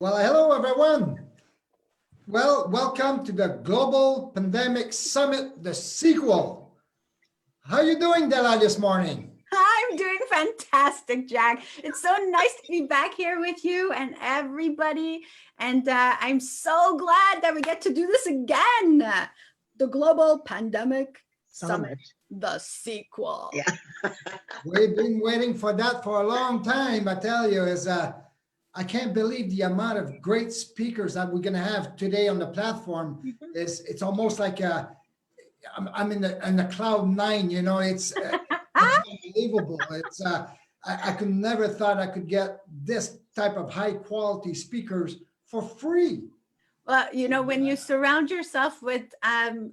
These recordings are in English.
Well, hello everyone. Well, welcome to the Global Pandemic Summit, the sequel. How you doing, Della, this morning? I'm doing fantastic, Jack. It's so nice to be back here with you and everybody. And I'm so glad that we get to do this again. The Global Pandemic Summit, the sequel. Yeah. We've been waiting for that for a long time. I tell you, I can't believe the amount of great speakers that we're going to have today on the platform. It's almost like I'm in the cloud nine. You know, it's unbelievable. It's I could never thought I could get this type of high quality speakers for free. Well, you know, when you surround yourself with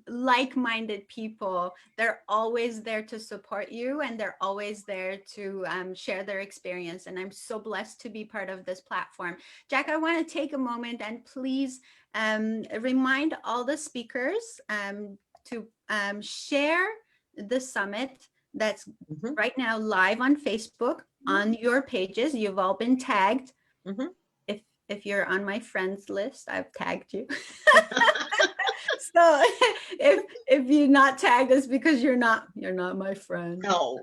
like-minded people, they're always there to support you and they're always there to share their experience. And I'm so blessed to be part of this platform. Jack, I want to take a moment and please remind all the speakers to share the summit that's right now live on Facebook on your pages. You've all been tagged. If you're on my friends list, I've tagged you. So if you're not tagged, it's because you're not my friend. No.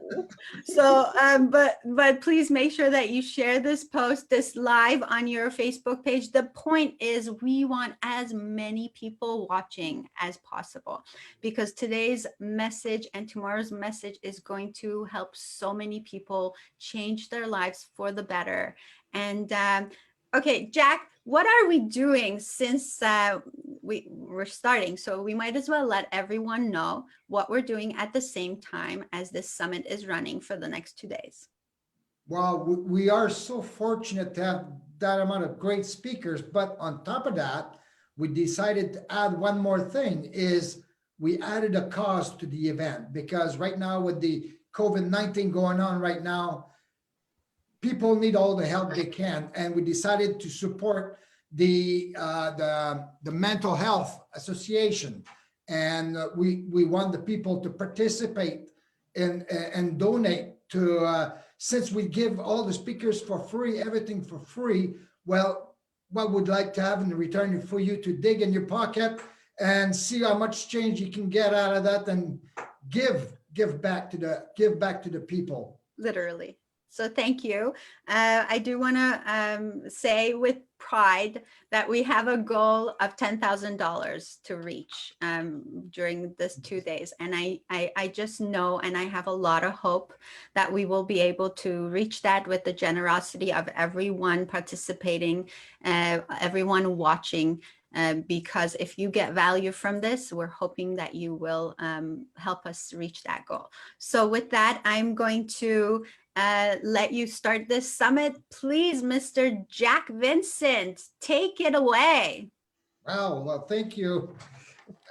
So but please make sure that you share this post, this live on your Facebook page. The point is we want as many people watching as possible because today's message and tomorrow's message is going to help so many people change their lives for the better. And okay, Jack, what are we doing since we're starting? So we might as well let everyone know what we're doing at the same time as this summit is running for the next 2 days. Well, we are so fortunate to have that amount of great speakers, but on top of that, we decided to add one more thing is we added a cause to the event because right now with the COVID-19 going on right now, people need all the help they can, and we decided to support the Mental Health Association, and we want the people to participate and donate to. Since we give all the speakers for free, everything for free. Well, what would like to have in return for you to dig in your pocket and see how much change you can get out of that and give back to the people. Literally. So thank you. I do want to say with pride that we have a goal of $10,000 to reach during this 2 days. And I just know, and I have a lot of hope that we will be able to reach that with the generosity of everyone participating, everyone watching. Because if you get value from this, we're hoping that you will help us reach that goal. So with that, I'm going to let you start this summit. Please, Mr. Jack Vincent, take it away. Well, thank you.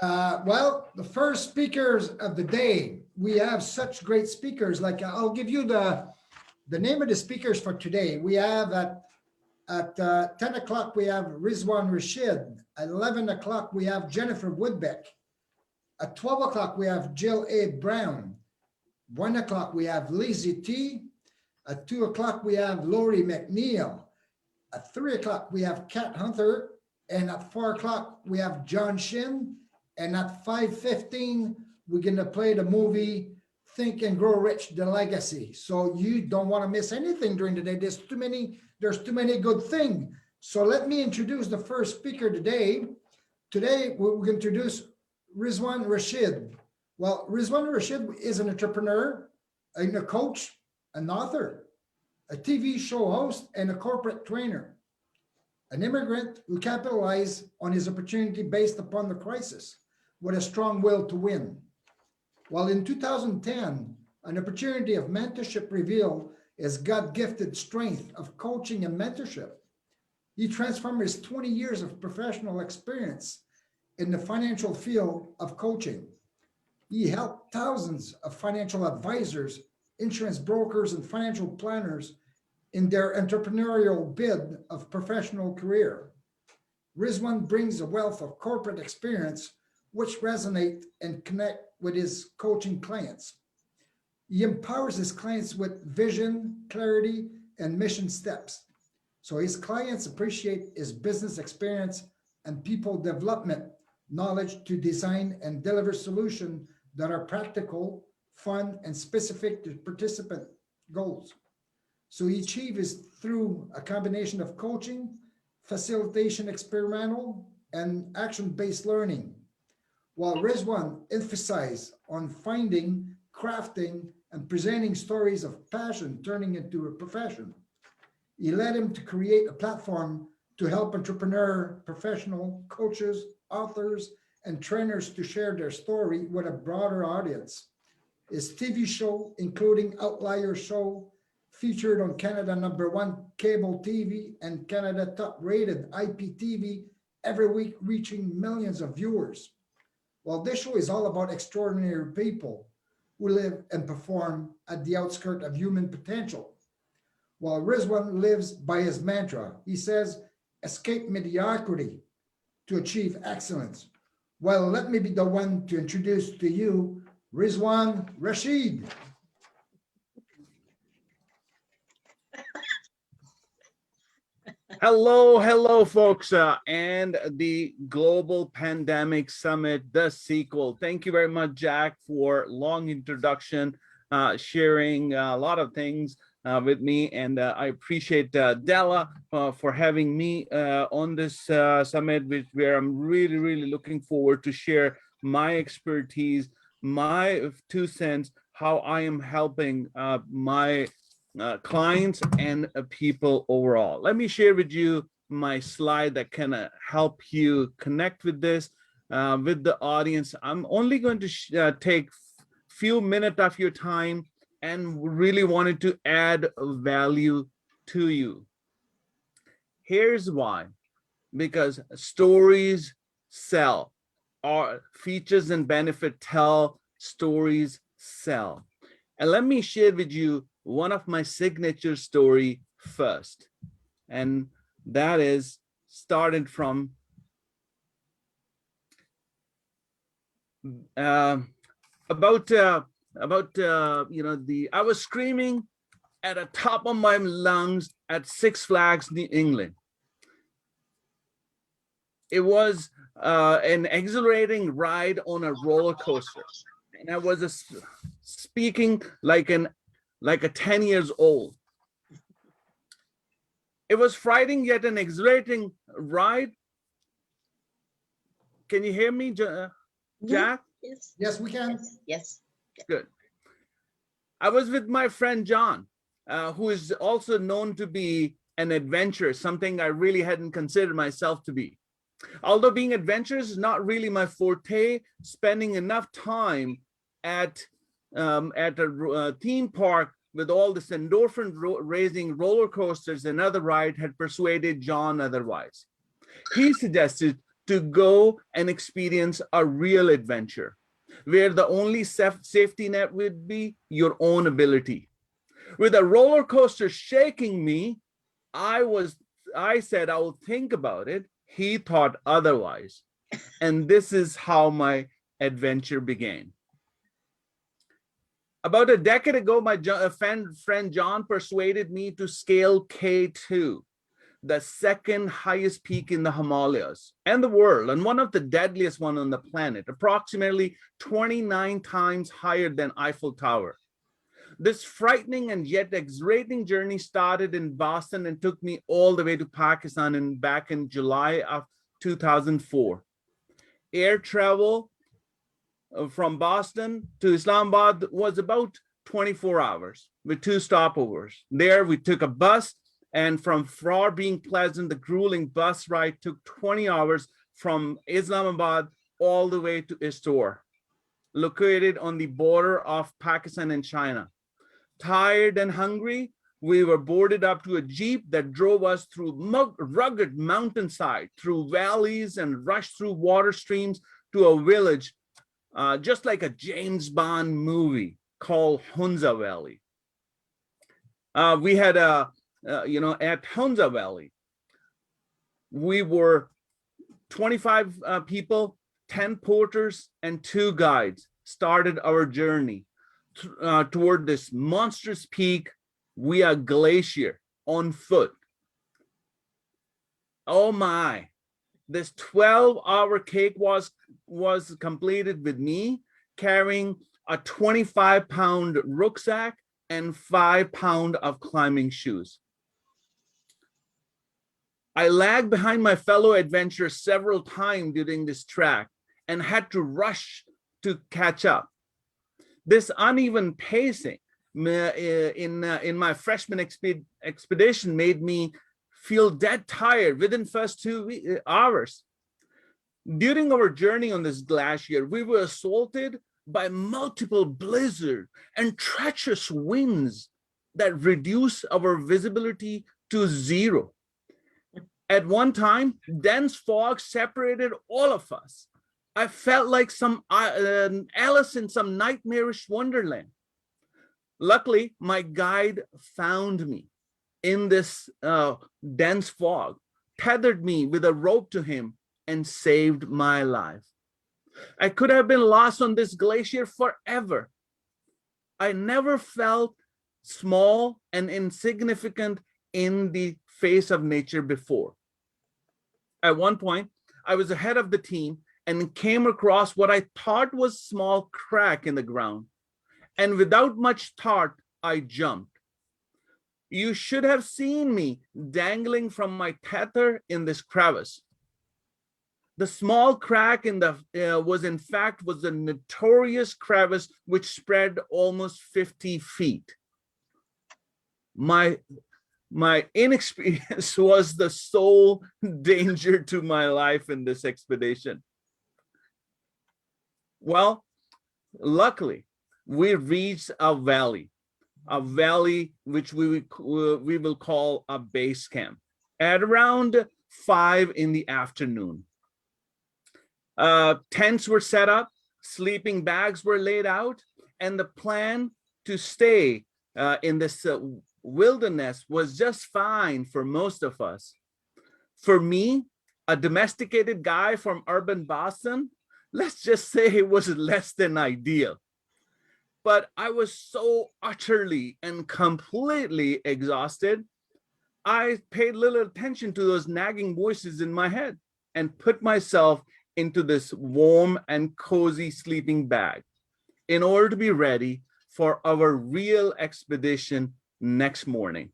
Well, the first speakers of the day, we have such great speakers. Like I'll give you the name of the speakers for today. We have at 10 o'clock, we have Rizwan Rashid. At 11 o'clock, we have Jennifer Woodbeck. At 12 o'clock, we have Jill A. Brown. 1 o'clock, we have LizyT. At 2 o'clock, we have Lori McNeil. At 3 o'clock, we have Kat Hunter. And at 4 o'clock, we have John Shin. And at 5:15, we're going to play the movie Think and Grow Rich, The Legacy. So you don't want to miss anything during the day. There's too many good things. So let me introduce the first speaker today. Today, we're going to introduce Rizwan Rashid. Well, Rizwan Rashid is an entrepreneur, a coach, an author, a TV show host, and a corporate trainer. An immigrant who capitalized on his opportunity based upon the crisis with a strong will to win. While in 2010, an opportunity of mentorship revealed his God-gifted strength of coaching and mentorship. He transformed his 20 years of professional experience in the financial field of coaching. He helped thousands of financial advisors, insurance brokers, and financial planners in their entrepreneurial bid of professional career. Rizwan brings a wealth of corporate experience which resonate and connect with his coaching clients. He empowers his clients with vision, clarity, and mission steps. So his clients appreciate his business experience and people development knowledge to design and deliver solutions that are practical, fun, and specific to participant goals. So he achieves through a combination of coaching, facilitation, experimental, and action-based learning, while Rizwan emphasized on finding, crafting, and presenting stories of passion turning into a profession. He led him to create a platform to help entrepreneur, professional, coaches, authors, and trainers to share their story with a broader audience. His TV show, including Outlier Show, featured on Canada #1 cable TV and Canada top rated IPTV every week, reaching millions of viewers. Well, this show is all about extraordinary people who live and perform at the outskirts of human potential. While Rizwan lives by his mantra, he says, escape mediocrity to achieve excellence. Well, let me be the one to introduce to you Rizwan Rashid. Hello, folks, and the Global Pandemic Summit, the sequel. Thank you very much, Jack, for long introduction, sharing a lot of things with me, and I appreciate Della for having me on this summit, where I'm really looking forward to share my expertise, my 2 cents, how I am helping my clients and people overall. Let me share with you my slide that can help you connect with this, with the audience. I'm only going to take few minutes of your time and really wanted to add value to you. Here's why: because stories sell. Our features and benefit tell, stories sell. And let me share with you one of my signature story first. And that is started from about I was screaming at the top of my lungs at Six Flags, New England. It was an exhilarating ride on a roller coaster, and I was speaking like a 10 years old. It was frightening yet an exhilarating ride. Can you hear me, Jack? Yes. Yes, we can. Yes. Good. I was with my friend John, who is also known to be an adventurer, something I really hadn't considered myself to be. Although being adventurous is not really my forte, spending enough time at a theme park with all this endorphin raising roller coasters and other ride had persuaded John otherwise. He suggested to go and experience a real adventure, where the only safety net would be your own ability. With a roller coaster shaking me, I said I will think about it. He thought otherwise. And this is how my adventure began. About a decade ago, my friend John persuaded me to scale K2, the second highest peak in the Himalayas and the world, and one of the deadliest one on the planet, approximately 29 times higher than Eiffel Tower. This frightening and yet exhilarating journey started in Boston and took me all the way to Pakistan back in July of 2004. Air travel from Boston to Islamabad was about 24 hours with 2 stopovers. There we took a bus, and from far being pleasant, the grueling bus ride took 20 hours from Islamabad all the way to Istor, located on the border of Pakistan and China. Tired and hungry, we were boarded up to a jeep that drove us through rugged mountainside, through valleys, and rushed through water streams to a village, just like a James Bond movie, called Hunza Valley. We had at Hunza Valley, we were 25 people, 10 porters, and 2 guides started our journey toward this monstrous peak via glacier on foot. Oh my, this 12-hour cake was completed with me carrying a 25-pound rucksack and 5 pounds of climbing shoes. I lagged behind my fellow adventurers several times during this trek and had to rush to catch up. This uneven pacing in my freshman expedition made me feel dead tired within first 2 hours. During our journey on this glacier, we were assaulted by multiple blizzards and treacherous winds that reduced our visibility to zero. At one time, dense fog separated all of us. I felt like some Alice in some nightmarish wonderland. Luckily, my guide found me in this dense fog, tethered me with a rope to him, and saved my life. I could have been lost on this glacier forever. I never felt small and insignificant in the face of nature before. At one point, I was ahead of the team and came across what I thought was a small crack in the ground. And without much thought, I jumped. You should have seen me dangling from my tether in this crevice. The small crack in the was in fact a notorious crevice which spread almost 50 feet. My inexperience was the sole danger to my life in this expedition. Well, luckily, we reached a valley which we will call a base camp at around 5 in the afternoon. Tents were set up, sleeping bags were laid out, and the plan to stay in this wilderness was just fine for most of us. For me, a domesticated guy from urban Boston, let's just say it was less than ideal. But I was so utterly and completely exhausted, I paid little attention to those nagging voices in my head and put myself into this warm and cozy sleeping bag in order to be ready for our real expedition next morning.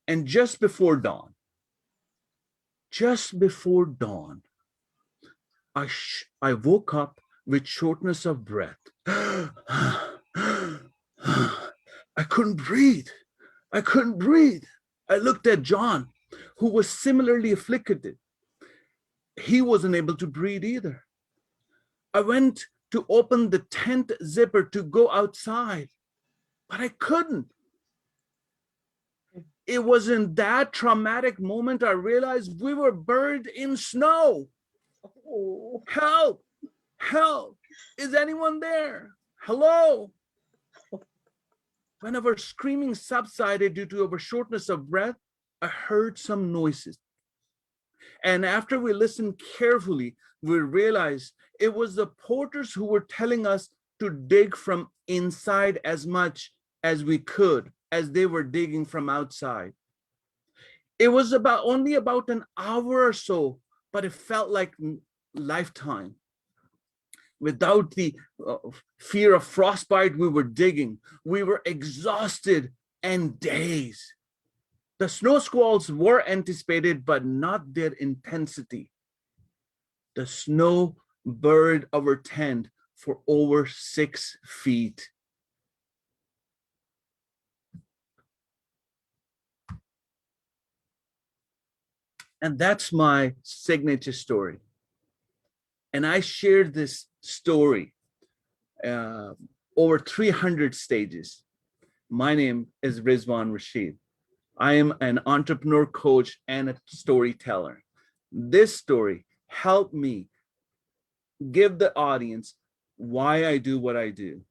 And just before dawn, I woke up with shortness of breath. I couldn't breathe. I looked at John, who was similarly afflicted. He wasn't able to breathe either. I went to open the tent zipper to go outside, but I couldn't. It was in that traumatic moment I realized we were buried in snow. Oh. Help! Help! Is anyone there? Hello? When our screaming subsided due to our shortness of breath, I heard some noises. And after we listened carefully, we realized it was the porters who were telling us to dig from inside as much as we could, as they were digging from outside. It was only about an hour or so, but it felt like a lifetime. Without the fear of frostbite, we were digging. We were exhausted and dazed. The snow squalls were anticipated, but not their intensity. The snow buried our tent for over 6 feet. And that's my signature story. And I shared this story over 300 stages. My name is Rizwan Rashid. I am an entrepreneur coach and a storyteller. This story helped me give the audience why I do what I do,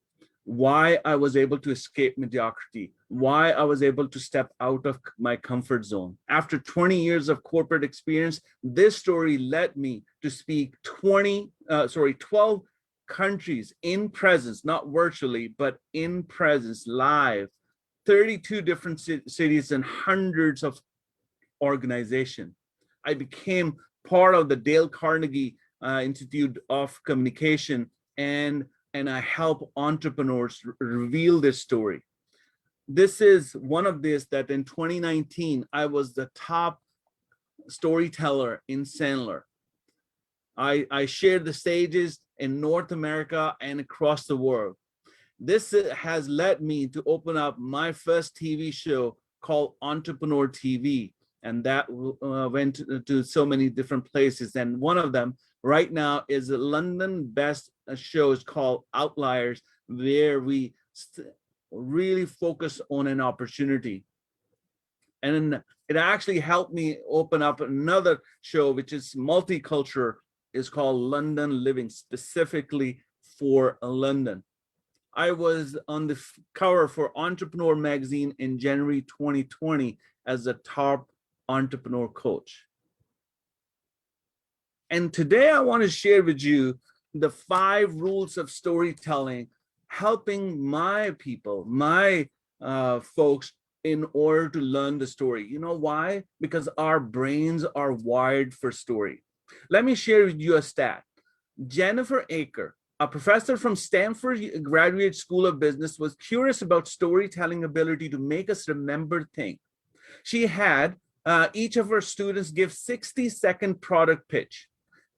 why I was able to escape mediocrity, why I was able to step out of my comfort zone. After 20 years of corporate experience, this story led me to speak 12 countries in presence, not virtually, but in presence, live, 32 different cities and hundreds of organization. I became part of the Dale Carnegie Institute of Communication, and I help entrepreneurs reveal their story. This is one of this that in 2019, I was the top storyteller in Sandler. I shared the stages in North America and across the world. This has led me to open up my first TV show called Entrepreneur TV. And that went to so many different places. And one of them right now is a London best shows called Outliers, where we really focus on an opportunity. And it actually helped me open up another show, which is multicultural, is called London Living, specifically for London. I was on the cover for Entrepreneur magazine in January 2020 as a top entrepreneur coach. And today I want to share with you the 5 rules of storytelling, helping my people, my folks, in order to learn the story. You know why? Because our brains are wired for story. Let me share with you a stat. Jennifer Aker, a professor from Stanford Graduate School of Business, was curious about storytelling ability to make us remember things. She had each of her students give 60-second product pitch,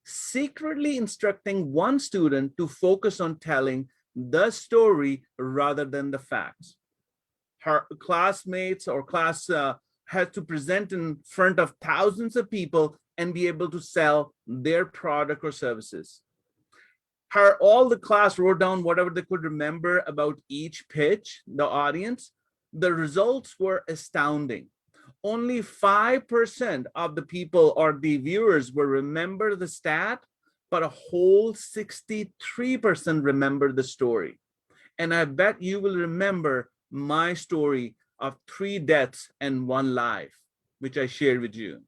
secretly instructing one student to focus on telling the story rather than the facts. Her classmates or class had to present in front of thousands of people and be able to sell their product or services. All the class wrote down whatever they could remember about each pitch, the audience. The results were astounding. Only 5% of the people or the viewers will remember the stat, but a whole 63% remember the story. And I bet you will remember my story of 3 deaths and 1 life, which I shared with you.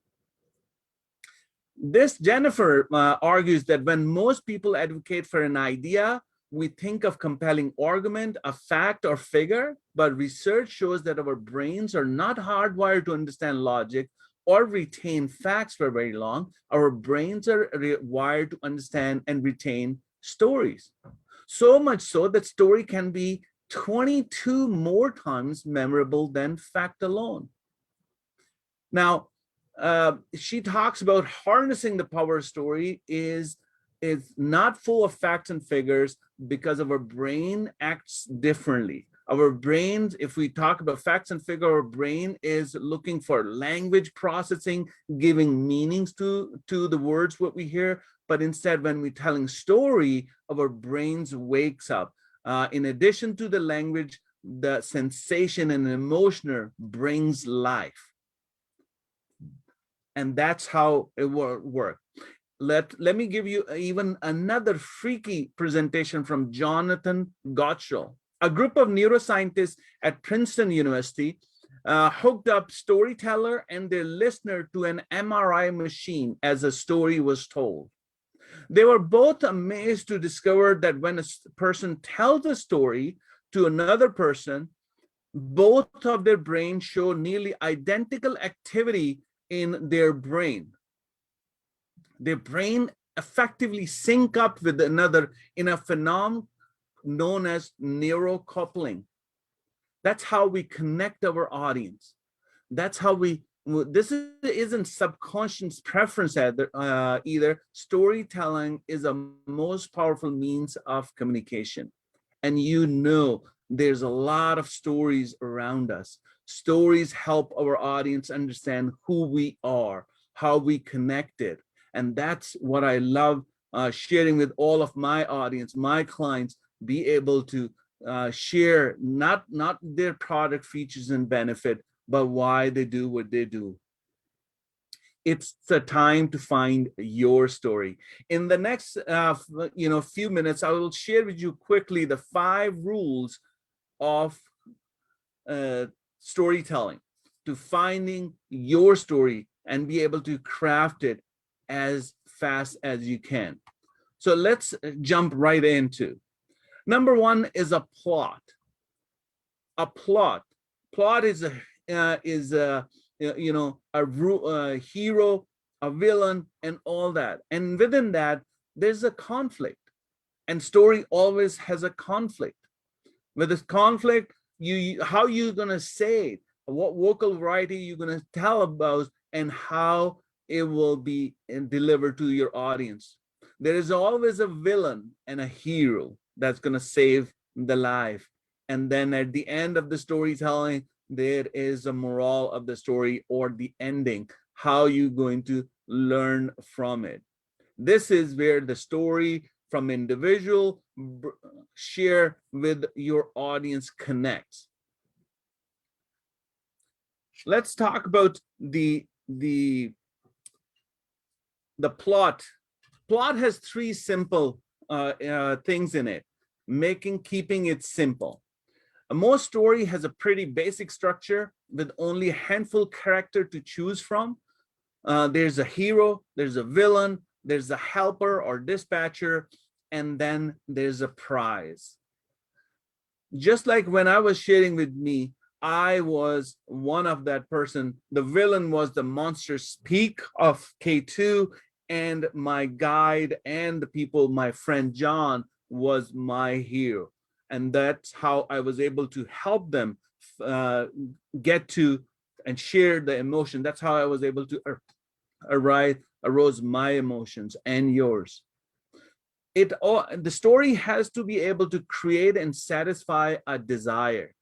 This Jennifer argues that when most people advocate for an idea, we think of compelling argument, a fact or figure, but research shows that our brains are not hardwired to understand logic or retain facts for very long. Our brains are wired to understand and retain stories. So much so that story can be 22 more times memorable than fact alone. Now, she talks about harnessing the power of story is not full of facts and figures because our brain acts differently. Our brains, if we talk about facts and figure, our brain is looking for language processing, giving meanings to the words what we hear. But instead, when we're telling story, our brains wakes up. In addition to the language, the sensation and emotion brings life. And that's how it works. Let me give you even another freaky presentation from Jonathan Gottschall. A group of neuroscientists at Princeton University hooked up storyteller and their listener to an MRI machine as a story was told. They were both amazed to discover that when a person tells a story to another person, both of their brains show nearly identical activity in their brain. Their brain effectively sync up with another in a phenomenon known as neurocoupling. That's how we connect our audience. That's how this isn't subconscious preference either. Storytelling is a most powerful means of communication. And you know, there's a lot of stories around us. Stories help our audience understand who we are, how we connected. And that's what I love sharing with all of my audience, my clients, be able to share not their product features and benefit, but why they do what they do. It's the time to find your story. In the next few minutes, I will share with you quickly the 5 rules of storytelling, to finding your story and be able to craft it as fast as you can. So let's jump right into. Number 1 is a plot. A plot. Plot is a hero, a villain, and all that. And within that, there's a conflict. And story always has a conflict. With this conflict, how you gonna say it, what vocal variety you're gonna tell about, and how it will be delivered to your audience. There is always a villain and a hero that's gonna save the life. And then at the end of the storytelling, there is a moral of the story or the ending, how you going to learn from it. This is where the story from individual share with your audience connects. Let's talk about the plot. Plot has three simple things in it, keeping it simple. Most story has a pretty basic structure with only a handful character to choose from. There's a hero, there's a villain, there's a helper or dispatcher, and then there's a prize. Just like when I was sharing with me, I was one of that person. The villain was the monster speak of K2, and my guide and the people, my friend John, was my hero. And that's how I was able to help them get to and share the emotion. That's how I was able to arose my emotions and yours. The story has to be able to create and satisfy a desire,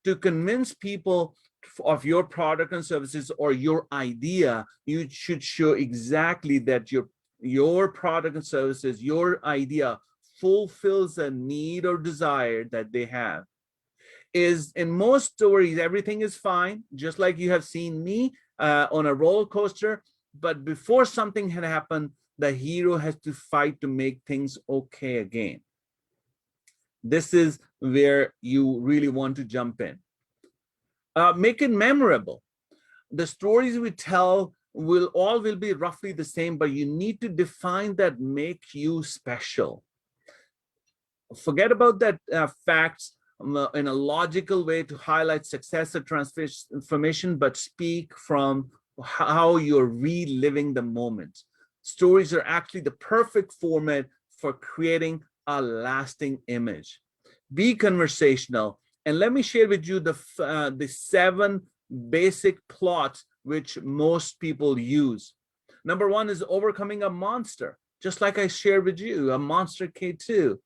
to convince people of your product and services or your idea. You should show exactly that your product and services, your idea fulfills a need or desire that they have. Is in most stories, everything is fine, just like you have seen me on a roller coaster. But before something had happened, the hero has to fight to make things okay again. This is where you really want to jump in. Make it memorable. The stories we tell will be roughly the same, but you need to define that make you special. Forget about that facts in a logical way to highlight success or transformation, but speak from how you're reliving the moment. Stories are actually the perfect format for creating a lasting image. Be conversational. And let me share with you the 7 basic plots which most people use. Number 1 is overcoming a monster, just like I shared with you, a monster K2.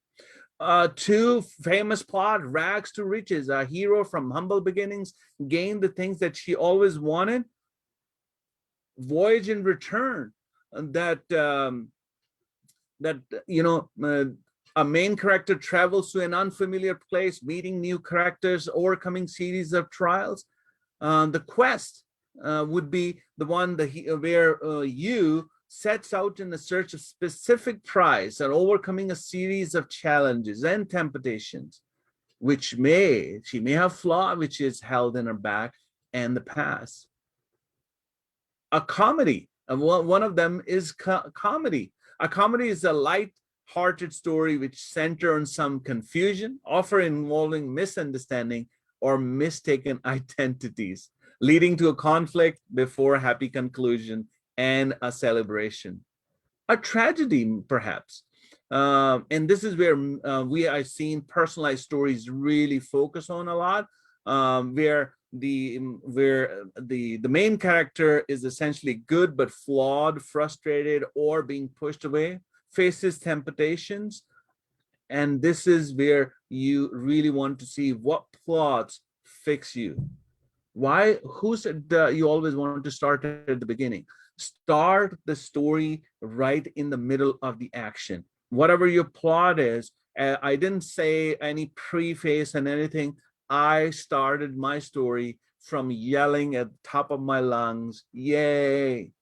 2, famous plot, rags to riches. A hero from humble beginnings gained the things that she always wanted. Voyage and return. That a main character travels to an unfamiliar place, meeting new characters, overcoming series of trials. The quest would be the one where you sets out in the search of specific prize and overcoming a series of challenges and temptations, which she may have flaw which is held in her back and the past. A comedy, one of them is comedy. A comedy is a light-hearted story which center on some confusion, often involving misunderstanding or mistaken identities, leading to a conflict before a happy conclusion and a celebration. A tragedy, perhaps. And this is where I've seen personalized stories really focus on a lot, where the main character is essentially good but flawed, frustrated, or being pushed away, faces temptations. And this is where you really want to see what plots fix you. Why? Who said you always want to start at the beginning? Start the story right in the middle of the action. Whatever your plot is, I didn't say any preface and anything. I started my story from yelling at the top of my lungs, yay.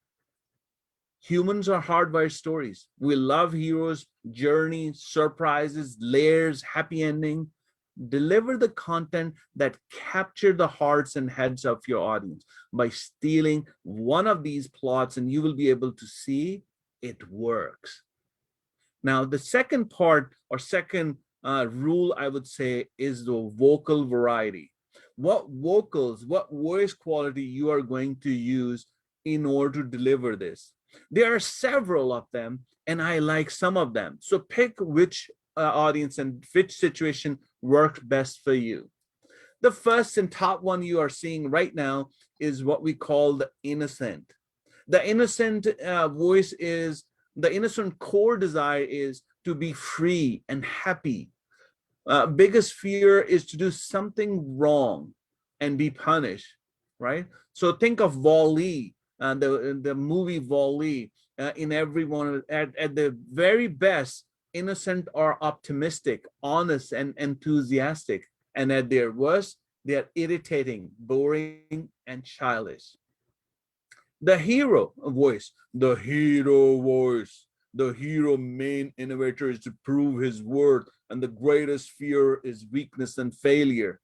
Humans are hardwired stories. We love heroes, journeys, surprises, layers, happy ending. Deliver the content that capture the hearts and heads of your audience by stealing one of these plots, and you will be able to see it works. Now, the second part or second rule, I would say, is the vocal variety. what vocals, what voice quality you are going to use in order to deliver this. There are several of them, and I like some of them. So pick which audience and which situation works best for you. The first and top one you are seeing right now is what we call the innocent. The innocent voice is, the innocent core desire is to be free and happy. Biggest fear is to do something wrong and be punished, right? So think of Wall-E, the movie Wall-E. In everyone, at the very best, innocent are optimistic, honest, and enthusiastic. And at their worst, they are irritating, boring, and childish. The hero voice, the hero voice. The hero main innovator is to prove his worth, and the greatest fear is weakness and failure.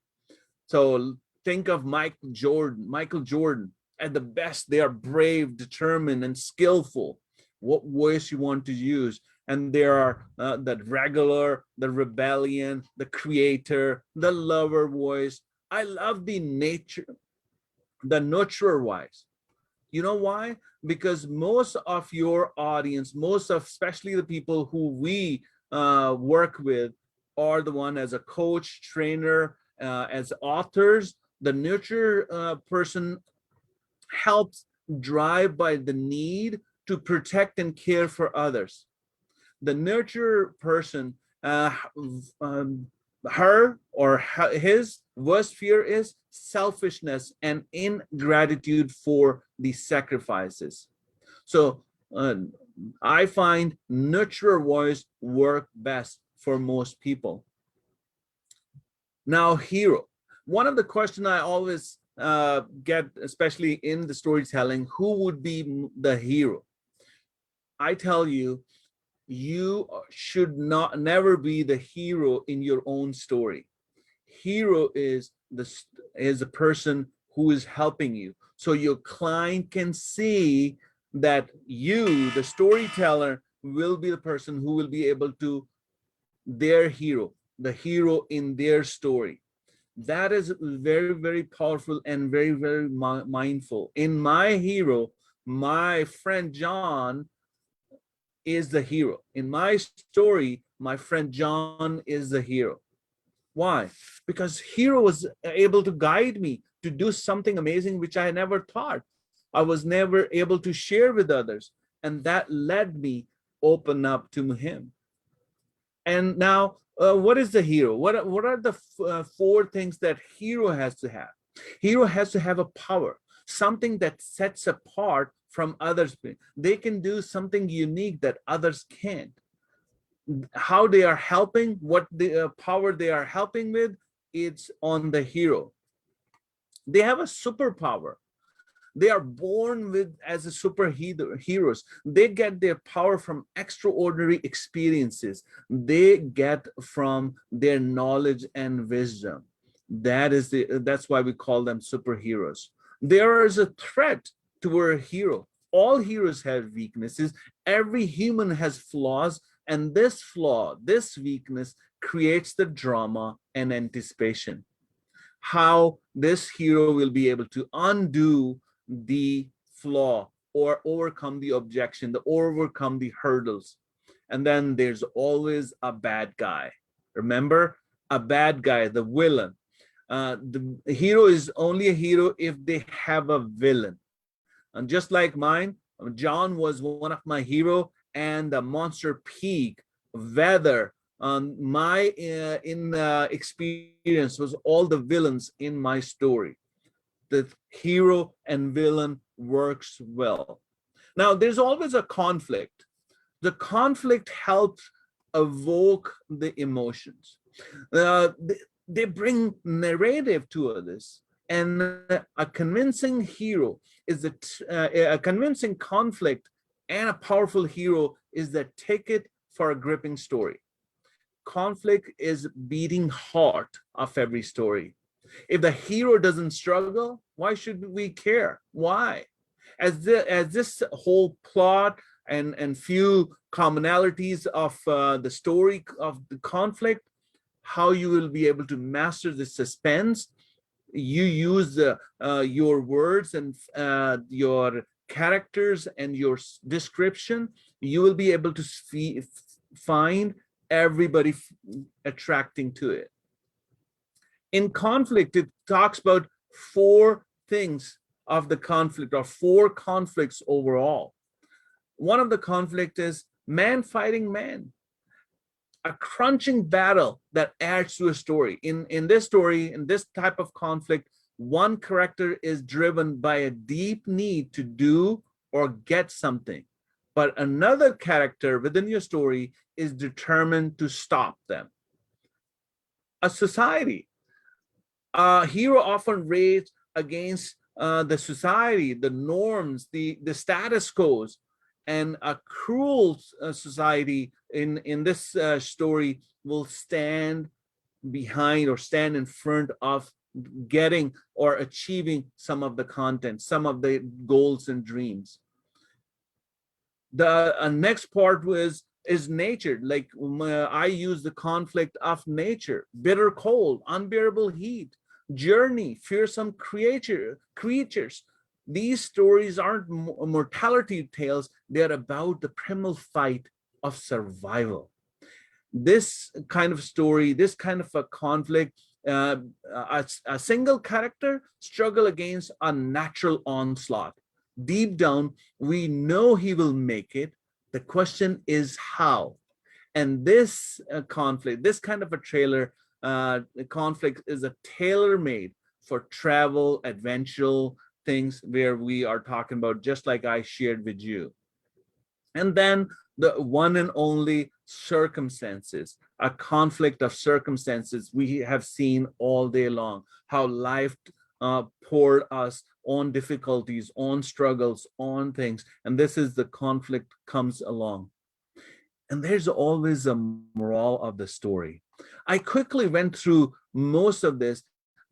So think of Michael Jordan. At the best, they are brave, determined, and skillful. What voice you want to use? And there are the regular, the rebellion, the creator, the lover voice. I love the nurturer voice. You know why? Because most of your audience, most of, especially the people who we work with, are the one as a coach, trainer, as authors. The nurture person helps drive by the need to protect and care for others. The nurture person, her or his worst fear is selfishness and ingratitude for the sacrifices. So I find nurturer voice work best for most people. Now, hero. One of the questions I always get, especially in the storytelling, who would be the hero? I tell you, you should never be the hero in your own story. Hero is a person who is helping you, so your client can see that you, the storyteller, will be the person who will be able to their hero, the hero in their story. That is very, very powerful and very, very mindful. In my hero, my friend John is the hero. In my story, my friend John is the hero. Why? Because hero was able to guide me to do something amazing which I never thought. I was never able to share with others. And that led me open up to him. And now, what is the hero? What are the four things that hero has to have? Hero has to have a power, something that sets apart from others. They can do something unique that others can't. How they are helping, what the power they are helping with, it's on the hero. They have a superpower. They are born with as a heroes. They get their power from extraordinary experiences. They get from their knowledge and wisdom. That's why we call them superheroes. There is a threat to a hero. All heroes have weaknesses. Every human has flaws, and this flaw, this weakness, creates the drama and anticipation. How this hero will be able to undo the flaw or overcome the objection, overcome the hurdles. And then there's always a bad guy. Remember, a bad guy, the villain. The hero is only a hero if they have a villain. And just like mine, John was one of my hero, and the Monster Peak weather my experience was all the villains in my story. The hero and villain works well. Now, there's always a conflict. The conflict helps evoke the emotions. They bring narrative to this, and a convincing hero is a convincing conflict, and a powerful hero is the ticket for a gripping story. Conflict is beating heart of every story. If the hero doesn't struggle, why should we care? Why? As this whole plot and few commonalities of the story of the conflict, how you will be able to master the suspense, you use your words and your characters and your description, you will be able to find everybody attracting to it. In conflict, it talks about four things of the conflict, or four conflicts overall. One of the conflict is man fighting man, a crunching battle that adds to a story. In this story, in this type of conflict, one character is driven by a deep need to do or get something, but another character within your story is determined to stop them. A society, a hero often raged against the society, the norms, the status quos, and a cruel society in this story will stand behind or stand in front of getting or achieving some of the content, some of the goals and dreams. The next part is nature. Like I use the conflict of nature: bitter cold, unbearable heat, journey, fearsome creatures. These stories aren't mortality tales, they're about the primal fight of survival. This kind of story, this kind of a conflict, a single character struggle against a natural onslaught. Deep down, we know he will make it. The question is how. And this conflict, this kind of a conflict is a tailor-made for travel, adventure things where we are talking about, just like I shared with you. And then the one and only circumstances, a conflict of circumstances. We have seen all day long how life poured us on difficulties, on struggles, on things. And this is the conflict comes along. And there's always a moral of the story. I quickly went through most of this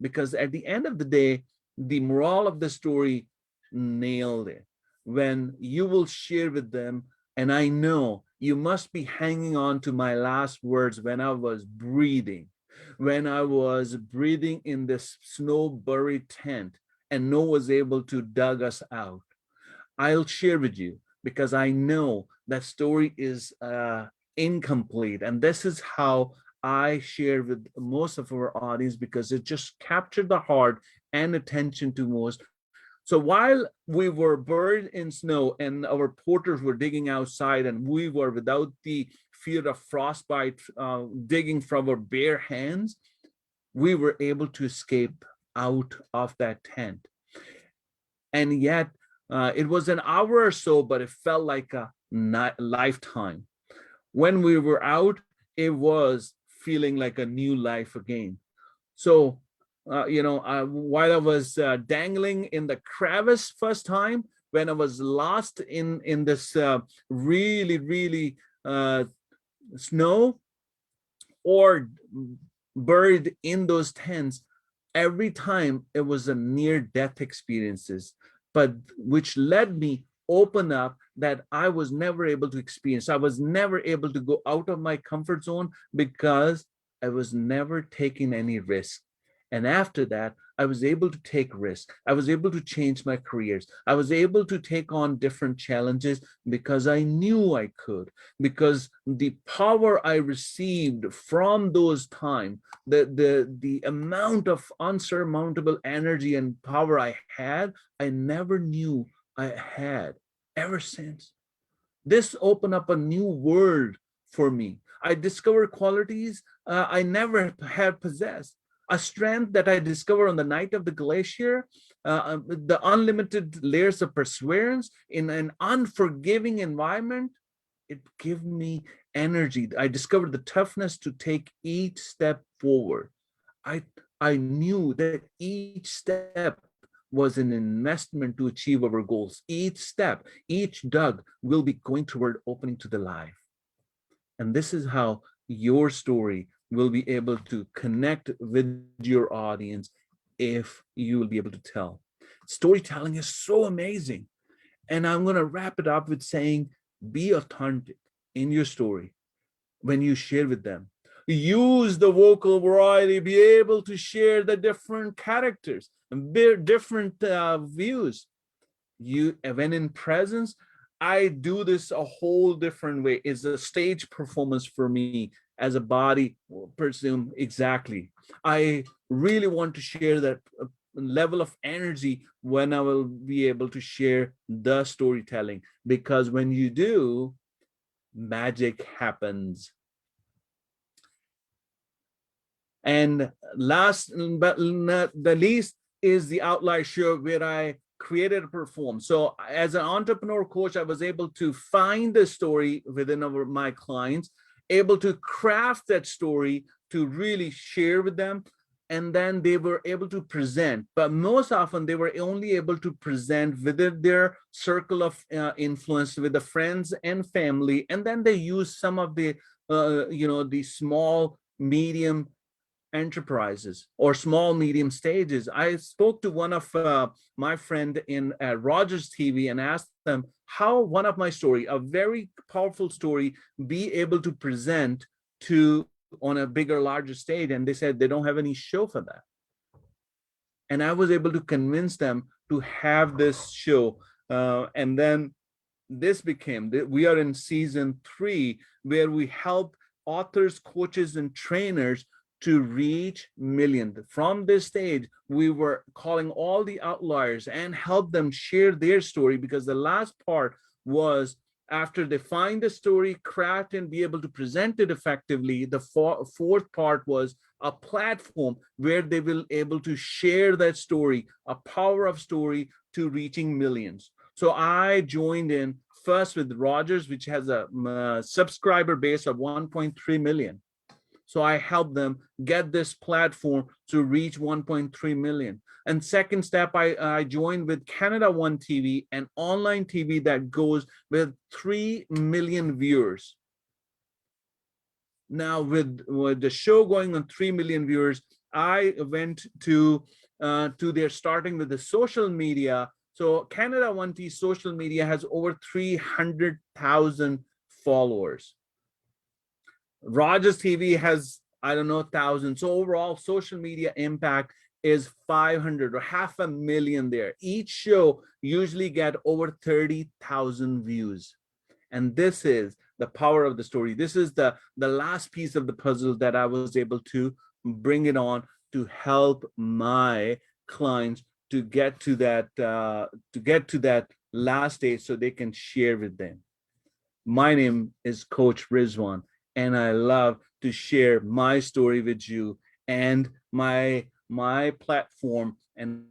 because at the end of the day, the moral of the story nailed it. When you will share with them, and I know you must be hanging on to my last words when I was breathing in this snow-buried tent and no one was able to dug us out. I'll share with you because I know that story is incomplete. And this is how I share with most of our audience because it just captured the heart and attention to most. So while we were buried in snow and our porters were digging outside and we were without the fear of frostbite digging from our bare hands, we were able to escape out of that tent. And yet it was an hour or so, but it felt like a lifetime. When we were out, it was feeling like a new life again. So while I was dangling in the crevice first time, when I was lost in this really snow, or buried in those tents, every time it was a near death experiences, but which led me open up that I was never able to experience. I was never able to go out of my comfort zone because I was never taking any risk. And after that, I was able to take risks. I was able to change my careers. I was able to take on different challenges because I knew I could, because the power I received from those times, the amount of unsurmountable energy and power I had, I never knew I had ever since. This opened up a new world for me. I discovered qualities I never had possessed. A strength that I discovered on the night of the glacier, the unlimited layers of perseverance in an unforgiving environment. It gave me energy. I discovered the toughness to take each step forward. I knew that each step was an investment to achieve our goals. Each step, each dug will be going toward opening to the life. And this is how your story will be able to connect with your audience if you will be able to tell. Storytelling is so amazing. And I'm going to wrap it up with saying, be authentic in your story when you share with them. use the vocal variety, be able to share the different characters and different views. When in presence, I do this a whole different way. It's a stage performance for me as a body presume exactly. I really want to share that level of energy when I will be able to share the storytelling, because when you do, magic happens. And last but not the least is the outlier show, where I created a perform. So as an entrepreneur coach, I was able to find the story within my clients, able to craft that story to really share with them. And then they were able to present, but most often they were only able to present within their circle of influence with the friends and family. And then they use some of the, the small, medium enterprises or small medium stages. I spoke to one of my friend in Rogers TV and asked them how one of my story, a very powerful story, be able to present to on a bigger, larger stage, and they said they don't have any show for that. And I was able to convince them to have this show, and then this became, we are in season 3, where we help authors, coaches, and trainers to reach millions. From this stage, we were calling all the outliers and help them share their story, because the last part was, after they find the story, craft, and be able to present it effectively, the fourth part was a platform where they will able to share that story, a power of story to reaching millions. So I joined in first with Rogers, which has a subscriber base of 1.3 million. So I helped them get this platform to reach 1.3 million. And second step, I joined with Canada One TV, an online TV that goes with 3 million viewers. Now with the show going on 3 million viewers, I went to their starting with the social media. So Canada One TV social media has over 300,000 followers. Rogers TV has, I don't know, thousands. So overall social media impact is 500 or 500,000 there. Each show usually get over 30,000 views. And this is the power of the story. This is the last piece of the puzzle that I was able to bring it on to help my clients to get to that last stage so they can share with them. My name is Coach Rizwan, and I love to share my story with you and my platform, and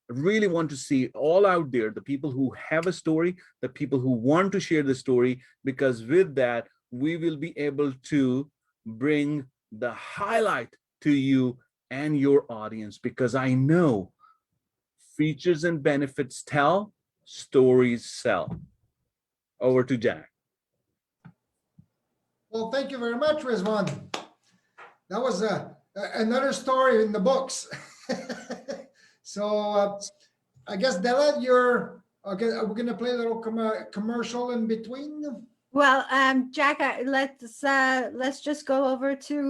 really want to see all out there, the people who have a story, the people who want to share the story, because with that, we will be able to bring the highlight to you and your audience, because I know features and benefits tell, stories sell. Over to Jack. Well, thank you very much, Rizwan. That was another story in the books. So I guess, Della, you're okay. We're gonna play a little commercial in between. Well, Jack, let's just go over to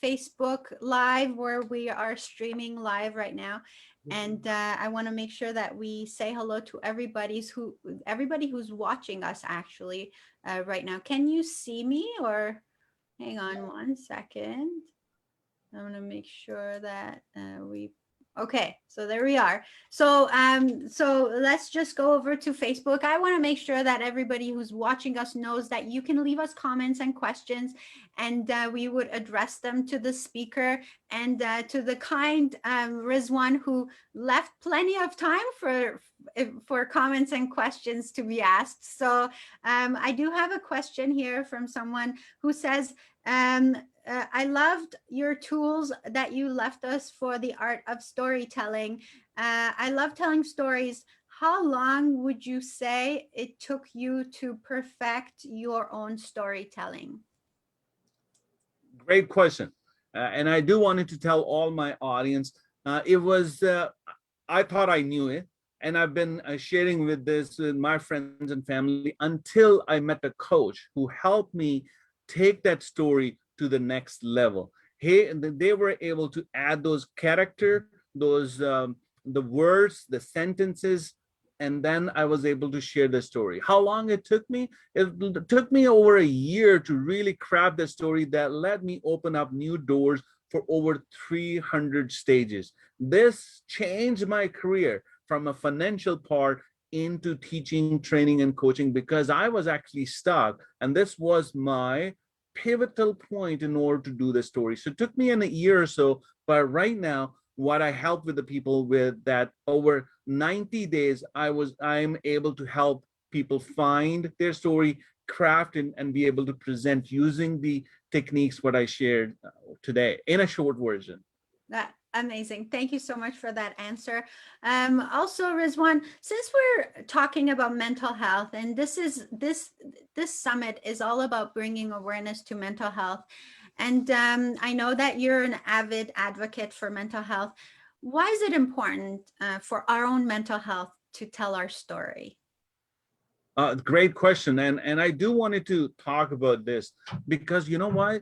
Facebook Live, where we are streaming live right now. And I want to make sure that we say hello to everybody who's watching us actually right now. Can you see me, or hang on one second? I'm going to make sure that okay, so there we are. So so let's just go over to Facebook. I want to make sure that everybody who's watching us knows that you can leave us comments and questions, and we would address them to the speaker and to the kind Rizwan, who left plenty of time for comments and questions to be asked. So I do have a question here from someone who says, I loved your tools that you left us for the art of storytelling. I love telling stories. How long would you say it took you to perfect your own storytelling? Great question. And I do wanted to tell all my audience, it was, I thought I knew it. And I've been sharing with this with my friends and family until I met a coach who helped me take that story to the next level. Hey, they were able to add those character, those the words, the sentences, and then I was able to share the story. How long it took me? It took me over a year to really craft the story that let me open up new doors for over 300 stages. This changed my career from a financial part into teaching, training, and coaching, because I was actually stuck. And this was my pivotal point in order to do the story. So it took me a year or so, but right now, what I help with the people with that over 90 days, I'm able to help people find their story, craft and be able to present using the techniques what I shared today in a short version. That amazing. Thank you so much for that answer. Also, Rizwan, since we're talking about mental health, and this summit is all about bringing awareness to mental health, and I know that you're an avid advocate for mental health. Why is it important for our own mental health to tell our story? Great question, and I do wanted to talk about this because you know why?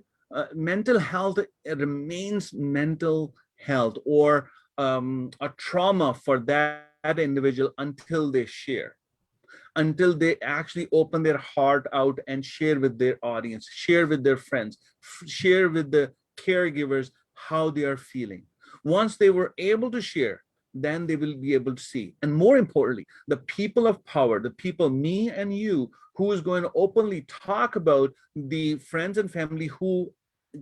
Mental health remains mental health or a trauma for that individual until they share, until they actually open their heart out and share with their audience, share with their friends, share with the caregivers how they are feeling. Once they were able to share, then they will be able to see. And more importantly, the people of power, the people, me and you, who is going to openly talk about the friends and family who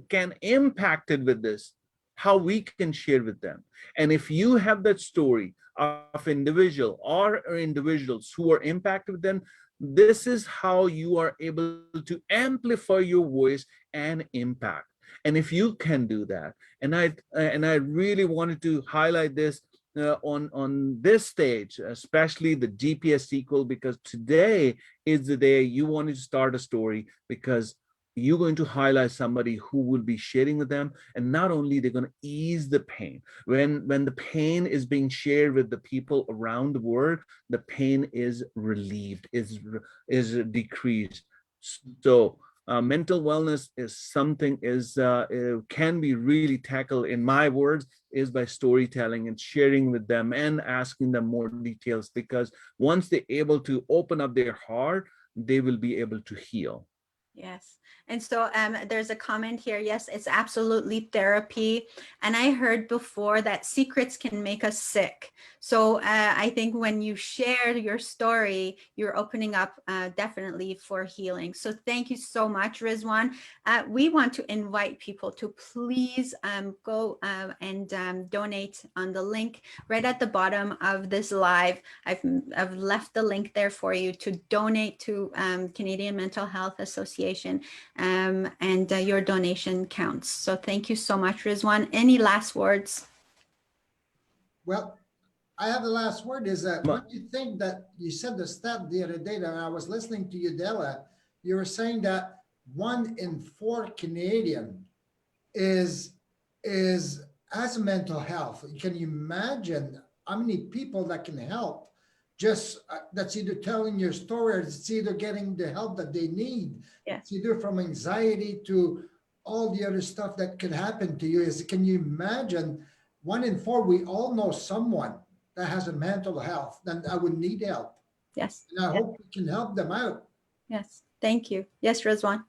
can impacted with this, how we can share with them. And if you have that story of individual or individuals who are impacted with them, this is how you are able to amplify your voice and impact. And if you can do that, and I really wanted to highlight this on this stage, especially the GPS sequel, because today is the day you wanted to start a story, because you're going to highlight somebody who will be sharing with them, and not only they're going to ease the pain. When the pain is being shared with the people around the world, the pain is relieved, is decreased. So mental wellness is something can be really tackled, in my words, is by storytelling and sharing with them and asking them more details, because once they're able to open up their heart, they will be able to heal. Yes. And so there's a comment here. Yes, it's absolutely therapy. And I heard before that secrets can make us sick. So I think when you share your story, you're opening up definitely for healing. So thank you so much, Rizwan. We want to invite people to please go and donate on the link right at the bottom of this live. I've left the link there for you to donate to Canadian Mental Health Association, and your donation counts. So thank you so much, Rizwan. Any last words? Well, I have the last word is that what you think that you said the stat the other day that I was listening to you, Della, you were saying that 1 in 4 Canadian is has mental health. Can you imagine how many people that can help? Just that's either telling your story or it's either getting the help that they need. Yes. It's either from anxiety to all the other stuff that could happen to you. Can you imagine 1 in 4, we all know someone that has a mental health that I would need help. Yes. And I hope we can help them out. Yes. Thank you. Yes, Rizwan.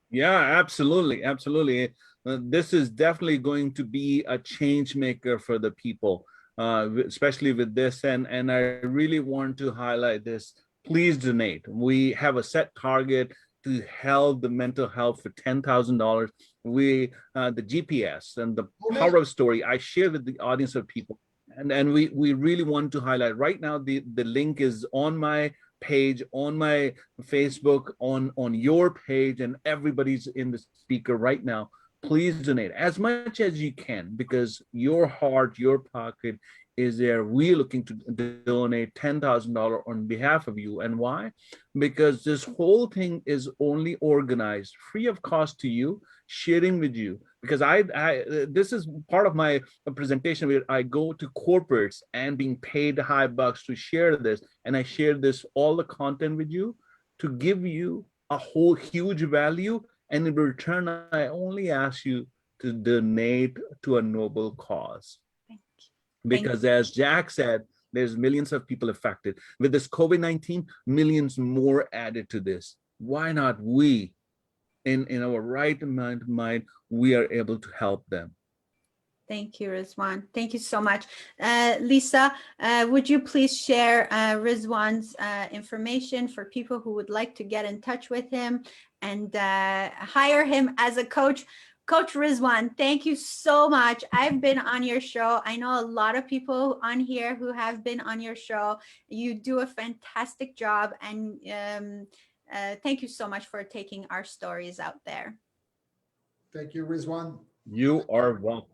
Yeah, absolutely. Absolutely. This is definitely going to be a change maker for the people, especially with this. And I really want to highlight this. Please donate. We have a set target to help the mental health for $10,000. The GPS and the power of story, I share with the audience of people. And we really want to highlight right now, the link is on my page, on my Facebook, on your page, and everybody's in the speaker right now. Please donate as much as you can, because your heart, your pocket is there. We're looking to donate $10,000 on behalf of you. And why? Because this whole thing is only organized free of cost to you, sharing with you. Because this is part of my presentation where I go to corporates and being paid high bucks to share this, and I share this all the content with you to give you a whole huge value And in return, I only ask you to donate to a noble cause. Thank you. Because as Jack said, there's millions of people affected. With this COVID-19, millions more added to this. Why not we, in our right mind, we are able to help them? Thank you, Rizwan. Thank you so much. Lisa, would you please share Rizwan's information for people who would like to get in touch with him and hire him as a coach? Coach Rizwan, thank you so much. I've been on your show. I know a lot of people on here who have been on your show. You do a fantastic job, and thank you so much for taking our stories out there. Thank you, Rizwan. You are welcome.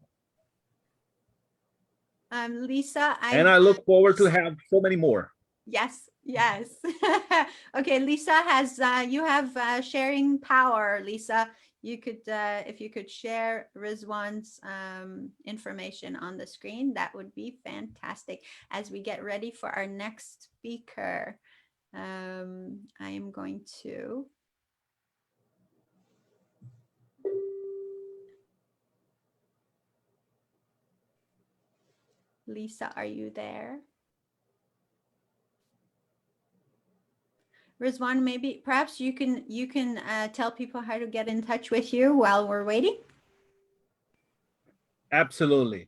Lisa, And I look forward to have so many more. Yes, yes. Okay, Lisa has, you have sharing power, Lisa. You could, if you could share Rizwan's information on the screen, that would be fantastic as we get ready for our next speaker. I am going to. Lisa, are you there? Rizwan, maybe perhaps you can tell people how to get in touch with you while we're waiting. Absolutely.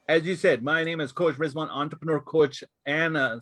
As you said, my name is Coach Rizwan, entrepreneur coach and a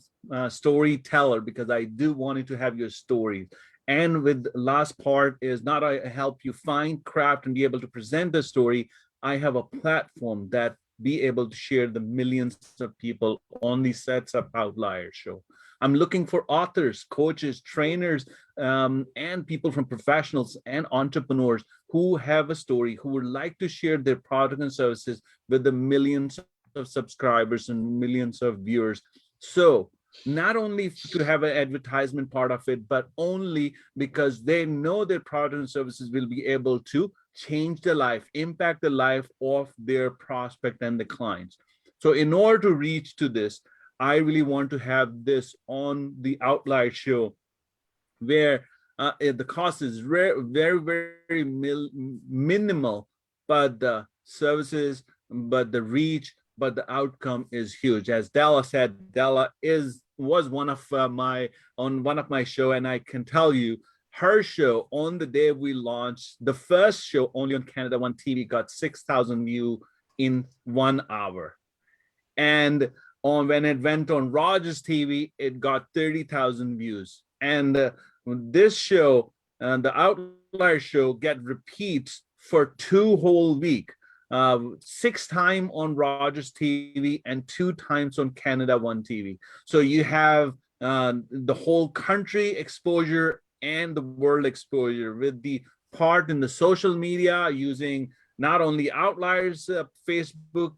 storyteller, because I do want you to have your stories. And with the last part is not I help you find, craft, and be able to present the story. I have a platform that be able to share the millions of people on the Sets Up Outlier show. I'm looking for authors, coaches, trainers, and people from professionals and entrepreneurs who have a story, who would like to share their product and services with the millions of subscribers and millions of viewers. So not only to have an advertisement part of it, but only because they know their product and services will be able to change the life, impact the life of their prospect and the clients. So in order to reach to this, I really want to have this on the Outlier show, where the cost is very, very minimal, but the services, but the reach, but the outcome is huge. As Della said, Della was one of my show, and I can tell you, her show on the day we launched, the first show only on Canada One TV got 6,000 views in 1 hour, and when it went on Rogers TV, it got 30,000 views. And this show, the Outlier show, get repeats for 2 whole weeks. 6 times on Rogers TV and 2 times on Canada One TV. So you have the whole country exposure and the world exposure, with the part in the social media using not only Outlier's Facebook,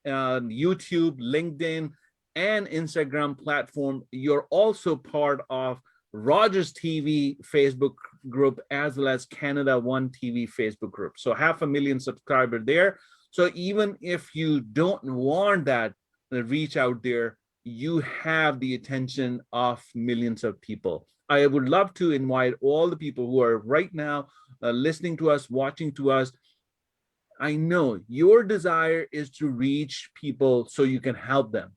YouTube, LinkedIn, and Instagram platform. You're also part of Rogers TV Facebook group, as well as Canada One TV Facebook group. So 500,000 subscribers there. So even if you don't want that reach out there, you have the attention of millions of people. I would love to invite all the people who are right now listening to us, watching to us. I know your desire is to reach people so you can help them.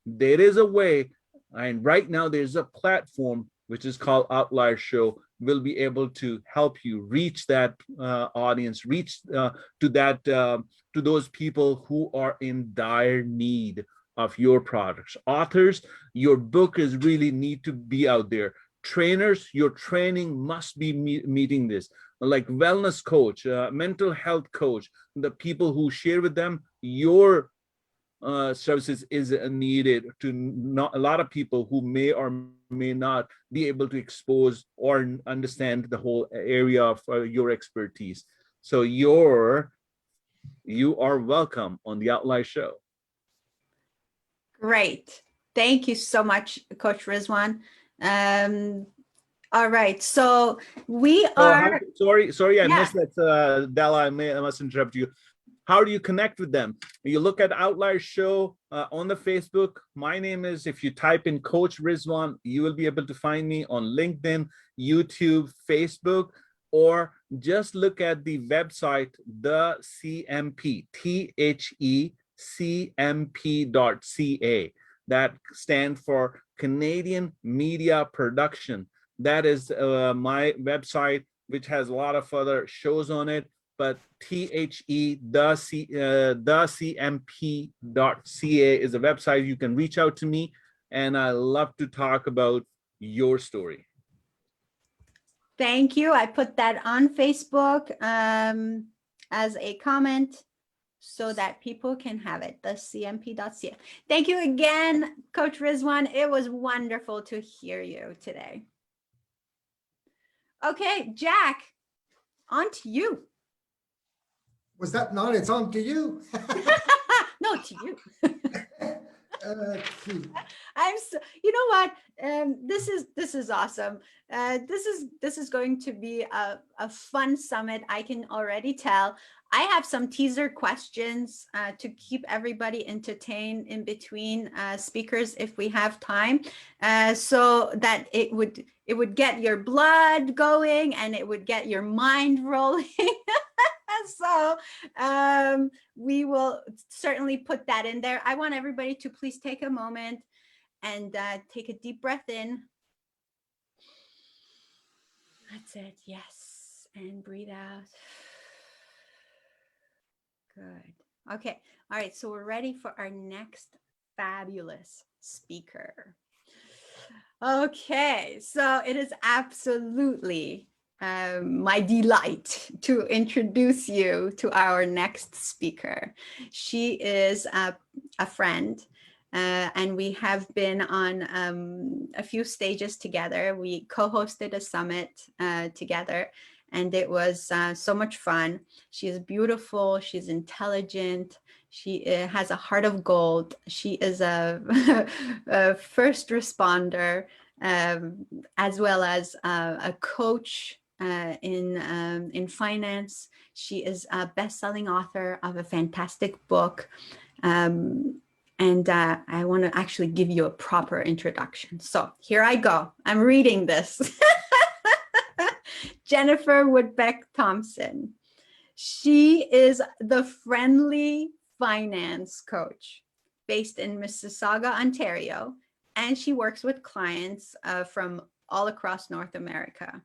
There is a way, and right now there's a platform which is called Outlier Show, will be able to help you reach that audience, reach to those people who are in dire need of your products. Authors, your book is really need to be out there. Trainers, your training must be meeting this. Like wellness coach, mental health coach, the people who share with them your services is needed to not a lot of people who may or may not be able to expose or understand the whole area of your expertise. So you are welcome on the Outlier show. Great. Thank you so much, Coach Rizwan. All right, so we are. Sorry, I missed that, Della. I must interrupt you. How do you connect with them? You look at Outlier Show on the Facebook. My name is, if you type in Coach Rizwan, you will be able to find me on LinkedIn, YouTube, Facebook. or just look at the website, the CMP, THECMP.ca. That stands for Canadian Media Production. That is my website, which has a lot of other shows on it. But thecmp.ca is a website. You can reach out to me, and I love to talk about your story. Thank you. I put that on Facebook as a comment so that people can have it, the cmp.ca. Thank you again, Coach Rizwan. It was wonderful to hear you today. Okay, Jack, on to you. Was that not? It's on to you. No, to you. Okay. I'm so, you know what? This is awesome. This is going to be a fun summit. I can already tell. I have some teaser questions to keep everybody entertained in between speakers if we have time, so that it would get your blood going and it would get your mind rolling. So we will certainly put that in there. I want everybody to please take a moment and take a deep breath in. That's it. Yes. And breathe out. Good. Okay. All right. So we're ready for our next fabulous speaker. Okay. So it is absolutely my delight to introduce you to our next speaker. She is a friend, and we have been on a few stages together. We co-hosted a summit together, and it was so much fun. She is beautiful. She's intelligent. She has a heart of gold. She is a first responder, as well as a coach in finance. She is a best-selling author of a fantastic book. And I want to actually give you a proper introduction. So here I go. I'm reading this. Jennifer Woodbeck Thompson. She is the friendly finance coach based in Mississauga, Ontario, and she works with clients from all across North America.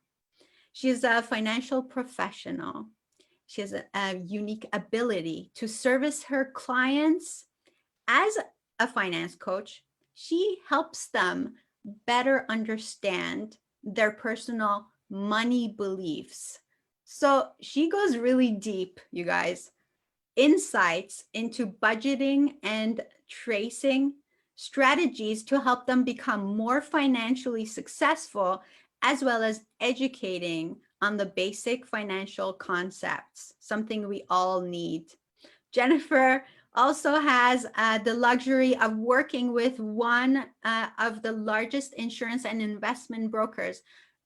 She is a financial professional. She has a unique ability to service her clients. As a finance coach, she helps them better understand their personal money beliefs. So she goes really deep, you guys. Insights into budgeting and tracing strategies to help them become more financially successful, as well as educating on the basic financial concepts, something we all need. Jennifer also has the luxury of working with one of the largest insurance and investment brokers,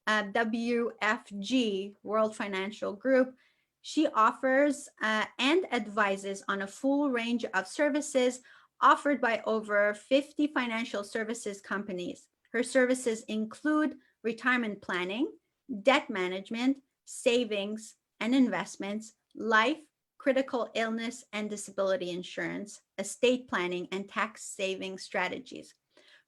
WFG, World Financial Group. She offers and advises on a full range of services offered by over 50 financial services companies. Her services include retirement planning, debt management, savings and investments, life, critical illness and disability insurance, estate planning, and tax saving strategies.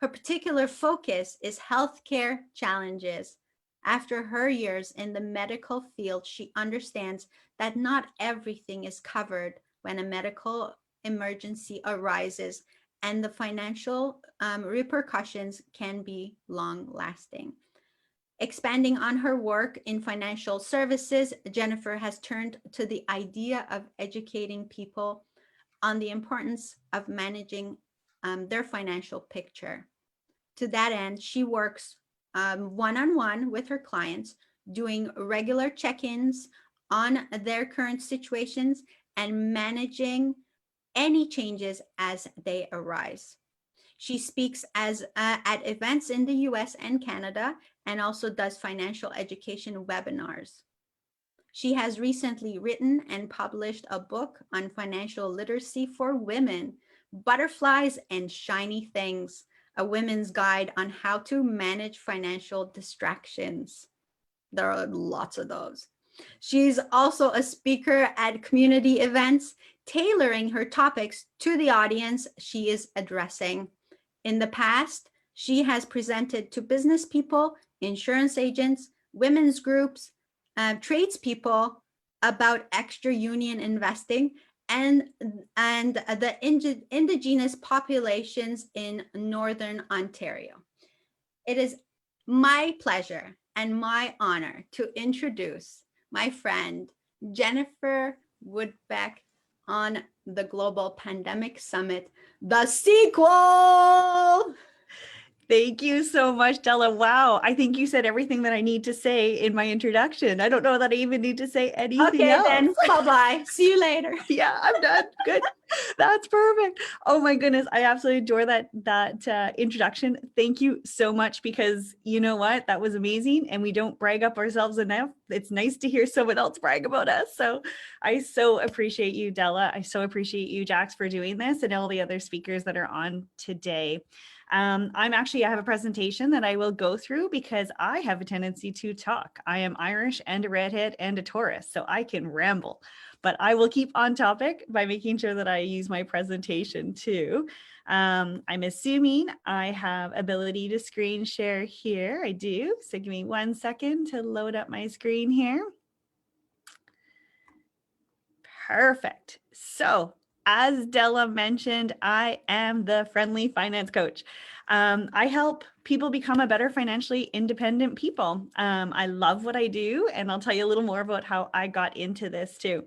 Her particular focus is healthcare challenges. After her years in the medical field, she understands that not everything is covered when a medical emergency arises, and the financial repercussions can be long-lasting. Expanding on her work in financial services, Jennifer has turned to the idea of educating people on the importance of managing their financial picture. To that end, she works one-on-one with her clients, doing regular check-ins on their current situations and managing any changes as they arise. She speaks at events in the US and Canada, and also does financial education webinars. She has recently written and published a book on financial literacy for women, Butterflies and Shiny Things, a women's guide on how to manage financial distractions. There are lots of those. She's also a speaker at community events, tailoring her topics to the audience she is addressing. In the past, she has presented to business people, insurance agents, women's groups, tradespeople about extra union investing and the indigenous populations in Northern Ontario. It is my pleasure and my honor to introduce my friend Jennifer Woodbeck on the Global Pandemic Summit, the sequel. Thank you so much, Della. Wow. I think you said everything that I need to say in my introduction. I don't know that I even need to say anything Okay, else. then bye-bye. See you later. Yeah, I'm done. Good. That's perfect. Oh my goodness. I absolutely adore that introduction. Thank you so much, because you know what? That was amazing. And we don't brag up ourselves enough. It's nice to hear someone else brag about us. So I so appreciate you, Della. I so appreciate you, Jax, for doing this, and all the other speakers that are on today. I have a presentation that I will go through because I have a tendency to talk. I am Irish and a redhead and a Taurus, so I can ramble, but I will keep on topic by making sure that I use my presentation too. I'm assuming I have ability to screen share here. I do. So give me 1 second to load up my screen here. Perfect. So as Della mentioned, I am the friendly finance coach. I help people become a better financially independent people. I love what I do, and I'll tell you a little more about how I got into this too,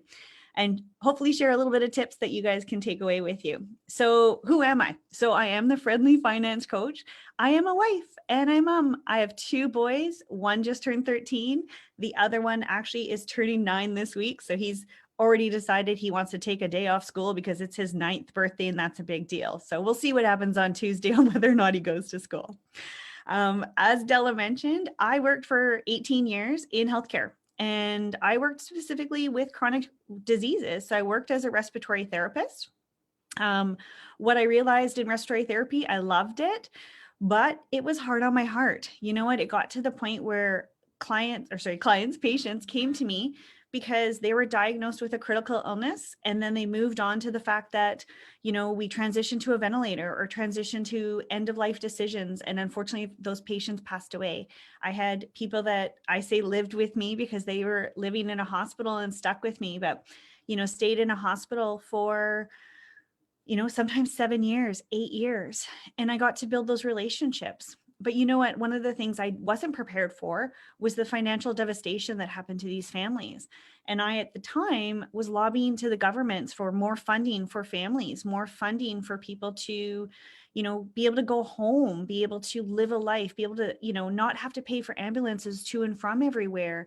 and hopefully share a little bit of tips that you guys can take away with you. So who am I? So I am the friendly finance coach. I am a wife and a mom. I have 2 boys. One just turned 13. The other one actually is turning 9 this week. So he's already decided he wants to take a day off school because it's his 9th birthday, and that's a big deal. So we'll see what happens on Tuesday on whether or not he goes to school. As Della mentioned, I worked for 18 years in healthcare, and I worked specifically with chronic diseases. So I worked as a respiratory therapist. What I realized in respiratory therapy, I loved it, but it was hard on my heart. You know what? It got to the point where patients came to me because they were diagnosed with a critical illness, and then they moved on to the fact that, you know, we transitioned to a ventilator or transitioned to end of life decisions. And unfortunately, those patients passed away. I had people that I say lived with me because they were living in a hospital and stuck with me, but, you know, stayed in a hospital for, you know, sometimes 7 years, 8 years. And I got to build those relationships. But you know what? One of the things I wasn't prepared for was the financial devastation that happened to these families. And I, at the time, was lobbying to the governments for more funding for families, more funding for people to, you know, be able to go home, be able to live a life, be able to, you know, not have to pay for ambulances to and from everywhere.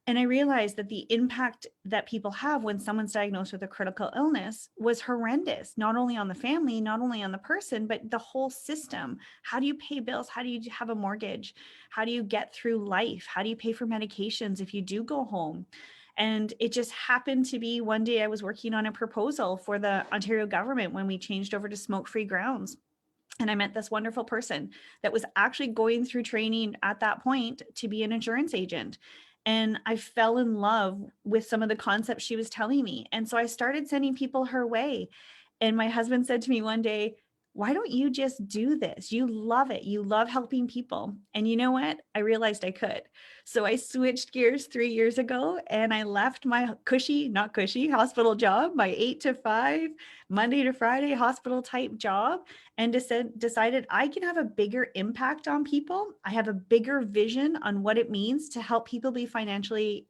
And I realized that the impact that people have when someone's diagnosed with a critical illness was horrendous, not only on the family, not only on the person, but the whole system. How do you pay bills? How do you have a mortgage? How do you get through life? How do you pay for medications if you do go home? And it just happened to be one day I was working on a proposal for the Ontario government when we changed over to smoke-free grounds. And I met this wonderful person that was actually going through training at that point to be an insurance agent. And I fell in love with some of the concepts she was telling me. And so I started sending people her way. And my husband said to me one day, why don't you just do this? You love it. You love helping people. And you know what? I realized I could. So I switched gears 3 years ago, and I left my not cushy hospital job, my 8 to 5, Monday to Friday hospital type job, and decided I can have a bigger impact on people. I have a bigger vision on what it means to help people be financially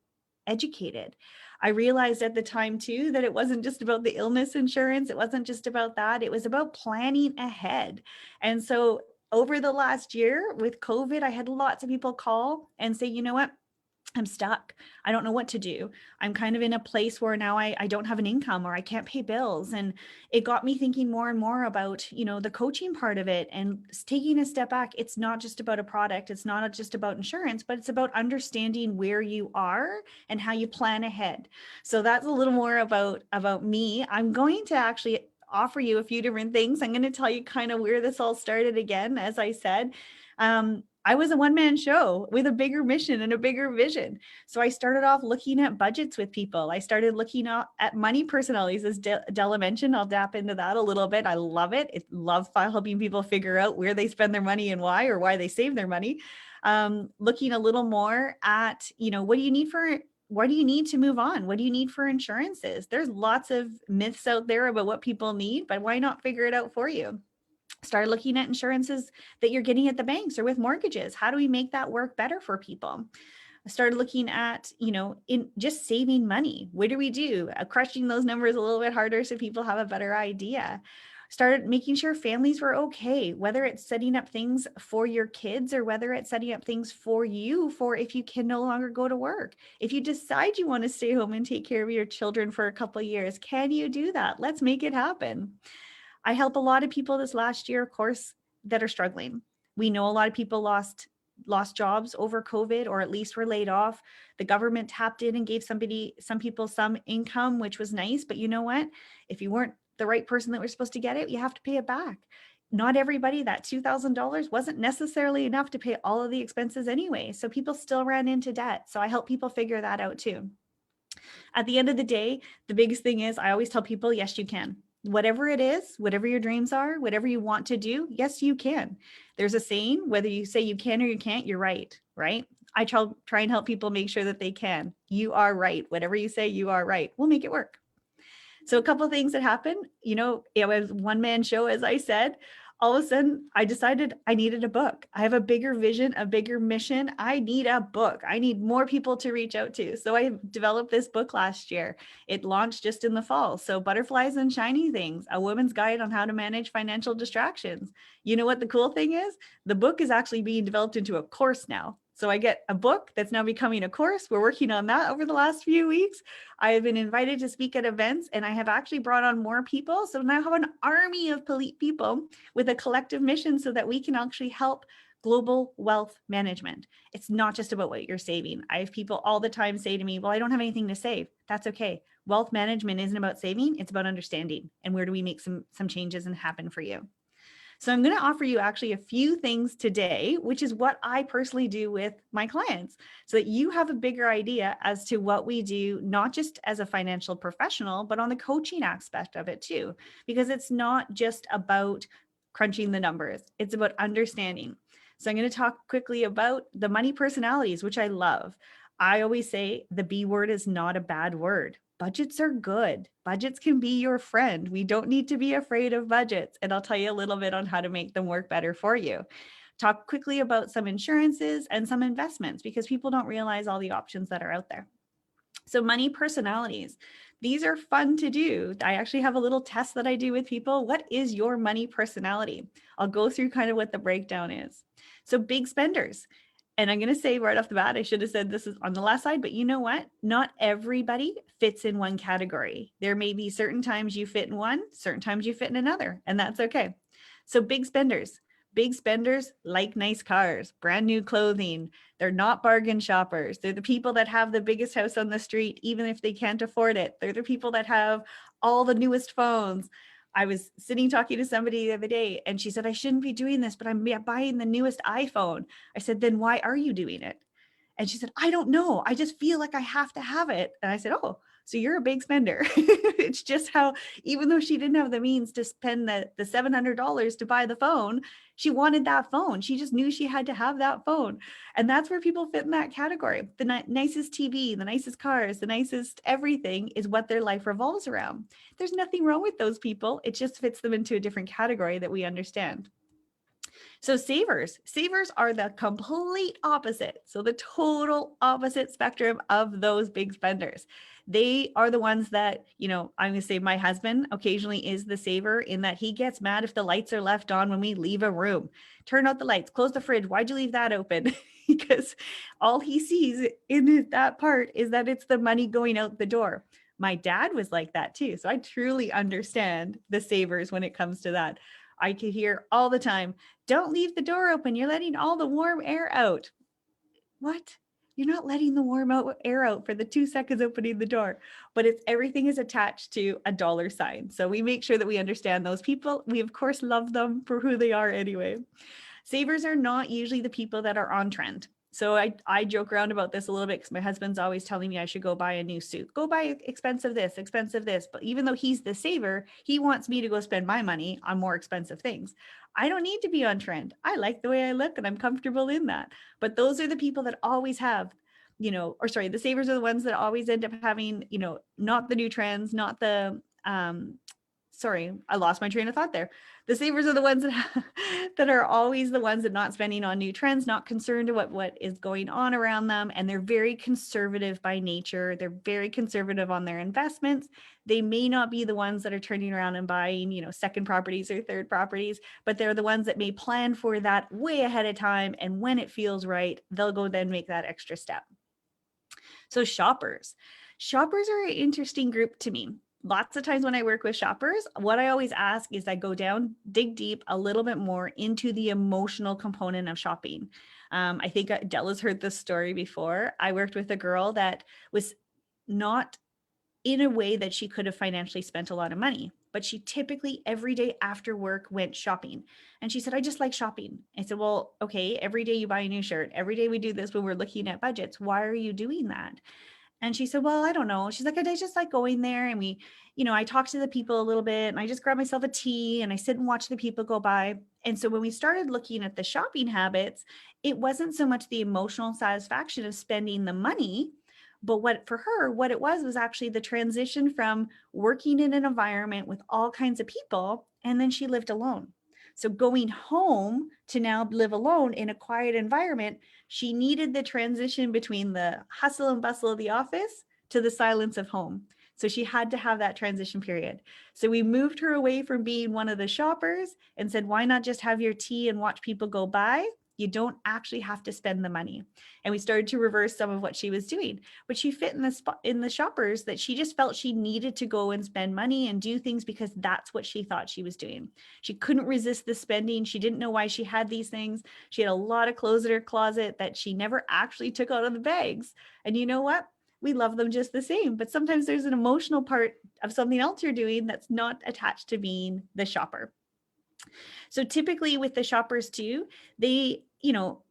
educated. I realized at the time too that it wasn't just about the illness insurance. It wasn't just about that. It was about planning ahead. And so over the last year with COVID, I had lots of people call and say, you know what? I'm stuck. I don't know what to do. I'm kind of in a place where now I don't have an income, or I can't pay bills. And it got me thinking more and more about, you know, the coaching part of it and taking a step back. It's not just about a product. It's not just about insurance, but it's about understanding where you are and how you plan ahead. So that's a little more about me. I'm going to actually offer you a few different things. I'm going to tell you kind of where this all started again, as I said. I was a one-man show with a bigger mission and a bigger vision. So I started off looking at budgets with people. I started looking at money personalities, as Della mentioned. I'll dap into that a little bit. I love it. I love helping people figure out where they spend their money and why, or why they save their money. Looking a little more at, what do you need to move on? What do you need for insurances? There's lots of myths out there about what people need, but why not figure it out for you? Start looking at insurances that you're getting at the banks or with mortgages. How do we make that work better for people? I started looking at, in just saving money. What do we do? Crushing those numbers a little bit harder so people have a better idea. Started making sure families were okay, whether it's setting up things for your kids or whether it's setting up things for you for if you can no longer go to work. If you decide you want to stay home and take care of your children for a couple of years, can you do that? Let's make it happen. I help a lot of people this last year, of course, that are struggling. We know a lot of people lost jobs over COVID, or at least were laid off. The government tapped in and gave some people some income, which was nice. But you know what? If you weren't the right person that was supposed to get it, you have to pay it back. Not everybody, that $2,000 wasn't necessarily enough to pay all of the expenses anyway. So people still ran into debt. So I help people figure that out too. At the end of the day, the biggest thing is I always tell people, yes, you can. Whatever it is, whatever your dreams are, whatever you want to do, yes, you can. There's a saying, whether you say you can or you can't, you're right, right? I try and help people make sure that they can. You are right. Whatever you say, you are right. We'll make it work. So a couple of things that happened, it was one man show, as I said. All of a sudden, I decided I needed a book. I have a bigger vision, a bigger mission. I need a book. I need more people to reach out to. So I developed this book last year. It launched just in the fall. So Butterflies and Shiny Things, a woman's guide on how to manage financial distractions. You know what the cool thing is? The book is actually being developed into a course now. So I get a book that's now becoming a course. We're working on that over the last few weeks. I have been invited to speak at events, and I have actually brought on more people. So now I have an army of people with a collective mission so that we can actually help global wealth management. It's not just about what you're saving. I have people all the time say to me, well, I don't have anything to save. That's okay. Wealth management isn't about saving. It's about understanding. And where do we make some changes and happen for you? So I'm going to offer you actually a few things today, which is what I personally do with my clients, so that you have a bigger idea as to what we do, not just as a financial professional, but on the coaching aspect of it too, because it's not just about crunching the numbers. It's about understanding. So I'm going to talk quickly about the money personalities, which I love. I always say the B word is not a bad word. Budgets are good. Budgets can be your friend. We don't need to be afraid of budgets. And I'll tell you a little bit on how to make them work better for you. Talk quickly about some insurances and some investments, because people don't realize all the options that are out there. So money personalities, these are fun to do. I actually have a little test that I do with people. What is your money personality? I'll go through kind of what the breakdown is. So big spenders. And I'm going to say right off the bat, I should have said this is on the last slide, but you know what? Not everybody fits in one category. There may be certain times you fit in one, certain times you fit in another, and that's okay. So big spenders. Big spenders like nice cars, brand new clothing. They're not bargain shoppers. They're the people that have the biggest house on the street, even if they can't afford it. They're the people that have all the newest phones. I was sitting talking to somebody the other day, and she said, I shouldn't be doing this, but I'm buying the newest iPhone. I said, then why are you doing it? And she said, I don't know. I just feel like I have to have it. And I said, oh, so you're a big spender. It's just how, even though she didn't have the means to spend the $700 to buy the phone, she wanted that phone. She just knew she had to have that phone. And that's where people fit in that category. The nicest TV, the nicest cars, the nicest everything is what their life revolves around. There's nothing wrong with those people. It just fits them into a different category that we understand. So savers are the complete opposite. So the total opposite spectrum of those big spenders. They are the ones that, I'm going to say my husband occasionally is the saver, in that he gets mad if the lights are left on when we leave a room. Turn out the lights, close the fridge. Why'd you leave that open? Because all he sees in that part is that it's the money going out the door. My dad was like that too. So I truly understand the savers when it comes to that. I could hear all the time, don't leave the door open. You're letting all the warm air out. What? You're not letting the warm air out for the 2 seconds opening the door, but everything is attached to a dollar sign. So we make sure that we understand those people. We of course love them for who they are anyway. Savers are not usually the people that are on trend. So I joke around about this a little bit because my husband's always telling me I should go buy a new suit, go buy expensive this, expensive this. But even though he's the saver, he wants me to go spend my money on more expensive things. I don't need to be on trend. I like the way I look and I'm comfortable in that. But those are the people that always have, or sorry, the savers are the ones that always end up having, not the new trends, not the, sorry, I lost my train of thought there. The savers are the ones that are always the ones that not spending on new trends, not concerned about what is going on around them. And they're very conservative by nature. They're very conservative on their investments. They may not be the ones that are turning around and buying, second properties or third properties, but they're the ones that may plan for that way ahead of time. And when it feels right, they'll go then make that extra step. So shoppers are an interesting group to me. Lots of times when I work with shoppers, what I always ask is I go down, dig deep a little bit more into the emotional component of shopping. I think Della's heard this story before. I worked with a girl that was not in a way that she could have financially spent a lot of money, but she typically every day after work went shopping. And she said, I just like shopping. I said, well, okay, every day you buy a new shirt. Every day we do this when we're looking at budgets. Why are you doing that? And she said, well, I don't know. She's like, I just like going there. And we, I talk to the people a little bit and I just grab myself a tea and I sit and watch the people go by. And so when we started looking at the shopping habits, it wasn't so much the emotional satisfaction of spending the money, but what it was actually the transition from working in an environment with all kinds of people. And then she lived alone. So going home to now live alone in a quiet environment, she needed the transition between the hustle and bustle of the office to the silence of home. So she had to have that transition period. So we moved her away from being one of the shoppers and said, why not just have your tea and watch people go by? You don't actually have to spend the money. And we started to reverse some of what she was doing, but she fit in the spot in the shoppers that she just felt she needed to go and spend money and do things because that's what she thought she was doing. She couldn't resist the spending. She didn't know why she had these things. She had a lot of clothes in her closet that she never actually took out of the bags. And you know what? We love them just the same, but sometimes there's an emotional part of something else you're doing that's not attached to being the shopper. So typically with the shoppers too, they,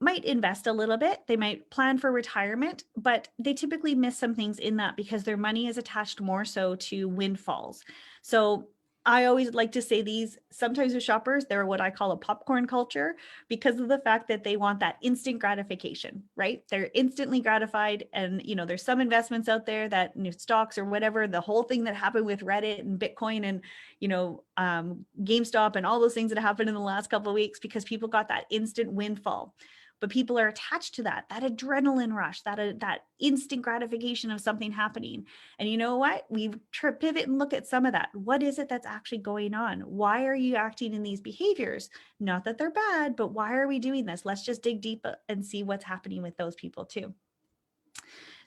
might invest a little bit. They might plan for retirement, but they typically miss some things in that because their money is attached more so to windfalls. So I always like to say these, sometimes with shoppers, they're what I call a popcorn culture because of the fact that they want that instant gratification, right? They're instantly gratified. And, there's some investments out there that stocks or whatever, the whole thing that happened with Reddit and Bitcoin and, GameStop and all those things that happened in the last couple of weeks because people got that instant windfall. But people are attached to that adrenaline rush, that instant gratification of something happening. And you know what? We pivot and look at some of that. What is it that's actually going on? Why are you acting in these behaviors? Not that they're bad, but why are we doing this? Let's just dig deep and see what's happening with those people too.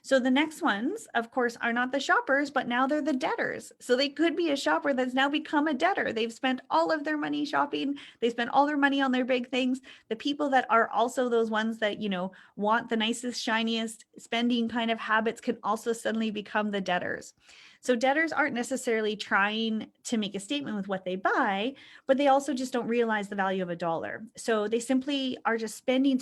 So the next ones, of course, are not the shoppers, but now they're the debtors. So they could be a shopper that's now become a debtor. They've spent all of their money shopping. They spent all their money on their big things. The people that are also those ones that, want the nicest, shiniest spending kind of habits can also suddenly become the debtors. So debtors aren't necessarily trying to make a statement with what they buy, but they also just don't realize the value of a dollar. So they simply are just spending,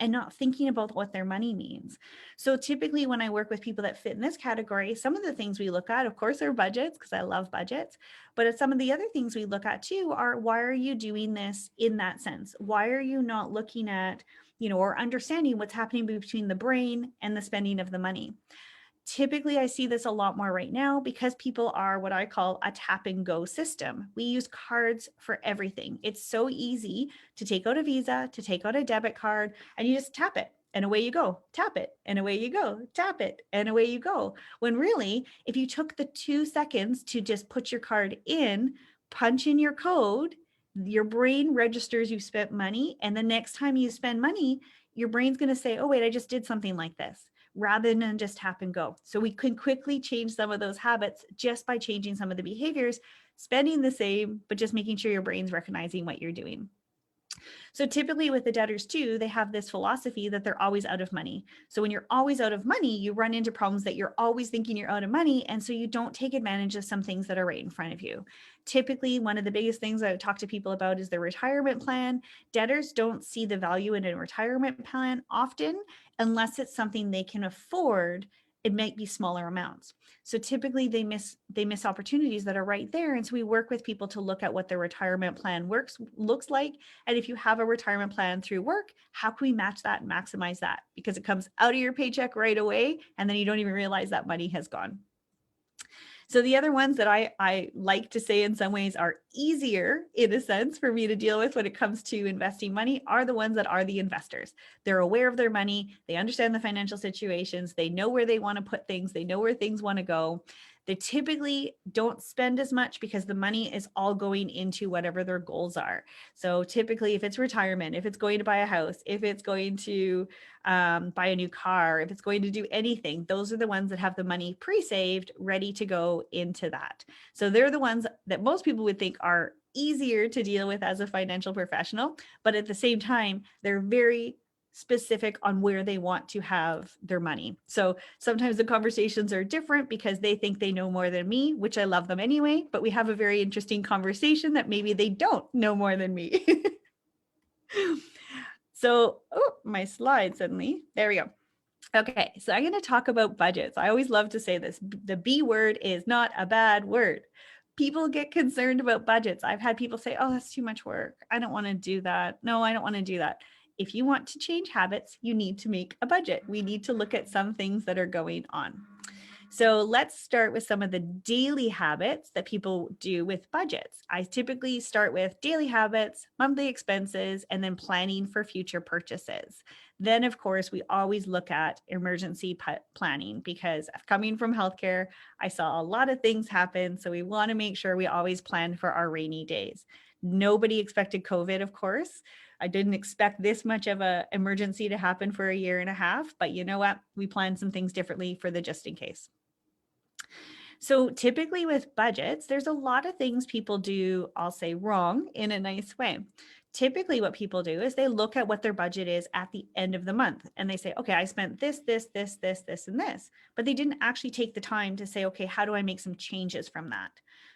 and not thinking about what their money means. So typically when I work with people that fit in this category, some of the things we look at, of course, are budgets, because I love budgets. But some of the other things we look at too are, why are you doing this in that sense? Why are you not looking at, or understanding what's happening between the brain and the spending of the money? Typically, I see this a lot more right now because people are what I call a tap and go system. We use cards for everything. It's so easy to take out a Visa, to take out a debit card, and you just tap it and away you go. Tap it and away you go. Tap it and away you go. When really, if you took the 2 seconds to just put your card in, punch in your code, your brain registers you spent money. And the next time you spend money, your brain's going to say, oh, wait, I just did something like this, rather than just tap and go. So we can quickly change some of those habits just by changing some of the behaviors, spending the same, but just making sure your brain's recognizing what you're doing. So typically with the debtors too, they have this philosophy that they're always out of money. So when you're always out of money, you run into problems that you're always thinking you're out of money. And so you don't take advantage of some things that are right in front of you. Typically, one of the biggest things I talk to people about is their retirement plan. Debtors don't see the value in a retirement plan often, unless it's something they can afford. It might be smaller amounts. So typically they miss opportunities that are right there. And so we work with people to look at what their retirement plan looks like. And if you have a retirement plan through work, how can we match that and maximize that? Because it comes out of your paycheck right away, and then you don't even realize that money has gone. So the other ones that I like to say in some ways are easier in a sense for me to deal with when it comes to investing money are the ones that are the investors. They're aware of their money. They understand the financial situations. They know where they want to put things. They know where things want to go. They typically don't spend as much because the money is all going into whatever their goals are. So typically if it's retirement, if it's going to buy a house, if it's going to buy a new car, if it's going to do anything, those are the ones that have the money pre-saved, ready to go into that. So they're the ones that most people would think are easier to deal with as a financial professional, but at the same time, they're very specific on where they want to have their money. So sometimes the conversations are different because they think they know more than me, which I love them anyway, but we have a very interesting conversation that maybe they don't know more than me. So, oh, my slide suddenly, there we go. Okay, so I'm going to talk about budgets. I always love to say this. The B word is not a bad word. People get concerned about budgets. I've had people say, oh, that's too much work. I don't want to do that. No, I don't want to do that. If you want to change habits, you need to make a budget. We need to look at some things that are going on. So let's start with some of the daily habits that people do with budgets. I typically start with daily habits, monthly expenses, and then planning for future purchases. Then, of course, we always look at emergency planning because coming from healthcare, I saw a lot of things happen. So we want to make sure we always plan for our rainy days. Nobody expected COVID, of course. I didn't expect this much of an emergency to happen for a year and a half, but you know what? We planned some things differently for the just in case. So typically with budgets, there's a lot of things people do, I'll say wrong in a nice way. Typically what people do is they look at what their budget is at the end of the month and they say, okay, I spent this, and this, but they didn't actually take the time to say, okay, how do I make some changes from that?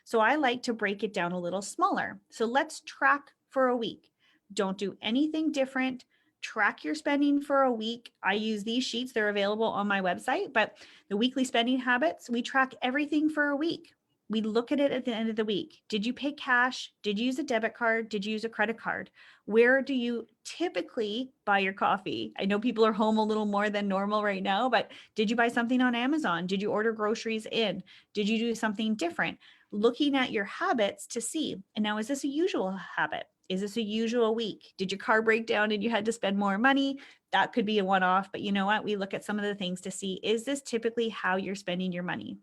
So I like to break it down a little smaller. So let's track for a week. Don't do anything different. Track your spending for a week. I use these sheets. They're available on my website, but the weekly spending habits, we track everything for a week. We look at it at the end of the week. Did you pay cash? Did you use a debit card? Did you use a credit card? Where do you typically buy your coffee? I know people are home a little more than normal right now, but did you buy something on Amazon? Did you order groceries in? Did you do something different? Looking at your habits to see, and now is this a usual habit? Is this a usual week? Did your car break down and you had to spend more money? That could be a one-off, but you know what? We look at some of the things to see, is this typically how you're spending your money?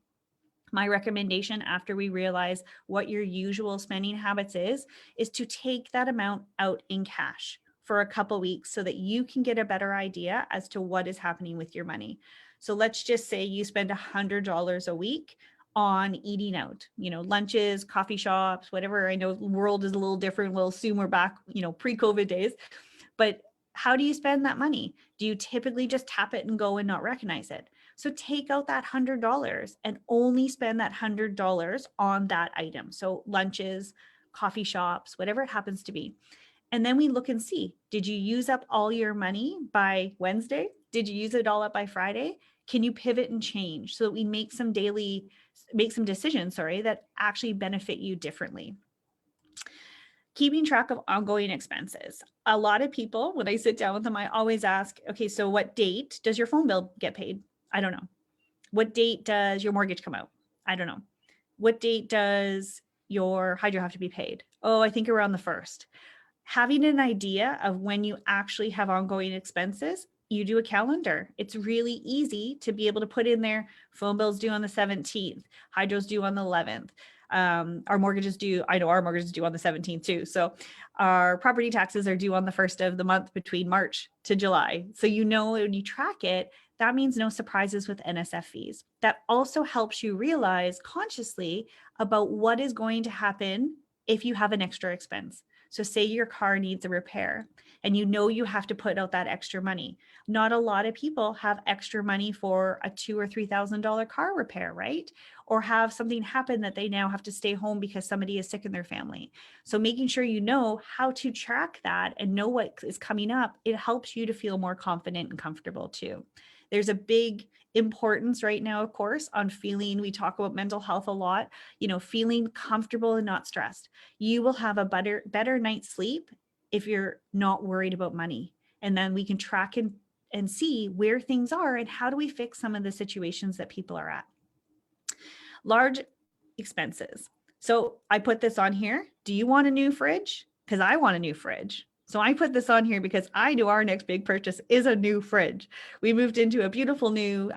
My recommendation after we realize what your usual spending habits is to take that amount out in cash for a couple weeks so that you can get a better idea as to what is happening with your money. So let's just say you spend $100 a week on eating out, lunches, coffee shops, whatever. I know the world is a little different. We'll assume we're back, pre-COVID days, but how do you spend that money? Do you typically just tap it and go and not recognize it? So take out that $100 and only spend that $100 on that item. So lunches, coffee shops, whatever it happens to be. And then we look and see, did you use up all your money by Wednesday? Did you use it all up by Friday? Can you pivot and change so that we make some decisions, that actually benefit you differently? Keeping track of ongoing expenses. A lot of people, when I sit down with them, I always ask, okay, so what date does your phone bill get paid? I don't know. What date does your mortgage come out? I don't know. What date does your hydro have to be paid? Oh, I think around the 1st. Having an idea of when you actually have ongoing expenses, you do a calendar. It's really easy to be able to put in there, phone bills due on the 17th, hydro's due on the 11th. Our mortgage is due. I know our mortgage is due on the 17th too. So our property taxes are due on the 1st of the month between March to July. So when you track it, that means no surprises with NSF fees. That also helps you realize consciously about what is going to happen if you have an extra expense. So say your car needs a repair and you know you have to put out that extra money. Not a lot of people have extra money for a $2,000 or $3,000 car repair, right? Or have something happen that they now have to stay home because somebody is sick in their family. So making sure you know how to track that and know what is coming up, it helps you to feel more confident and comfortable too. There's a big importance right now, of course, on feeling, we talk about mental health a lot, feeling comfortable and not stressed. You will have a better night's sleep if you're not worried about money. And then we can track and see where things are and how do we fix some of the situations that people are at. Large expenses. So I put this on here. Do you want a new fridge? Because I want a new fridge. So I put this on here because I knew our next big purchase is a new fridge. We moved into a beautiful new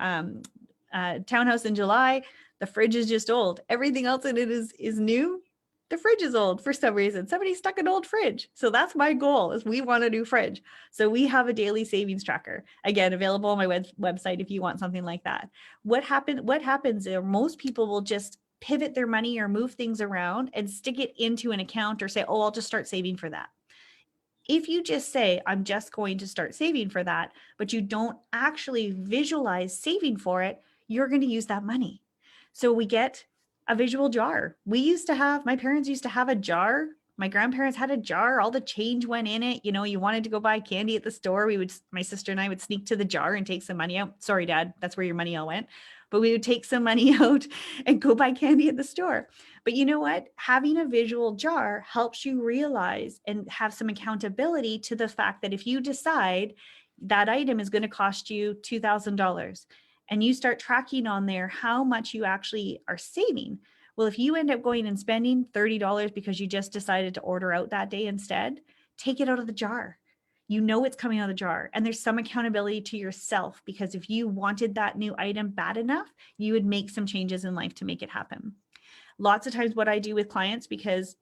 townhouse in July. The fridge is just old. Everything else in it is new. The fridge is old for some reason. Somebody stuck an old fridge. So that's my goal, is we want a new fridge. So we have a daily savings tracker, again, available on my website if you want something like that. What happens is most people will just pivot their money or move things around and stick it into an account or say, oh, I'll just start saving for that. If you just say, I'm just going to start saving for that, but you don't actually visualize saving for it, you're going to use that money. So we get a visual jar. My parents used to have a jar. My grandparents had a jar. All the change went in it. You wanted to go buy candy at the store. My sister and I would sneak to the jar and take some money out. Sorry, Dad, that's where your money all went. But we would take some money out and go buy candy at the store. But you know what? Having a visual jar helps you realize and have some accountability to the fact that if you decide that item is going to cost you $2,000 and you start tracking on there how much you actually are saving. Well, if you end up going and spending $30 because you just decided to order out that day instead, take it out of the jar. You know it's coming out of the jar, and there's some accountability to yourself, because if you wanted that new item bad enough, you would make some changes in life to make it happen. Lots of times what I do with clients, because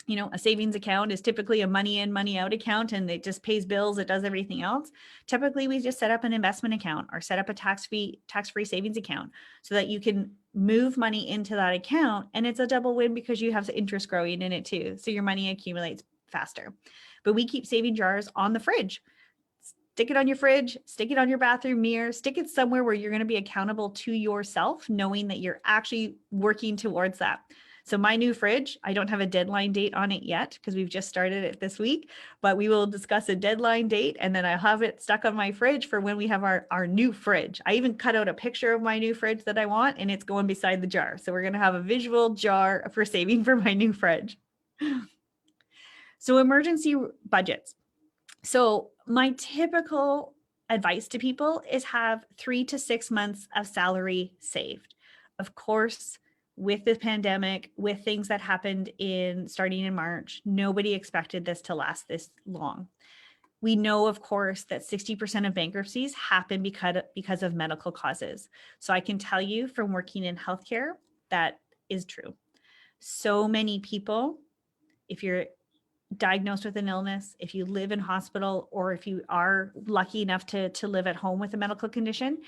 a savings account is typically a money in, money out account, and it just pays bills. It does everything else. Typically, we just set up an investment account or set up a tax-free savings account so that you can move money into that account. And it's a double win because you have interest growing in it too. So your money accumulates faster. But we keep saving jars on the fridge. Stick it on your fridge, stick it on your bathroom mirror, stick it somewhere where you're going to be accountable to yourself, knowing that you're actually working towards that. So my new fridge, I don't have a deadline date on it yet because we've just started it this week, but we will discuss a deadline date, and then I'll have it stuck on my fridge for when we have our new fridge. I even cut out a picture of my new fridge that I want, and it's going beside the jar. So we're going to have a visual jar for saving for my new fridge. So emergency budgets. So my typical advice to people is have 3 to 6 months of salary saved. Of course, with the pandemic, with things that happened starting in March, nobody expected this to last this long. We know, of course, that 60% of bankruptcies happen because of medical causes. So I can tell you from working in healthcare, that is true. So many people, if you're diagnosed with an illness, if you live in hospital, or if you are lucky enough to live at home with a medical condition,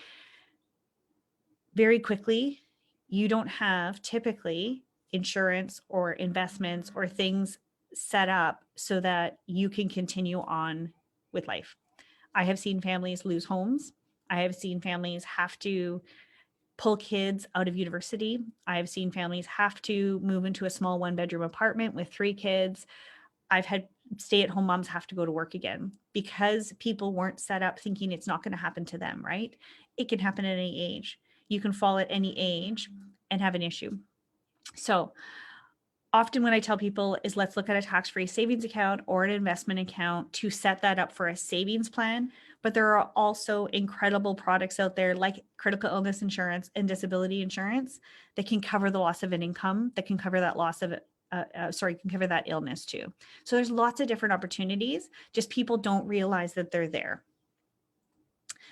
very quickly, you don't have typically insurance or investments or things set up so that you can continue on with life. I have seen families lose homes. I have seen families have to pull kids out of university. I have seen families have to move into a small 1-bedroom apartment with 3 kids. I've had stay-at-home moms have to go to work again because people weren't set up thinking it's not going to happen to them, right? It can happen at any age. You can fall at any age and have an issue. So often what I tell people is, let's look at a tax-free savings account or an investment account to set that up for a savings plan. But there are also incredible products out there like critical illness insurance and disability insurance that can cover the loss of an income, that can cover that loss of can cover that illness too. So there's lots of different opportunities, just people don't realize that they're there.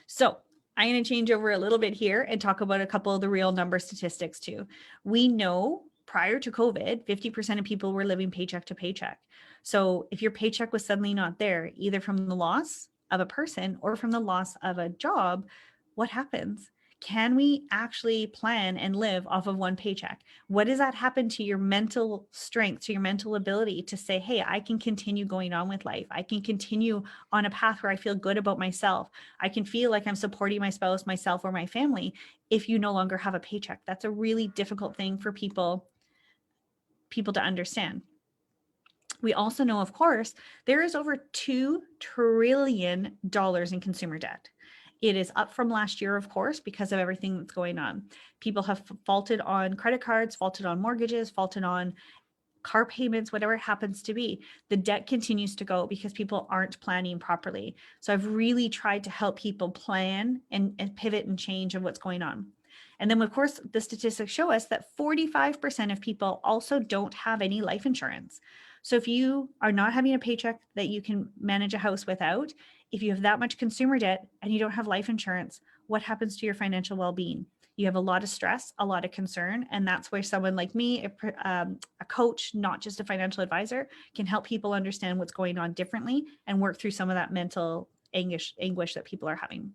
So I'm going to change over a little bit here and talk about a couple of the real number statistics too. We know prior to COVID, 50% of people were living paycheck to paycheck. So if your paycheck was suddenly not there, either from the loss of a person or from the loss of a job, what happens? Can we actually plan and live off of one paycheck? What does that happen to your mental strength, to your mental ability to say, hey, I can continue going on with life. I can continue on a path where I feel good about myself. I can feel like I'm supporting my spouse, myself, or my family if you no longer have a paycheck. That's a really difficult thing for people to understand. We also know, of course, there is over $2 trillion in consumer debt. It is up from last year, of course, because of everything that's going on. People have faulted on credit cards, faulted on mortgages, faulted on car payments, whatever it happens to be. The debt continues to go because people aren't planning properly. So I've really tried to help people plan and pivot and change of what's going on. And then, of course, the statistics show us that 45% of people also don't have any life insurance. So if you are not having a paycheck that you can manage a house without, if you have that much consumer debt and you don't have life insurance, what happens to your financial well-being? You have a lot of stress, a lot of concern, and that's where someone like me, a coach, not just a financial advisor, can help people understand what's going on differently and work through some of that mental anguish that people are having.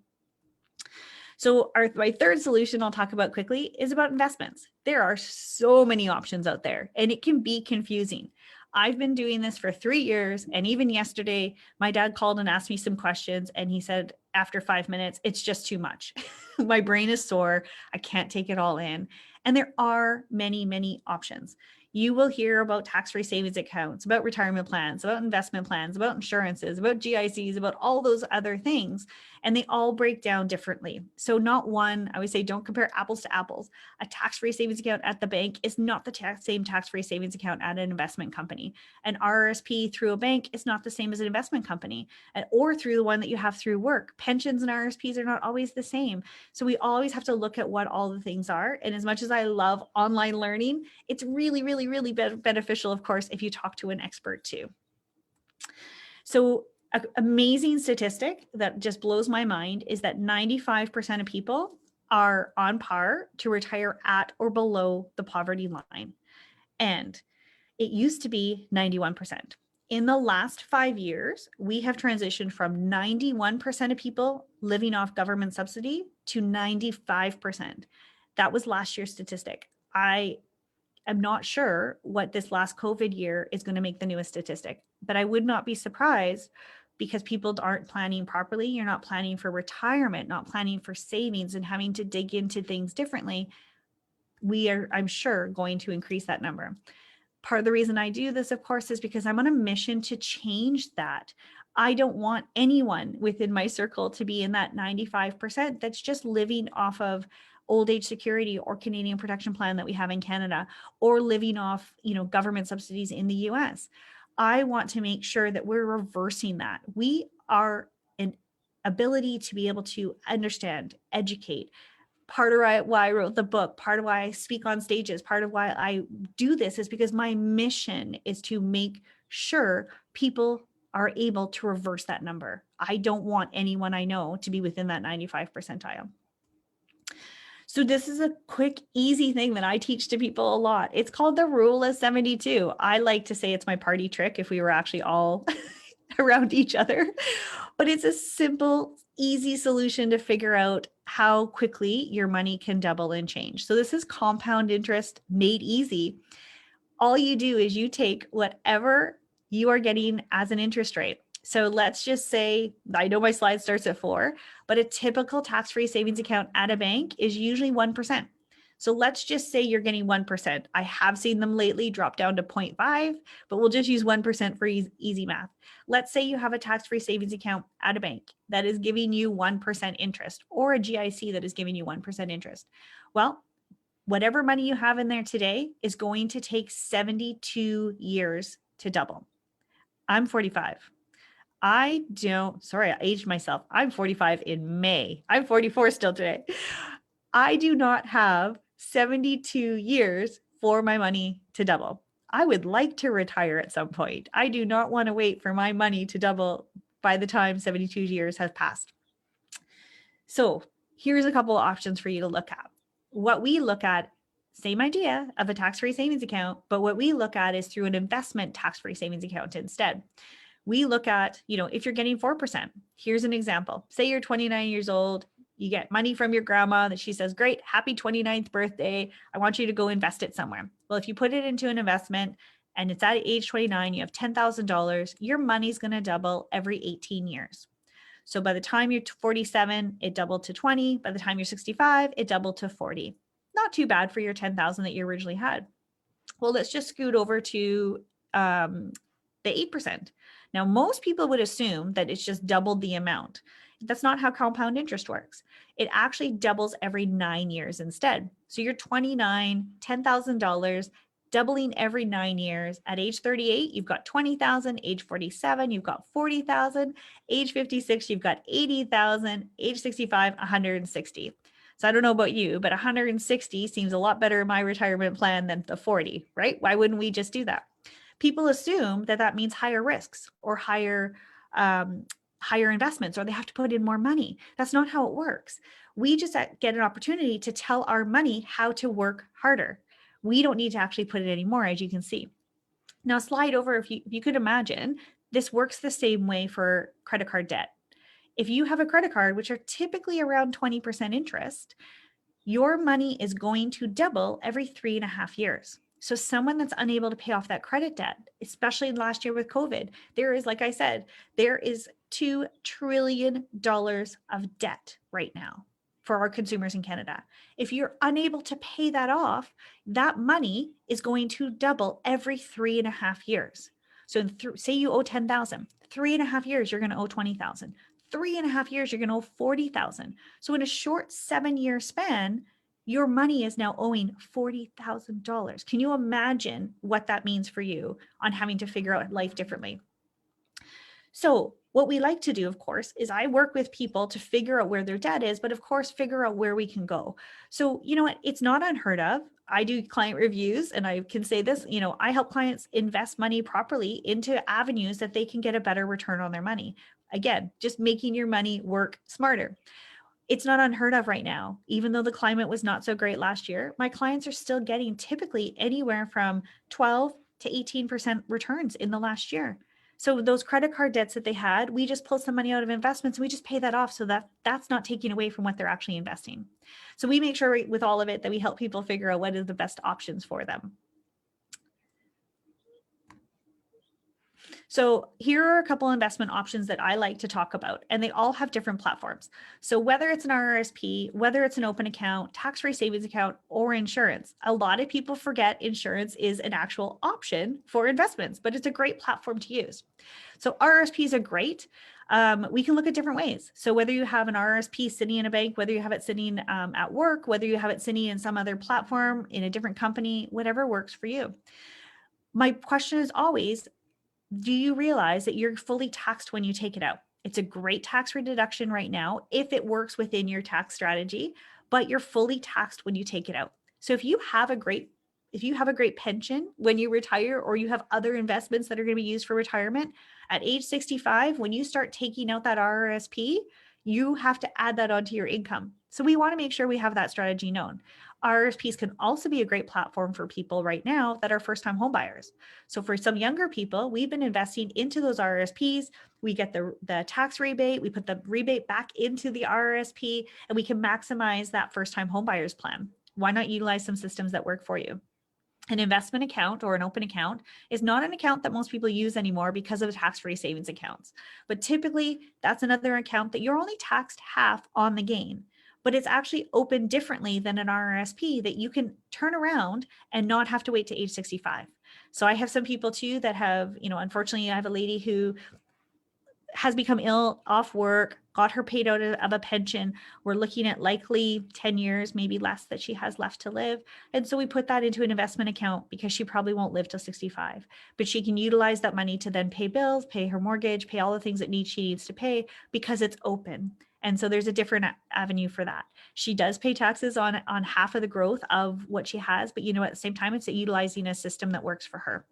So my third solution I'll talk about quickly is about investments. There are so many options out there, and it can be confusing. I've been doing this for 3 years, and even yesterday, my dad called and asked me some questions, and he said, after 5 minutes, it's just too much. My brain is sore. I can't take it all in. And there are many, many options. You will hear about tax-free savings accounts, about retirement plans, about investment plans, about insurances, about GICs, about all those other things. And they all break down differently. So not one, I would say, don't compare apples to apples. A tax-free savings account at the bank is not the same tax-free savings account at an investment company. An RRSP through a bank is not the same as an investment company, or through the one that you have through work. Pensions and RRSPs are not always the same. So we always have to look at what all the things are. And as much as I love online learning, it's really, really, really beneficial, of course, if you talk to an expert too. So an amazing statistic that just blows my mind is that 95% of people are on par to retire at or below the poverty line. And it used to be 91%. In the last 5 years, we have transitioned from 91% of people living off government subsidy to 95%. That was last year's statistic. I'm not sure what this last COVID year is going to make the newest statistic, but I would not be surprised because people aren't planning properly. You're not planning for retirement, not planning for savings, and having to dig into things differently. We are, I'm sure, going to increase that number. Part of the reason I do this, of course, is because I'm on a mission to change that. I don't want anyone within my circle to be in that 95% that's just living off of old age security or Canadian protection plan that we have in Canada, or living off, government subsidies in the US. I want to make sure that we're reversing that. We are an ability to be able to understand, educate. Part of why I wrote the book, part of why I speak on stages, part of why I do this is because my mission is to make sure people are able to reverse that number. I don't want anyone I know to be within that 95 percentile. So this is a quick, easy thing that I teach to people a lot. It's called the rule of 72. I like to say it's my party trick if we were actually all around each other, but it's a simple, easy solution to figure out how quickly your money can double and change. So this is compound interest made easy. All you do is you take whatever you are getting as an interest rate. So let's just say, I know my slide starts at 4, but a typical tax-free savings account at a bank is usually 1%. So let's just say you're getting 1%. I have seen them lately drop down to 0.5, but we'll just use 1% for easy math. Let's say you have a tax-free savings account at a bank that is giving you 1% interest, or a GIC that is giving you 1% interest. Well, whatever money you have in there today is going to take 72 years to double. I'm 45. I aged myself. I'm 45 in May. I'm 44 still today. I do not have 72 years for my money to double. I would like to retire at some point. I do not want to wait for my money to double by the time 72 years have passed. So here's a couple of options for you to look at. What we look at, same idea of a tax-free savings account, but what we look at is through an investment tax-free savings account instead. We look at, if you're getting 4%, here's an example. Say you're 29 years old, You get money from your grandma that she says, great, happy 29th birthday. I want you to go invest it somewhere. Well, if you put it into an investment and it's at age 29, you have $10,000, your money's going to double every 18 years. So by the time you're 47, it doubled to 20. By the time you're 65, it doubled to 40. Not too bad for your 10,000 that you originally had. Well, let's just scoot over to the 8%. Now, most people would assume that it's just doubled the amount. That's not how compound interest works. It actually doubles every 9 years instead. So you're 29, $10,000, doubling every 9 years. At age 38, you've got 20,000. Age 47, you've got 40,000. Age 56, you've got 80,000. Age 65, 160. So I don't know about you, but 160 seems a lot better in my retirement plan than the 40, right? Why wouldn't we just do that? People assume that that means higher risks or higher investments, or they have to put in more money. That's not how it works. We just get an opportunity to tell our money how to work harder. We don't need to actually put it anymore, as you can see. Now slide over, if you could imagine, this works the same way for credit card debt. If you have a credit card, which are typically around 20% interest, your money is going to double every 3.5 years. So someone that's unable to pay off that credit debt, especially last year with COVID, there is, like I said, there is $2 trillion of debt right now for our consumers in Canada. If you're unable to pay that off, that money is going to double every 3.5 years. So say you owe 10,000, 3.5 years, you're going to owe 20,000. 3.5 years, you're going to owe 40,000. So in a short 7-year span, your money is now owing $40,000. Can you imagine what that means for you on having to figure out life differently? So what we like to do, of course, is I work with people to figure out where their debt is, but of course, figure out where we can go. So, you know what, it's not unheard of. I do client reviews, and I can say this, you know, I help clients invest money properly into avenues that they can get a better return on their money. Again, just making your money work smarter. It's not unheard of right now. Even though the climate was not so great last year, my clients are still getting typically anywhere from 12 to 18% returns in the last year. So those credit card debts that they had, we just pull some money out of investments and we just pay that off, so that that's not taking away from what they're actually investing. So we make sure with all of it that we help people figure out what is the best options for them. So here are a couple investment options that I like to talk about, and they all have different platforms. So whether it's an RRSP, whether it's an open account, tax-free savings account, or insurance, a lot of people forget insurance is an actual option for investments, but it's a great platform to use. So RRSPs are great. We can look at different ways. So whether you have an RRSP sitting in a bank, whether you have it sitting at work, whether you have it sitting in some other platform, in a different company, whatever works for you. My question is always, do you realize that you're fully taxed when you take it out? It's a great tax-free deduction right now if it works within your tax strategy, but you're fully taxed when you take it out. So if you have a great pension when you retire, or you have other investments that are going to be used for retirement, at age 65, when you start taking out that RRSP, you have to add that onto your income. So we want to make sure we have that strategy known. RRSPs can also be a great platform for people right now that are first-time home buyers. So for some younger people, we've been investing into those RRSPs. We get the tax rebate, we put the rebate back into the RRSP, and we can maximize that first-time home buyers plan. Why not utilize some systems that work for you? An investment account or an open account is not an account that most people use anymore because of tax-free savings accounts. But typically, that's another account that you're only taxed half on the gain, but it's actually opened differently than an RRSP that you can turn around and not have to wait to age 65. So I have some people too that have, unfortunately, I have a lady who has become ill, off work, got her paid out of a pension. We're looking at likely 10 years, maybe less, that she has left to live. And so we put that into an investment account because she probably won't live till 65, but she can utilize that money to then pay bills, pay her mortgage, pay all the things that she needs to pay because it's open. And so there's a different avenue for that. She does pay taxes on half of the growth of what she has, but at the same time, it's utilizing a system that works for her.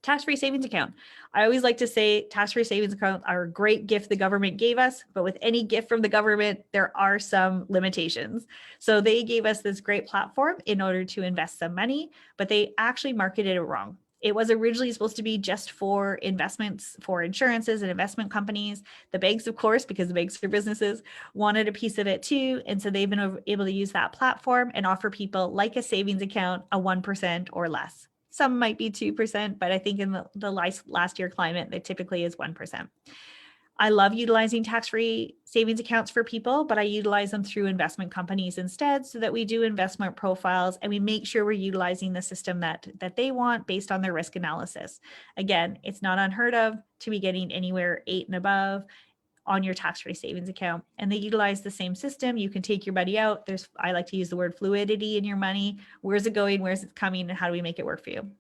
Tax-free savings account. I always like to say tax-free savings accounts are a great gift the government gave us, but with any gift from the government, there are some limitations. So they gave us this great platform in order to invest some money, but they actually marketed it wrong. It was originally supposed to be just for investments, for insurances and investment companies. The banks, of course, because the banks are businesses, wanted a piece of it too. And so they've been able to use that platform and offer people like a savings account, a 1% or less. Some might be 2%, but I think in the last year climate, that typically is 1%. I love utilizing tax-free savings accounts for people, but I utilize them through investment companies instead, so that we do investment profiles and we make sure we're utilizing the system that they want based on their risk analysis. Again, it's not unheard of to be getting anywhere 8 and above on your tax-free savings account, and they utilize the same system. You can take your money out. I like to use the word fluidity in your money. Where's it going? Where's it coming? And how do we make it work for you?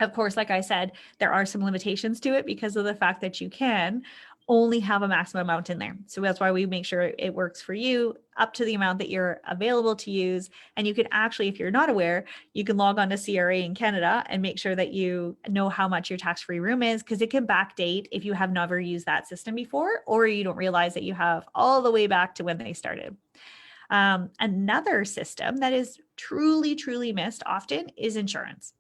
Of course, like I said, there are some limitations to it because of the fact that you can only have a maximum amount in there. So that's why we make sure it works for you up to the amount that you're available to use. And you can actually, if you're not aware, you can log on to CRA in Canada and make sure that you know how much your tax-free room is, because it can backdate if you have never used that system before, or you don't realize that you have all the way back to when they started. Another system that is truly, truly missed often is insurance.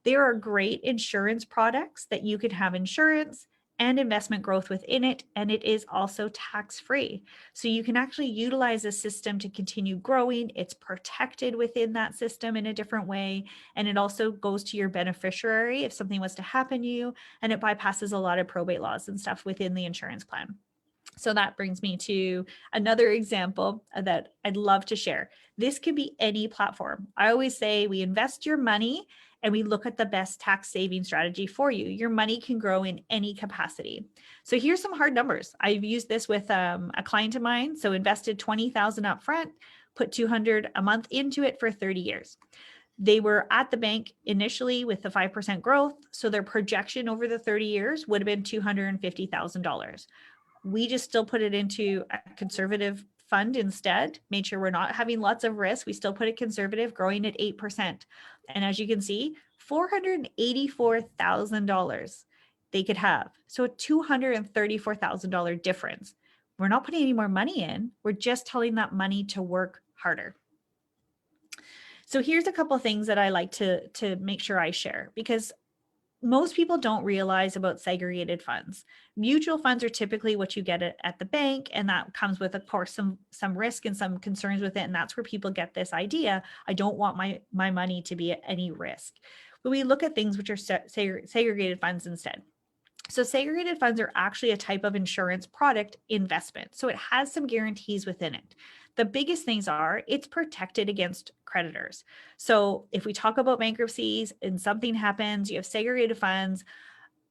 There are great insurance products that you can have insurance and investment growth within it, and it is also tax-free. So you can actually utilize a system to continue growing. It's protected within that system in a different way, and it also goes to your beneficiary if something was to happen to you, and it bypasses a lot of probate laws and stuff within the insurance plan. So that brings me to another example that I'd love to share. This could be any platform. I always say we invest your money and we look at the best tax saving strategy for you. Your money can grow in any capacity. So here's some hard numbers. I've used this with a client of mine. So invested $20,000 up front, put $200 a month into it for 30 years. They were at the bank initially with the 5% growth. So their projection over the 30 years would have been $250,000. We just still put it into a conservative fund instead, made sure we're not having lots of risk. We still put it conservative, growing at 8%. And as you can see, $484,000 they could have. So a $234,000 difference. We're not putting any more money in. We're just telling that money to work harder. So here's a couple of things that I like to make sure I share, because most people don't realize about segregated funds. Mutual funds are typically what you get at the bank, and that comes with, of course, some risk and some concerns with it. And that's where people get this idea, I don't want my money to be at any risk. But we look at things which are segregated funds instead. So segregated funds are actually a type of insurance product investment. So it has some guarantees within it. The biggest things are it's protected against creditors. So if we talk about bankruptcies and something happens, you have segregated funds,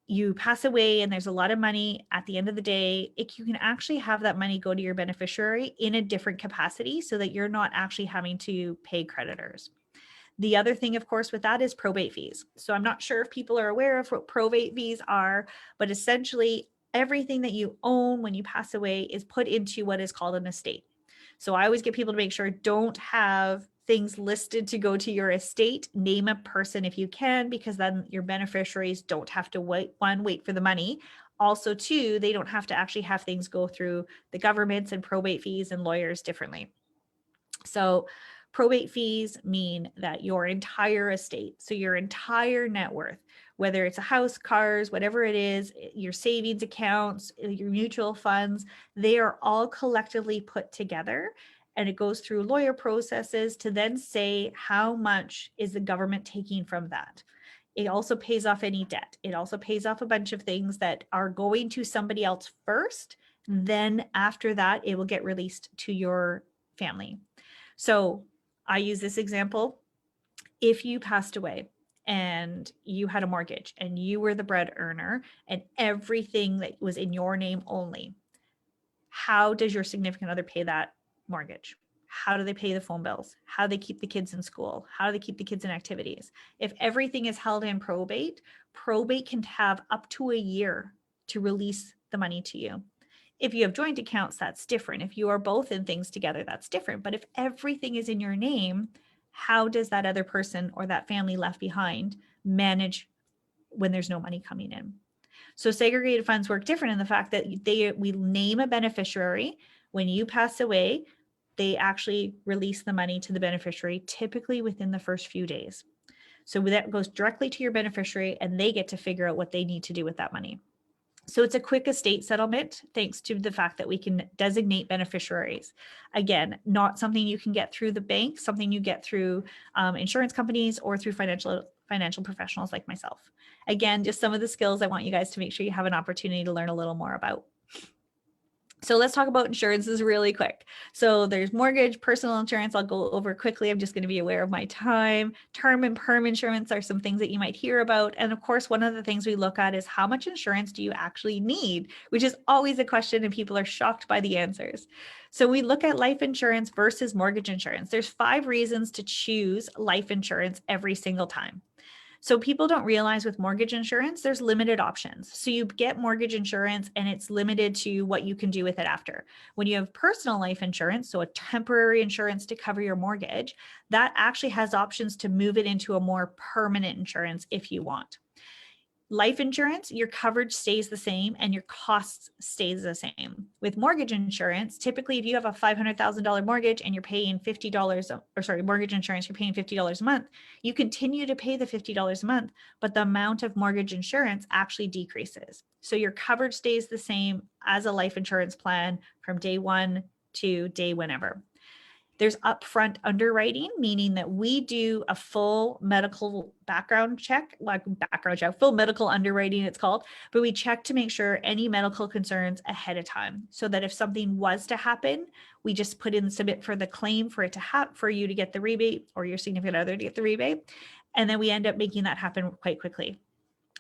you pass away and there's a lot of money at the end of the day, you can actually have that money go to your beneficiary in a different capacity so that you're not actually having to pay creditors. The other thing, of course, with that is probate fees. So I'm not sure if people are aware of what probate fees are, but essentially everything that you own when you pass away is put into what is called an estate. So I always get people to make sure don't have things listed to go to your estate. Name a person if you can, because then your beneficiaries don't have to wait for the money. Also, two, they don't have to actually have things go through the governments and probate fees and lawyers differently. So probate fees mean that your entire estate, so your entire net worth, whether it's a house, cars, whatever it is, your savings accounts, your mutual funds, they are all collectively put together, and it goes through lawyer processes to then say how much is the government taking from that. It also pays off any debt. It also pays off a bunch of things that are going to somebody else first. Then after that, it will get released to your family. So I use this example. If you passed away and you had a mortgage and you were the bread earner and everything that was in your name only, how does your significant other pay that mortgage? How do they pay the phone bills? How do they keep the kids in school? How do they keep the kids in activities? If everything is held in probate, probate can have up to a year to release the money to you. If you have joint accounts, that's different. If you are both in things together, that's different. But if everything is in your name, how does that other person or that family left behind manage when there's no money coming in? So segregated funds work different in the fact that we name a beneficiary. When you pass away, they actually release the money to the beneficiary, typically within the first few days. So that goes directly to your beneficiary and they get to figure out what they need to do with that money. So it's a quick estate settlement thanks to the fact that we can designate beneficiaries. Again, not something you can get through the bank, something you get through insurance companies or through financial professionals like myself. Again, just some of the skills I want you guys to make sure you have an opportunity to learn a little more about. So let's talk about insurances really quick. So there's mortgage, personal insurance. I'll go over quickly. I'm just going to be aware of my time. Term and perm insurance are some things that you might hear about. And of course, one of the things we look at is how much insurance do you actually need, which is always a question and people are shocked by the answers. So we look at life insurance versus mortgage insurance. There's 5 reasons to choose life insurance every single time. So people don't realize with mortgage insurance, there's limited options. So you get mortgage insurance and it's limited to what you can do with it after. When you have personal life insurance, so a temporary insurance to cover your mortgage, that actually has options to move it into a more permanent insurance if you want. Life insurance, your coverage stays the same and your costs stays the same. With mortgage insurance, typically if you have a $500,000 mortgage and you're paying mortgage insurance, you're paying $50 a month, you continue to pay the $50 a month, but the amount of mortgage insurance actually decreases. So your coverage stays the same as a life insurance plan from day one to day whenever. There's upfront underwriting, meaning that we do a full medical background check, full medical underwriting it's called, but we check to make sure any medical concerns ahead of time so that if something was to happen, we just submit for the claim for it to for you to get the rebate or your significant other to get the rebate. And then we end up making that happen quite quickly.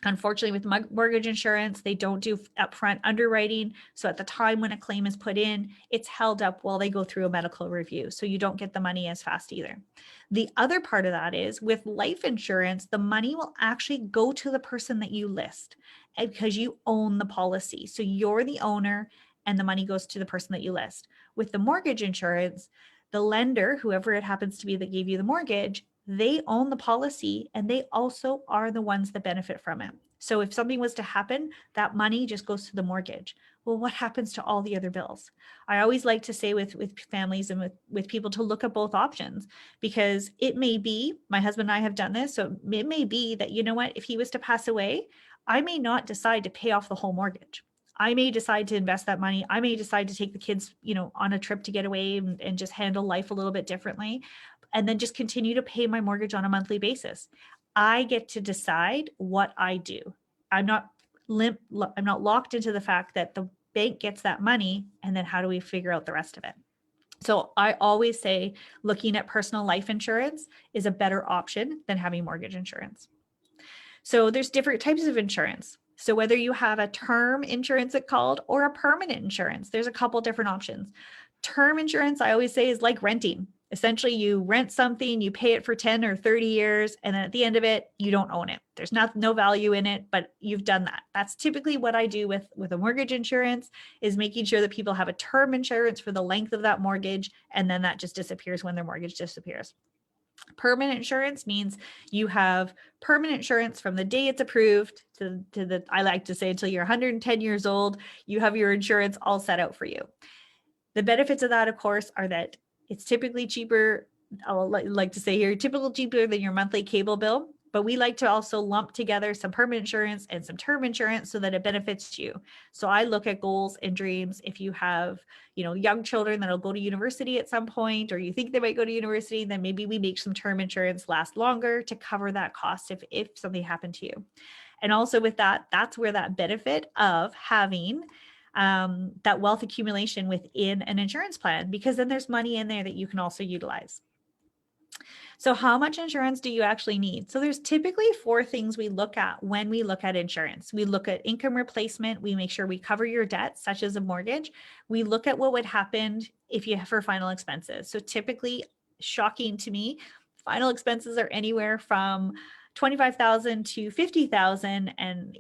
Unfortunately, with mortgage insurance, they don't do upfront underwriting. So at the time when a claim is put in, it's held up while they go through a medical review. So you don't get the money as fast either. The other part of that is with life insurance, the money will actually go to the person that you list because you own the policy. So you're the owner and the money goes to the person that you list. With the mortgage insurance, the lender, whoever it happens to be that gave you the mortgage, they own the policy and they also are the ones that benefit from it. So if something was to happen, that money just goes to the mortgage. Well, what happens to all the other bills? I always like to say with families and with people to look at both options because it may be, my husband and I have done this, so it may be that, you know what, if he was to pass away, I may not decide to pay off the whole mortgage. I may decide to invest that money. I may decide to take the kids, on a trip to get away and just handle life a little bit differently. And then just continue to pay my mortgage on a monthly basis. I get to decide what I do. I'm not locked into the fact that the bank gets that money and then how do we figure out the rest of it? So I always say looking at personal life insurance is a better option than having mortgage insurance. So there's different types of insurance. So whether you have a term insurance it's called or a permanent insurance, there's a couple different options. Term insurance, I always say, is like renting. Essentially, you rent something, you pay it for 10 or 30 years, and then at the end of it, you don't own it. There's no value in it, but you've done that. That's typically what I do with a mortgage insurance, is making sure that people have a term insurance for the length of that mortgage, and then that just disappears when their mortgage disappears. Permanent insurance means you have permanent insurance from the day it's approved to the, I like to say, until you're 110 years old, you have your insurance all set out for you. The benefits of that, of course, are that it's typically cheaper. I'll like to say here, typical cheaper than your monthly cable bill, but we like to also lump together some permanent insurance and some term insurance so that it benefits you. So I look at goals and dreams. If you have, young children that'll go to university at some point, or you think they might go to university, then maybe we make some term insurance last longer to cover that cost if something happened to you. And also with that, that's where that benefit of having that wealth accumulation within an insurance plan, because then there's money in there that you can also utilize. So how much insurance do you actually need? So there's typically 4 things we look at when we look at insurance. We look at income replacement. We make sure we cover your debts, such as a mortgage. We look at what would happen if you have for final expenses. So typically, shocking to me, final expenses are anywhere from $25,000 to $50,000. And,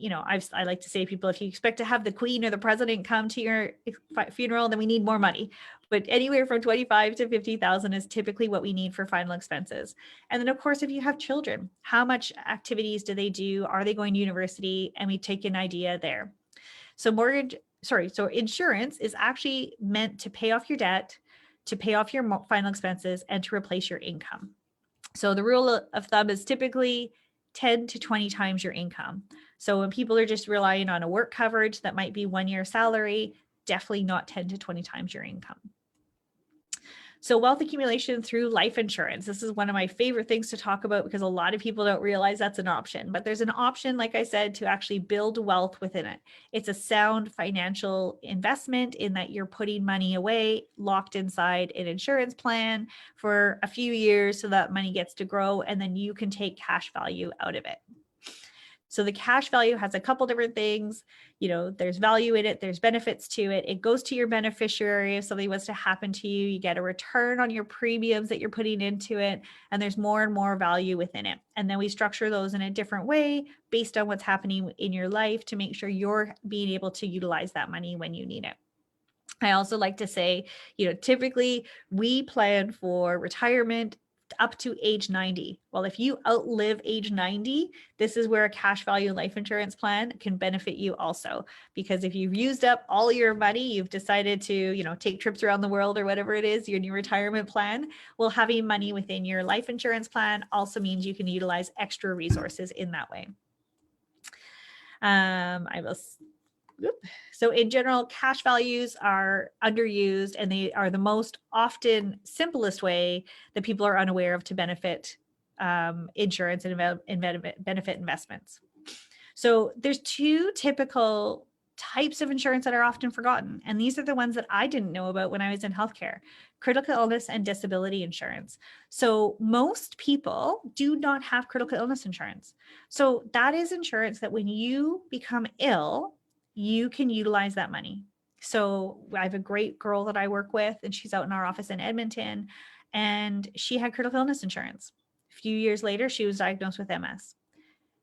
I like to say to people, if you expect to have the Queen or the president come to your funeral, then we need more money. But anywhere from $25,000 to $50,000 is typically what we need for final expenses. And then, of course, if you have children, how much activities do they do? Are they going to university? And we take an idea there. So insurance is actually meant to pay off your debt, to pay off your final expenses, and to replace your income. So the rule of thumb is typically 10 to 20 times your income. So when people are just relying on a work coverage that might be 1 year salary, definitely not 10 to 20 times your income. So wealth accumulation through life insurance. This is one of my favorite things to talk about because a lot of people don't realize that's an option, but there's an option, like I said, to actually build wealth within it. It's a sound financial investment in that you're putting money away, locked inside an insurance plan for a few years so that money gets to grow, and then you can take cash value out of it. So the cash value has a couple different things. You know, there's value in it, there's benefits to it. It goes to your beneficiary. If something was to happen to you, you get a return on your premiums that you're putting into it. And there's more and more value within it. And then we structure those in a different way based on what's happening in your life to make sure you're being able to utilize that money when you need it. I also like to say, you know, typically we plan for retirement up to age 90. Well, if you outlive age 90, this is where a cash value life insurance plan can benefit you also. Because if you've used up all your money, you've decided to, you know, take trips around the world or whatever it is, your new retirement plan, well, having money within your life insurance plan also means you can utilize extra resources in that way. So in general, cash values are underused and they are the most often simplest way that people are unaware of to benefit insurance and benefit investments. So there's two typical types of insurance that are often forgotten. And these are the ones that I didn't know about when I was in healthcare: critical illness and disability insurance. So most people do not have critical illness insurance. So that is insurance that when you become ill, you can utilize that money. So I have a great girl that I work with, and she's out in our office in Edmonton, and she had critical illness insurance. A few years later, she was diagnosed with MS.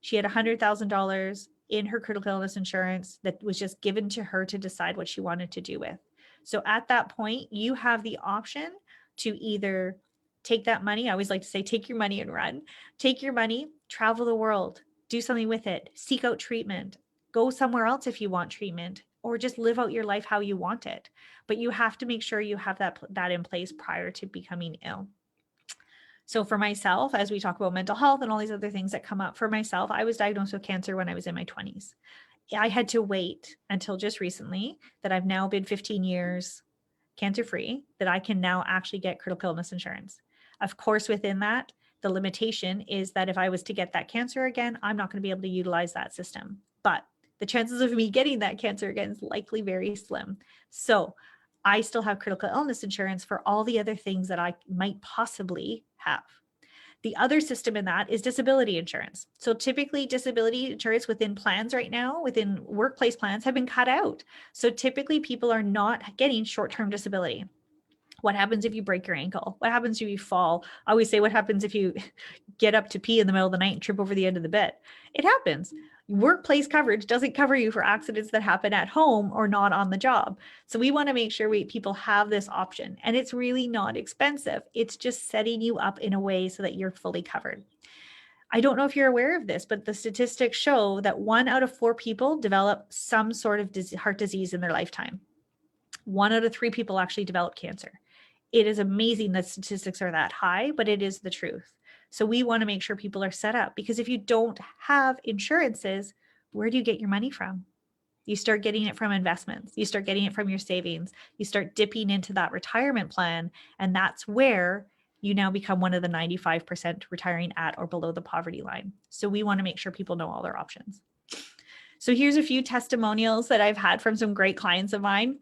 She had $100,000 in her critical illness insurance that was just given to her to decide what she wanted to do with. So at that point, you have the option to either take that money. I always like to say, take your money and run. Take your money, travel the world, do something with it, seek out treatment, go somewhere else if you want treatment, or just live out your life how you want it. But you have to make sure you have that in place prior to becoming ill. So for myself, as we talk about mental health and all these other things that come up for myself, I was diagnosed with cancer when I was in my 20s. I had to wait until just recently that I've now been 15 years cancer-free, that I can now actually get critical illness insurance. Of course, within that, the limitation is that if I was to get that cancer again, I'm not going to be able to utilize that system. But the chances of me getting that cancer again is likely very slim. So I still have critical illness insurance for all the other things that I might possibly have. The other system in that is disability insurance. So typically disability insurance within plans right now, within workplace plans, have been cut out. So typically people are not getting short-term disability. What happens if you break your ankle? What happens if you fall? I always say, what happens if you get up to pee in the middle of the night and trip over the end of the bed? It happens. Workplace coverage doesn't cover you for accidents that happen at home or not on the job. So we want to make sure people have this option, and it's really not expensive. It's just setting you up in a way so that you're fully covered. I don't know if you're aware of this, but the statistics show that 1 out of 4 people develop some sort of heart disease in their lifetime. 1 out of 3 people actually develop cancer. It is amazing that statistics are that high, but it is the truth. So we want to make sure people are set up, because if you don't have insurances, where do you get your money from? You start getting it from investments. You start getting it from your savings. You start dipping into that retirement plan. And that's where you now become one of the 95% retiring at or below the poverty line. So we want to make sure people know all their options. So here's a few testimonials that I've had from some great clients of mine.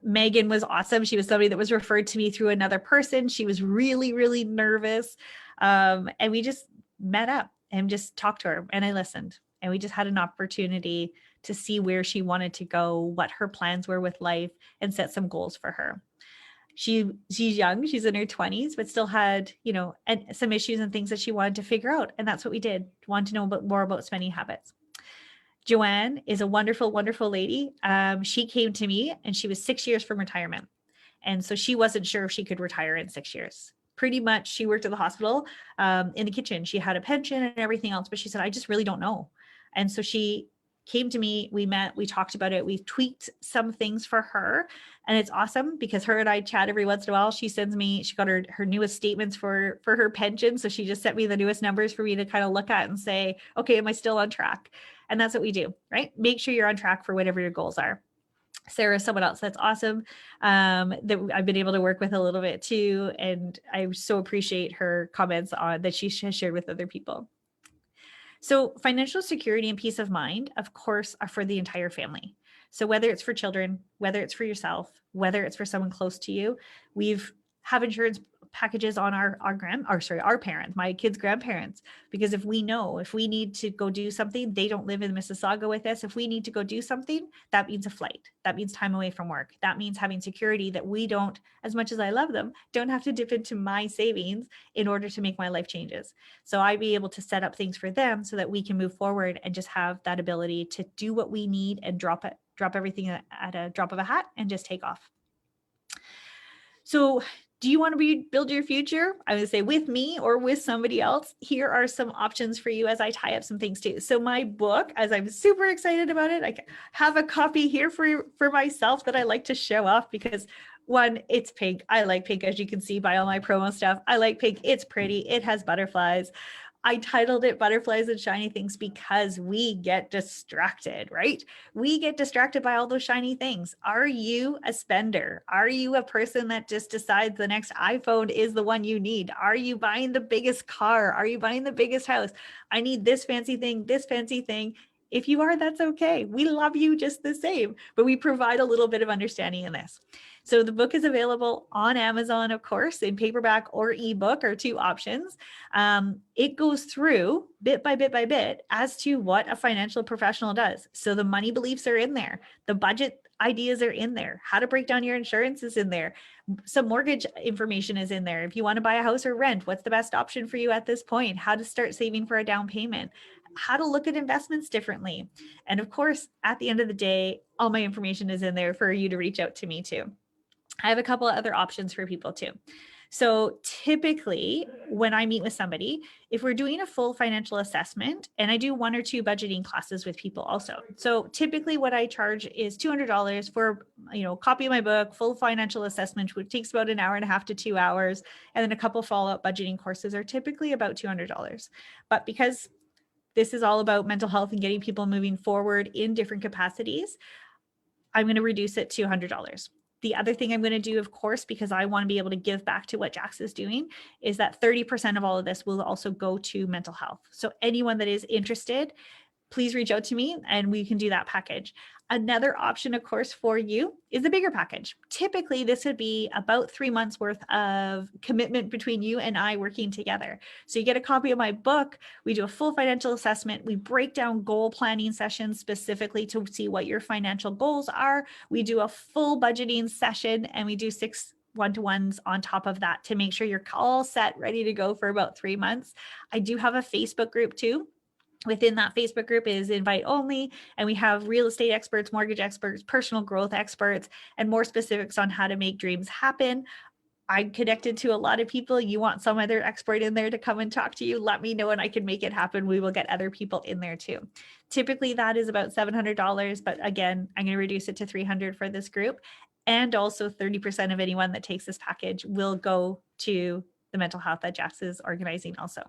Megan was awesome. She was somebody that was referred to me through another person. She was really, really nervous. And we just met up and just talked to her, and I listened, and we just had an opportunity to see where she wanted to go, what her plans were with life, and set some goals for her. She's young, she's in her 20s, but still had, and some issues and things that she wanted to figure out. And that's what we did. Want to know more about spending habits. Joanne is a wonderful, wonderful lady. She came to me and she was 6 years from retirement. And so she wasn't sure if she could retire in 6 years. Pretty much she worked at the hospital in the kitchen. She had a pension and everything else, but she said, I just really don't know. And so she came to me, we met, we talked about it, we tweaked some things for her. And it's awesome because her and I chat every once in a while. She sends me, she got her newest statements for her pension. So she just sent me the newest numbers for me to kind of look at and say, okay, am I still on track? And that's what we do, right? Make sure you're on track for whatever your goals are. Sarah, someone else that's awesome, that I've been able to work with a little bit too. And I so appreciate her comments on that she has shared with other people. So financial security and peace of mind, of course, are for the entire family. So whether it's for children, whether it's for yourself, whether it's for someone close to you, we've have insurance packages on our parents, my kids' grandparents, because if we need to go do something, they don't live in Mississauga with us. If we need to go do something, that means a flight. That means time away from work. That means having security that we don't, as much as I love them, don't have to dip into my savings in order to make my life changes. So I'd be able to set up things for them so that we can move forward and just have that ability to do what we need and drop everything at a drop of a hat and just take off. So do you want to build your future? I would say with me or with somebody else. Here are some options for you as I tie up some things too. So my book, as I'm super excited about it, I have a copy here for myself that I like to show off because one, it's pink. I like pink, as you can see by all my promo stuff. I like pink. It's pretty. It has butterflies. I titled it Butterflies and Shiny Things because we get distracted, right? We get distracted by all those shiny things. Are you a spender? Are you a person that just decides the next iPhone is the one you need? Are you buying the biggest car? Are you buying the biggest house? I need this fancy thing, this fancy thing. If you are, that's okay. We love you just the same, but we provide a little bit of understanding in this. So the book is available on Amazon, of course, in paperback or ebook are two options. It goes through bit by bit by bit as to what a financial professional does. So the money beliefs are in there. The budget ideas are in there. How to break down your insurance is in there. Some mortgage information is in there. If you want to buy a house or rent, what's the best option for you at this point? How to start saving for a down payment, how to look at investments differently. And of course, at the end of the day, all my information is in there for you to reach out to me too. I have a couple of other options for people too. So typically when I meet with somebody, if we're doing a full financial assessment, and I do 1 or 2 budgeting classes with people also. So typically what I charge is $200 for, a copy of my book, full financial assessment, which takes about an hour and a half to 2 hours. And then a couple follow-up budgeting courses are typically about $200. But because this is all about mental health and getting people moving forward in different capacities, I'm going to reduce it to $100. The other thing I'm going to do, of course, because I want to be able to give back to what Jax is doing, is that 30% of all of this will also go to mental health. So anyone that is interested, please reach out to me and we can do that package. Another option, of course, for you is a bigger package. Typically, this would be about 3 months worth of commitment between you and I working together. So you get a copy of my book. We do a full financial assessment. We break down goal planning sessions specifically to see what your financial goals are. We do a full budgeting session and we do 6 one-to-ones on top of that to make sure you're all set, ready to go for about 3 months. I do have a Facebook group too. Within that Facebook group is invite only, and we have real estate experts, mortgage experts, personal growth experts, and more specifics on how to make dreams happen. I'm connected to a lot of people. You want some other expert in there to come and talk to you, let me know and I can make it happen. We will get other people in there too. Typically that is about $700, but again, I'm going to reduce it to $300 for this group. And also 30% of anyone that takes this package will go to the mental health that Jax is organizing also.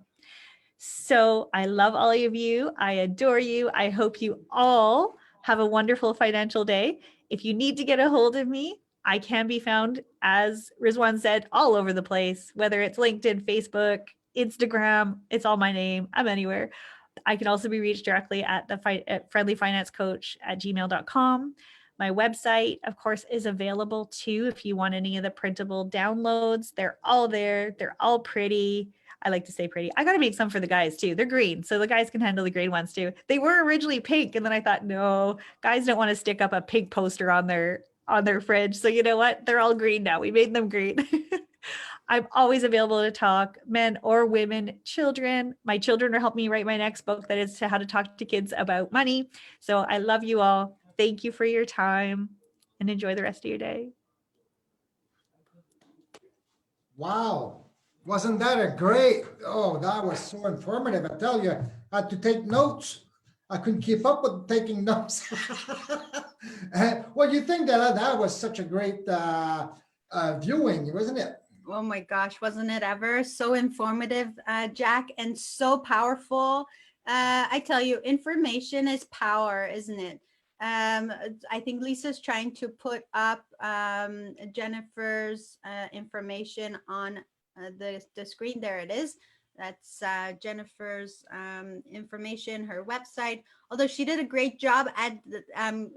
So I love all of you. I adore you. I hope you all have a wonderful financial day. If you need to get a hold of me, I can be found, as Rizwan said, all over the place, whether it's LinkedIn, Facebook, Instagram, it's all my name. I'm anywhere. I can also be reached directly at friendlyfinancecoach@gmail.com. My website, of course, is available too. If you want any of the printable downloads, they're all there. They're all pretty. I like to say pretty. I got to make some for the guys too. They're green, so the guys can handle the green ones too. They were originally pink, and then I thought, no, guys don't want to stick up a pink poster on their fridge. So you know what? They're all green now. We made them green. I'm always available to talk, men or women, children. My children are helping me write my next book that is how to talk to kids about money. So I love you all. Thank you for your time and enjoy the rest of your day. Wow. Wasn't that a great, that was so informative. I tell you, I had to take notes. I couldn't keep up with taking notes. Well, you think that was such a great viewing, wasn't it? Oh my gosh, wasn't it ever so informative, Jack, and so powerful? I tell you, information is power, isn't it? I think Lisa's trying to put up Jennifer's information on the screen. There it is. That's Jennifer's information, her website. Although she did a great job at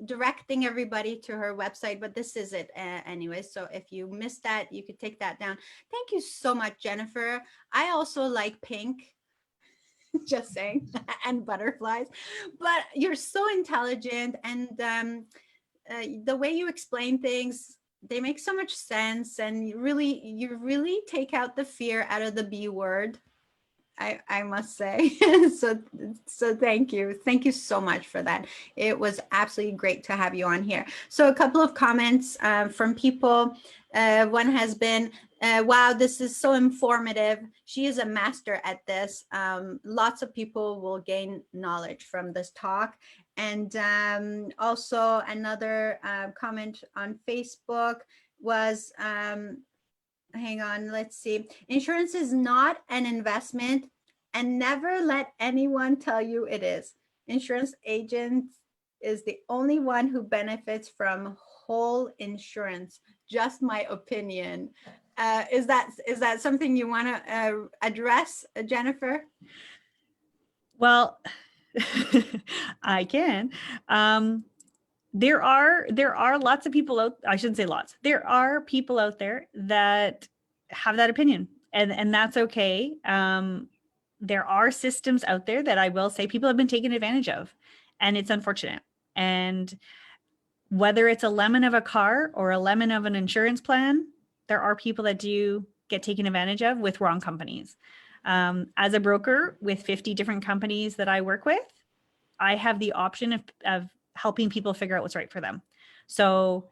directing everybody to her website, but this is it anyway. So if you missed that, you could take that down. Thank you so much, Jennifer. I also like pink, just saying, and butterflies, but you're so intelligent, and the way you explain things, they make so much sense, and you really take out the fear out of the B word. I must say. So thank you. Thank you so much for that. It was absolutely great to have you on here. So a couple of comments from people. One has been, wow, this is so informative. She is a master at this. Lots of people will gain knowledge from this talk. And also another comment on Facebook was, hang on, let's see. Insurance is not an investment, and never let anyone tell you it is. Insurance agent is the only one who benefits from whole insurance. Just my opinion. Is that something you want to address, Jennifer? Well, I can. There are lots of people out, I shouldn't say lots. There are people out there that have that opinion, and that's okay. There are systems out there that I will say people have been taken advantage of, and it's unfortunate. And whether it's a lemon of a car or a lemon of an insurance plan, there are people that do get taken advantage of with wrong companies. As a broker with 50 different companies that I work with, I have the option of helping people figure out what's right for them. So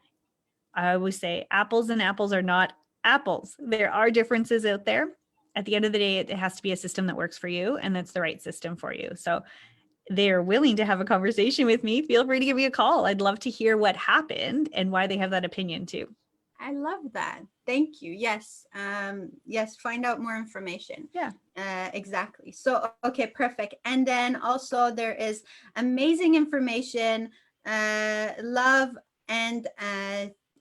I always say apples and apples are not apples. There are differences out there. At the end of the day, it has to be a system that works for you, and that's the right system for you. So they're willing to have a conversation with me. Feel free to give me a call. I'd love to hear what happened and why they have that opinion too. I love that. Thank you. Yes. Yes. Find out more information. Yeah. Exactly. So, okay, perfect. And then also there is amazing information, love and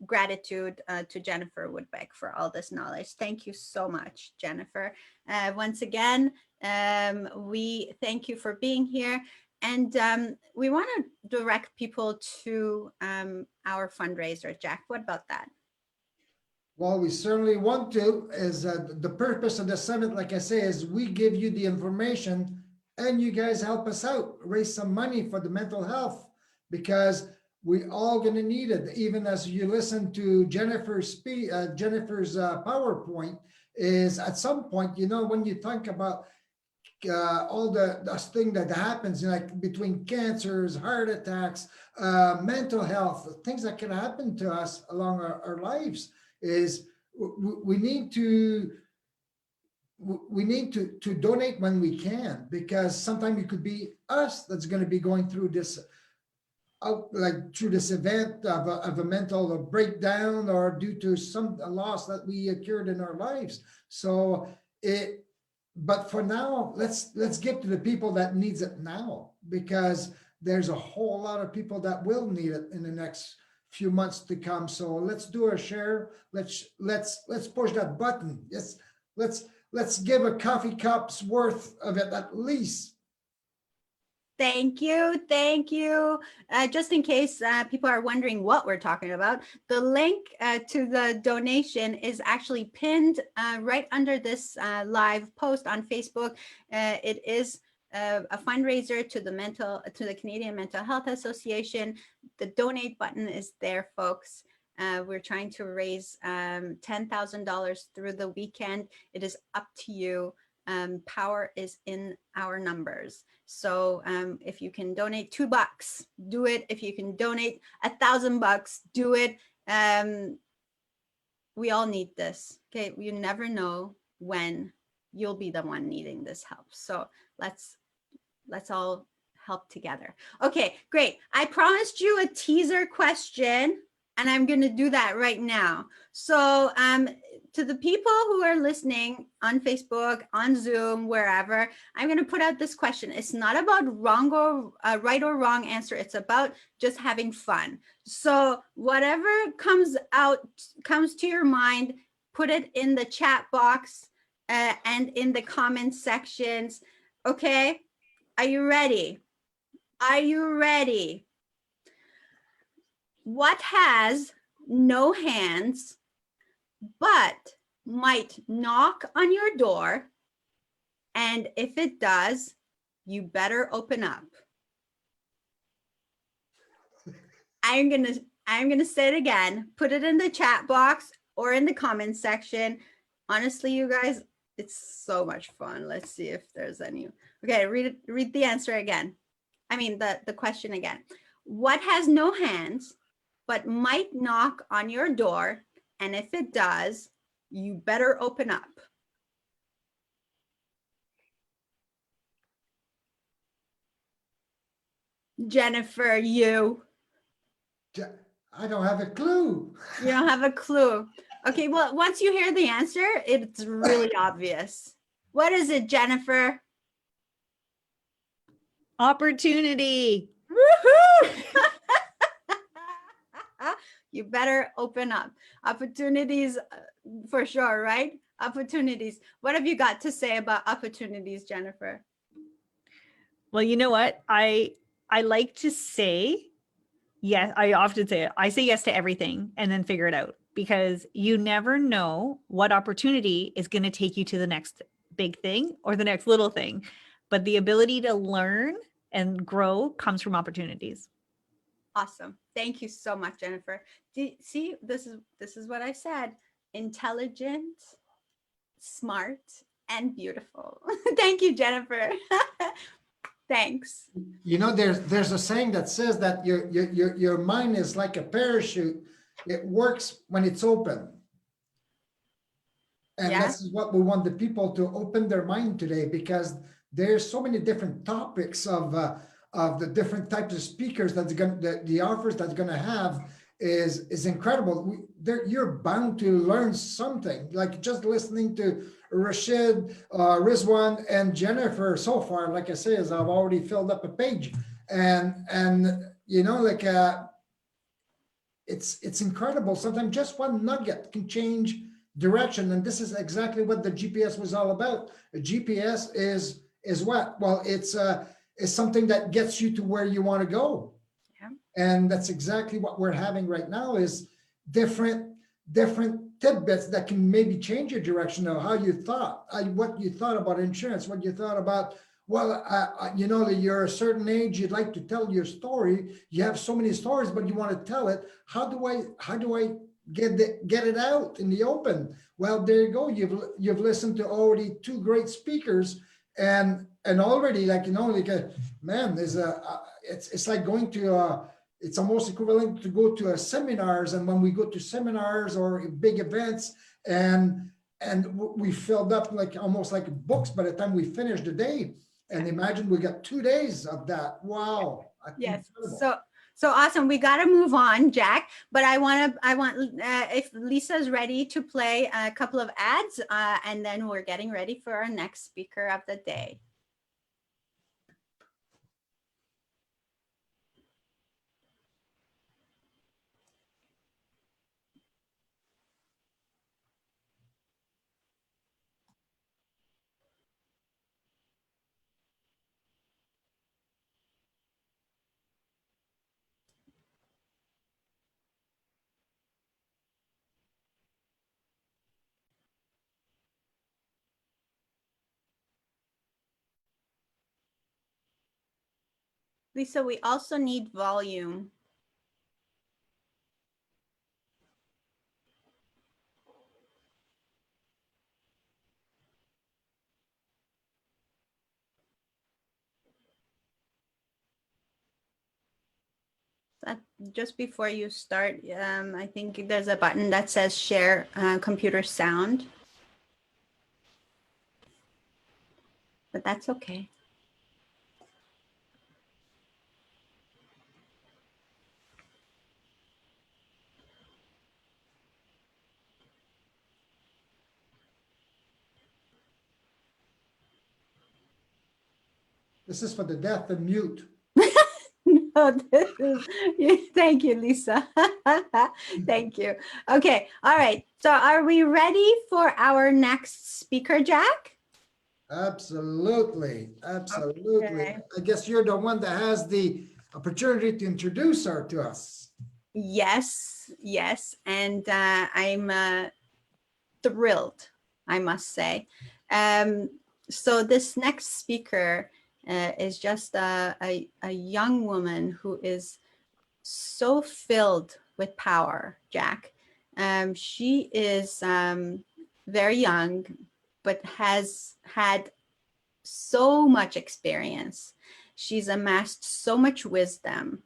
gratitude to Jennifer Woodbeck for all this knowledge. Thank you so much, Jennifer. Once again, we thank you for being here. And we want to direct people to our fundraiser. Jack, what about that? Well, we certainly want to, is the purpose of the summit, like I say, is we give you the information and you guys help us out, raise some money for the mental health, because we all going to need it. Even as you listen to Jennifer's PowerPoint, is at some point, you know, when you think about all the thing that happens, like between cancers, heart attacks, mental health, things that can happen to us along our lives, is we need to donate when we can, because sometimes it could be us that's going to be going through this through this event of a mental breakdown, or due to some loss that we occurred in our lives. So but for now, let's get to the people that needs it now, because there's a whole lot of people that will need it in the next few months to come. So let's do our share. Let's push that button. Yes, let's give a coffee cup's worth of it at least. Thank you. Thank you. Just in case people are wondering what we're talking about, the link to the donation is actually pinned right under this live post on Facebook. It is a fundraiser to the Canadian Mental Health Association. The donate button is there, folks. We're trying to raise $10,000 through the weekend. It is up to you. Power is in our numbers. So if you can donate $2, do it. If you can donate $1,000, do it. We all need this. Okay, you never know when you'll be the one needing this help. So let's all help together. Okay, great. I promised you a teaser question, and I'm going to do that right now. So to the people who are listening on Facebook, on Zoom, wherever, I'm going to put out this question. It's not about right or wrong answer. It's about just having fun. So whatever comes to your mind, put it in the chat box and in the comment sections. Okay, are you ready? Are you ready? What has no hands but might knock on your door, and if it does, you better open up? I'm gonna say it again. Put it in the chat box or in the comment section. Honestly, you guys, it's so much fun. Let's see if there's any. Okay, read the answer again. I mean the question again. What has no hands but might knock on your door, and if it does, you better open up? Jennifer, you don't have a clue. don't have a clue. Okay, well, once you hear the answer, it's really obvious. What is it, Jennifer? Opportunity. Woohoo! You better open up. Opportunities for sure, right? Opportunities. What have you got to say about opportunities, Jennifer? Well, you know what? I like to say yes. I often say it. I say yes to everything and then figure it out, because you never know what opportunity is going to take you to the next big thing or the next little thing. But the ability to learn and grow comes from opportunities. Awesome. Thank you so much, Jennifer. See, this is what I said. Intelligent, smart, and beautiful. Thank you, Jennifer. Thanks. You know, there's a saying that says that your mind is like a parachute. It works when it's open. And Yeah. this is what we want the people to open their mind today, because there's so many different topics of the different types of speakers that's the offers that's going to have is incredible. You're bound to learn something, like just listening to Rashid, Rizwan, and Jennifer so far. Like I say, is I've already filled up a page, and you know, like it's incredible. Sometimes just one nugget can change direction, and this is exactly what the GPS was all about. A GPS is what? Well, it's something that gets you to where you want to go. Yeah. And that's exactly what we're having right now, is different tidbits that can maybe change your direction of how you thought, what you thought about insurance, what you thought about, well, you know, that you're a certain age, you'd like to tell your story. You have so many stories, but you want to tell it. How do I get it out in the open? Well, there you go. You've listened to already two great speakers, and already, like, you know, like man, there's it's like going to it's almost equivalent to go to a seminars. And when we go to seminars or big events, and we filled up like almost like books by the time we finished the day. And imagine we got 2 days of that. Wow. Yes. Incredible. So awesome. We got to move on, Jack, but I want if Lisa's ready to play a couple of ads, and then we're getting ready for our next speaker of the day. Lisa, we also need volume. Just before you start, I think there's a button that says share computer sound, but that's okay. This is for the deaf and mute. No, this is, thank you, Lisa. Thank you. Okay, all right. So are we ready for our next speaker, Jack? Absolutely, absolutely. Okay. I guess you're the one that has the opportunity to introduce her to us. Yes, yes. And I'm thrilled, I must say. So this next speaker is just a young woman who is so filled with power, Jack. She is very young, but has had so much experience. She's amassed so much wisdom,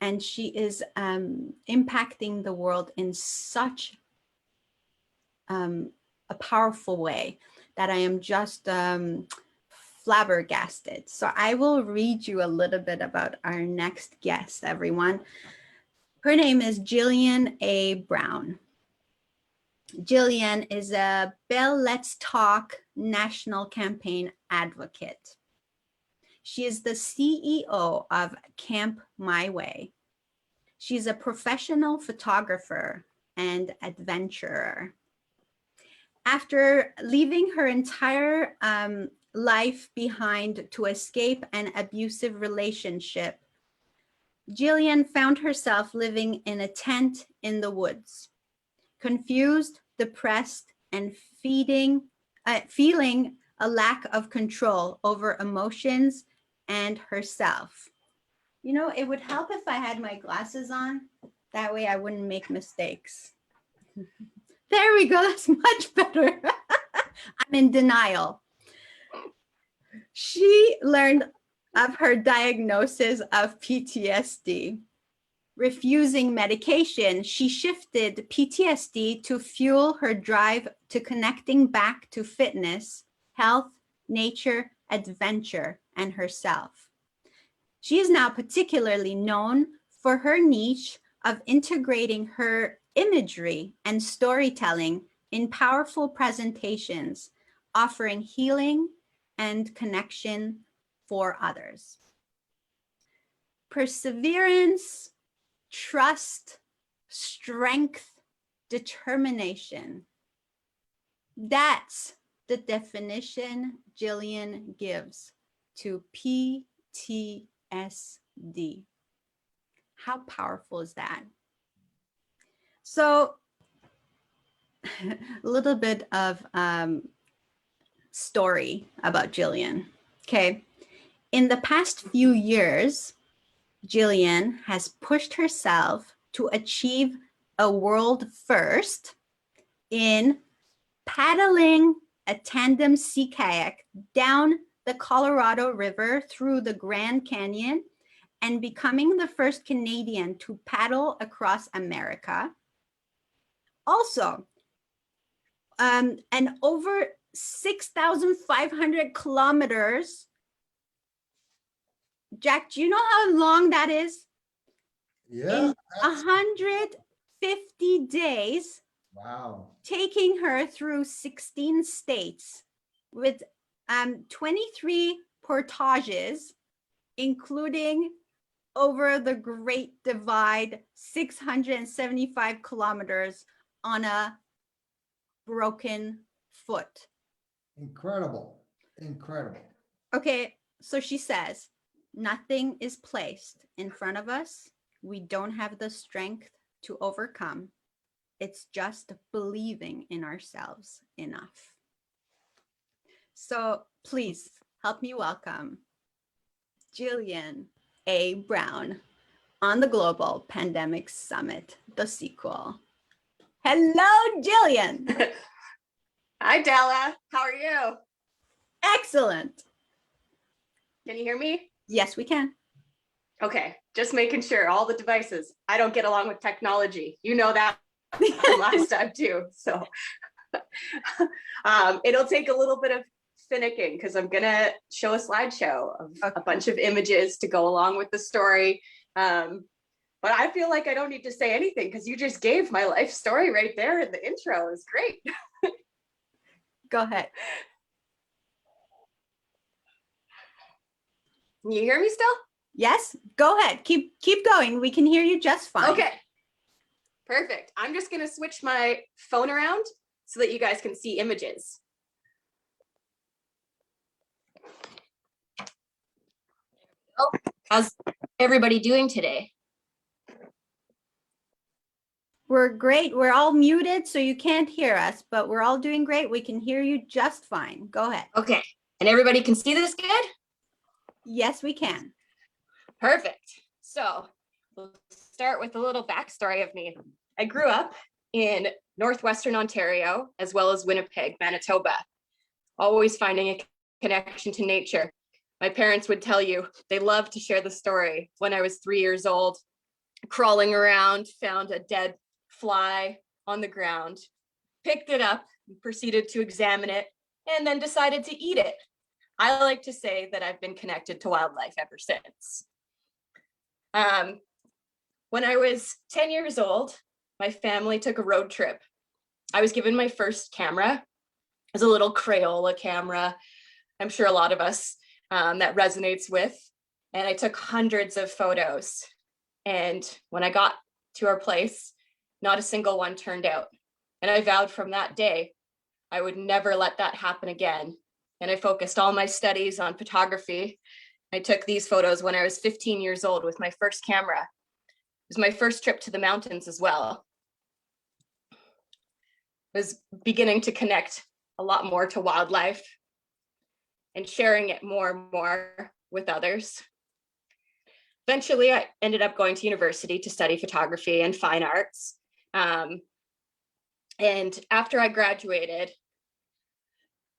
and she is impacting the world in such a powerful way that I am just flabbergasted. So I will read you a little bit about our next guest, everyone. Her name is Jillian A. Brown. Jillian is a Bell Let's Talk national campaign advocate. She is the CEO of Camp My Way. She's a professional photographer and adventurer. After leaving her entire life behind to escape an abusive relationship, Jillian found herself living in a tent in the woods, confused, depressed, and feeling a lack of control over emotions and herself. You know, it would help if I had my glasses on. That way I wouldn't make mistakes. There we go. That's much better. I'm in denial. She learned of her diagnosis of PTSD. Refusing medication, she shifted PTSD to fuel her drive to connecting back to fitness, health, nature, adventure, and herself. She is now particularly known for her niche of integrating her imagery and storytelling in powerful presentations, offering healing and connection for others. Perseverance, trust, strength, determination. That's the definition Jillian gives to PTSD. How powerful is that? So a little bit of story about Jillian. Okay. In the past few years, Jillian has pushed herself to achieve a world first in paddling a tandem sea kayak down the Colorado River through the Grand Canyon and becoming the first Canadian to paddle across America. Also, and over 6,500 kilometers. Jack, do you know how long that is? Yeah. In 150 days, Wow. taking her through 16 states with 23 portages, including over the Great Divide, 675 kilometers on a broken foot. Incredible. Incredible. Okay, so she says, nothing is placed in front of us. We don't have the strength to overcome. It's just believing in ourselves enough. So please help me welcome Jillian A. Brown on the Global Pandemic Summit, the sequel. Hello, Jillian. Hi, Della. How are you? Excellent. Can you hear me? Yes, we can. Okay, just making sure all the devices. I don't get along with technology. You know that from last time too. So it'll take a little bit of finicking because I'm gonna show a slideshow of a bunch of images to go along with the story. But I feel like I don't need to say anything because you just gave my life story right there in the intro. It's great. Go ahead. Can you hear me still? Yes, go ahead. Keep going. We can hear you just fine. Okay, perfect. I'm just gonna switch my phone around so that you guys can see images. Oh, how's everybody doing today? We're great. We're all muted, so you can't hear us, but we're all doing great. We can hear you just fine. Go ahead. Okay, and everybody can see this good? Yes, we can. Perfect. So we'll start with a little backstory of me. I grew up in Northwestern Ontario, as well as Winnipeg, Manitoba, always finding a connection to nature. My parents would tell you they loved to share the story. When I was 3 years old, crawling around, found a dead fly on the ground, picked it up, proceeded to examine it, and then decided to eat it. I like to say that I've been connected to wildlife ever since. When I was 10 years old, my family took a road trip. I was given my first camera. It was a little Crayola camera. I'm sure a lot of us that resonates with. And I took hundreds of photos. And when I got to our place, not a single one turned out. And I vowed from that day, I would never let that happen again. And I focused all my studies on photography. I took these photos when I was 15 years old with my first camera. It was my first trip to the mountains as well. I was beginning to connect a lot more to wildlife and sharing it more and more with others. Eventually, I ended up going to university to study photography and fine arts. And after I graduated,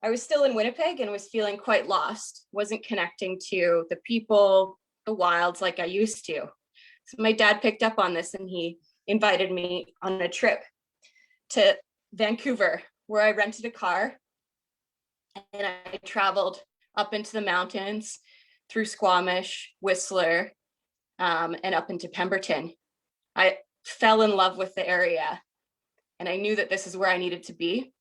I was still in Winnipeg and was feeling quite lost, wasn't connecting to the people, the wilds like I used to. So my dad picked up on this and he invited me on a trip to Vancouver, where I rented a car and I traveled up into the mountains through Squamish, Whistler, and up into Pemberton. I fell in love with the area and I knew that this is where I needed to be.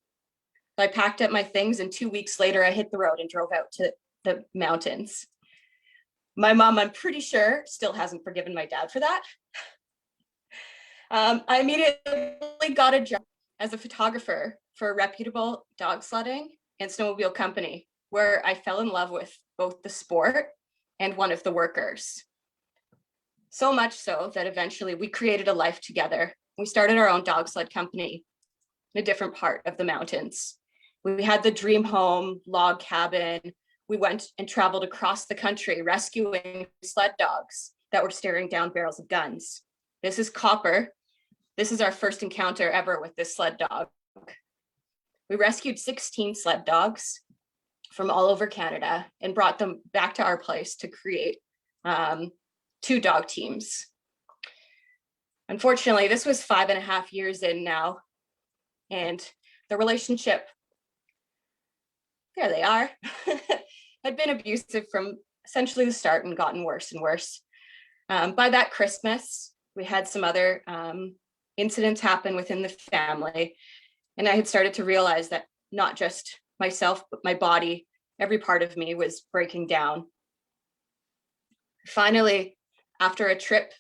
So I packed up my things and 2 weeks later I hit the road and drove out to the mountains. My mom, I'm pretty sure, still hasn't forgiven my dad for that. I immediately got a job as a photographer for a reputable dog sledding and snowmobile company, where I fell in love with both the sport and one of the workers. So much so that eventually we created a life together. We started our own dog sled company in a different part of the mountains. We had the dream home, log cabin. We went and traveled across the country rescuing sled dogs that were staring down barrels of guns. This is Copper. This is our first encounter ever with this sled dog. We rescued 16 sled dogs from all over Canada and brought them back to our place to create 2 dog teams. Unfortunately, this was 5.5 years in now, and the relationship, there they are, had been abusive from essentially the start and gotten worse and worse. By that Christmas, we had some other incidents happen within the family, and I had started to realize that not just myself, but my body, every part of me was breaking down. Finally, after a trip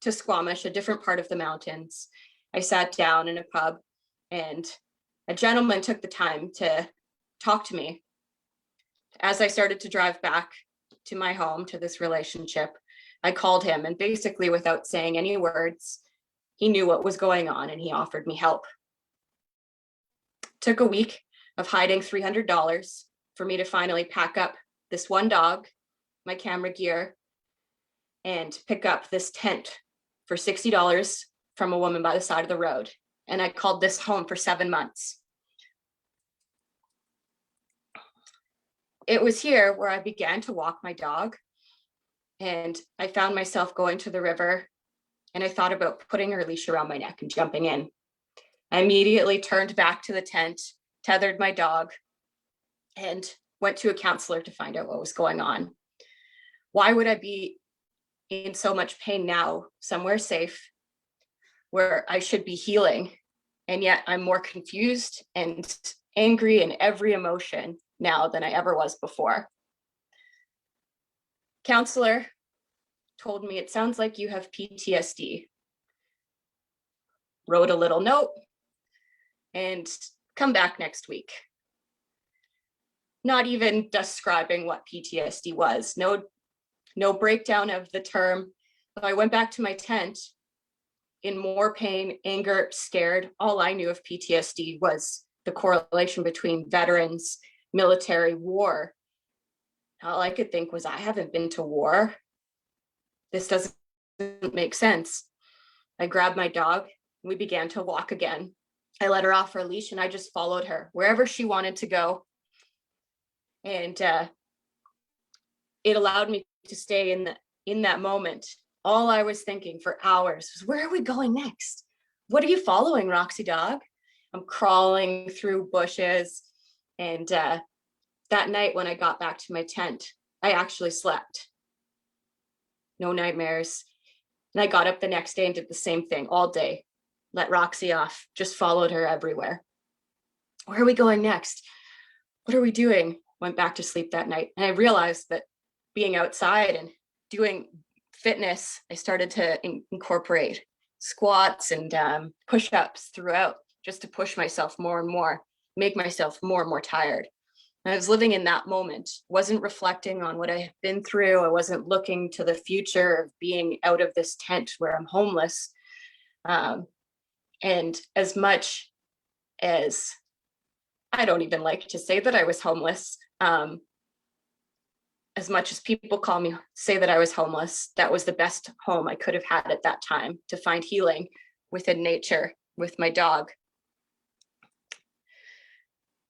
to Squamish, a different part of the mountains, I sat down in a pub and a gentleman took the time to talk to me. As I started to drive back to my home, to this relationship, I called him, and basically without saying any words, he knew what was going on and he offered me help. Took a week of hiding $300 for me to finally pack up this one dog, my camera gear, and pick up this tent for $60 from a woman by the side of the road. And I called this home for 7 months. It was here where I began to walk my dog, and I found myself going to the river, and I thought about putting her leash around my neck and jumping in. I immediately turned back to the tent, tethered my dog, and went to a counselor to find out what was going on. Why would I be in so much pain now, somewhere safe, where I should be healing, and yet I'm more confused and angry in every emotion now than I ever was before? counselor told me, it sounds like you have PTSD. Wrote a little note and come back next week. Not even describing what PTSD was. No breakdown of the term. So I went back to my tent in more pain, anger, scared. All I knew of PTSD was the correlation between veterans, military, war. All I could think was, I haven't been to war. This doesn't make sense. I grabbed my dog and we began to walk again. I let her off her leash and I just followed her wherever she wanted to go. And it allowed me to stay in that moment. All I was thinking for hours was, where are we going next? What are you following, Roxy dog? I'm crawling through bushes. And that night when I got back to my tent, I actually slept. No nightmares. And I got up the next day and did the same thing all day. Let Roxy off, just followed her everywhere. Where are we going next? What are we doing? Went back to sleep that night. And I realized that being outside and doing fitness, I started to incorporate squats and push-ups throughout, just to push myself more and more, make myself more and more tired. And I was living in that moment, wasn't reflecting on what I had been through. I wasn't looking to the future of being out of this tent where I'm homeless. And as much as I don't even like to say that I was homeless, as much as people say that I was homeless, that was the best home I could have had at that time, to find healing within nature with my dog.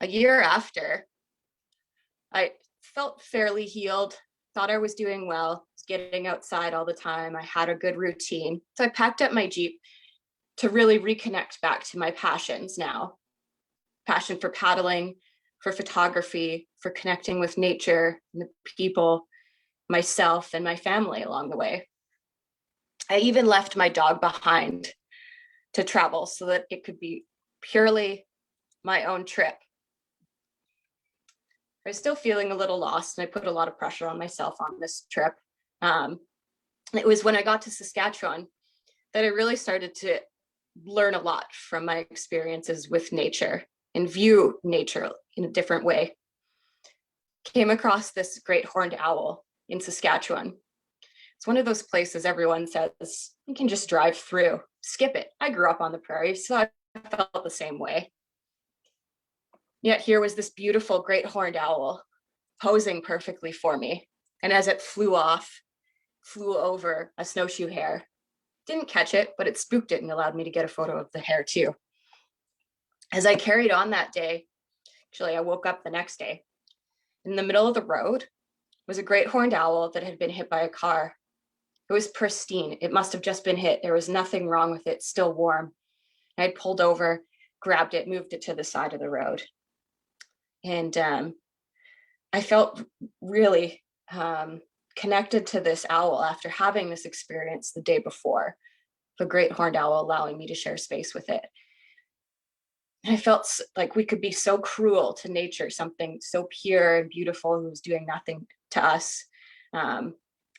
A year after, I felt fairly healed, thought I was doing well, was getting outside all the time. I had a good routine. So I packed up my Jeep to really reconnect back to my passions now. Passion for paddling, for photography, for connecting with nature, and the people, myself, and my family along the way. I even left my dog behind to travel so that it could be purely my own trip. I was still feeling a little lost, and I put a lot of pressure on myself on this trip. It was when I got to Saskatchewan that I really started to learn a lot from my experiences with nature and view nature in a different way. Came across this great horned owl in Saskatchewan. It's one of those places everyone says you can just drive through, skip it. I grew up on the prairie, so I felt the same way. Yet here was this beautiful great horned owl posing perfectly for me. And as it flew over a snowshoe hare. Didn't catch it, but it spooked it and allowed me to get a photo of the hare too. As I carried on that day, actually I woke up the next day. In the middle of the road was a great horned owl that had been hit by a car. It was pristine. It must have just been hit. There was nothing wrong with it, still warm. I had pulled over, grabbed it, moved it to the side of the road. And I felt really connected to this owl after having this experience the day before, the great horned owl allowing me to share space with it. And I felt like we could be so cruel to nature, something so pure and beautiful who was doing nothing to us. And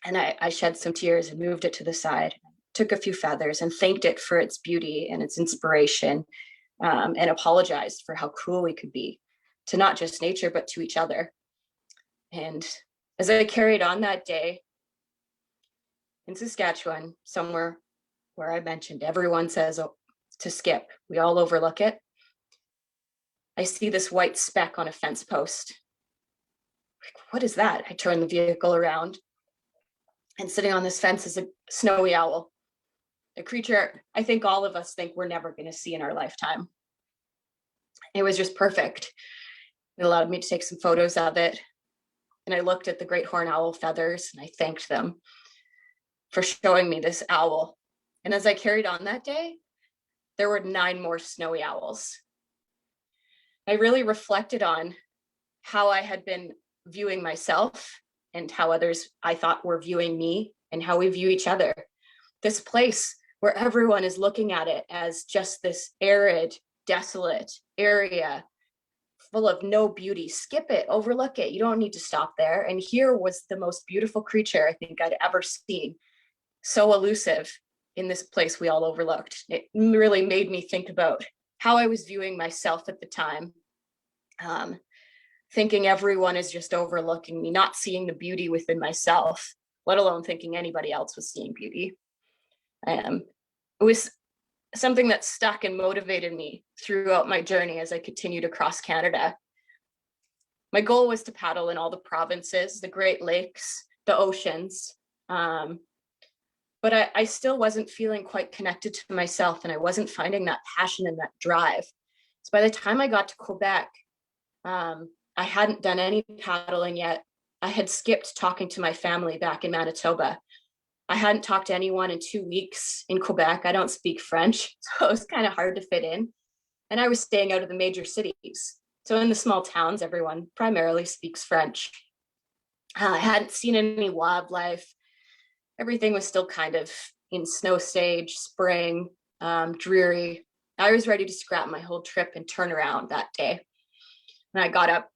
I shed some tears and moved it to the side, took a few feathers and thanked it for its beauty and its inspiration, and apologized for how cruel we could be to not just nature, but to each other. And as I carried on that day in Saskatchewan, somewhere where I mentioned everyone says to skip, we all overlook it. I see this white speck on a fence post. Like, what is that? I turn the vehicle around, and sitting on this fence is a snowy owl, a creature I think all of us think we're never going to see in our lifetime. It was just perfect. It allowed me to take some photos of it. And I looked at the great horned owl feathers and I thanked them for showing me this owl. And as I carried on that day, there were 9 more snowy owls. I really reflected on how I had been viewing myself and how others I thought were viewing me and how we view each other. This place where everyone is looking at it as just this arid, desolate area full of no beauty. Skip it, overlook it. You don't need to stop there. And here was the most beautiful creature I think I'd ever seen. So elusive in this place we all overlooked. It really made me think about how I was viewing myself at the time. Thinking everyone is just overlooking me, not seeing the beauty within myself, let alone thinking anybody else was seeing beauty. It was something that stuck and motivated me throughout my journey as I continued across Canada. My goal was to paddle in all the provinces, the Great Lakes, the oceans. But I still wasn't feeling quite connected to myself, and I wasn't finding that passion and that drive. So by the time I got to Quebec, I hadn't done any paddling yet. I had skipped talking to my family back in Manitoba. I hadn't talked to anyone in 2 weeks in Quebec. I don't speak French, so it was kind of hard to fit in. And I was staying out of the major cities. So in the small towns, everyone primarily speaks French. I hadn't seen any wildlife. Everything was still kind of in snow stage, spring, dreary. I was ready to scrap my whole trip and turn around that day. And I got up,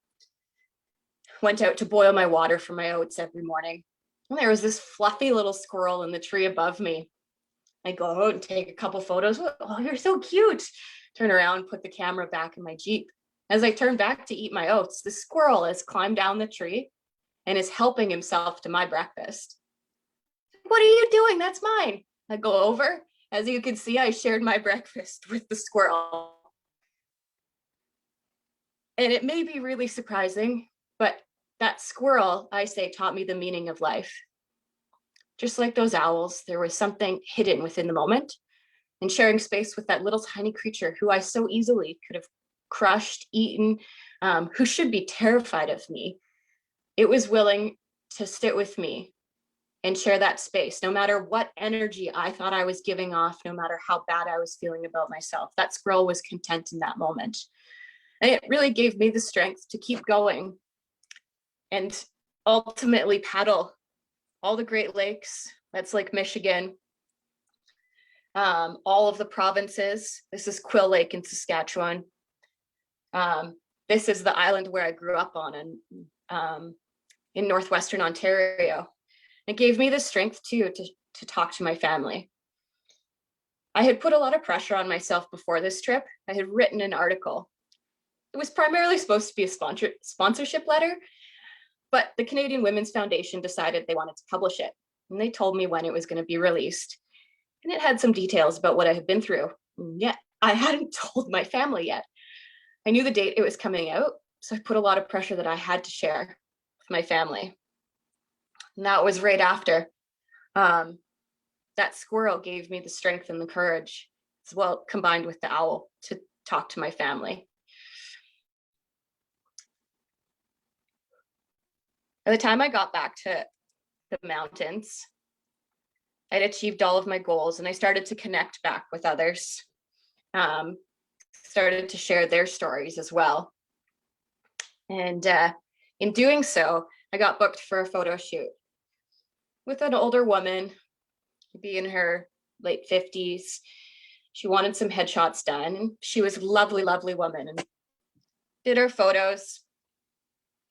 went out to boil my water for my oats every morning. And there was this fluffy little squirrel in the tree above me. I go out and take a couple photos. Oh, you're so cute. Turn around, put the camera back in my Jeep. As I turn back to eat my oats, the squirrel has climbed down the tree and is helping himself to my breakfast. What are you doing? That's mine. I go over. As you can see, I shared my breakfast with the squirrel. And it may be really surprising, but that squirrel, I say, taught me the meaning of life. Just like those owls, there was something hidden within the moment, and sharing space with that little tiny creature who I so easily could have crushed, eaten, who should be terrified of me. It was willing to sit with me and share that space, no matter what energy I thought I was giving off, no matter how bad I was feeling about myself. That squirrel was content in that moment. And it really gave me the strength to keep going and ultimately paddle all the Great Lakes. That's Lake Michigan, all of the provinces. This is Quill Lake in Saskatchewan. This is the island where I grew up on in Northwestern Ontario. It gave me the strength too to talk to my family. I had put a lot of pressure on myself before this trip. I had written an article. It was primarily supposed to be a sponsorship letter, but the Canadian Women's Foundation decided they wanted to publish it. And they told me when it was going to be released. And it had some details about what I had been through. And yet I hadn't told my family yet. I knew the date it was coming out, so I put a lot of pressure that I had to share with my family. And that was right after that squirrel gave me the strength and the courage, as well, combined with the owl, to talk to my family. By the time I got back to the mountains, I'd achieved all of my goals, and I started to connect back with others, started to share their stories as well. And in doing so, I got booked for a photo shoot with an older woman, be in her late 50s. She wanted some headshots done. She was a lovely, lovely woman, and did her photos.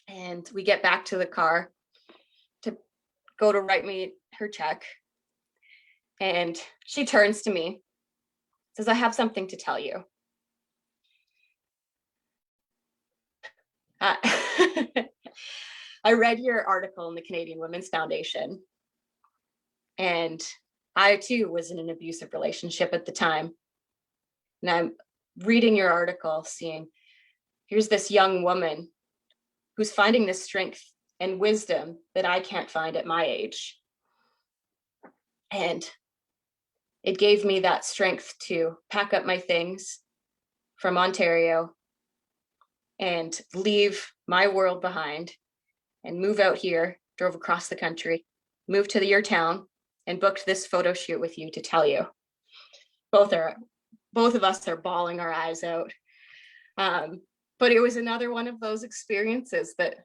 And we get back to the car to go to write me her check. And she turns to me, says, "I have something to tell you." I read your article in the Canadian Women's Foundation, and I too was in an abusive relationship at the time. And I'm reading your article, seeing here's this young woman who's finding this strength and wisdom that I can't find at my age. And it gave me that strength to pack up my things from Ontario and leave my world behind and move out here, drove across the country, moved to your town, and booked this photo shoot with you to tell you. Both of us are bawling our eyes out. But it was another one of those experiences that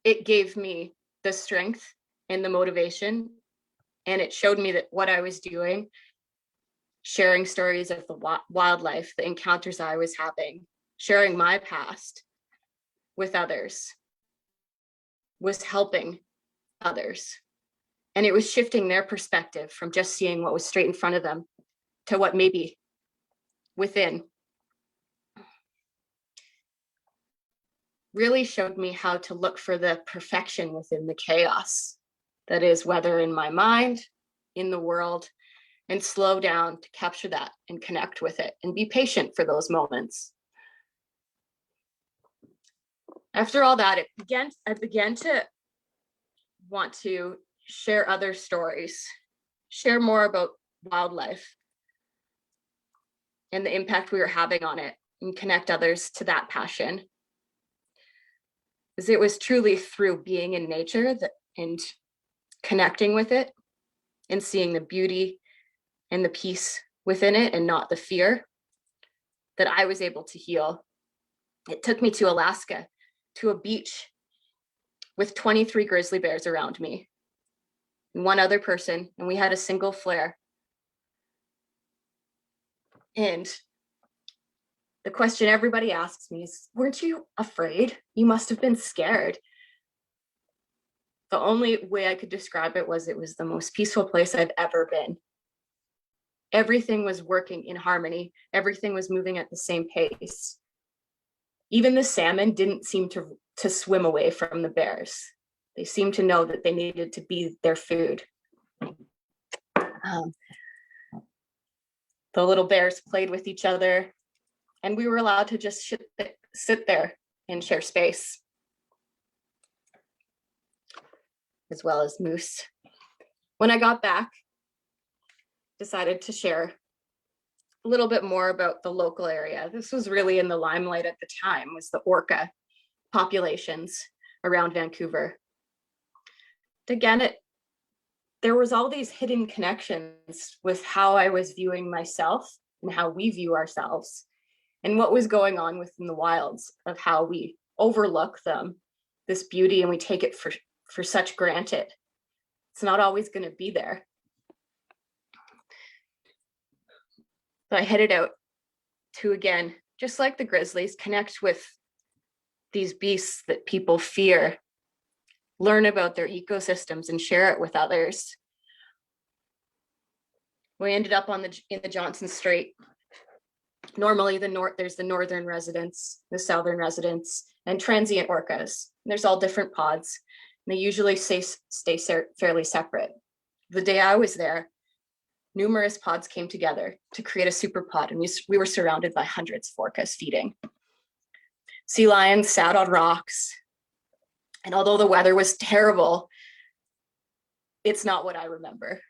it gave me the strength and the motivation, and it showed me that what I was doing, sharing stories of the wildlife, the encounters I was having, sharing my past with others, was helping others. And it was shifting their perspective from just seeing what was straight in front of them to what may be within. Really showed me how to look for the perfection within the chaos that is, whether in my mind, in the world, and slow down to capture that and connect with it and be patient for those moments. After all that, I began to want to share other stories, share more about wildlife and the impact we were having on it, and connect others to that passion. Because it was truly through being in nature and connecting with it and seeing the beauty and the peace within it and not the fear that I was able to heal. It took me to Alaska, to a beach with 23 grizzly bears around me and one other person, and we had a single flare. And the question everybody asks me is, weren't you afraid? You must have been scared. The only way I could describe it was the most peaceful place I've ever been. Everything was working in harmony. Everything was moving at the same pace. Even the salmon didn't seem to swim away from the bears. They seemed to know that they needed to be their food. The little bears played with each other, and we were allowed to just sit there and share space, as well as moose. When I got back, decided to share a little bit more about the local area. This was really in the limelight at the time, was the orca populations around Vancouver. Again, there was all these hidden connections with how I was viewing myself and how we view ourselves, and what was going on within the wilds of how we overlook them, this beauty, and we take it for such granted. It's not always going to be there. So I headed out to, again, just like the grizzlies, connect with these beasts that people fear, learn about their ecosystems and share it with others. We ended up in the Johnson Strait. Normally there's the northern residents, the southern residents, and transient orcas. There's all different pods. And they usually stay fairly separate. The day I was there, numerous pods came together to create a super pod, and we were surrounded by hundreds of orcas feeding. Sea lions sat on rocks, and although the weather was terrible, it's not what I remember.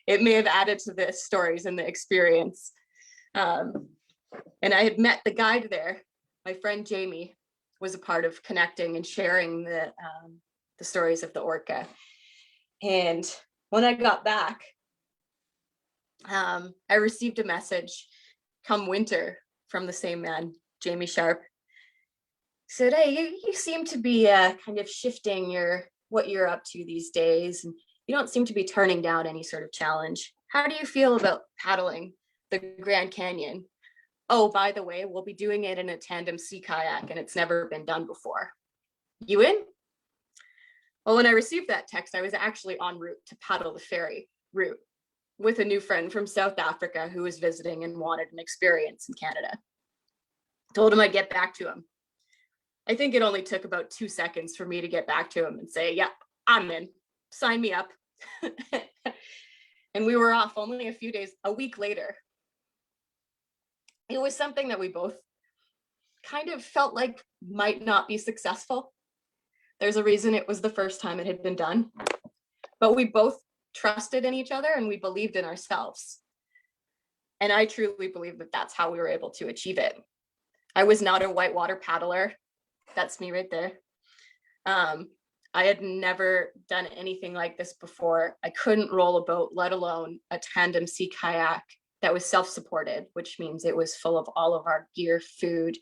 It may have added to the stories and the experience. And I had met the guide there. My friend Jamie was a part of connecting and sharing the stories of the orca. And when I got back, I received a message come winter from the same man, Jamie Sharp. He said, "Hey, you seem to be kind of shifting what you're up to these days, and you don't seem to be turning down any sort of challenge. How do you feel about paddling the Grand Canyon? Oh, by the way, we'll be doing it in a tandem sea kayak, and it's never been done before. You in?" Well, when I received that text, I was actually en route to paddle the ferry route with a new friend from South Africa who was visiting and wanted an experience in Canada. Told him I'd get back to him. I think it only took about 2 seconds for me to get back to him and say, "Yep, I'm in. Sign me up." And we were off only a week later. It was something that we both kind of felt like might not be successful. There's a reason it was the first time it had been done, but we both trusted in each other and we believed in ourselves. And I truly believe that that's how we were able to achieve it. I was not a whitewater paddler. That's me right there. I had never done anything like this before. I couldn't roll a boat, let alone a tandem sea kayak that was self-supported, which means it was full of all of our gear, food,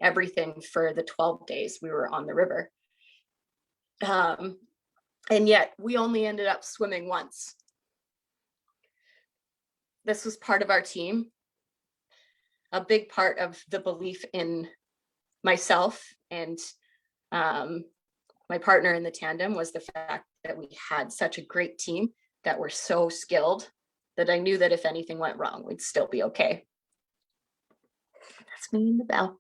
everything for the 12 days we were on the river. And yet we only ended up swimming once. This was part of our team. a big part of the belief in myself and my partner in the tandem was the fact that we had such a great team that were so skilled that I knew that if anything went wrong, we'd still be okay. That's me in the bell.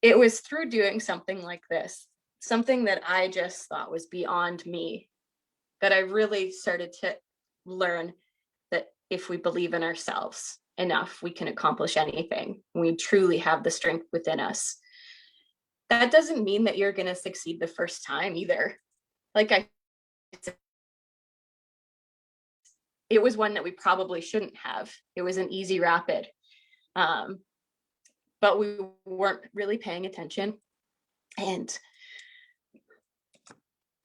It was through doing something like this, something that I just thought was beyond me, that I really started to learn that if we believe in ourselves enough, we can accomplish anything. We truly have the strength within us. That doesn't mean that you're going to succeed the first time either. Like I said, it was one that we probably shouldn't have. It was an easy rapid. But we weren't really paying attention. And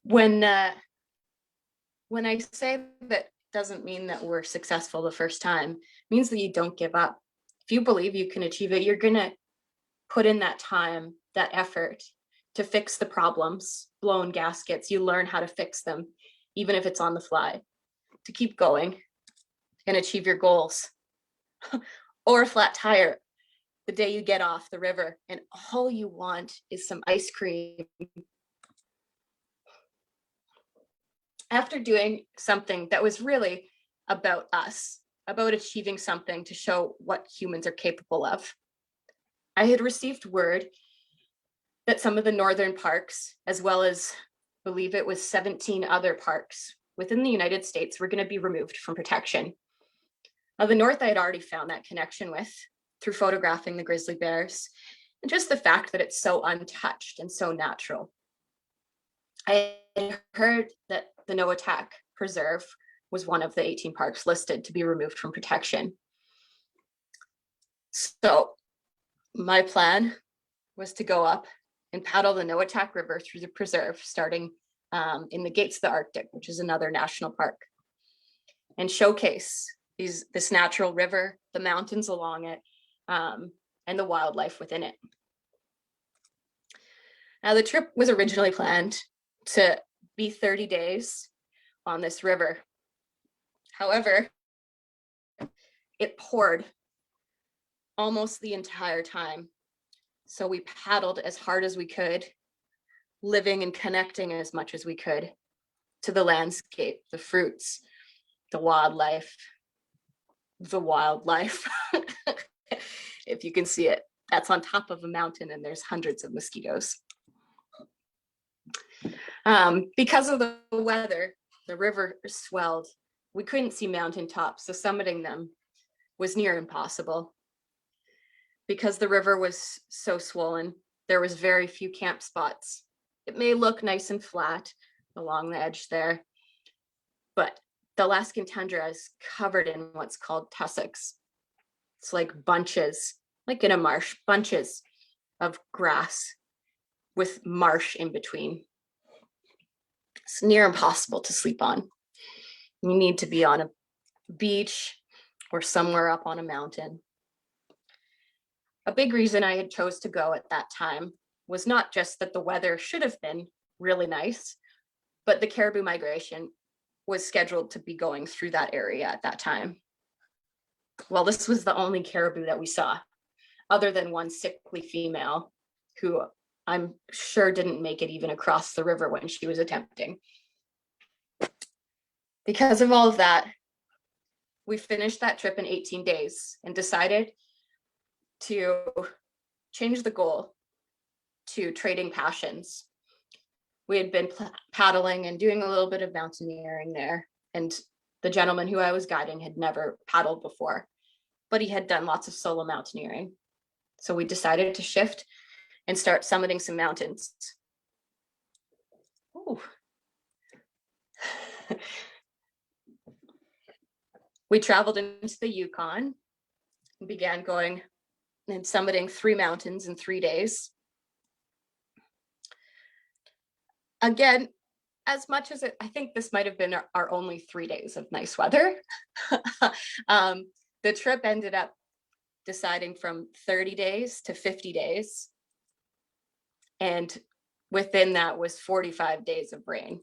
when I say that doesn't mean that we're successful the first time, it means that you don't give up. If you believe you can achieve it, you're gonna put in that time, that effort to fix the problems, blown gaskets. You learn how to fix them, even if it's on the fly, to keep going and achieve your goals. Or a flat tire the day you get off the river and all you want is some ice cream. After doing something that was really about us, about achieving something to show what humans are capable of, I had received word that some of the northern parks, as well as I believe it was 17 other parks within the United States, were going to be removed from protection. Now, the North I had already found that connection with through photographing the grizzly bears and just the fact that it's so untouched and so natural. I had heard that the Noatak Preserve was one of the 18 parks listed to be removed from protection. So my plan was to go up and paddle the Noatak River through the preserve, starting in the Gates of the Arctic, which is another national park, and showcase this natural river, the mountains along it, and the wildlife within it. Now, the trip was originally planned to be 30 days on this river. However, it poured almost the entire time. So we paddled as hard as we could, living and connecting as much as we could to the landscape, the fruits, the wildlife. If you can see it, that's on top of a mountain and there's hundreds of mosquitoes. Because of the weather, the river swelled. We couldn't see mountaintops, so summiting them was near impossible. Because the river was so swollen, there was very few camp spots. It may look nice and flat along the edge there, but the Alaskan tundra is covered in what's called tussocks. It's like bunches, like in a marsh, bunches of grass with marsh in between. It's near impossible to sleep on. You need to be on a beach or somewhere up on a mountain. A big reason I had chose to go at that time was not just that the weather should have been really nice, but the caribou migration was scheduled to be going through that area at that time. Well, this was the only caribou that we saw, other than one sickly female who I'm sure didn't make it even across the river when she was attempting. Because of all of that, we finished that trip in 18 days and decided to change the goal to trading passions. We had been paddling and doing a little bit of mountaineering there, and the gentleman who I was guiding had never paddled before, but he had done lots of solo mountaineering. So we decided to shift and start summiting some mountains. Ooh. We traveled into the Yukon and began going and summiting 3 mountains in 3 days. Again, as much as I think this might have been our only 3 days of nice weather, the trip ended up deciding from 30 days to 50 days. And within that was 45 days of rain.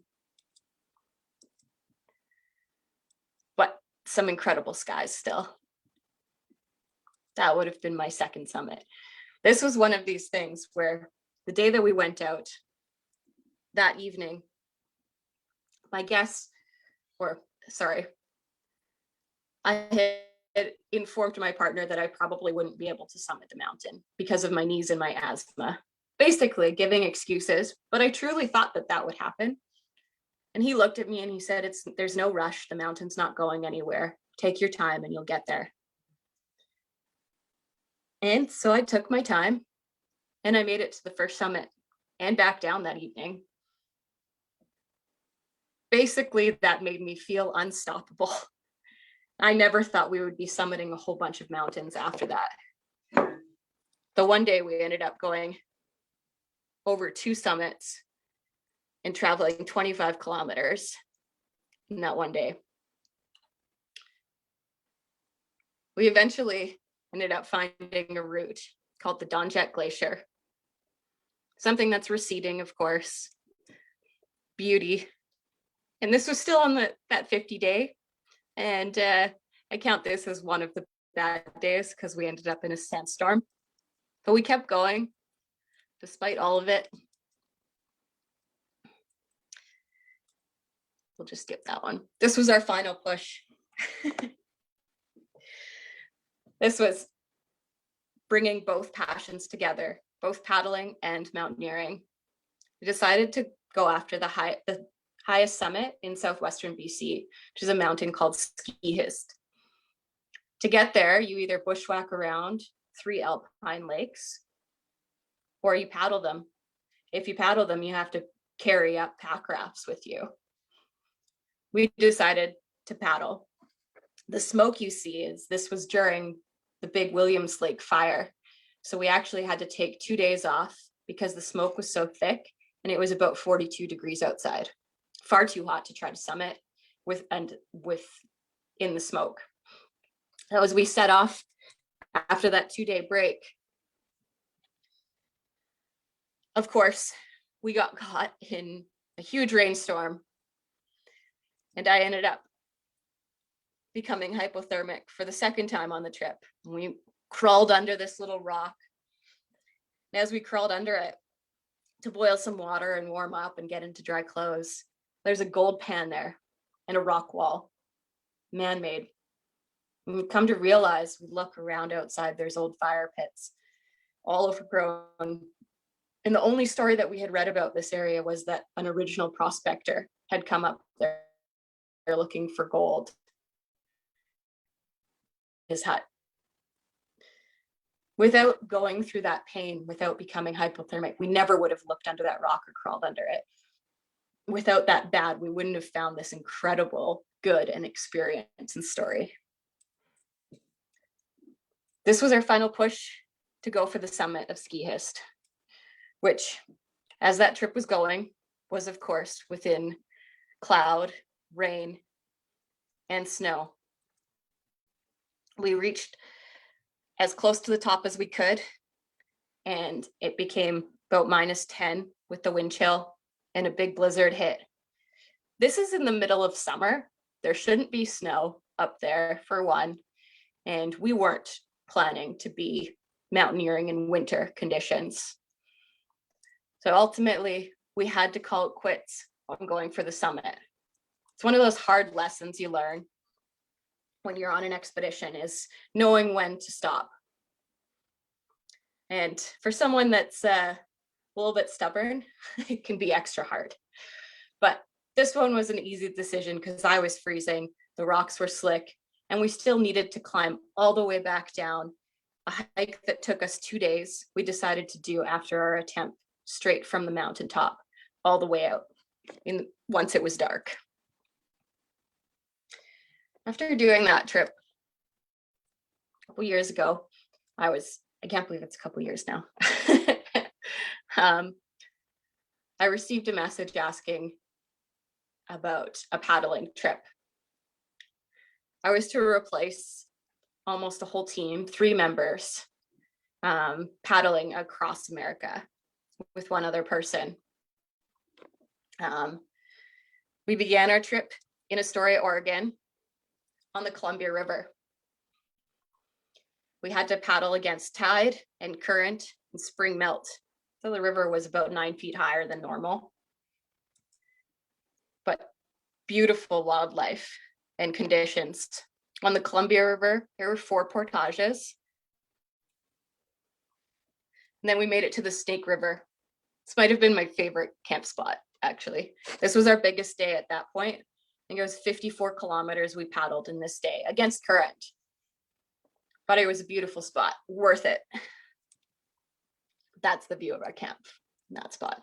But some incredible skies still. That would have been my second summit. This was one of these things where the day that we went out, that evening, my guess, or sorry, I had informed my partner that I probably wouldn't be able to summit the mountain because of my knees and my asthma. Basically giving excuses, but I truly thought that that would happen. And he looked at me and he said, there's no rush. The mountain's not going anywhere. Take your time and you'll get there. And so I took my time and I made it to the first summit and back down that evening. Basically, that made me feel unstoppable. I never thought we would be summiting a whole bunch of mountains after that. The one day we ended up going over 2 summits and traveling 25 kilometers in that one day. We eventually ended up finding a route called the Donjet Glacier. Something that's receding, of course. Beauty. And this was still on that 50-day. And I count this as one of the bad days because we ended up in a sandstorm. But we kept going despite all of it. We'll just skip that one. This was our final push. This was bringing both passions together, both paddling and mountaineering. We decided to go after the highest summit in southwestern BC, which is a mountain called Ski. To get there, you either bushwhack around 3 alpine lakes or you paddle them. If you paddle them, you have to carry up pack rafts with you. We decided to paddle. The smoke you see this was during the big Williams Lake fire. So we actually had to take 2 days off because the smoke was so thick and it was about 42 degrees outside. Far too hot to try to summit in the smoke. So as we set off after that 2-day break, of course, we got caught in a huge rainstorm and I ended up becoming hypothermic for the second time on the trip. We crawled under this little rock. And as we crawled under it to boil some water and warm up and get into dry clothes, there's a gold pan there and a rock wall, man-made. And we come to realize, we look around outside, there's old fire pits, all overgrown. And the only story that we had read about this area was that an original prospector had come up there looking for gold. His hut. Without going through that pain, without becoming hypothermic, we never would have looked under that rock or crawled under it. Without that bad, we wouldn't have found this incredible good and experience and story. This was our final push to go for the summit of Ski, which, as that trip was going, was of course within cloud, rain, and snow. We reached as close to the top as we could, and it became about -10 with the wind chill and a big blizzard hit. This is in the middle of summer. There shouldn't be snow up there, for one, and we weren't planning to be mountaineering in winter conditions. So ultimately, we had to call it quits on going for the summit. It's one of those hard lessons you learn when you're on an expedition, is knowing when to stop. And for someone that's a little bit stubborn, it can be extra hard. But this one was an easy decision because I was freezing, the rocks were slick, and we still needed to climb all the way back down a hike that took us 2 days. We decided to do after our attempt straight from the mountaintop all the way out once it was dark. After doing that trip a couple years ago, I can't believe it's a couple years now. I received a message asking about a paddling trip. I was to replace almost a whole team, 3 members, paddling across America with one other person. We began our trip in Astoria, Oregon, on the Columbia River. We had to paddle against tide and current and spring melt. So the river was about 9 feet higher than normal. But beautiful wildlife and conditions. On the Columbia River, there were 4 portages. And then we made it to the Snake River. This might have been my favorite camp spot, actually. This was our biggest day at that point. I think it was 54 kilometers we paddled in this day against current. But it was a beautiful spot, worth it. That's the view of our camp in that spot.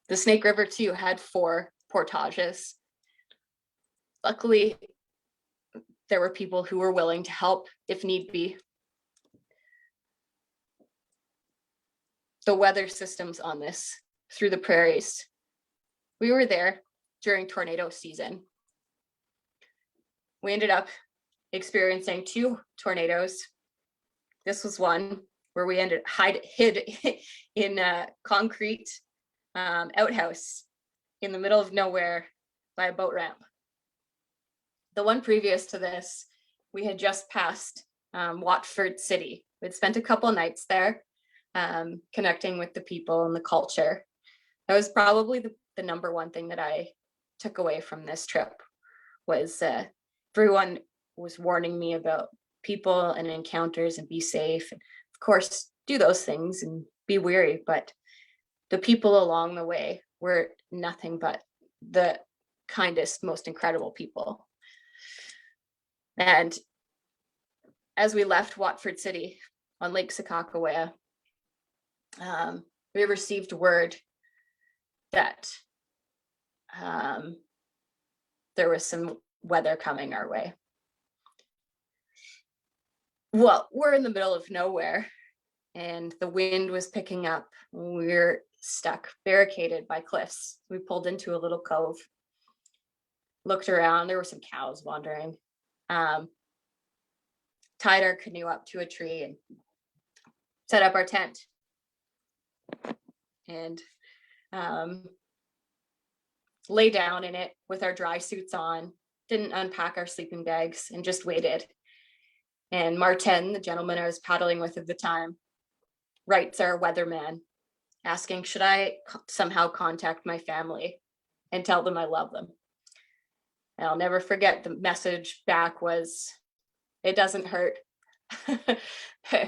The Snake River too had 4 portages. Luckily, there were people who were willing to help if need be. The weather systems on this through the prairies. We were there during tornado season. We ended up experiencing 2 tornadoes. This was one where we hid in a concrete outhouse in the middle of nowhere by a boat ramp. The one previous to this, we had just passed Watford City. We'd spent a couple nights there, connecting with the people and the culture. That was probably the number one thing that I took away from this trip was everyone was warning me about people and encounters and be safe. And of course, do those things and be wary, but the people along the way were nothing but the kindest, most incredible people. And as we left Watford City on Lake Sakakawea, we received word that there was some weather coming our way. Well, we're in the middle of nowhere and the wind was picking up. We're stuck, barricaded by cliffs. We pulled into a little cove, looked around, there were some cows wandering. Tied our canoe up to a tree and set up our tent. And lay down in it with our dry suits on, didn't unpack our sleeping bags and just waited. And Martin, the gentleman I was paddling with at the time, writes our weatherman asking, should I somehow contact my family and tell them I love them? And I'll never forget the message back was, it doesn't hurt.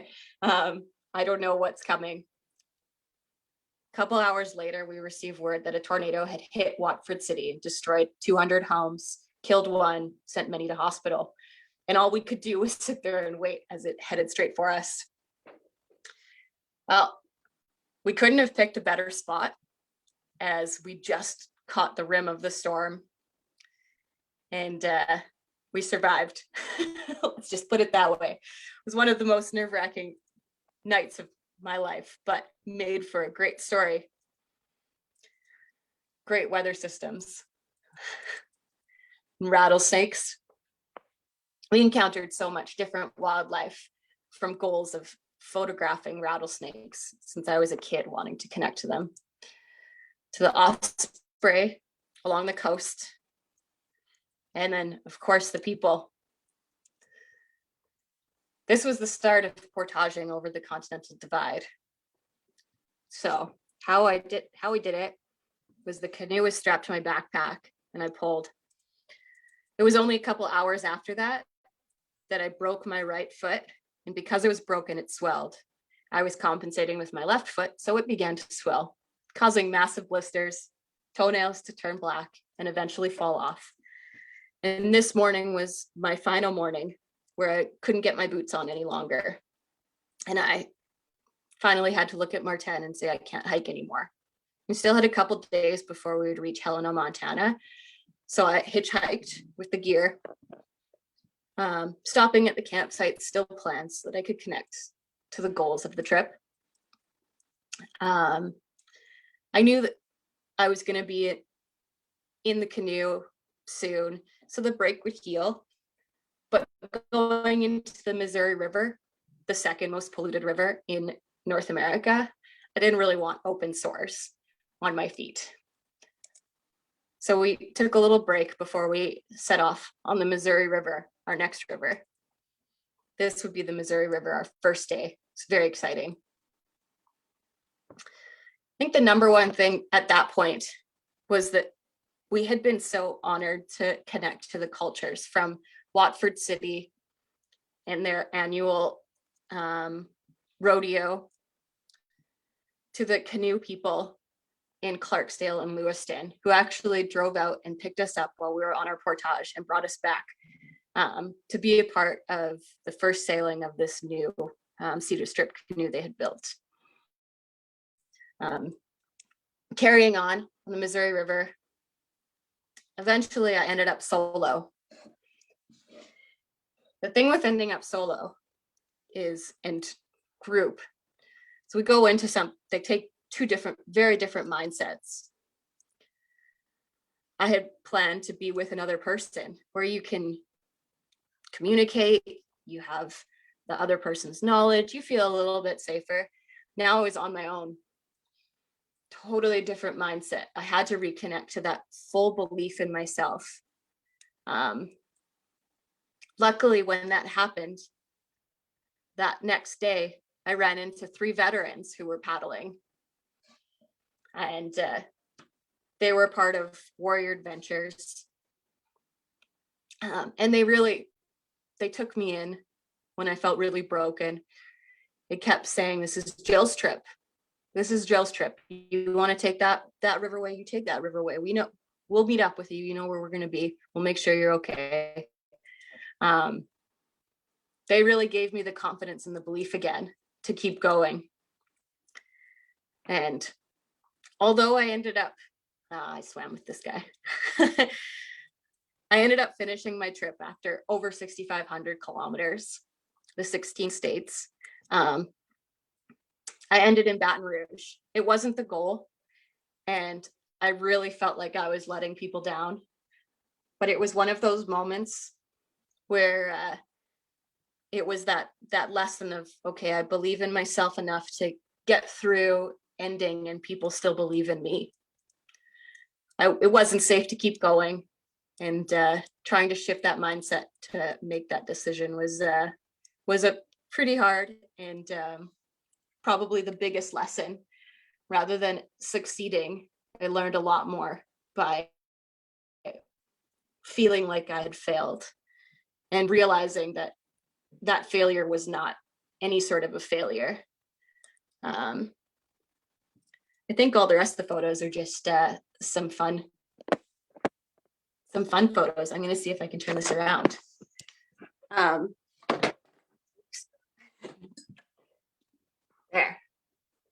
I don't know what's coming. A couple hours later, we received word that a tornado had hit Watford City and destroyed 200 homes, killed 1, sent many to hospital. And all we could do was sit there and wait as it headed straight for us. Well, we couldn't have picked a better spot as we just caught the rim of the storm. And we survived. Let's just put it that way. It was one of the most nerve-wracking nights of my life, but made for a great story. Great weather systems. Rattlesnakes. We encountered so much different wildlife from goals of photographing rattlesnakes since I was a kid wanting to connect to them, to the osprey along the coast, and then of course the people. This was the start of portaging over the Continental Divide. So how we did it was the canoe was strapped to my backpack and I pulled. It was only a couple hours after that I broke my right foot, and because it was broken, it swelled. I was compensating with my left foot, so it began to swell, causing massive blisters, toenails to turn black, and eventually fall off. And this morning was my final morning where I couldn't get my boots on any longer. And I finally had to look at Martin and say, I can't hike anymore. We still had a couple days before we would reach Helena, Montana. So I hitchhiked with the gear, stopping at the campsite, still plans so that I could connect to the goals of the trip. I knew that I was going to be in the canoe soon, so the break would heal. But going into the Missouri River, the second most polluted river in North America, I didn't really want open sores on my feet. So we took a little break before we set off on the Missouri River, our next river. This would be the Missouri River, our first day. It's very exciting. I think the number one thing at that point was that we had been so honored to connect to the cultures from Watford City and their annual rodeo, to the canoe people in Clarksdale and Lewiston, who actually drove out and picked us up while we were on our portage and brought us back to be a part of the first sailing of this new cedar strip canoe they had built. Carrying on the Missouri River, eventually I ended up solo. The thing with ending up solo is, and group, so we go into they take two different, very different mindsets. I had planned to be with another person where you can communicate, you have the other person's knowledge, you feel a little bit safer. Now I was on my own. Totally different mindset. I had to reconnect to that full belief in myself. Luckily, when that happened, that next day, I ran into 3 veterans who were paddling. And they were part of Warrior Adventures. And they took me in when I felt really broken. They kept saying, this is Jill's trip. This is Jill's trip. You want to take that riverway, you take that riverway. We know, we'll meet up with you. You know where we're going to be. We'll make sure you're okay. They really gave me the confidence and the belief again to keep going. And although I ended up, I swam with this guy. I ended up finishing my trip after over 6,500 kilometers, the 16 states. I ended in Baton Rouge. It wasn't the goal. And I really felt like I was letting people down. But it was one of those moments where it was that lesson of, okay, I believe in myself enough to get through ending and people still believe in me. It wasn't safe to keep going, and trying to shift that mindset to make that decision was a pretty hard, and probably the biggest lesson. Rather than succeeding, I learned a lot more by feeling like I had failed and realizing that failure was not any sort of a failure. I think all the rest of the photos are just some fun photos. I'm going to see if I can turn this around. There.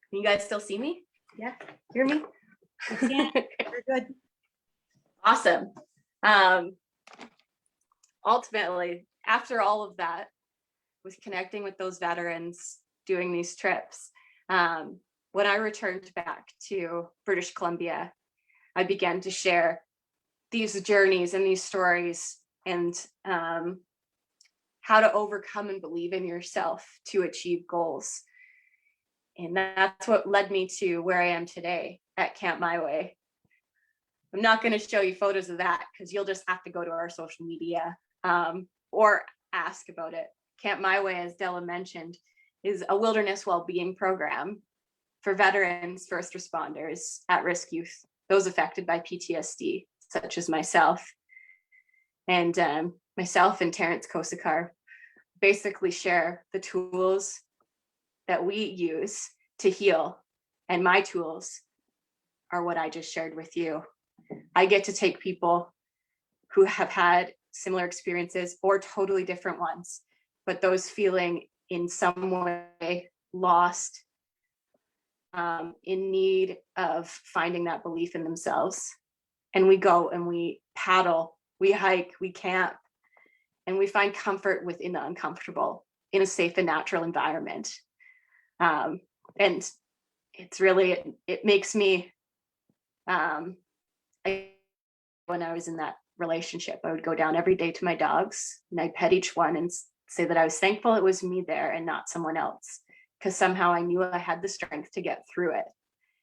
Can you guys still see me? Yeah, hear me? Yeah, we're good. Awesome. Ultimately, after all of that, with connecting with those veterans, doing these trips, when I returned back to British Columbia, I began to share these journeys and these stories, and how to overcome and believe in yourself to achieve goals. And that's what led me to where I am today at Camp My Way. I'm not going to show you photos of that because you'll just have to go to our social media or ask about it. Camp My Way, as Della mentioned, is a wilderness well-being program for veterans, first responders, at-risk youth, those affected by PTSD, such as myself. And myself and Terrence Kosakar basically share the tools that we use to heal. And my tools are what I just shared with you. I get to take people who have had similar experiences or totally different ones, but those feeling in some way lost, in need of finding that belief in themselves. And we go and we paddle, we hike, we camp, and we find comfort within the uncomfortable in a safe and natural environment. And it's really, it makes me, when I was in that relationship, I would go down every day to my dogs and I'd pet each one and say that I was thankful it was me there and not someone else, because somehow I knew I had the strength to get through it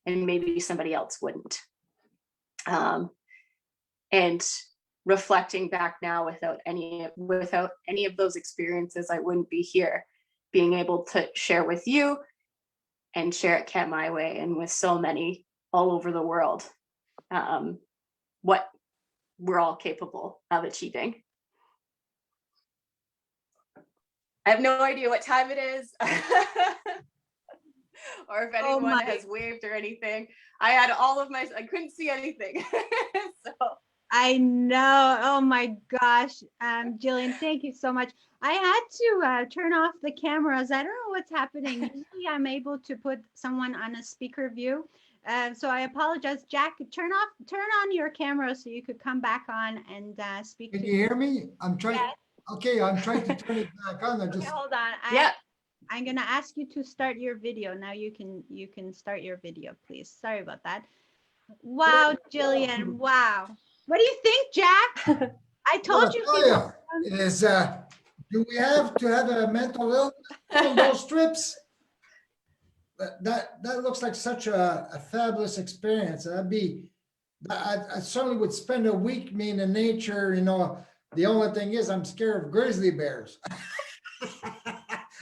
and maybe somebody else wouldn't. And reflecting back now, without any of those experiences, I wouldn't be here, being able to share with you and share at Camp My Way and with so many all over the world, what we're all capable of achieving. I have no idea what time it is or if anyone has waved or anything. I had I couldn't see anything. So I know. Oh my gosh. Jillian, thank you so much. I had to turn off the cameras. I don't know what's happening. Usually I'm able to put someone on a speaker view. So I apologize. Jack, turn on your camera so you could come back on and speak. Can you hear me? I'm trying. Yes. Okay, I'm trying to turn it back on. Okay, hold on. I'm gonna ask you to start your video. Now you can start your video, please. Sorry about that. Wow, Jillian. Wow. What do you think, Jack? I told you. Do we have to have a mental illness on those trips? That looks like such a fabulous experience. I certainly would spend a week in nature, you know. The only thing is I'm scared of grizzly bears.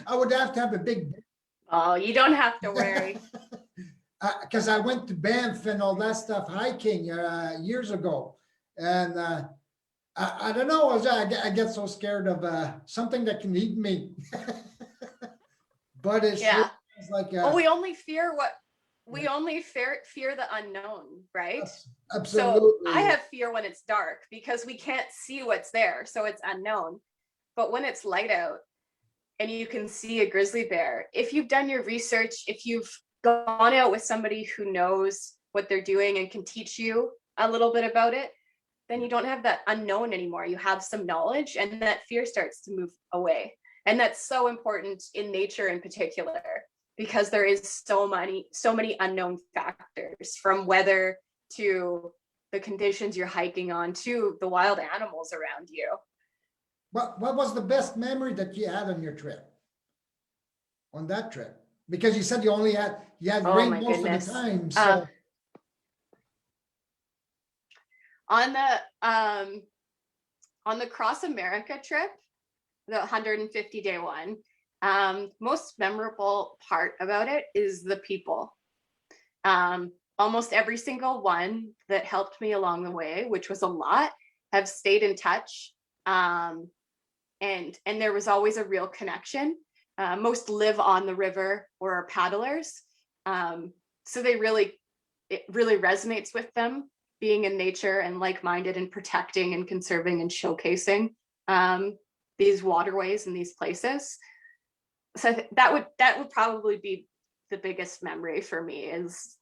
I would have to have a big. Oh, you don't have to worry. Because I went to Banff and all that stuff hiking years ago. And I don't know, I get so scared of something that can eat me. But it's like we only fear fear the unknown, right? Absolutely. So I have fear when it's dark because we can't see what's there, so it's unknown. But when it's light out and you can see a grizzly bear, if you've done your research, if you've gone out with somebody who knows what they're doing and can teach you a little bit about it, then you don't have that unknown anymore. You have some knowledge and that fear starts to move away. And that's so important in nature in particular, because there is so many unknown factors, from weather to the conditions you're hiking on to the wild animals around you. What was the best memory that you had on your trip? On that trip? Because you said you had rain most of the time. So on the Cross America trip, the 150-day one, most memorable part about it is the people. Almost every single one that helped me along the way, which was a lot, have stayed in touch. And there was always a real connection. Most live on the river or are paddlers. So it really resonates with them, being in nature and like-minded and protecting and conserving and showcasing these waterways and these places. So that would probably be the biggest memory for me, is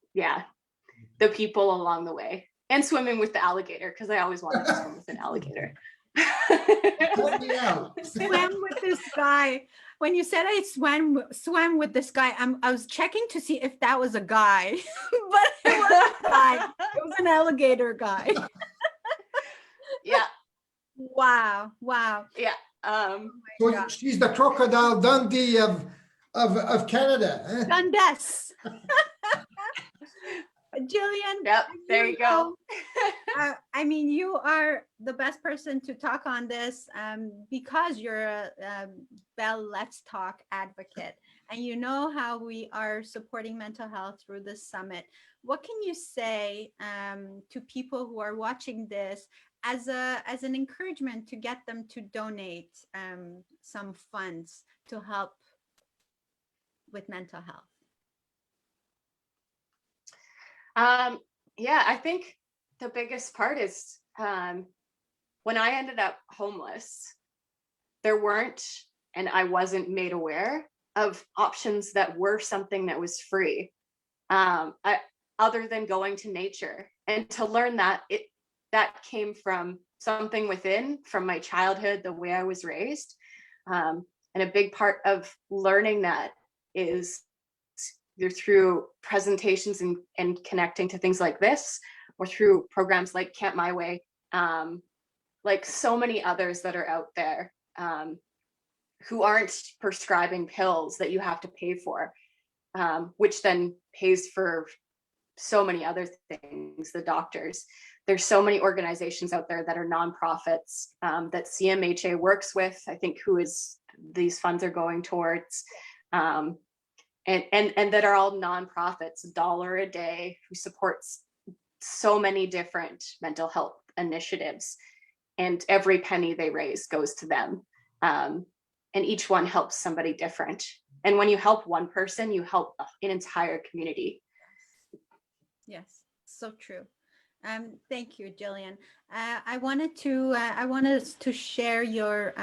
the people along the way, and swimming with the alligator, because I always wanted to swim with an alligator. help me out. Swam with this guy. When you said I swam with this guy, I was checking to see if that was a guy, but it wasn't a guy. It was an alligator guy. Yeah. Wow. Yeah. So she's the Crocodile Dundee of Canada. Eh? Dundas. Jillian. Yep. There you go. I mean, you are the best person to talk on this because you're a Bell Let's Talk advocate, and you know how we are supporting mental health through this summit. What can you say to people who are watching this as an encouragement to get them to donate some funds to help with mental health? I think the biggest part is when I ended up homeless, there weren't, and I wasn't made aware of options that were something that was free, other than going to nature. And to learn that that came from something within, from my childhood, the way I was raised. And a big part of learning that is either through presentations and connecting to things like this, or through programs like Camp My Way, like so many others that are out there who aren't prescribing pills that you have to pay for, which then pays for so many other things, the doctors. There's so many organizations out there that are nonprofits that CMHA works with, I think, these funds are going towards, and that are all nonprofits, $1 a day, who supports so many different mental health initiatives, and every penny they raise goes to them. And each one helps somebody different. And when you help one person, you help an entire community. Yes, so true. Thank you, Jillian. I wanted us to share your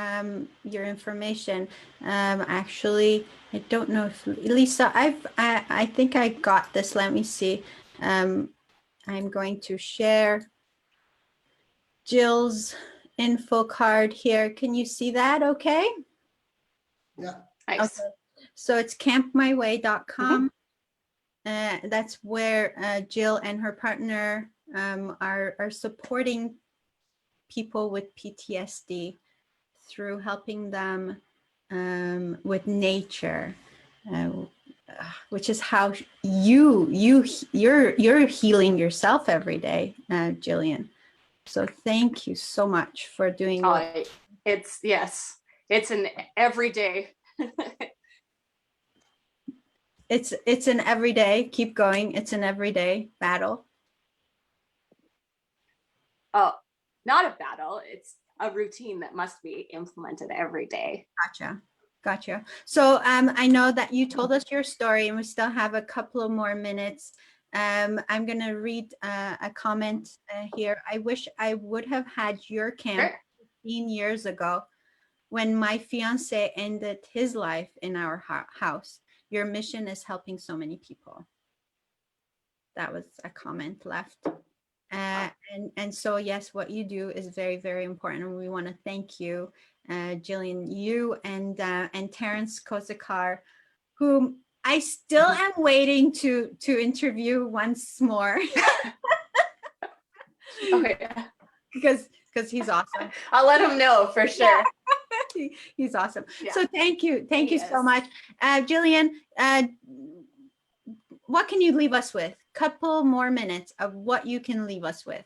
information. Actually, I don't know if Lisa, I think I got this. Let me see. I'm going to share Jill's info card here. Can you see that? Okay. Yeah. Nice. Okay. So it's campmyway.com. That's where Jill and her partner are supporting people with PTSD through helping them with nature, which is how you're healing yourself every day, Jillian. So thank you so much for doing what. It's an everyday. It's an everyday, keep going. It's an everyday battle. Oh, not a battle. It's a routine that must be implemented every day. Gotcha. So I know that you told us your story and we still have a couple of more minutes. I'm going to read a comment here. I wish I would have had your camp 15 years ago when my fiance ended his life in our house. Your mission is helping so many people. That was a comment left. And so, yes, what you do is very, very important. And we want to thank you, Jillian, you and Terrence Kozakar, whom I still am waiting to interview once more. Okay. Because he's awesome. I'll let him know for sure. He's awesome. Yeah. So thank you so much. Jillian, what can you leave us with? Couple more minutes of what you can leave us with.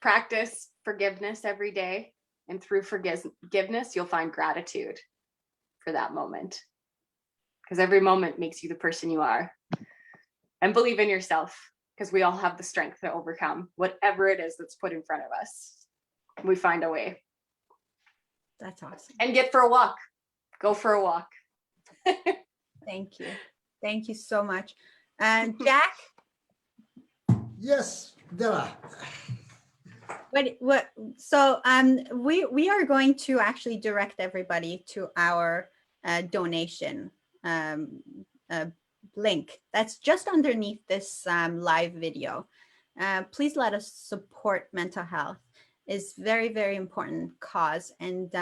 Practice forgiveness every day, and through forgiveness, you'll find gratitude for that moment, because every moment makes you the person you are. And believe in yourself, because we all have the strength to overcome whatever it is that's put in front of us. We find a way. That's awesome. And get for a walk. Go for a walk. Thank you. Thank you so much. Jack? Yes, Della. So we are going to actually direct everybody to our donation link that's just underneath this live video. Please let us support mental health. It's very, very important cause. And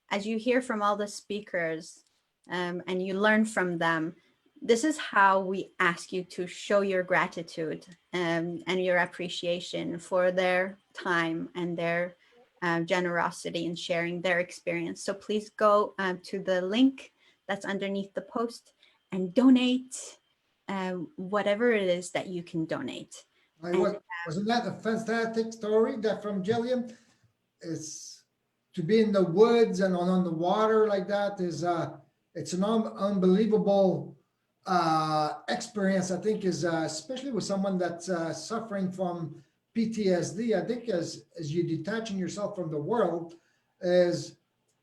as you hear from all the speakers and you learn from them, this is how we ask you to show your gratitude and your appreciation for their time and their generosity in sharing their experience. So please go to the link that's underneath the post and donate whatever it is that you can donate. Wasn't that a fantastic story that from Jillian? It's to be in the woods and on the water like that is it's an unbelievable experience. I think is especially with someone that's suffering from PTSD. I think as you detaching yourself from the world, is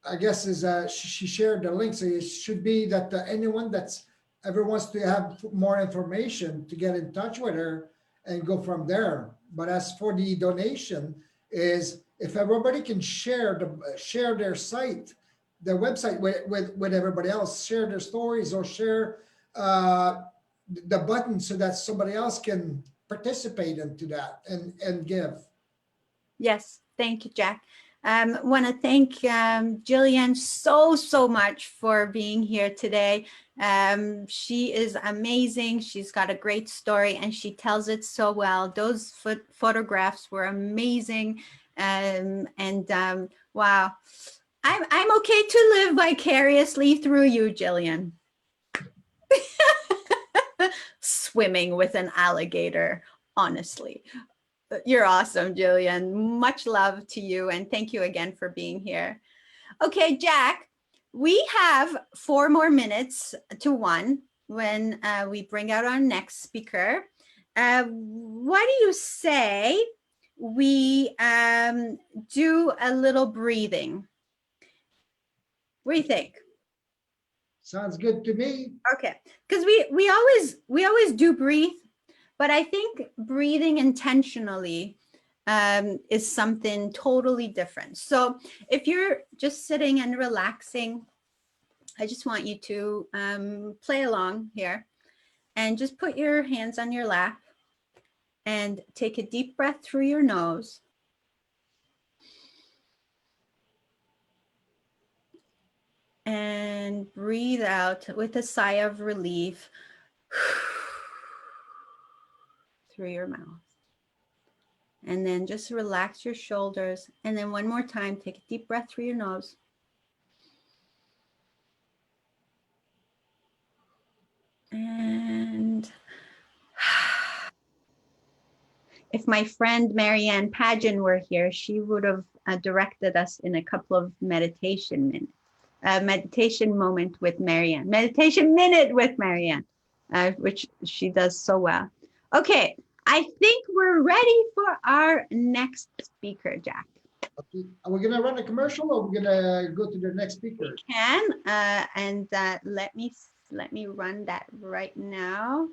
I guess is she shared the link. So it should be that anyone that's ever wants to have more information to get in touch with her and go from there. But as for the donation, is if everybody can share their site, their website with everybody else, share their stories or share the button so that somebody else can participate into that and give. Yes, thank you, Jack. Want to thank Jillian so much for being here today. She is amazing. She's got a great story and she tells it so well. Those photographs were amazing. Wow. I'm okay to live vicariously through you, Jillian. Swimming with an alligator, honestly. You're awesome, Jillian. Much love to you, and thank you again for being here. Okay, Jack, we have 4 more minutes to 1 when we bring out our next speaker. What do you say we do a little breathing? What do you think? Sounds good to me. Okay, because we always do breathe, but I think breathing intentionally is something totally different. So if you're just sitting and relaxing, I just want you to play along here and just put your hands on your lap and take a deep breath through your nose. And breathe out with a sigh of relief through your mouth. And then just relax your shoulders. And then one more time, take a deep breath through your nose. And if my friend Marianne Pageant were here, she would have directed us in a couple of meditation minutes. Meditation moment with Marianne. Meditation minute with Marianne, which she does so well. Okay, I think we're ready for our next speaker, Jack. Okay. Are we gonna run a commercial or are we gonna go to the next speaker? We can, and let me run that right now.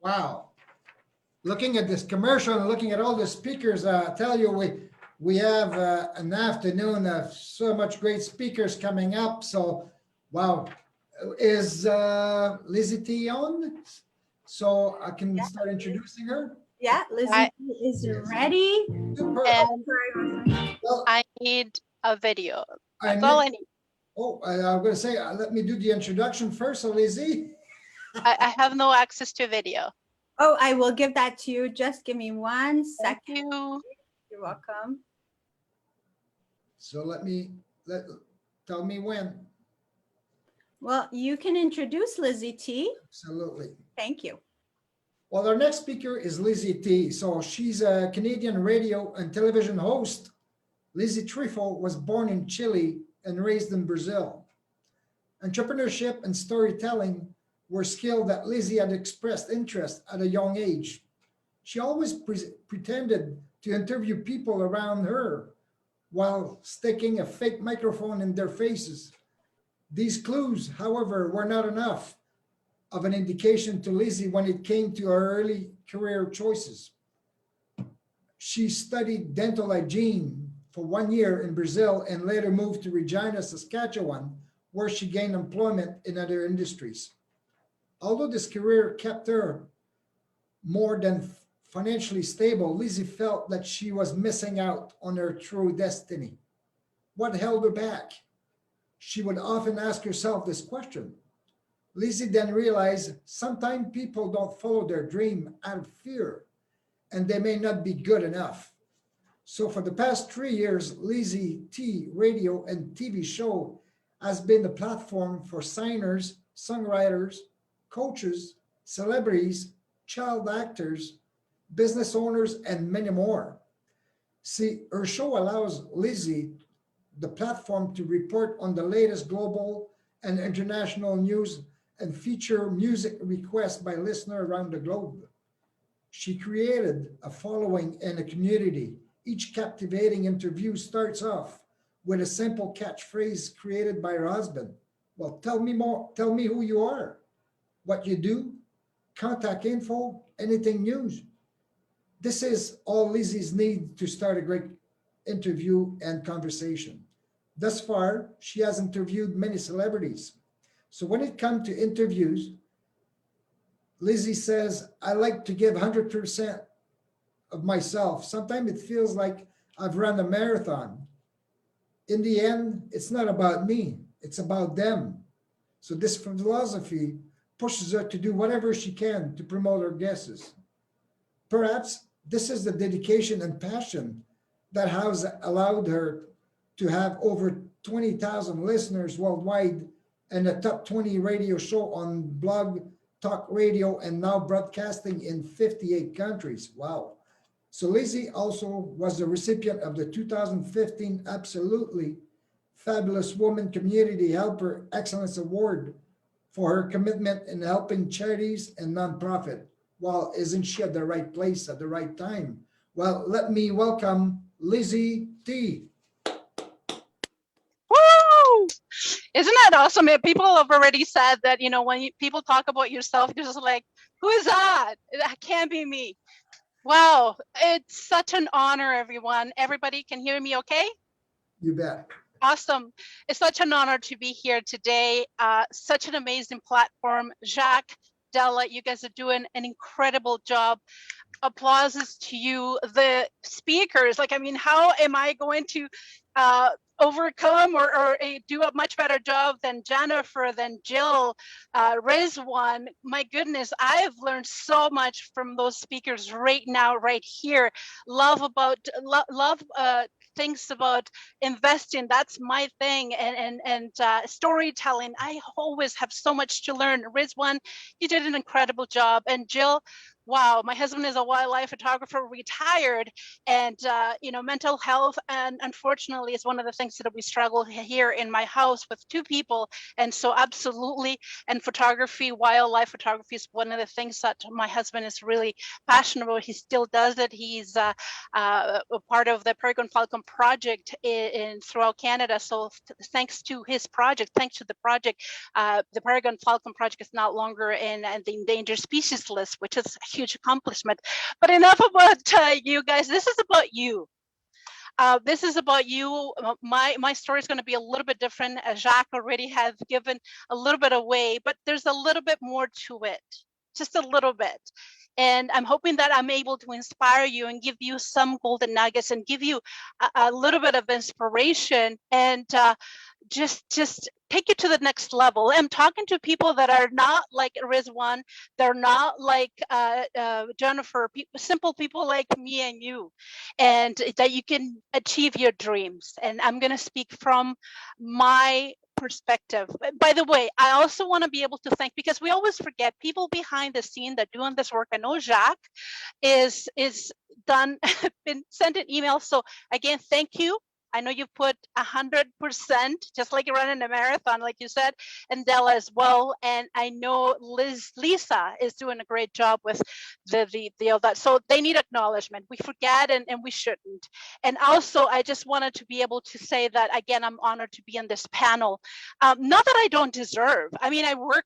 Wow. Looking at this commercial and looking at all the speakers, I tell you, we have an afternoon of so much great speakers coming up. So, wow. Is LizyT on? So I can start introducing her. Yeah, Lizy is ready. Super. And Well, I need a video. I That's all I need- need. Oh, I'm going to say, let me do the introduction first, so Lizy. I have no access to video. Oh, I will give that to you. Just give me 1 Thank second. you. You're welcome. So tell me when. Well, you can introduce LizyT. Absolutely. Thank you. Well, our next speaker is LizyT. So she's a Canadian radio and television host. Lizy Triffo was born in Chile and raised in Brazil. Entrepreneurship and storytelling were skills that Lizy had expressed interest at a young age. She always pretended to interview people around her while sticking a fake microphone in their faces. These clues, however, were not enough of an indication to Lizy when it came to her early career choices. She studied dental hygiene for 1 year in Brazil and later moved to Regina, Saskatchewan, where she gained employment in other industries. Although this career kept her more than financially stable, Lizy felt that she was missing out on her true destiny. What held her back? She would often ask herself this question. Lizy then realized sometimes people don't follow their dream out of fear, and they may not be good enough. So for the past 3 years, LizyT radio and TV show has been the platform for signers, songwriters, coaches, celebrities, child actors, business owners, and many more. See, her show allows Lizy the platform to report on the latest global and international news and feature music requests by listeners around the globe. She created a following and a community. Each captivating interview starts off with a simple catchphrase created by her husband. Well, tell me more, tell me who you are, what you do, contact info, anything news. This is all Lizy's need to start a great interview and conversation. Thus far, she has interviewed many celebrities. So when it comes to interviews, Lizy says, I like to give 100% of myself. Sometimes it feels like I've run a marathon. In the end, it's not about me, it's about them. So this philosophy pushes her to do whatever she can to promote her guests. Perhaps this is the dedication and passion that has allowed her to have over 20,000 listeners worldwide and a top 20 radio show on blog, talk radio, and now broadcasting in 58 countries. Wow. So Lizy also was the recipient of the 2015 Absolutely Fabulous Woman Community Helper Excellence Award for her commitment in helping charities and nonprofit. Well, isn't she at the right place at the right time? Well, let me welcome LizyT. Woo! Isn't that awesome? People have already said that, you know, when people talk about yourself, you're just like, who is that? That can't be me. Wow, it's such an honor, everyone. Everybody can hear me okay? You bet. Awesome. It's such an honor to be here today. Such an amazing platform. Jacques, Della, you guys are doing an incredible job. Applauses to you, the speakers. Like, I mean, how am I going to overcome or do a much better job than Jennifer, than Jill, Rizwan? My goodness, I have learned so much from those speakers right now, right here. Love things about investing. That's my thing. And storytelling. I always have so much to learn. Rizwan, you did an incredible job. And Jill, wow, my husband is a wildlife photographer, retired, and you know, mental health, and unfortunately, is one of the things that we struggle here in my house with 2 people, and so absolutely, and photography, wildlife photography is one of the things that my husband is really passionate about. He still does it. He's a part of the Peregrine Falcon project in throughout Canada. So thanks to his project, thanks to the project, the Peregrine Falcon project is no longer in the endangered species list, which is a huge accomplishment. But enough about you guys. This is about you. This is about you. My story is going to be a little bit different, as Jacques already has given a little bit away, but there's a little bit more to it, just a little bit. And I'm hoping that I'm able to inspire you and give you some golden nuggets and give you a little bit of inspiration. And just take you to the next level. I'm talking to people that are not like Rizwan, they're not like Jennifer, simple people like me and you, and that you can achieve your dreams. And I'm going to speak from my perspective. By the way, I also want to be able to thank, because we always forget people behind the scene that doing this work. I know Jacques is done, been sent an email. So again, thank you. I know you put 100%, just like you're running a marathon, like you said, and Della as well. And I know Lisa is doing a great job with the all that. So they need acknowledgement. We forget, and we shouldn't. And also, I just wanted to be able to say that, again, I'm honored to be in this panel. Not that I don't deserve. I mean, I work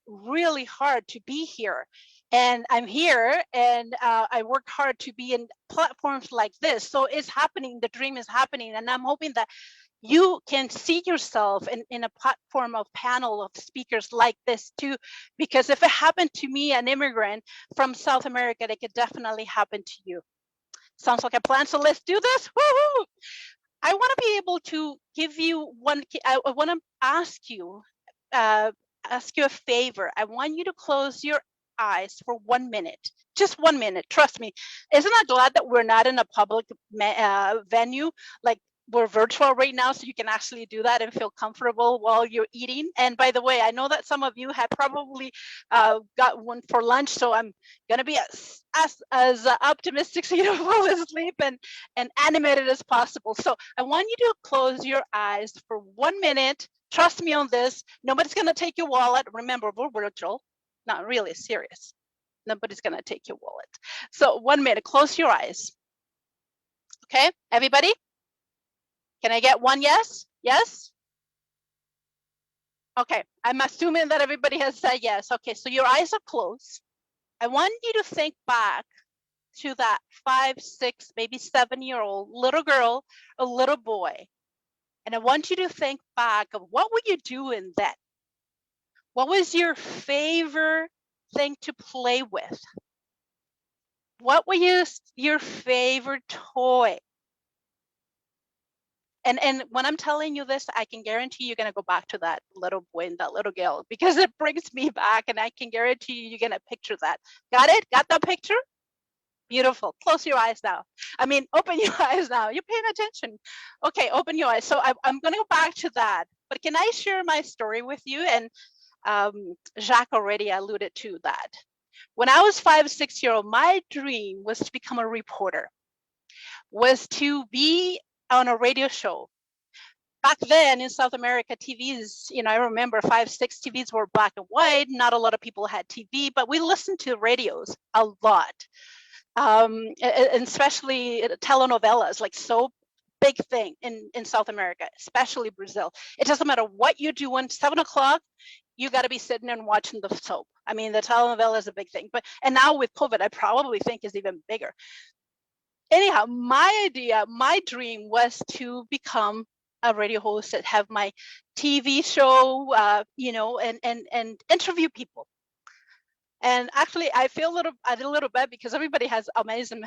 really hard to be here. And I'm here, and I work hard to be in platforms like this. So it's happening, the dream is happening. And I'm hoping that you can see yourself in a platform of panel of speakers like this too, because if it happened to me, an immigrant from South America, it could definitely happen to you. Sounds like a plan, so let's do this. Woo-hoo! I want to be able to give you one, I want to ask you a favor. I want you to close your eyes for 1 minute, just 1 minute. Trust me. Isn't I glad that we're not in a public venue, like we're virtual right now, so you can actually do that and feel comfortable while you're eating. And by the way, I know that some of you have probably got one for lunch, so I'm gonna be as optimistic so you don't fall asleep and animated as possible. So I want you to close your eyes for 1 minute. Trust me on this. Nobody's gonna take your wallet. Remember, we're virtual. Not really serious. Nobody's gonna take your wallet. So 1 minute, close your eyes. Okay, everybody? Can I get one yes? Yes? Okay, I'm assuming that everybody has said yes. Okay, so your eyes are closed. I want you to think back to that 5, 6, maybe 7-year-old little girl, a little boy. And I want you to think back of what were you doing then? What was your favorite thing to play with? What was your favorite toy? And when I'm telling you this, I can guarantee you're gonna go back to that little boy and that little girl, because it brings me back, and I can guarantee you're gonna picture that. Got it? Got that picture? Beautiful. Close your eyes now. I mean, open your eyes now. You're paying attention. Okay, open your eyes. So I'm gonna go back to that. But can I share my story with you? And Jacques already alluded to that. When I was 5, 6-year-old, my dream was to become a reporter, was to be on a radio show. Back then in South America, TVs, I remember 5, 6 TVs were black and white. Not a lot of people had TV, but we listened to radios a lot. And especially telenovelas, like so big thing in South America, especially Brazil. It doesn't matter what you do when 7 o'clock, you got to be sitting and watching the soap. I mean, the telenovela is a big thing, and now with COVID, I probably think is even bigger. Anyhow, my dream was to become a radio host and have my TV show, and interview people. And actually, I feel a little bad because everybody has amazing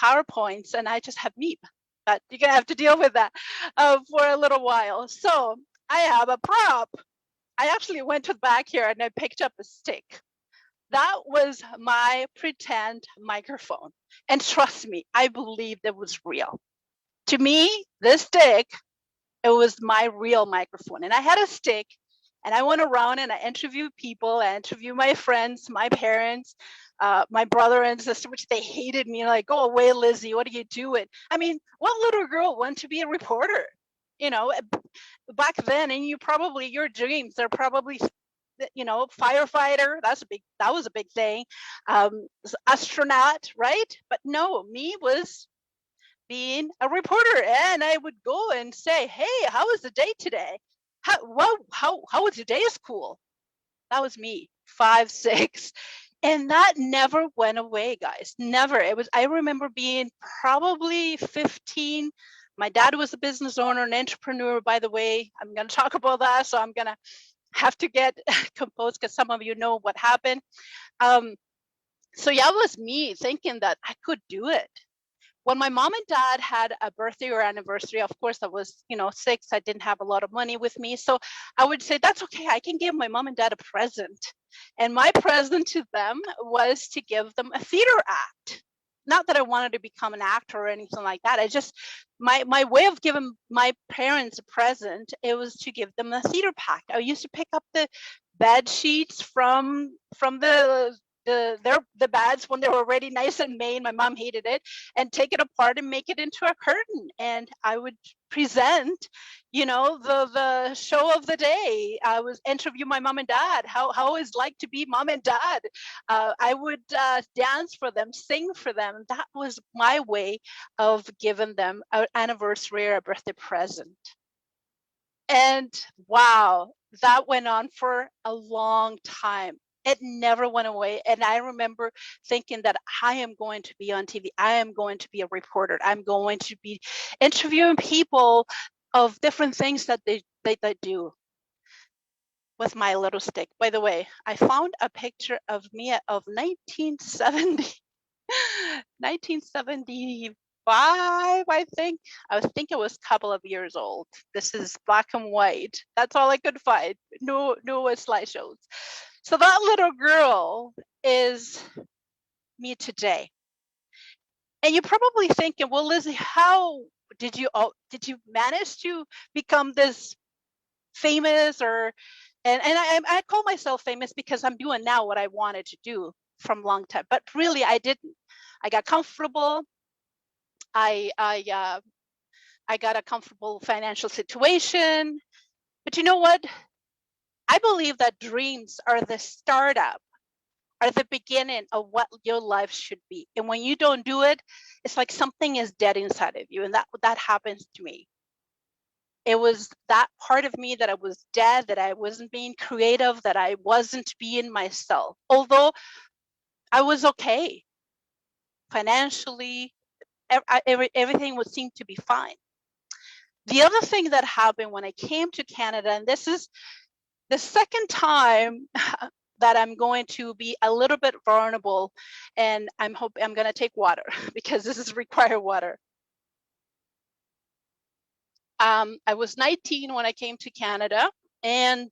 PowerPoints, and I just have me. But you're gonna have to deal with that for a little while. So I have a prop. I actually went to the back here and I picked up a stick. That was my pretend microphone. And trust me, I believed it was real. To me, this stick, it was my real microphone. And I had a stick, and I went around and I interviewed people. I interviewed my friends, my parents, my brother and sister, which they hated me. Like, go away, Lizy, what are you doing? I mean, what little girl wants to be a reporter? Back then, and your dreams are probably, firefighter. That was a big thing. Astronaut, right? But no, me was being a reporter, and I would go and say, hey, how was the day today? How was your day at school? That was me, 5, 6. And that never went away, guys. Never. I remember being probably 15. My dad was a business owner, an entrepreneur, by the way. I'm going to talk about that, so I'm going to have to get composed because some of you know what happened. So yeah, it was me thinking that I could do it. when my mom and dad had a birthday or anniversary, of course I was, 6, I didn't have a lot of money with me. So I would say, that's okay, I can give my mom and dad a present. And my present to them was to give them a theater act. Not that I wanted to become an actor or anything like that. I just, my way of giving my parents a present, it was to give them a theater pack. I used to pick up the bed sheets from the beds when they were already nice and made. My mom hated it, and take it apart and make it into a curtain. And I would present, the show of the day. I was interview my mom and dad, how it's like to be mom and dad. I would dance for them, sing for them. That was my way of giving them an anniversary or a birthday present. And wow, that went on for a long time. It never went away. And I remember thinking that I am going to be on TV. I am going to be a reporter. I'm going to be interviewing people of different things that they do with my little stick. By the way, I found a picture of me of 1970, 1975, I think. I think it was a couple of years old. This is black and white. That's all I could find. No slideshows. So that little girl is me today. And you're probably thinking, well, Lizy, how did you manage to become this famous? And I call myself famous because I'm doing now what I wanted to do from a long time, but really I didn't. I got comfortable. I got a comfortable financial situation. But you know what? I believe that dreams are the startup, are the beginning of what your life should be. And when you don't do it, it's like something is dead inside of you. And that happens to me. It was that part of me that I was dead, that I wasn't being creative, that I wasn't being myself. Although I was okay financially, everything would seem to be fine. The other thing that happened when I came to Canada, and this is the second time that I'm going to be a little bit vulnerable, and I'm going to take water because this is required water. I was 19 when I came to Canada, and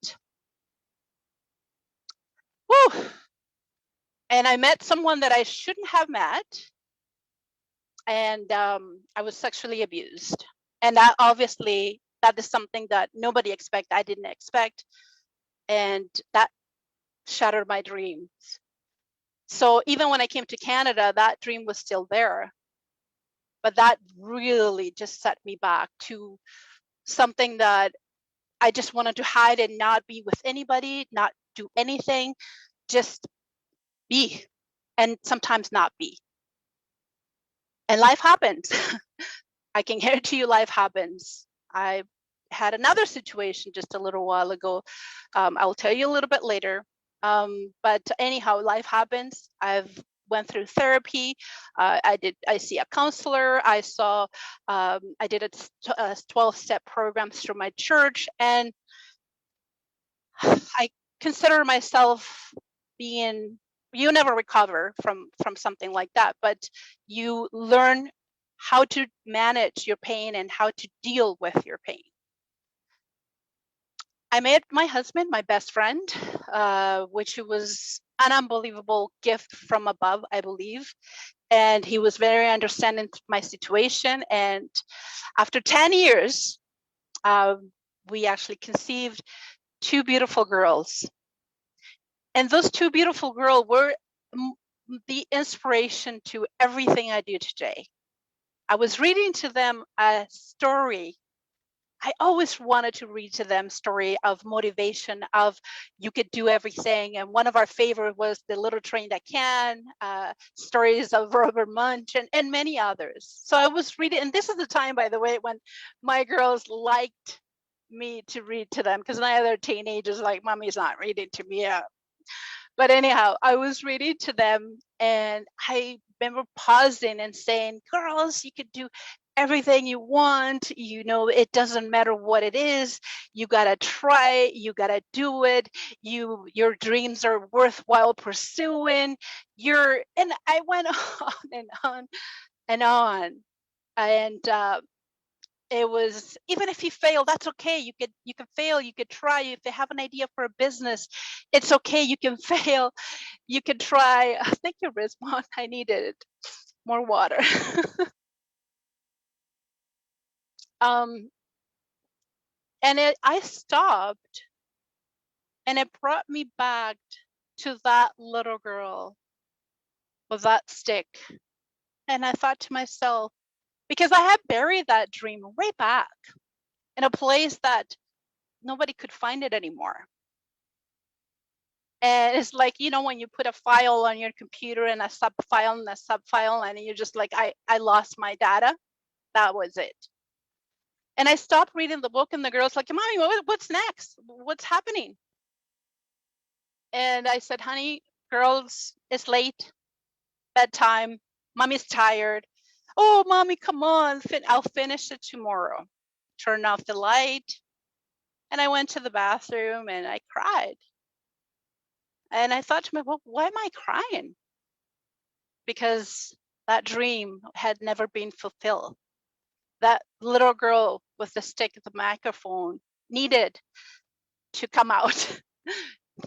I met someone that I shouldn't have met, and I was sexually abused. And that obviously, that is something that nobody expected. I didn't expect, and that shattered my dreams. So even when I came to Canada, that dream was still there. But that really just set me back to something that I just wanted to hide and not be with anybody, not do anything, just be, and sometimes not be. And life happens. I can guarantee you life happens. I had another situation just a little while ago. I'll tell you a little bit later. But anyhow, life happens. I've went through therapy. I see a counselor. I did a 12-step program through my church, and I consider myself being, you never recover from something like that, but you learn how to manage your pain and how to deal with your pain. I met my husband, my best friend, which was an unbelievable gift from above, I believe. And he was very understanding of my situation. And after 10 years, we actually conceived 2 beautiful girls. And those 2 beautiful girls were the inspiration to everything I do today. I was reading to them a story. I always wanted to read to them story of motivation, of you could do everything. And one of our favorite was The Little Train That Can, stories of Robert Munch, and many others. So I was reading, and this is the time, by the way, when my girls liked me to read to them, because my other teenagers like, Mommy's not reading to me. But anyhow, I was reading to them, and I remember pausing and saying, girls, you could do everything you want. It doesn't matter what it is. You gotta try, you gotta do it. Your dreams are worthwhile pursuing. And I went on and on. and on. And it was, even if you fail, that's okay. You can fail, you could try. If you have an idea for a business, it's okay, you can fail, you can try. Thank you, Rizwan. I needed more water. um and I stopped, and it brought me back to that little girl with that stick. And I thought to myself, because I had buried that dream way back in a place that nobody could find it anymore. And it's like, you know, when you put a file on your computer and a sub file and a sub file, and you're just like, I lost my data. That was it. And I stopped reading the book, and the girl's like, Mommy, what's next? What's happening? And I said, honey, girls, it's late, bedtime. Mommy's tired. Oh, Mommy, come on. I'll finish it tomorrow. Turn off the light. And I went to the bathroom and I cried. And I thought to myself, well, why am I crying? Because that dream had never been fulfilled. That little girl with the stick at the microphone needed to come out,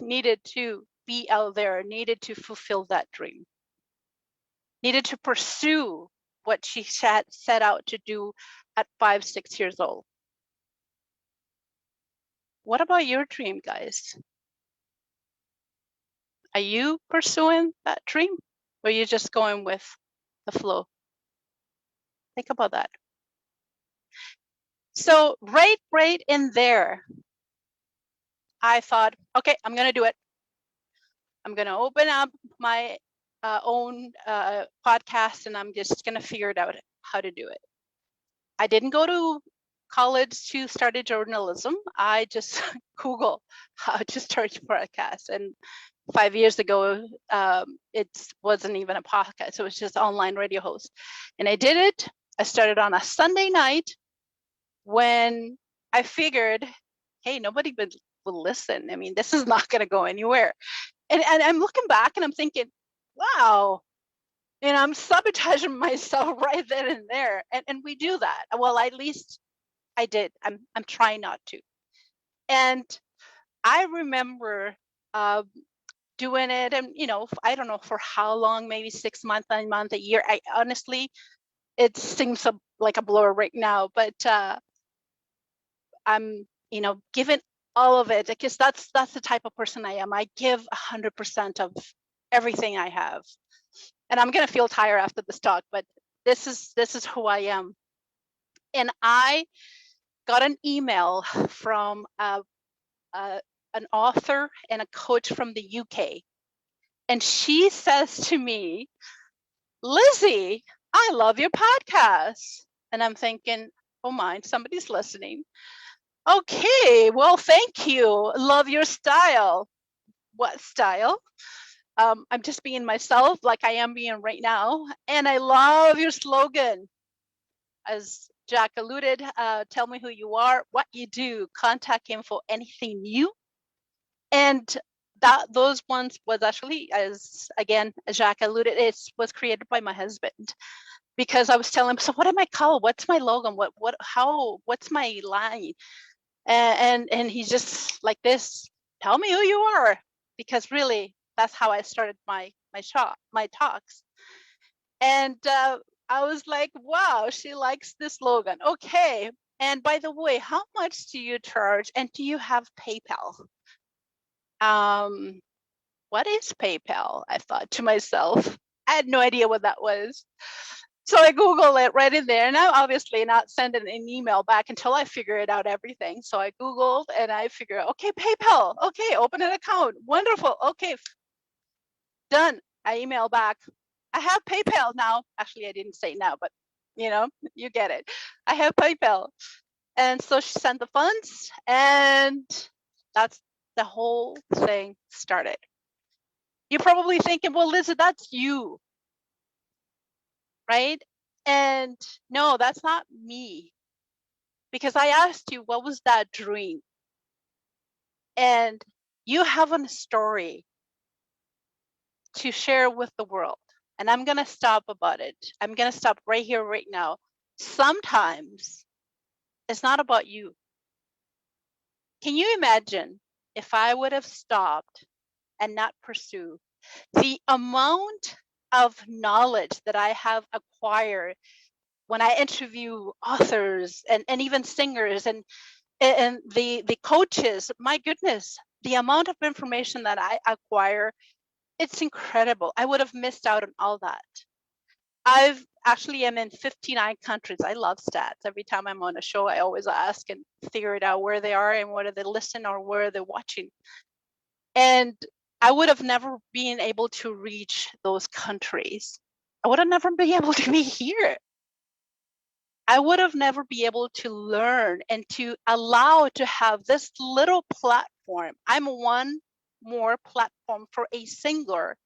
needed to be out there, needed to fulfill that dream, needed to pursue what she set out to do at 5, 6 years old. What about your dream, guys? Are you pursuing that dream, or are you just going with the flow? Think about that. So right in there, I thought, okay, I'm going to do it. I'm going to open up my own podcast, and I'm just going to figure it out how to do it. I didn't go to college to study journalism. I just Google how to start a podcast. And 5 years ago, it wasn't even a podcast. It was just online radio host. And I did it. I started on a Sunday night when I figured, hey, nobody will listen. I mean, this is not going to go anywhere. And I'm looking back and I'm thinking, wow, and I'm sabotaging myself right then and there. And we do that. Well, at least I did. I'm trying not to. And I remember doing it, and you know, I don't know for how long, maybe 6 months, 9 months, a year. I honestly, it seems like a blur right now, but I'm, you know, giving all of it, because that's the type of person I am. I give 100% of everything I have. And I'm gonna feel tired after this talk, but this is who I am. And I got an email from an author and a coach from the UK, and she says to me, Lizy, I love your podcast. And I'm thinking, oh my, somebody's listening. Okay, well, thank you. Love your style. What style? I'm just being myself, like I am being right now. And I love your slogan. As Jack alluded, tell me who you are, what you do, contact info, anything new. And those ones was actually, as again, as Jack alluded, it was created by my husband, because I was telling him, so what am I called? What's my logo? What's my line? And he's just like this, tell me who you are, because really that's how I started my talks. And I was like, wow, she likes this slogan. Okay. And by the way, how much do you charge? And do you have PayPal? What is PayPal? I thought to myself. I had no idea what that was. So I Googled it right in there. And I'm obviously not sending an email back until I figured out everything. So I Googled and I figured, okay, PayPal. Okay, open an account. Wonderful. Okay, done. I email back. I have PayPal now. Actually, I didn't say now, but you know, you get it. I have PayPal. And so she sent the funds, and that's the whole thing started. You're probably thinking, well, Lizy, that's you, right? And no, that's not me. Because I asked you, what was that dream? And you have a story to share with the world. And I'm going to stop about it. I'm going to stop right here, right now. Sometimes it's not about you. Can you imagine if I would have stopped and not pursued the amount of knowledge that I have acquired when I interview authors and even singers and the coaches? My goodness, the amount of information that I acquire, it's incredible. I would have missed out on all that. I've actually am in 59 countries. I love stats. Every time I'm on a show, I always ask and figure it out where they are and whether they listen or where they're watching. And I would have never been able to reach those countries. I would have never been able to be here. I would have never been able to learn and to allow to have this little platform. I'm one more platform for a singer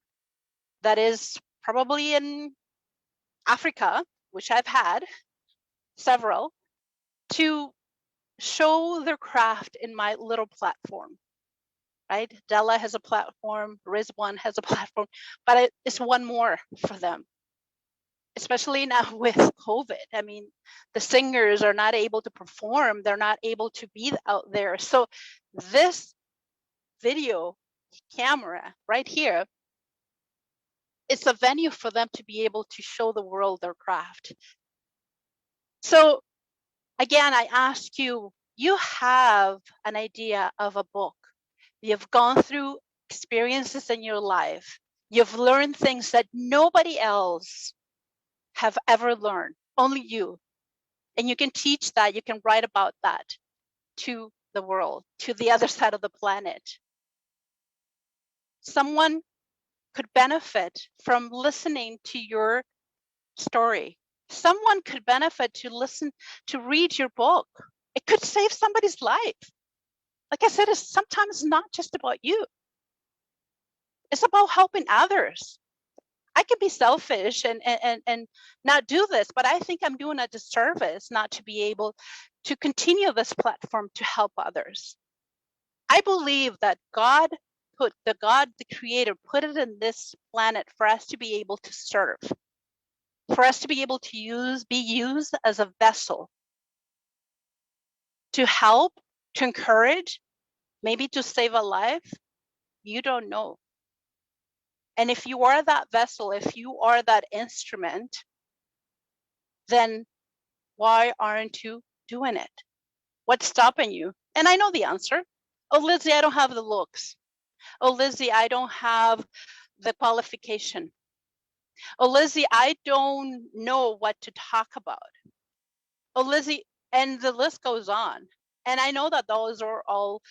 that is probably in Africa, which I've had several, to show their craft in my little platform, right? Della has a platform, Rizwan has a platform, but it's one more for them, especially now with COVID. I mean, the singers are not able to perform, they're not able to be out there. So this video camera right here, it's a venue for them to be able to show the world their craft. So again, I ask you, you have an idea of a book. You've gone through experiences in your life. You've learned things that nobody else have ever learned, only you. And you can teach that, you can write about that to the world, to the other side of the planet. Someone could benefit from listening to your story. Someone could benefit to read your book. It could save somebody's life. Like I said, it's sometimes not just about you. It's about helping others. I could be selfish and not do this, but I think I'm doing a disservice not to be able to continue this platform to help others. I believe that the creator, put it in this planet for us to be able to serve, for us to be able to be used as a vessel to help, to encourage, maybe to save a life. You don't know. And if you are that vessel, if you are that instrument, then why aren't you doing it? What's stopping you? And I know the answer. Oh, Lizy, I don't have the looks. Oh, Lizy, I don't have the qualification. Oh, Lizy, I don't know what to talk about. Oh, Lizy, and the list goes on. And I know that those are all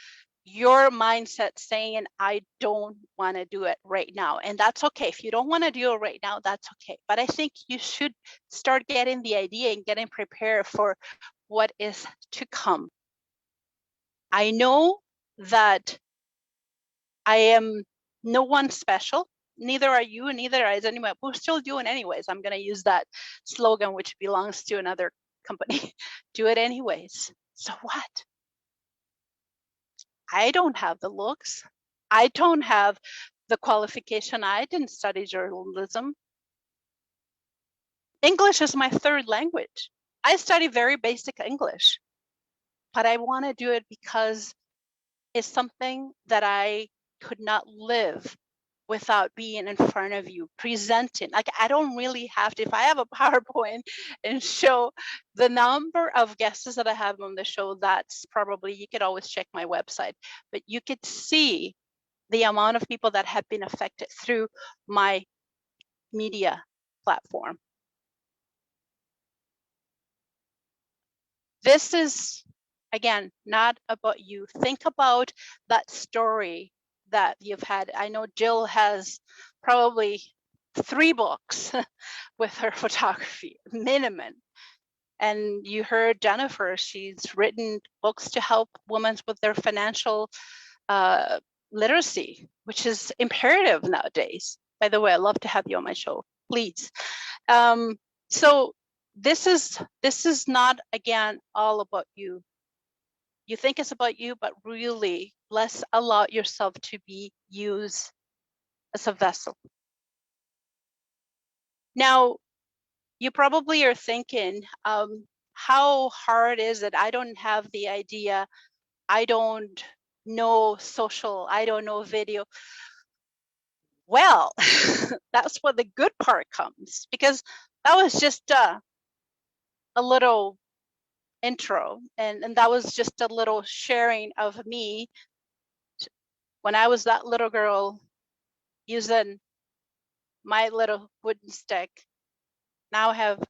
your mindset saying, I don't want to do it right now. And that's okay. If you don't want to do it right now, that's okay. But I think you should start getting the idea and getting prepared for what is to come. I know that I am no one special. Neither are you, and neither is anyone. We're still doing anyways. I'm going to use that slogan, which belongs to another company. Do it anyways. So what? I don't have the looks. I don't have the qualification. I didn't study journalism. English is my third language. I study very basic English, but I want to do it because it's something that I could not live without being in front of you, presenting. Like, I don't really have to, if I have a PowerPoint and show the number of guests that I have on the show, that's probably, you could always check my website, but you could see the amount of people that have been affected through my media platform. This is, again, not about you. Think about that story that you've had. I know Jill has probably 3 books with her photography, minimum. And you heard Jennifer, she's written books to help women with their financial literacy, which is imperative nowadays. By the way, I'd love to have you on my show, please. So this is not, again, all about you. You think it's about you, but really, let's allow yourself to be used as a vessel. Now, you probably are thinking, how hard is it? I don't have the idea. I don't know social. I don't know video. Well, that's where the good part comes, because that was just a little intro, and that was just a little sharing of me when I was that little girl using my little wooden stick. Now I have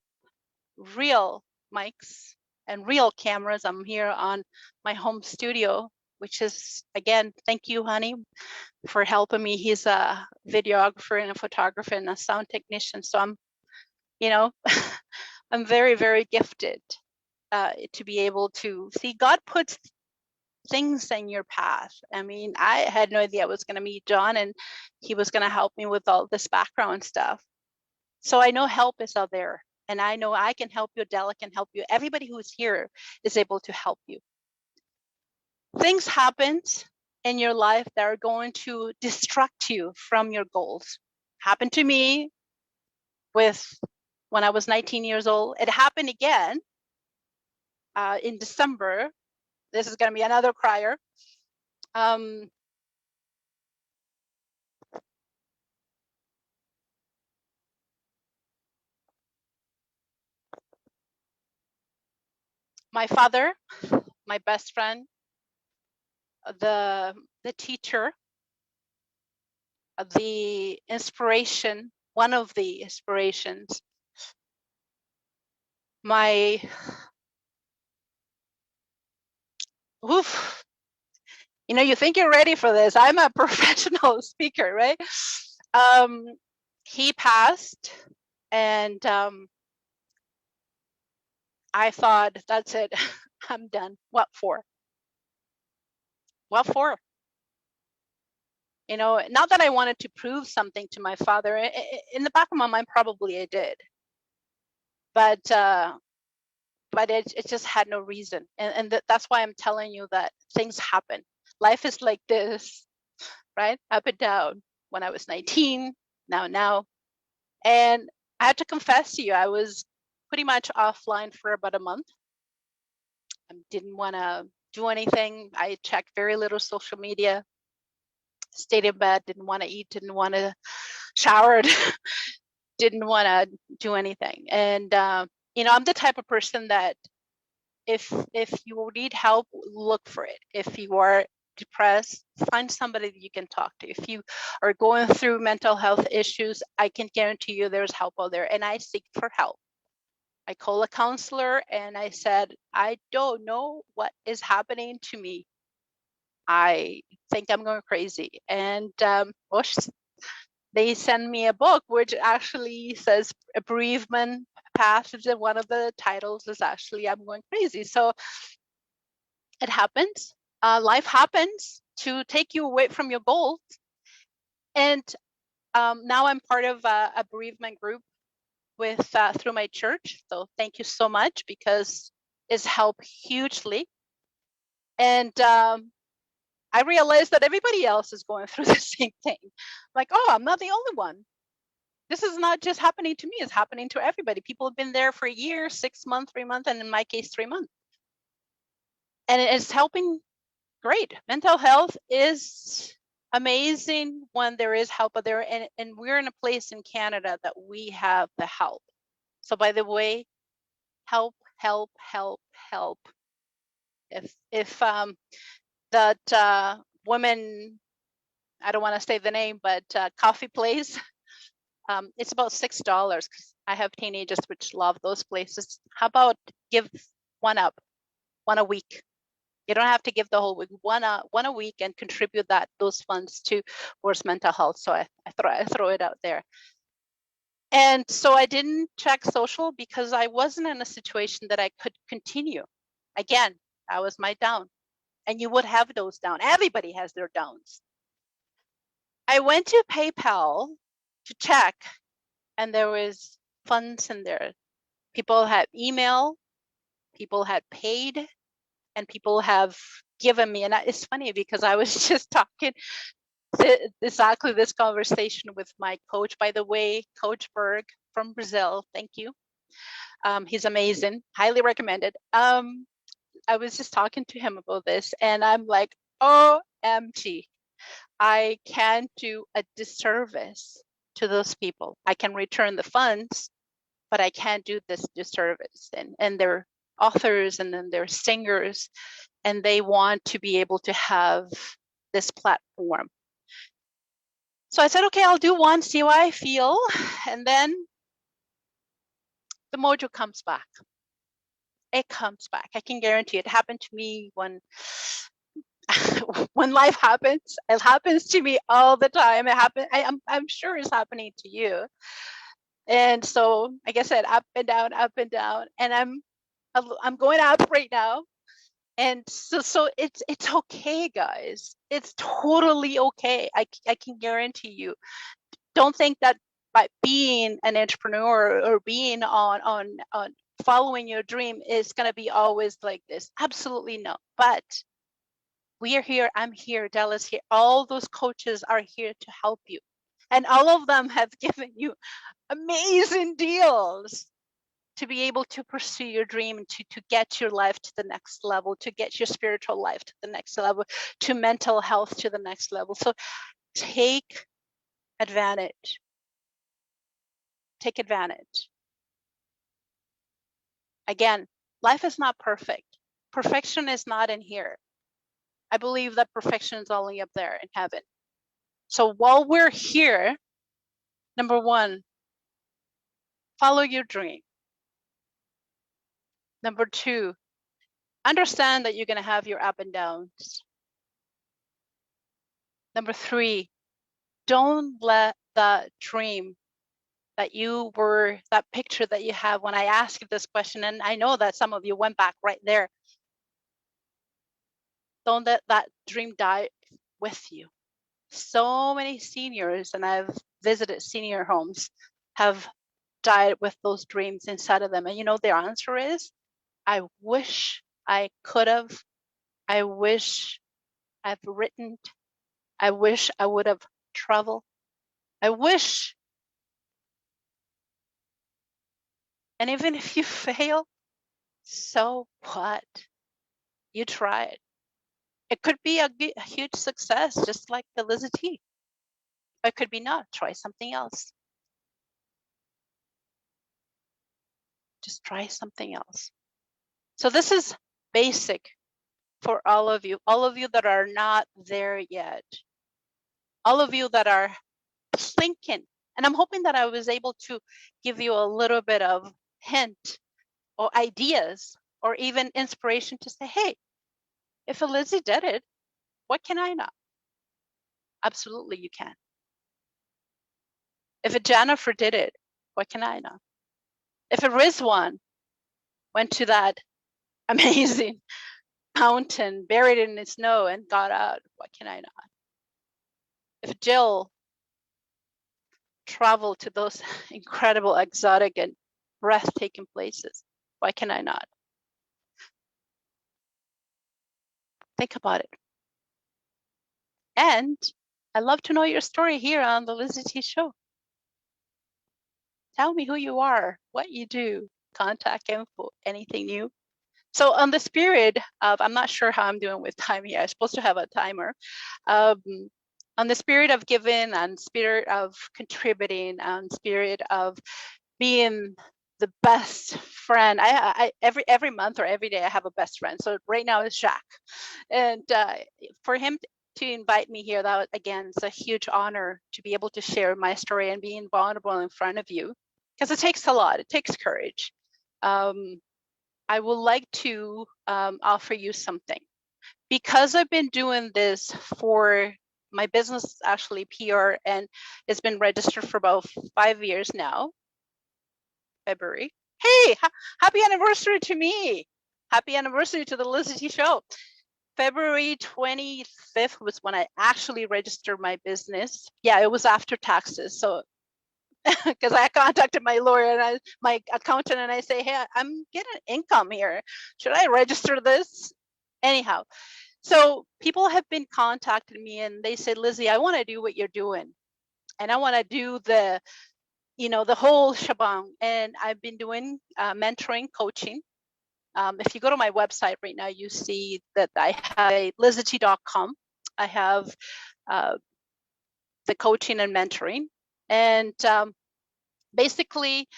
real mics and real cameras. I'm here on my home studio, which is, again, thank you, honey, for helping me. He's a videographer and a photographer and a sound technician. So I'm, I'm very, very gifted to be able to see God puts things in your path. I mean, I had no idea I was going to meet John, and he was going to help me with all this background stuff. So I know help is out there, and I know I can help you. Della can help you. Everybody who's here is able to help you. Things happen in your life that are going to distract you from your goals. Happened to me when I was 19 years old. It happened again in December. This is going to be another crier. My father, my best friend, the teacher, the inspiration, one of the inspirations, my oof, you think you're ready for this. I'm a professional speaker, right? He passed, and I thought, that's it. I'm done. What for? What for? Not that I wanted to prove something to my father. In the back of my mind, probably I did. But it just had no reason. And that's why I'm telling you that things happen. Life is like this, right? Up and down. When I was 19, now. And I have to confess to you, I was pretty much offline for about a month. I didn't want to do anything. I checked very little social media, stayed in bed, didn't want to eat, didn't want to shower, didn't want to do anything. And, I'm the type of person that if you need help, look for it. If you are depressed, find somebody that you can talk to. If you are going through mental health issues, I can guarantee you there's help out there. And I seek for help. I call a counselor and I said, I don't know what is happening to me. I think I'm going crazy. And they send me a book which actually says a bereavement passage, and one of the titles is actually I'm going crazy. So it happens. Life happens to take you away from your goals. And now I'm part of a bereavement group with through my church. So thank you so much, because it's helped hugely. And I realized that everybody else is going through the same thing. Like, oh, I'm not the only one. This is not just happening to me, it's happening to everybody. People have been there for a year, 6 months, 3 months, and in my case, 3 months. And it's helping great. Mental health is amazing when there is help out there. And we're in a place in Canada that we have the help. So by the way, help. If that woman, I don't want to say the name, but coffee place, it's about $6 because I have teenagers which love those places. How about give one a week? You don't have to give the whole week, one a week, and contribute those funds towards mental health. So I throw it out there. And so I didn't check social because I wasn't in a situation that I could continue. Again, that was my down. And you would have those down. Everybody has their downs. I went to PayPal to check, and there was funds in there. People had email, people had paid, and people have given me. And it's funny because I was just talking exactly this conversation with my coach, by the way, Coach Berg. from Brazil. Thank you. He's amazing, highly recommended. I was just talking to him about this and I'm like, OMG, I can't do a disservice to those people. I can return the funds, but I can't do this disservice. And they're authors and then they're singers and they want to be able to have this platform. So I said, okay, I'll do one, see how I feel. And then the mojo comes back. It comes back. I can guarantee it happened to me when when life happens. It happens to me all the time. It happen. I'm sure it's happening to you. And so, like I said, up and down, and I'm going up right now. And so it's okay, guys. It's totally okay. I can guarantee you. Don't think that by being an entrepreneur or being on following your dream is going to be always like this. Absolutely no. But we are here. I'm here. Della's here. All those coaches are here to help you. And all of them have given you amazing deals to be able to pursue your dream, to get your life to the next level, to get your spiritual life to the next level, to mental health to the next level. So take advantage. Take advantage. Again, life is not perfect. Perfection is not in here. I believe that perfection is only up there in heaven. So while we're here, number one, follow your dream. Number two, understand that you're going to have your up and downs. Number three, don't let that dream that you were, that picture that you have when I asked this question, and I know that some of you went back right there. Don't let that dream die with you. So many seniors, and I've visited senior homes, have died with those dreams inside of them. And you know, their answer is, I wish I could have. I wish I've written. I wish I would have traveled. I wish. And even if you fail, so what? You tried. It could be a huge success, just like the LizyT. It could be not. Try something else. Just try something else. So this is basic for all of you that are not there yet, all of you that are thinking. And I'm hoping that I was able to give you a little bit of hint or ideas or even inspiration to say, hey, if a Lizy did it, what can I not? Absolutely, you can. If a Jennifer did it, what can I not? If a Rizwan went to that amazing mountain buried in the snow and got out, what can I not? If Jill traveled to those incredible, exotic, and breathtaking places, why can I not? Think about it. And I'd love to know your story here on the LizyT show. Tell me who you are, what you do, contact info, anything new. So on the spirit of, I'm not sure how I'm doing with time here. I'm supposed to have a timer. On the spirit of giving and spirit of contributing and spirit of being the best friend. I every month or every day I have a best friend. So right now it's Jacques, and for him to invite me here, that again, it's a huge honor to be able to share my story and being vulnerable in front of you, because it takes a lot. It takes courage. I would like to offer you something, because I've been doing this for my business, actually PR, and it's been registered for about 5 years now. February. Hey, happy anniversary to me. Happy anniversary to the LizyT show. February 25th was when I actually registered my business. Yeah, it was after taxes. So, because I contacted my lawyer and my accountant, and I say, hey, I'm getting income here. Should I register this? Anyhow, so people have been contacting me and they said, Lizy, I want to do what you're doing. And I want to do the the whole shebang. And I've been doing mentoring, coaching. If you go to my website right now, you see that I have a LizyT.com. I have the coaching and mentoring. And basically,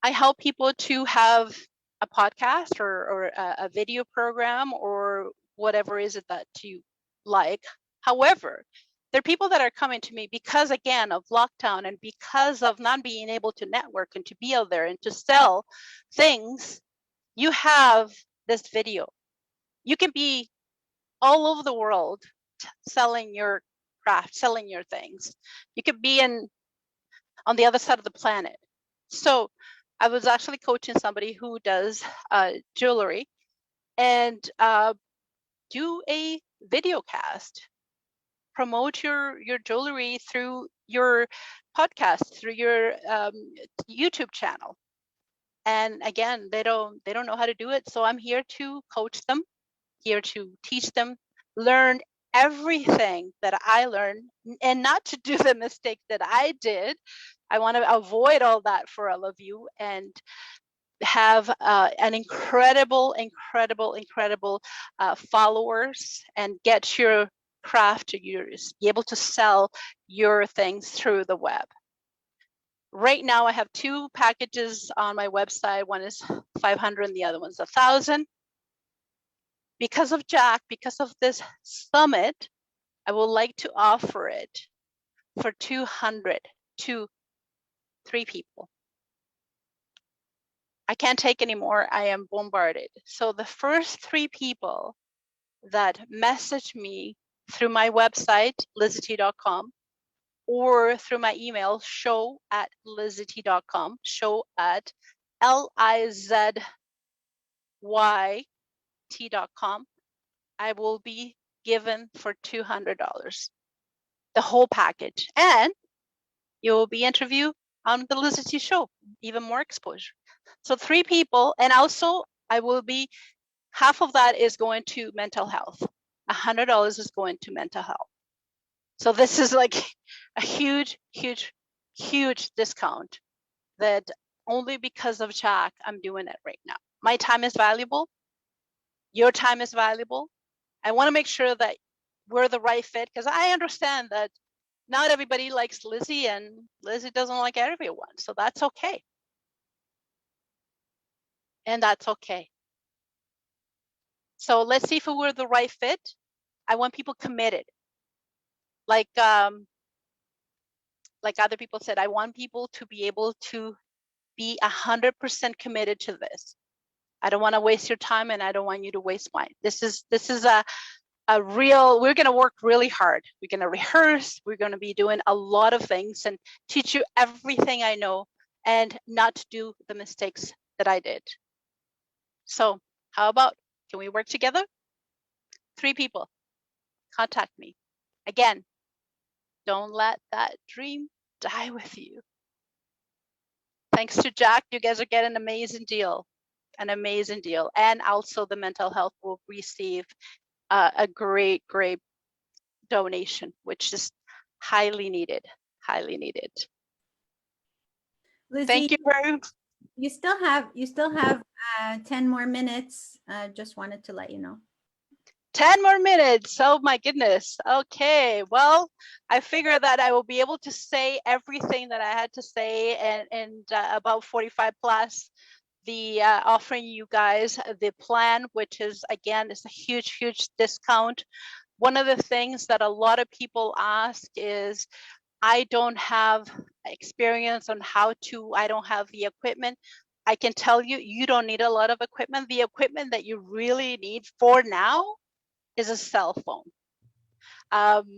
I help people to have a podcast or a video program or whatever is it that you like. However, there are people that are coming to me because, again, of lockdown and because of not being able to network and to be out there and to sell things. You have this video. You can be all over the world selling your craft, selling your things. You could be on the other side of the planet. So I was actually coaching somebody who does jewelry and do a video cast, promote your jewelry through your podcast, through your YouTube channel. And again, they don't know how to do it. So I'm here to coach them, here to teach them, learn everything that I learned, and not to do the mistake that I did. I want to avoid all that for all of you and have an incredible followers and get your craft to yours, be able to sell your things through the web. Right now, I have 2 packages on my website. One is 500 and the other one's 1,000. Because of Jack, because of this summit, I would like to offer it for 200 to 3 people. I can't take any more. I am bombarded. So the first 3 people that message me through my website, LizyT.com, or through my email, show@LizyT.com, show@LizyT.com, I will be given for $200, the whole package. And you will be interviewed on the LizyT show, even more exposure. So 3 people, and also I will be, half of that is going to mental health. $100 is going to mental health. So this is like a huge discount that only because of Jack, I'm doing it right now. My time is valuable. Your time is valuable. I want to make sure that we're the right fit, because I understand that not everybody likes Lizy and Lizy doesn't like everyone. So that's okay. And that's okay. So let's see if we're the right fit. I want people committed. Like other people said, I want people to be able to be 100% committed to this. I don't want to waste your time, and I don't want you to waste mine. This is a real, we're going to work really hard. We're going to rehearse. We're going to be doing a lot of things and teach you everything I know and not to do the mistakes that I did. So how about, can we work together? 3 people, contact me. Again, don't let that dream die with you. Thanks to Jack, you guys are getting an amazing deal. And also the mental health will receive a great donation, which is highly needed. Lizy, Thank you very much. you still have 10 more minutes. Just wanted to let you know. 10 more minutes. Oh my goodness. Okay. Well, I figure that I will be able to say everything that I had to say and about 45 plus. The offering you guys the plan, which is, again, is a huge discount. One of the things that a lot of people ask is, I don't have experience on how to, I don't have the equipment. I can tell you, you don't need a lot of equipment. The equipment that you really need for now is a cell phone.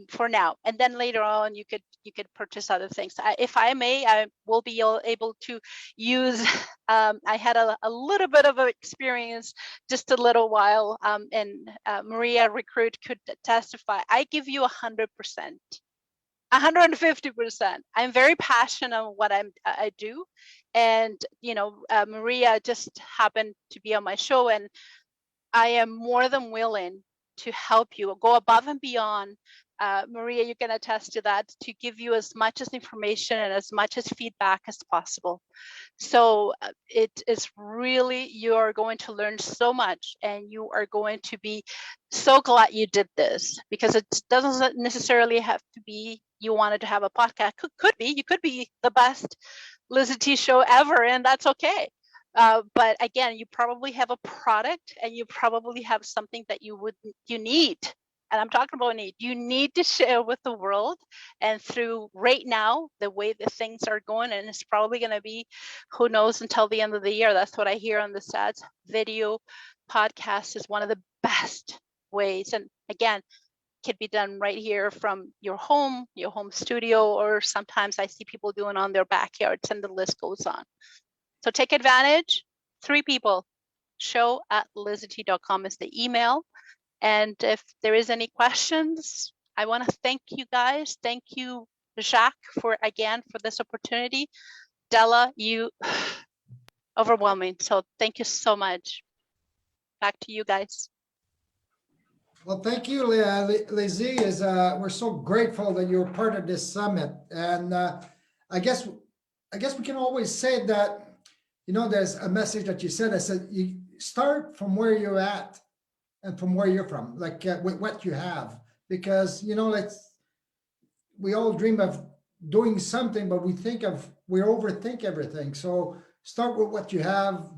For now, and then later on you could purchase other things. If I may, I will be able to use I had a little bit of experience just a little while, and Maria Recruit could testify. I give you 100%, 150%. I'm very passionate on what I do, and Maria just happened to be on my show, and I am more than willing to help you go above and beyond Maria, you can attest to that, to give you as much as information and as much as feedback as possible. So it is really, you are going to learn so much, and you are going to be so glad you did this, because it doesn't necessarily have to be you wanted to have a podcast. Could be, you could be the best LizyT show ever, and that's okay. But again, you probably have a product, and you probably have something that you need. And I'm talking about need. You need to share with the world. And through right now, the way the things are going, and it's probably going to be, who knows, until the end of the year. That's what I hear on the stats. Video podcast is one of the best ways. And again, could be done right here from your home studio, or sometimes I see people doing on their backyards, and the list goes on. So take advantage. 3 people. show@lizyt.com is the email. And if there is any questions, I want to thank you guys. Thank you, Jacques, for this opportunity. Della, you overwhelming. So thank you so much. Back to you guys. Well, thank you, Lizy. We're so grateful that you're part of this summit. And I guess we can always say that, there's a message that you said. I said, you start from where you're at and from where you're from, like with what you have, because, we all dream of doing something, but we overthink everything. So start with what you have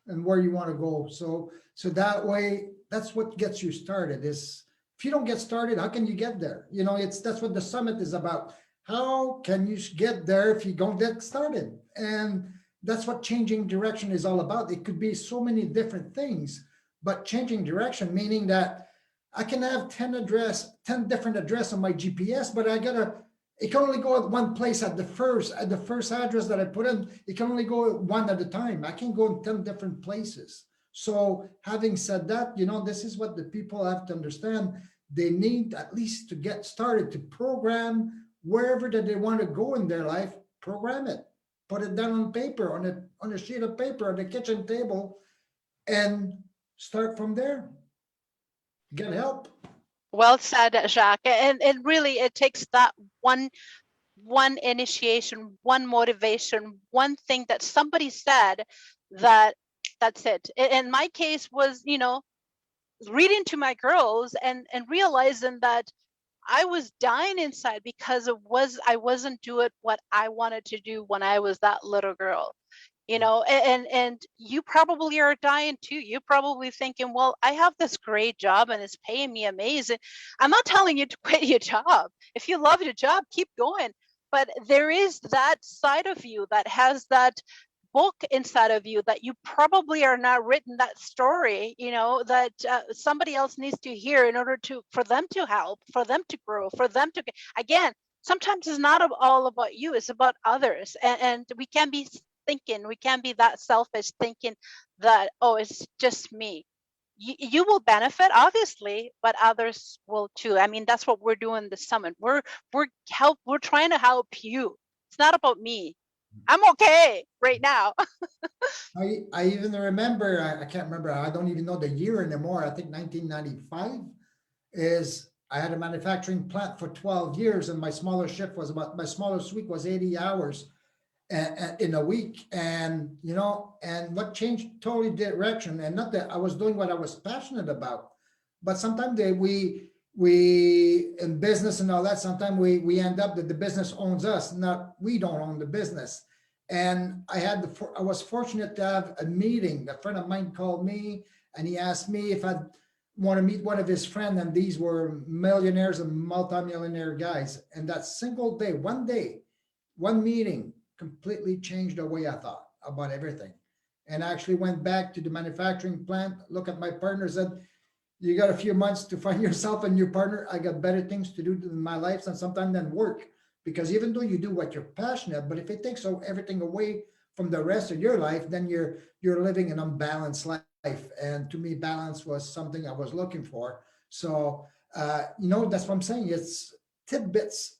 and where you want to go. So that way, that's what gets you started. Is if you don't get started, how can you get there? That's what the summit is about. How can you get there if you don't get started? And that's what changing direction is all about. It could be so many different things, but changing direction, meaning that I can have 10 different addresses on my GPS, but it can only go at one place at the first address that I put in. It can only go one at a time. I can go in 10 different places. So having said that, this is what the people have to understand. They need at least to get started to program wherever that they want to go in their life, program it, put it down on paper, on a sheet of paper, on the kitchen table, and start from there. Get help. Well said, Jacques. And really, it takes that one initiation, one motivation, one thing that somebody said that's it. In my case was, reading to my girls and realizing that I was dying inside because I wasn't doing what I wanted to do when I was that little girl. And you probably are dying too. You're probably thinking, well, I have this great job and it's paying me amazing. I'm not telling you to quit your job. If you love your job, keep going. But there is that side of you that has that book inside of you that you probably are not written that story, that somebody else needs to hear in order for them to help, for them to grow, for them to, again, sometimes it's not all about you, it's about others. And we can't be that selfish thinking that, oh, it's just me. You will benefit, obviously, but others will too. I mean, that's what we're doing this summit. We're trying to help you. It's not about me. I'm okay right now. I even remember, I can't remember, I don't even know the year anymore. I think 1995 I had a manufacturing plant for 12 years, and my smallest week was 80 hours in a week. And, and what changed totally direction, and not that I was doing what I was passionate about, but sometimes we in business and all that, sometimes we end up that the business owns us, not we don't own the business. And I was fortunate to have a meeting. A friend of mine called me and he asked me if I'd want to meet one of his friends, and these were millionaires and multimillionaire guys. And that single day, one meeting completely changed the way I thought about everything. And I actually went back to the manufacturing plant, look at my partner, said, you got a few months to find yourself a new partner. I got better things to do in my life sometimes than work. Because even though you do what you're passionate, but if it takes everything away from the rest of your life, then you're living an unbalanced life. And to me, balance was something I was looking for. So, that's what I'm saying. It's tidbits,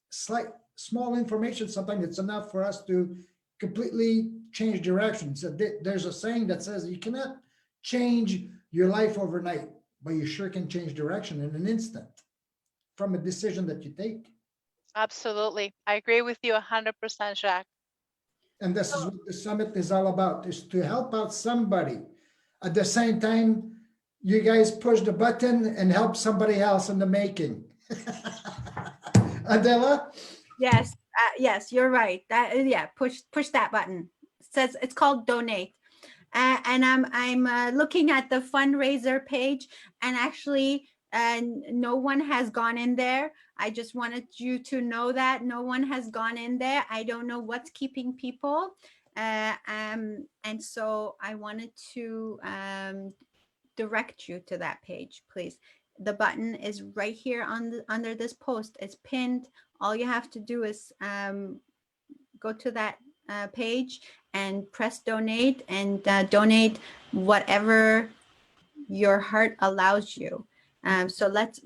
small information. Sometimes it's enough for us to completely change direction. So there's a saying that says you cannot change your life overnight, but you sure can change direction in an instant. from a decision that you take. Absolutely. I agree with you 100%, Jacques. And this is what the summit is all about, is to help out somebody. At the same time, you guys push the button and help somebody else in the making. Adela? Yes, yes, you're right. That yeah, push that button. It says it's called donate. And I'm looking at the fundraiser page, and actually no one has gone in there. I just wanted you to know that no one has gone in there. I don't know what's keeping people. And so I wanted to direct you to that page, please. The button is right here on under this post. It's pinned. All you have to do is go to that page and press donate, and donate whatever your heart allows you. So let's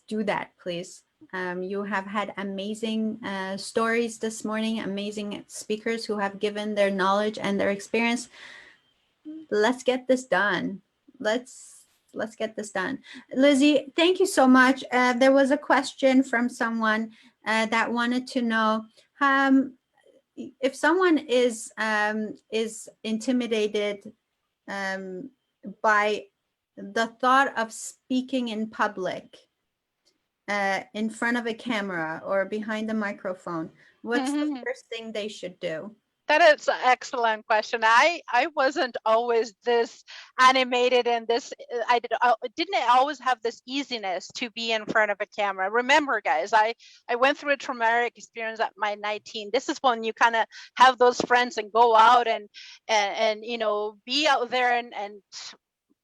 do that, please. You have had amazing stories this morning, amazing speakers who have given their knowledge and their experience. Let's get this done. Let's get this done. Lizy, thank you so much. There was a question from someone that wanted to know if someone is intimidated by the thought of speaking in public, in front of a camera or behind a microphone, what's the first thing they should do? That is an excellent question. I wasn't always this animated and this, I didn't always have this easiness to be in front of a camera. Remember, guys, I went through a traumatic experience at my 19. This is when you kind of have those friends and go out and you know, be out there and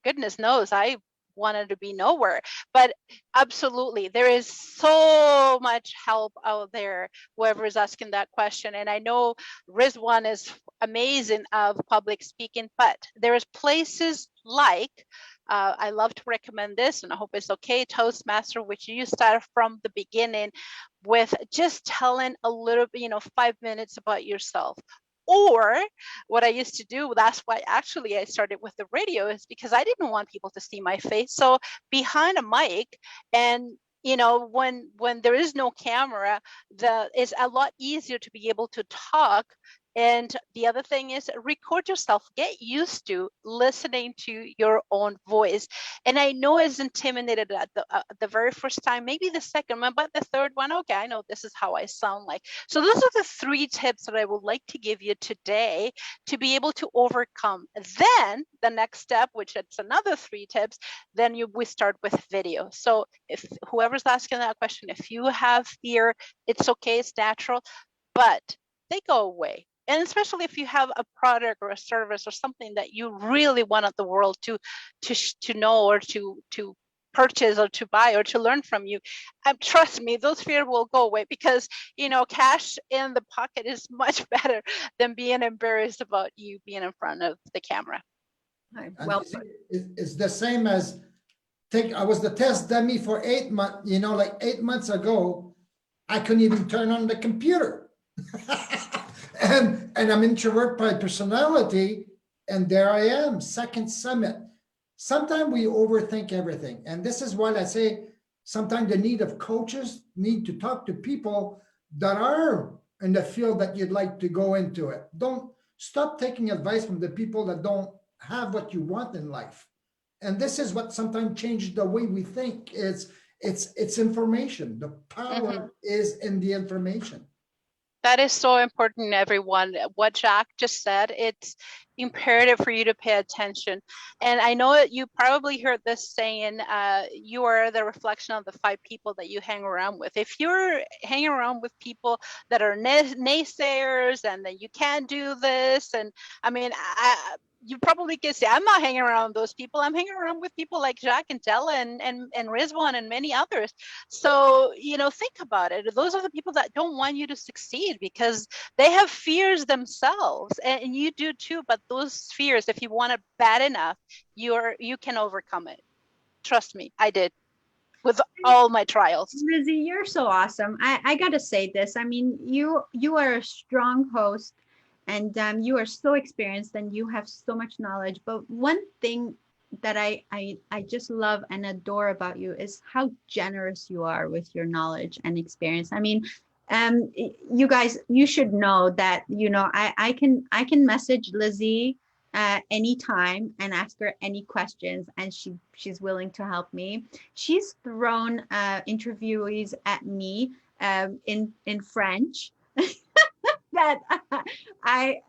goodness knows, I wanted to be nowhere. But absolutely, there is so much help out there, whoever is asking that question. And I know Rizwan is amazing of public speaking, but there's places like, I love to recommend this, and I hope it's okay, Toastmaster, which you start from the beginning with just telling a little bit, you know, 5 minutes about yourself. Or what I used to do, that's why actually I started with the radio, is because I didn't want people to see my face. So behind a mic, and you know, when there is no camera, it's a lot easier to be able to talk. And the other thing is record yourself. Get used to listening to your own voice. And I know it's intimidated at the very first time, maybe the second one, but the third one, okay, I know this is how I sound like. So those are the 3 tips that I would like to give you today to be able to overcome. Then the next step, which it's another 3 tips, then we start with video. So if whoever's asking that question, if you have fear, it's okay, it's natural, but they go away. And especially if you have a product or a service or something that you really want the world to know, or to purchase or to buy or to learn from you, trust me, those fears will go away, because you know, cash in the pocket is much better than being embarrassed about you being in front of the camera. Well, it's the same as I was the test dummy for 8 months, you know, like 8 months ago, I couldn't even turn on the computer. And I'm introvert by personality, and there I am, second summit. Sometimes we overthink everything, and this is why I say sometimes the need of coaches, need to talk to people that are in the field that you'd like to go into it. Don't stop taking advice from the people that don't have what you want in life. And this is what sometimes changes the way we think. It's information. The power is in the information. That is so important, everyone. What Jack just said, it's imperative for you to pay attention. And I know that you probably heard this saying, you are the reflection of the 5 people that you hang around with. If you're hanging around with people that are naysayers and that you can't do this, and I mean, you probably can say, I'm not hanging around those people. I'm hanging around with people like Jack and Della and Rizwan and many others. So, you know, think about it. Those are the people that don't want you to succeed, because they have fears themselves, and you do too. But those fears, if you want it bad enough, you can overcome it. Trust me, I did with all my trials. Lizy, you're so awesome. I gotta say this. I mean, you are a strong host, and you are so experienced, and you have so much knowledge. But one thing I just love and adore about you is how generous you are with your knowledge and experience. I mean, you guys, you should know that, you know, I can message Lizy anytime and ask her any questions, and she's willing to help me. She's thrown interviewees at me in French that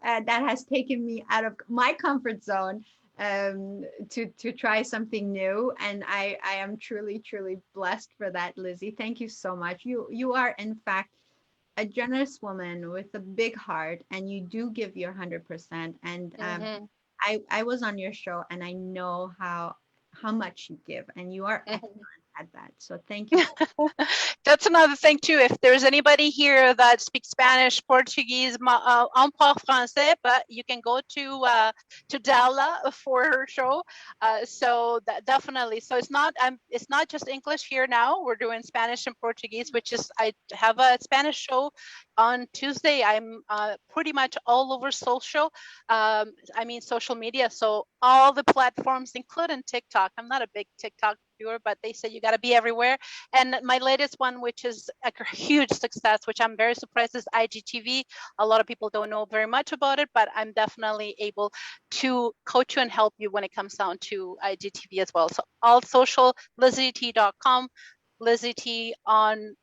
that has taken me out of my comfort zone to try something new, and I am truly blessed for that, Lizy. Thank you so much. You are in fact a generous woman with a big heart, and you do give your 100%. And Mhm. I was on your show, and I know how much you give, and you are Mhm. excellent at that. So thank you. That's another thing too. If there's anybody here that speaks Spanish, Portuguese, un peu français, but you can go to Della for her show. So that definitely. So it's not just English here now. We're doing Spanish and Portuguese, which is I have a Spanish show on Tuesday. I'm pretty much all over social. I mean social media. So all the platforms, including TikTok. I'm not a big TikTok viewer, but they say you got to be everywhere. And my latest one, which is a huge success, which I'm very surprised, is IGTV. A lot of people don't know very much about it, but I'm definitely able to coach you and help you when it comes down to IGTV as well. So all social, LizyT.com, LizyT on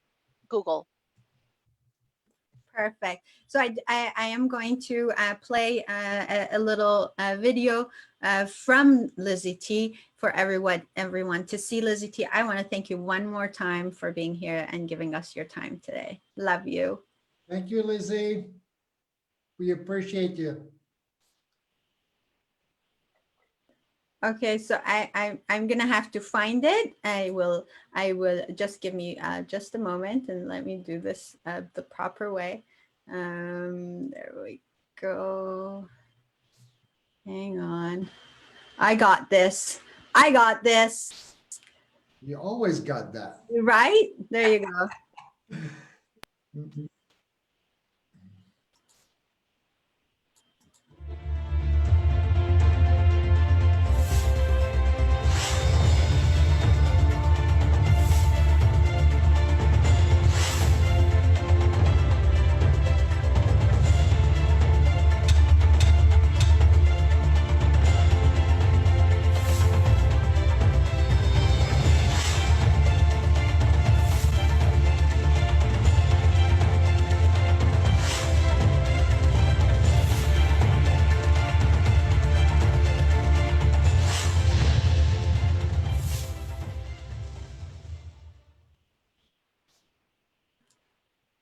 Google. Perfect. So I am going to play a little video from LizyT for everyone to see LizyT. I want to thank you one more time for being here and giving us your time today. Love you. Thank you, Lizy. We appreciate you. Okay, so I'm gonna have to find it. I will just give me just a moment and let me do this the proper way. There we go. Hang on. I got this. I got this. You always got that. Right? There you go.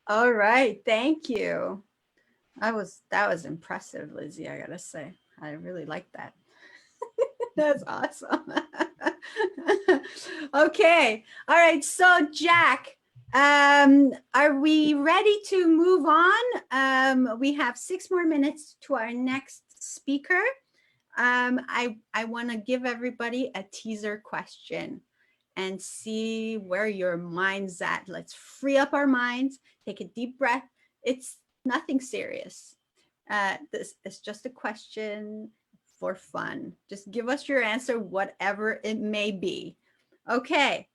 All right, thank you. That was impressive, Lizy, I gotta say. I really like that. That's awesome. Okay, all right, so Jack, are we ready to move on? We have 6 more minutes to our next speaker. I want to give everybody a teaser question and see where your mind's at. Let's free up our minds, take a deep breath. It's nothing serious. This is just a question for fun. Just give us your answer, whatever it may be. Okay,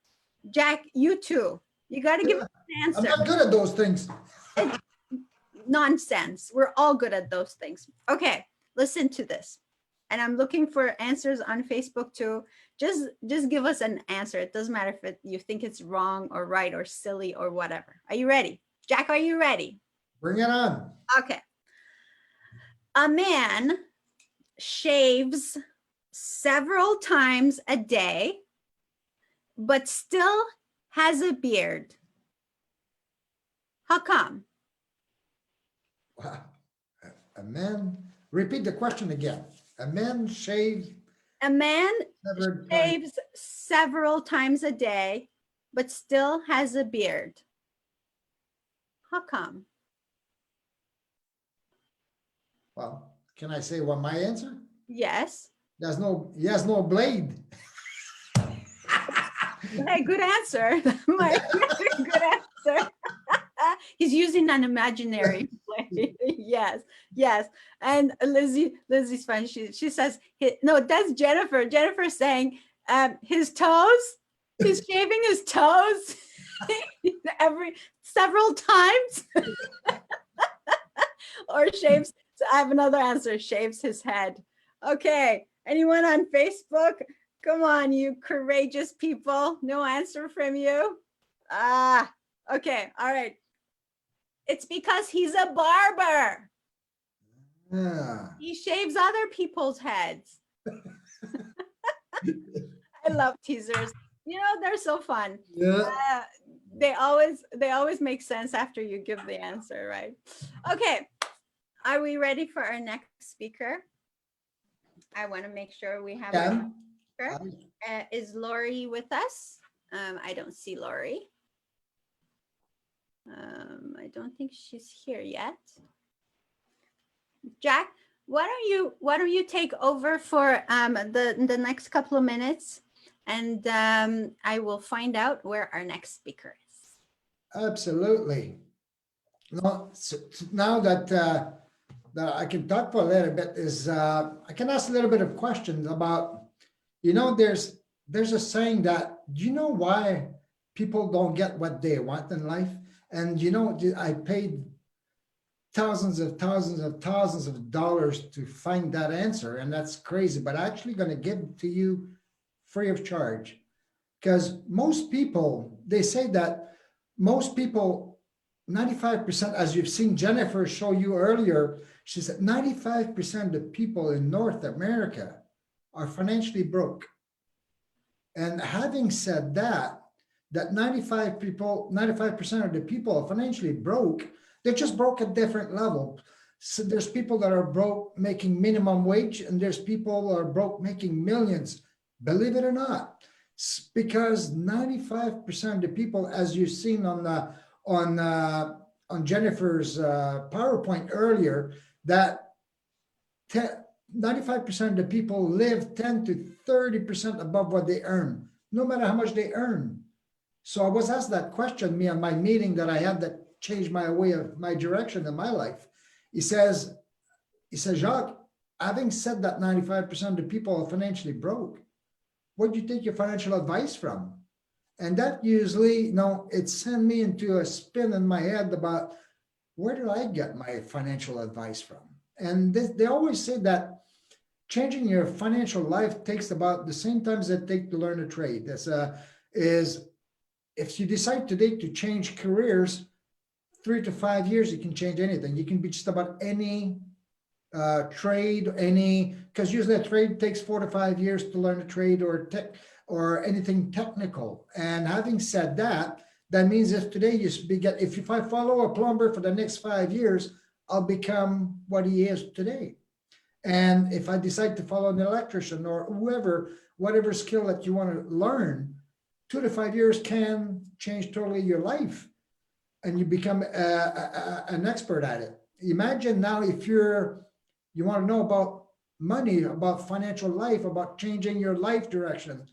Jack, you too. You got to give us an I'm answer. not good at those things. Nonsense. We're all good at those things. Okay, listen to this. And I'm looking for answers on Facebook too. Just give us an answer. It doesn't matter if you think it's wrong or right or silly or whatever. Are you ready? Jack, are you ready? Bring it on. Okay. A man shaves several times a day, but still has a beard. How come? Wow. A man, repeat the question again. A man shaves A man several times. shaves several times a day, but still has a beard. How come? Well, can I say what my answer? Yes. He has no blade. Hey, good answer. Good answer. He's using an imaginary play. Yes, yes. And Lizy's fun. She says, no, that's Jennifer. Jennifer saying, his toes. He's shaving his toes several times, or shaves. So I have another answer. Shaves his head. Okay. Anyone on Facebook? Come on, you courageous people. No answer from you. Ah. Okay. All right. It's because he's a barber. Yeah. He shaves other people's heads. I love teasers. You know, they're so fun. Yeah. They always make sense after you give the answer, right? Okay. Are we ready for our next speaker? I want to make sure we have our next speaker. Is Lori with us? I don't see Lori. I don't think she's here yet. Jack, why don't you take over for the next couple of minutes, and I will find out where our next speaker is. Absolutely. No, so now that that I can talk for a little bit is I can ask a little bit of questions about, you know, there's a saying that, do you know why people don't get what they want in life? And you know, I paid thousands of dollars to find that answer, and that's crazy, but I'm actually going to give it to you free of charge. Because most people, they say that most people, 95%, as you've seen Jennifer show you earlier, she said 95% of people in North America are financially broke. And having said that, that 95% of the people are financially broke, they're just broke at different level. So there's people that are broke making minimum wage, and there's people that are broke making millions, believe it or not. Because 95% of the people, as you've seen on Jennifer's PowerPoint earlier, that 95% of the people live 10 to 30% above what they earn, no matter how much they earn. So I was asked that question, me on my meeting that I had that changed my way of my direction in my life. He says, Jacques, having said that 95% of the people are financially broke, where do you take your financial advice from? And that usually, you know, it sent me into a spin in my head about where do I get my financial advice from? And they always say that changing your financial life takes about the same time as it takes to learn a trade. That's is if you decide today to change careers, 3 to 5 years, you can change anything. You can be just about any trade, because usually a trade takes 4 to 5 years to learn a trade or anything technical. And having said that, that means if today if I follow a plumber for the next 5 years, I'll become what he is today. And if I decide to follow an electrician or whatever skill that you want to learn, 2 to 5 years can change totally your life, and you become an expert at it. Imagine now if you want to know about money, about financial life, about changing your life direction,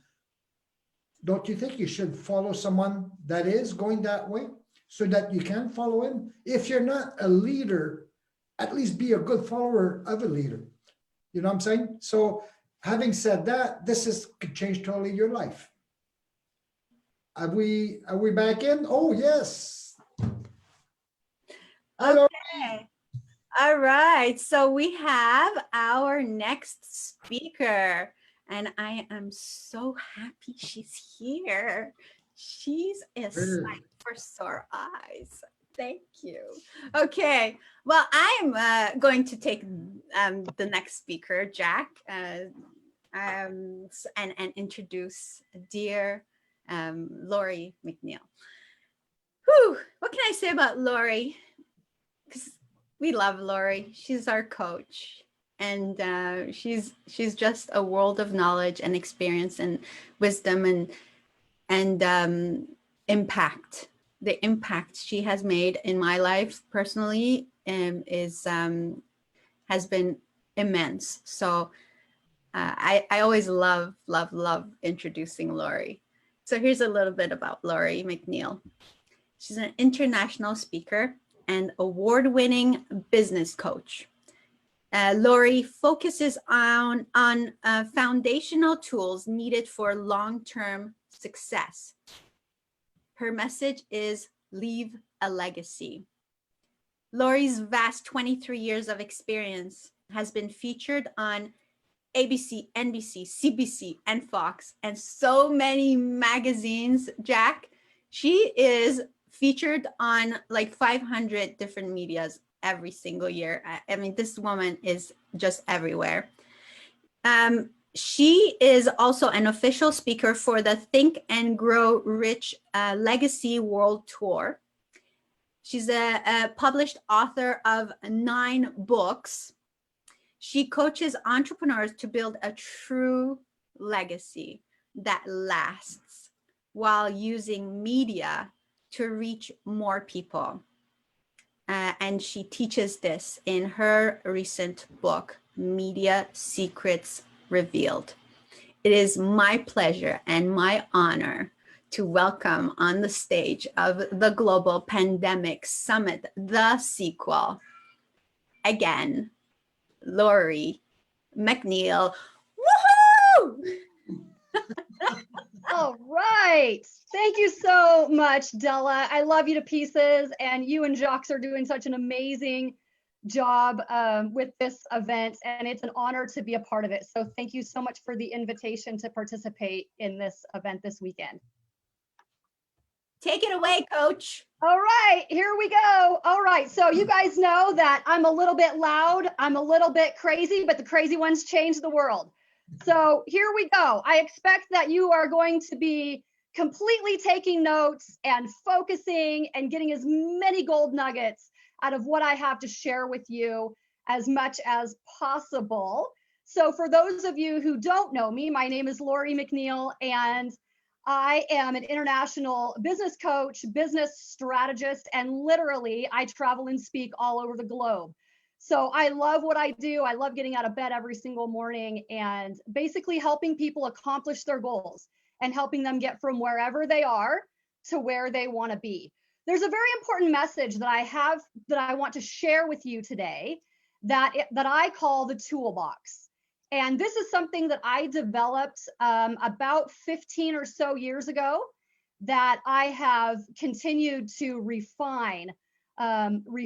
don't you think you should follow someone that is going that way so that you can follow him? If you're not a leader, at least be a good follower of a leader. You know what I'm saying? So having said that, could change totally your life. Are we back in? Oh, yes. Hello. Okay. All right. So we have our next speaker, and I am so happy she's here. She's a sight for sore eyes. Thank you. Okay. Well, I'm going to take the next speaker, Jack, and introduce dear Lori McNeil. Whew, what can I say about Lori? Because we love Lori. She's our coach, and she's just a world of knowledge and experience and wisdom and impact. The impact she has made in my life personally has been immense. So I always love introducing Lori. So here's a little bit about Lori McNeil. She's an international speaker and award-winning business coach. Lori focuses on foundational tools needed for long-term success. Her message is leave a legacy. Lori's vast 23 years of experience has been featured on ABC, NBC, CBC, and Fox, and so many magazines, Jack. She is featured on like 500 different medias every single year. I mean, this woman is just everywhere. She is also an official speaker for the Think and Grow Rich Legacy World Tour. She's a published author of 9 books. She coaches entrepreneurs to build a true legacy that lasts while using media to reach more people. And she teaches this in her recent book, Media Secrets Revealed. It is my pleasure and my honor to welcome on the stage of the Global Pandemic Summit, the sequel, again, Lori McNeil. Woohoo! All right. Thank you so much, Della. I love you to pieces, and you and Jacques are doing such an amazing job with this event, and it's an honor to be a part of it. So thank you so much for the invitation to participate in this event this weekend. Take it away, Coach. All right, here we go. All right, so you guys know that I'm a little bit loud, I'm a little bit crazy, but the crazy ones change the world. So here we go. I expect that you are going to be completely taking notes and focusing and getting as many gold nuggets out of what I have to share with you as much as possible. So for those of you who don't know me, my name is Lori McNeil, and I am an international business coach, business strategist, and literally I travel and speak all over the globe. So I love what I do. I love getting out of bed every single morning and basically helping people accomplish their goals and helping them get from wherever they are to where they want to be. There's a very important message that I have that I want to share with you today that I call the toolbox. And this is something that I developed about 15 or so years ago that I have continued to refine. And the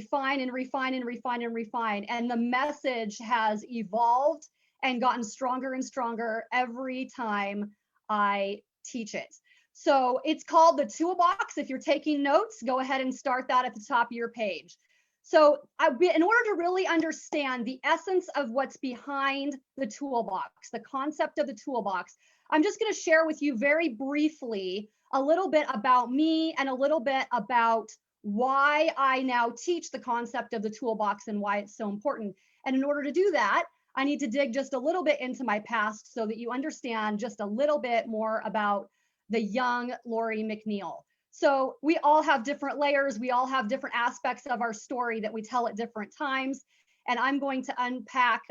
message has evolved and gotten stronger and stronger every time I teach it. So it's called the toolbox. If you're taking notes, go ahead and start that at the top of your page. So in order to really understand the essence of what's behind the toolbox, the concept of the toolbox, I'm just going to share with you very briefly a little bit about me and a little bit about why I now teach the concept of the toolbox and why it's so important. And in order to do that, I need to dig just a little bit into my past so that you understand just a little bit more about the young Lori McNeil. So we all have different layers. We all have different aspects of our story that we tell at different times. And I'm going to unpack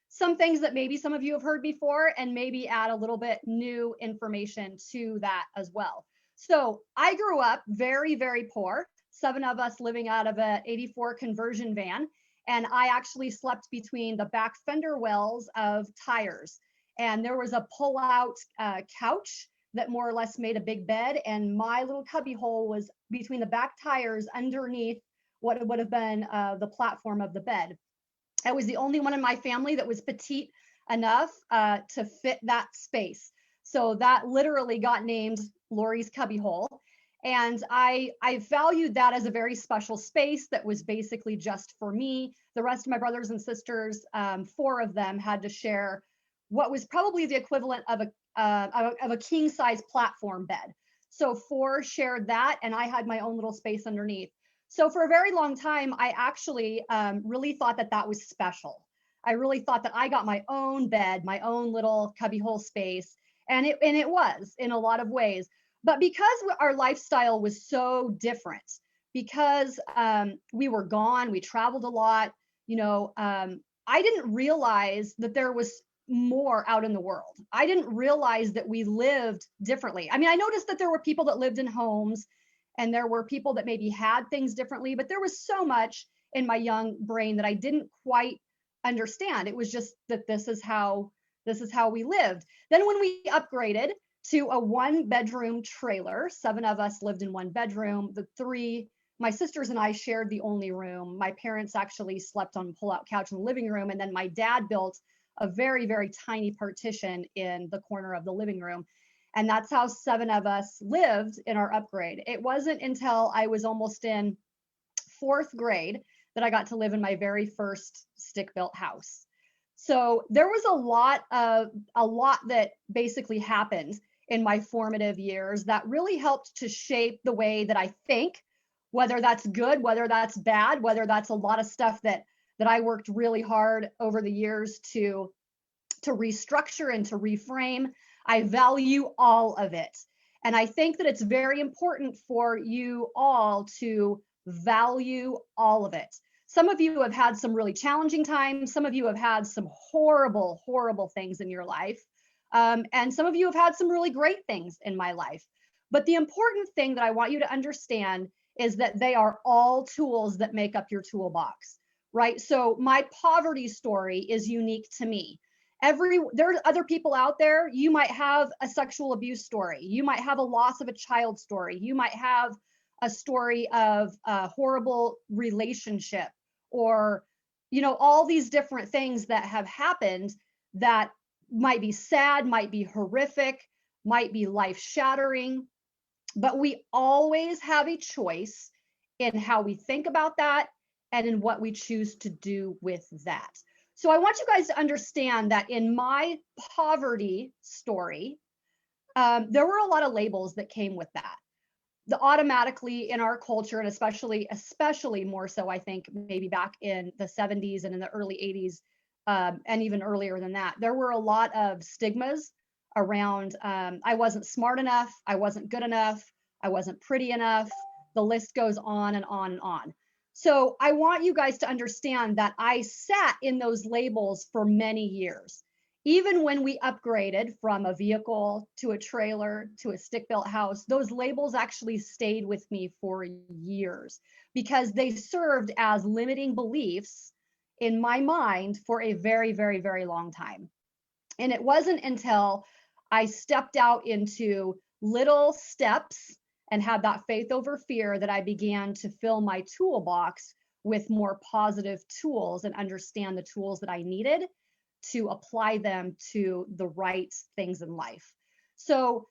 some things that maybe some of you have heard before and maybe add a little bit new information to that as well. So I grew up very, very poor. 7 of us living out of an '84 conversion van. And I actually slept between the back fender wells of tires. And there was a pull-out couch that more or less made a big bed. And my little cubby hole was between the back tires underneath what would have been the platform of the bed. I was the only one in my family that was petite enough to fit that space. So that literally got named Lori's cubby hole. And I valued that as a very special space that was basically just for me. The rest of my brothers and sisters, 4 of them, had to share what was probably the equivalent of a king size platform bed. So 4 shared that, and I had my own little space underneath. So for a very long time, I actually really thought that that was special. I really thought that I got my own bed, my own little cubbyhole space, and it was in a lot of ways. But because our lifestyle was so different, because we were gone, we traveled a lot, I didn't realize that there was more out in the world. I didn't realize that we lived differently. I mean, I noticed that there were people that lived in homes And there were people that maybe had things differently, but there was so much in my young brain that I didn't quite understand. It was just that this is how we lived. Then when we upgraded to a 1-bedroom trailer, 7 of us lived in 1 bedroom. My sisters and I shared the only room. My parents actually slept on a pull-out couch in the living room. And then my dad built a very, very tiny partition in the corner of the living room. And that's how 7 of us lived in our upgrade. It wasn't until I was almost in 4th grade that I got to live in my very first stick-built house. So there was a lot that basically happened in my formative years that really helped to shape the way that I think, whether that's good, whether that's bad, whether that's a lot of stuff that I worked really hard over the years to restructure and to reframe. I value all of it. And I think that it's very important for you all to value all of it. Some of you have had some really challenging times. Some of you have had some horrible, horrible things in your life. And some of you have had some really great things in my life. But the important thing that I want you to understand is that they are all tools that make up your toolbox, right? So my poverty story is unique to me. There are other people out there. You might have a sexual abuse story. You might have a loss of a child story. You might have a story of a horrible relationship, or, all these different things that have happened that might be sad, might be horrific, might be life-shattering. But we always have a choice in how we think about that and in what we choose to do with that. So I want you guys to understand that in my poverty story, there were a lot of labels that came with that. Automatically in our culture, and especially more so, I think maybe back in the 70s and in the early 80s, and even earlier than that, there were a lot of stigmas around I wasn't smart enough, I wasn't good enough, I wasn't pretty enough. The list goes on and on and on. So I want you guys to understand that I sat in those labels for many years. Even when we upgraded from a vehicle to a trailer to a stick-built house, those labels actually stayed with me for years because they served as limiting beliefs in my mind for a very, very, very long time. And it wasn't until I stepped out into little steps and had that faith over fear that I began to fill my toolbox with more positive tools and understand the tools that I needed to apply them to the right things in life. So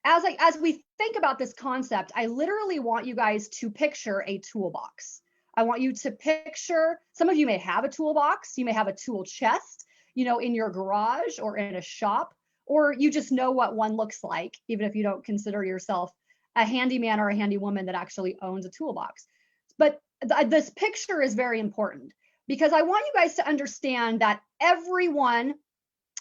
as we think about this concept, I literally want you guys to picture a toolbox. I want you to picture, some of you may have a toolbox, you may have a tool chest, in your garage or in a shop, or you just know what one looks like, even if you don't consider yourself a handyman or a handywoman that actually owns a toolbox. But this picture is very important because I want you guys to understand that everyone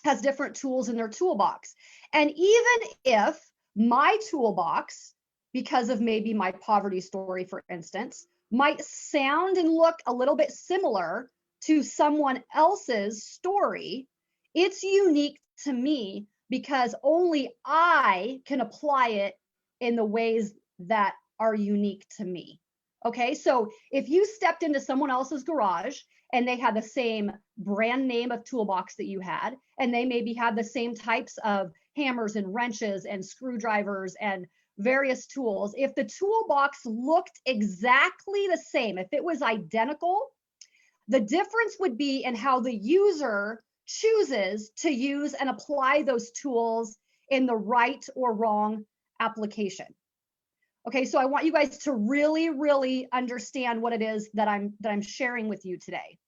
has different tools in their toolbox. And even if my toolbox, because of maybe my poverty story, for instance, might sound and look a little bit similar to someone else's story, it's unique to me because only I can apply it in the ways that are unique to me. Okay, so if you stepped into someone else's garage and they had the same brand name of toolbox that you had, and they maybe had the same types of hammers and wrenches and screwdrivers and various tools, if the toolbox looked exactly the same, if it was identical, the difference would be in how the user chooses to use and apply those tools in the right or wrong application. Okay, so I want you guys to really, really understand what it is that I'm sharing with you today.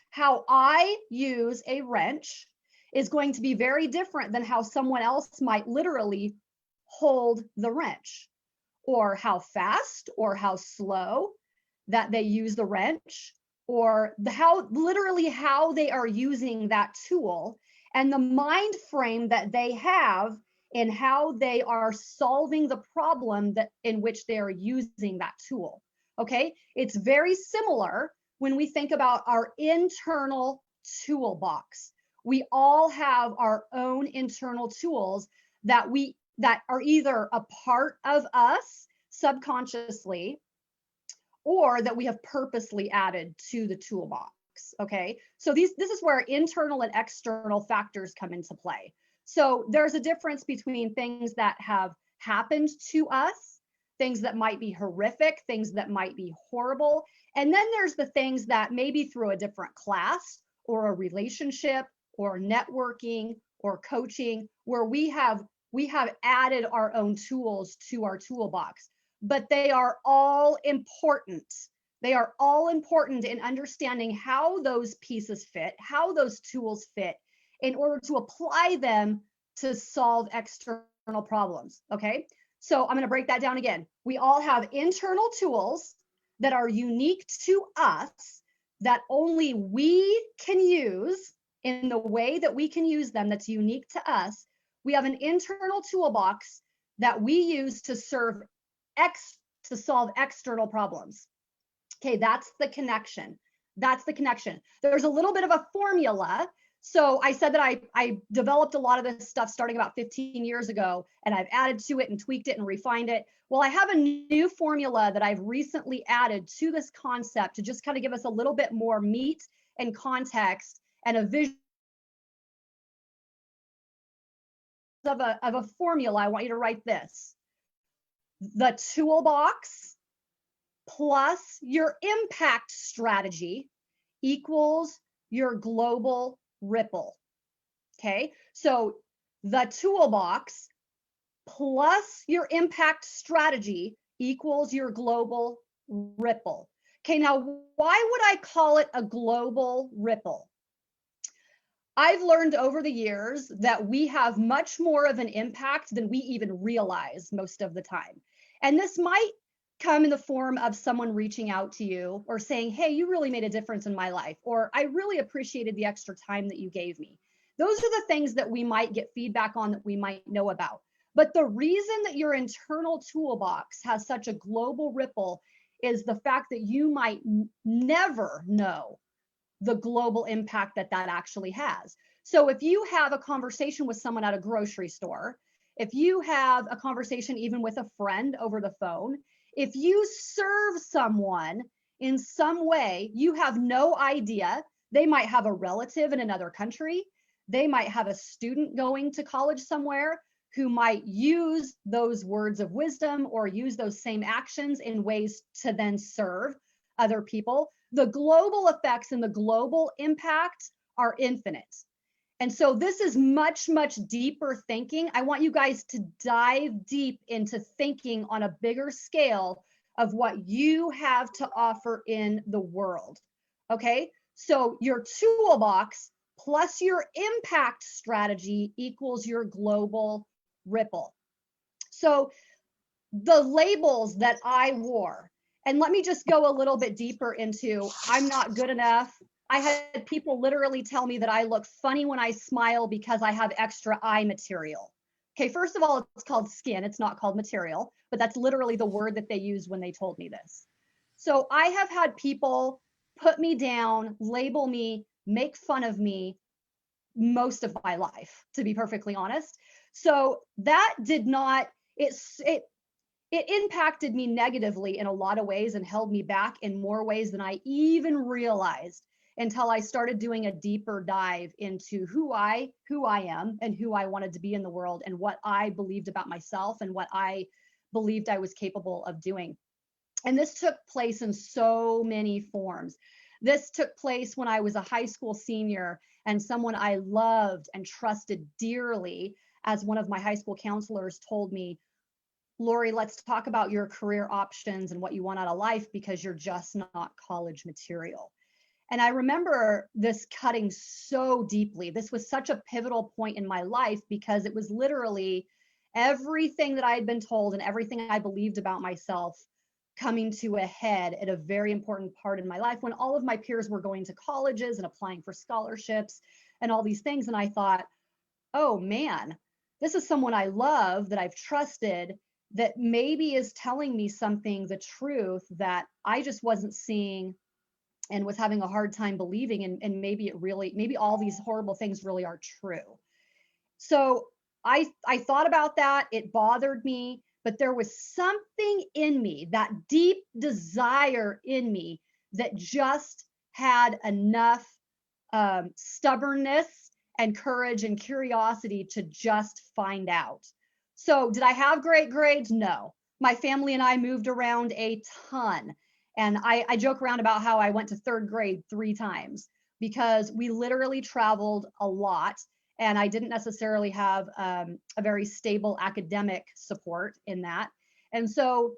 How I use a wrench is going to be very different than how someone else might literally hold the wrench, or how fast or how slow that they use the wrench, or how they are using that tool, and the mind frame that they have in how they are solving the problem that in which they are using that tool. Okay, it's very similar when we think about our internal toolbox. We all have our own internal tools that are either a part of us, subconsciously or that we have purposely added to the toolbox. Okay, so this is where internal and external factors come into play. So there's a difference between things that have happened to us, things that might be horrific, things that might be horrible, and then there's the things that maybe through a different class or a relationship or networking or coaching where we have added our own tools to our toolbox, but they are all important. They are all important in understanding how those pieces fit, how those tools fit in order to apply them to solve external problems. Okay, so I'm going to break that down again. We all have internal tools that are unique to us that only we can use in the way that we can use them that's unique to us. We have an internal toolbox that we use to solve external problems. Okay, that's the connection. That's the connection. There's a little bit of a formula. So I said that I developed a lot of this stuff starting about 15 years ago, and I've added to it and tweaked it and refined it. Well, I have a new formula that I've recently added to this concept to just kind of give us a little bit more meat and context and a vision of a formula. I want you to write this. The toolbox plus your impact strategy equals your global ripple. Okay, so the toolbox plus your impact strategy equals your global ripple. Okay, now why would I call it a global ripple? I've learned over the years that we have much more of an impact than we even realize most of the time. And this might come in the form of someone reaching out to you or saying, hey, you really made a difference in my life, or I really appreciated the extra time that you gave me. Those are the things that we might get feedback on, that we might know about. But the reason that your internal toolbox has such a global ripple is the fact that you might never know the global impact that that actually has. So if you have a conversation with someone at a grocery store, if you have a conversation even with a friend over the phone, if you serve someone in some way, you have no idea. They might have a relative in another country. They might have a student going to college somewhere who might use those words of wisdom or use those same actions in ways to then serve other people. The global effects and the global impact are infinite. And so this is much, much deeper thinking. I want you guys to dive deep into thinking on a bigger scale of what you have to offer in the world. Okay, so your toolbox plus your impact strategy equals your global ripple. So the labels that I wore, and let me just go a little bit deeper into, I'm not good enough. I had people literally tell me that I look funny when I smile because I have extra eye material. Okay, first of all, it's called skin. It's not called material, but that's literally the word that they used when they told me this. So I have had people put me down, label me, make fun of me most of my life, to be perfectly honest. So that did not, it impacted me negatively in a lot of ways and held me back in more ways than I even realized until I started doing a deeper dive into who I am and who I wanted to be in the world and what I believed about myself and what I believed I was capable of doing. And this took place in so many forms. This took place when I was a high school senior and someone I loved and trusted dearly, as one of my high school counselors told me, Lori, let's talk about your career options and what you want out of life because you're just not college material. And I remember this cutting so deeply. This was such a pivotal point in my life because it was literally everything that I had been told and everything I believed about myself coming to a head at a very important part in my life when all of my peers were going to colleges and applying for scholarships and all these things. And I thought, oh man, this is someone I love, that I've trusted, that maybe is telling me something, the truth that I just wasn't seeing and was having a hard time believing. And maybe maybe all these horrible things really are true. So I thought about that. It bothered me, but there was something in me, that deep desire in me, that just had enough stubbornness and courage and curiosity to just find out. So did I have great grades? No. My family and I moved around a ton. And I joke around about how I went to third grade 3 times because we literally traveled a lot, and I didn't necessarily have a very stable academic support in that. And so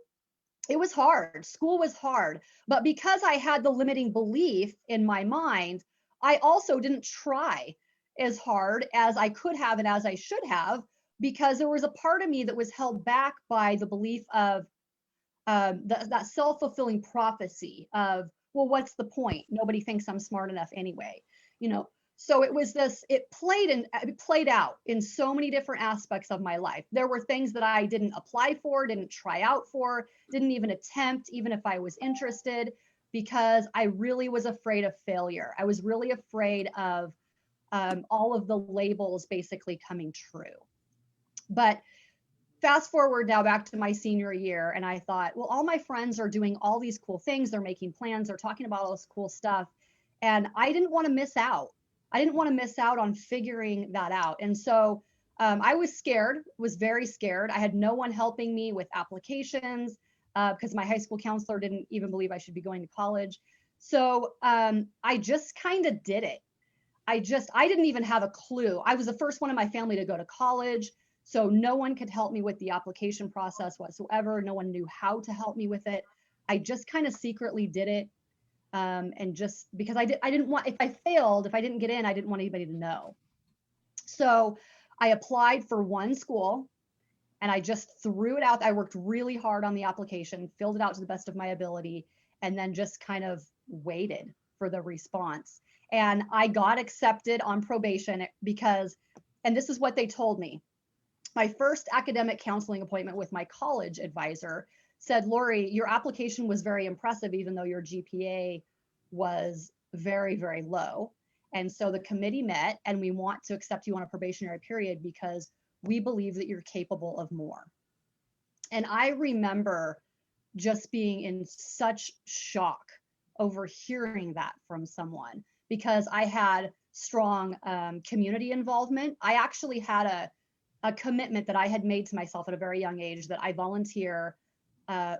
it was hard. School was hard. But because I had the limiting belief in my mind, I also didn't try as hard as I could have and as I should have, because there was a part of me that was held back by the belief of that self-fulfilling prophecy of, well, what's the point? Nobody thinks I'm smart enough anyway, you know. So it was this, it played out in so many different aspects of my life. There were things that I didn't apply for, didn't try out for, didn't even attempt, even if I was interested, because I really was afraid of failure. I was really afraid of all of the labels basically coming true. But fast forward now back to my senior year, and I thought, well, all my friends are doing all these cool things. They're making plans. They're talking about all this cool stuff. And I didn't want to miss out. I didn't want to miss out on figuring that out. And so I was scared, was very scared. I had no one helping me with applications because my high school counselor didn't even believe I should be going to college. So I just kind of did it. I didn't even have a clue. I was the first one in my family to go to college. So no one could help me with the application process whatsoever. No one knew how to help me with it. I just kind of secretly did it. And just because I didn't want, if I failed, if I didn't get in, I didn't want anybody to know. So I applied for one school and I just threw it out. I worked really hard on the application, filled it out to the best of my ability, and then just kind of waited for the response. And I got accepted on probation because, and this is what they told me. My first academic counseling appointment with my college advisor said, Lori, your application was very impressive, even though your GPA was very, very low. And so the committee met, and we want to accept you on a probationary period because we believe that you're capable of more. And I remember just being in such shock over hearing that from someone, because I had strong community involvement. I actually had a commitment that I had made to myself at a very young age that I volunteer a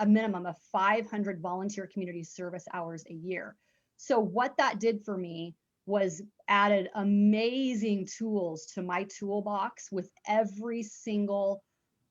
minimum of 500 volunteer community service hours a year. So what that did for me was added amazing tools to my toolbox with every single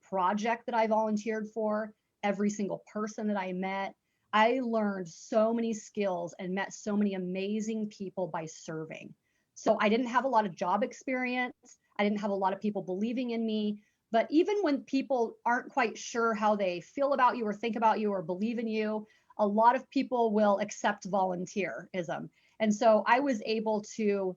project that I volunteered for, every single person that I met. I learned so many skills and met so many amazing people by serving. So I didn't have a lot of job experience. I didn't have a lot of people believing in me. But even when people aren't quite sure how they feel about you or think about you or believe in you, a lot of people will accept volunteerism. And so I was able to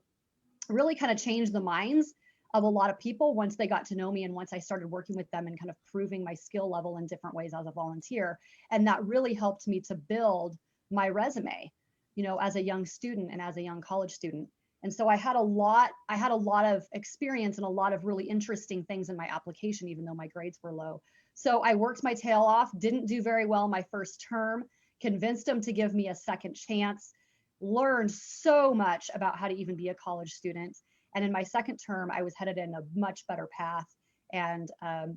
really kind of change the minds of a lot of people once they got to know me and once I started working with them and kind of proving my skill level in different ways as a volunteer. And that really helped me to build my resume, you know, as a young student and as a young college student. And so I had a lot of experience and a lot of really interesting things in my application, even though my grades were low. So I worked my tail off, didn't do very well my first term, convinced them to give me a second chance, learned so much about how to even be a college student. And in my second term, I was headed in a much better path and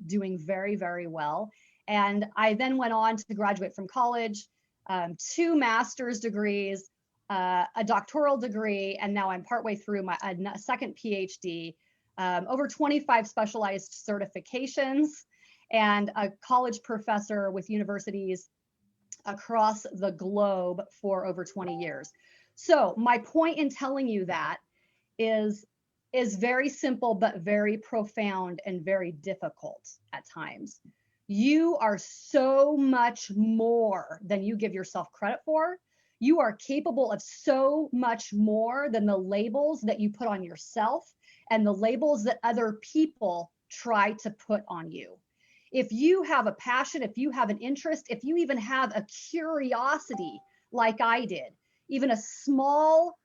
doing very, very well. And I then went on to graduate from college, 2 master's degrees, a doctoral degree, and now I'm partway through my second PhD, over 25 specialized certifications, and a college professor with universities across the globe for over 20 years. So my point in telling you that is very simple, but very profound and very difficult at times. You are so much more than you give yourself credit for. You are capable of so much more than the labels that you put on yourself and the labels that other people try to put on you. If you have a passion, if you have an interest, if you even have a curiosity like I did, even a small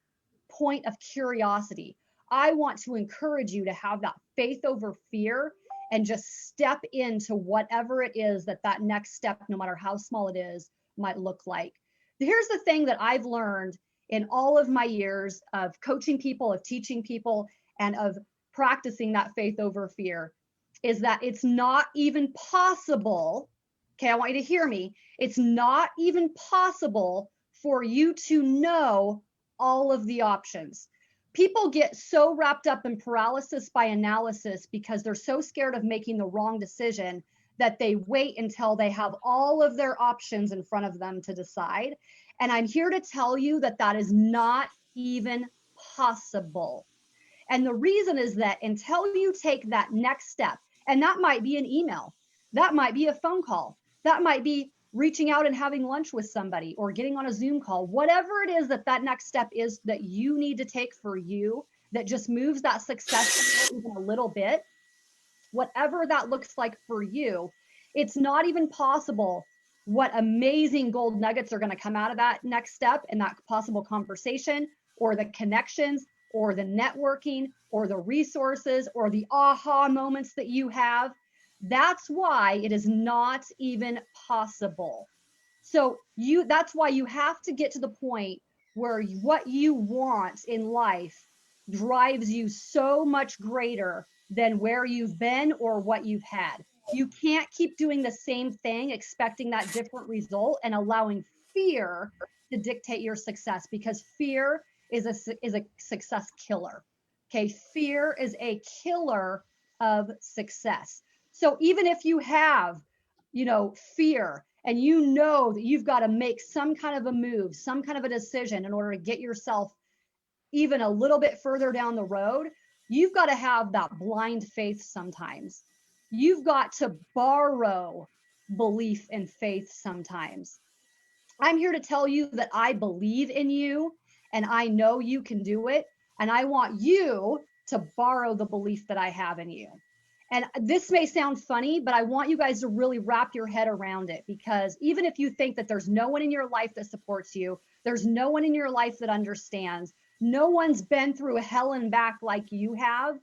point of curiosity, I want to encourage you to have that faith over fear and just step into whatever it is that next step, no matter how small it is, might look like. Here's the thing that I've learned in all of my years of coaching people, of teaching people, and of practicing that faith over fear, is that it's not even possible. Okay, I want you to hear me. It's not even possible for you to know all of the options. People get so wrapped up in paralysis by analysis because they're so scared of making the wrong decision that they wait until they have all of their options in front of them to decide. And I'm here to tell you that that is not even possible. And the reason is that until you take that next step, and that might be an email, that might be a phone call, that might be reaching out and having lunch with somebody or getting on a Zoom call, whatever it is that next step is that you need to take for you, that just moves that success even a little bit, whatever that looks like for you, it's not even possible what amazing gold nuggets are going to come out of that next step and that possible conversation, or the connections, or the networking, or the resources, or the aha moments that you have. That's why it is not even possible. So that's why you have to get to the point where what you want in life drives you so much greater than where you've been or what you've had. You can't keep doing the same thing, expecting that different result and allowing fear to dictate your success, because fear is a success killer. Okay, fear is a killer of success. So even if you have, fear, and you know that you've got to make some kind of a move, some kind of a decision in order to get yourself even a little bit further down the road, you've got to have that blind faith sometimes. You've got to borrow belief and faith sometimes. I'm here to tell you that I believe in you and I know you can do it. And I want you to borrow the belief that I have in you. And this may sound funny, but I want you guys to really wrap your head around it, because even if you think that there's no one in your life that supports you, there's no one in your life that understands, no one's been through a hell and back like you have,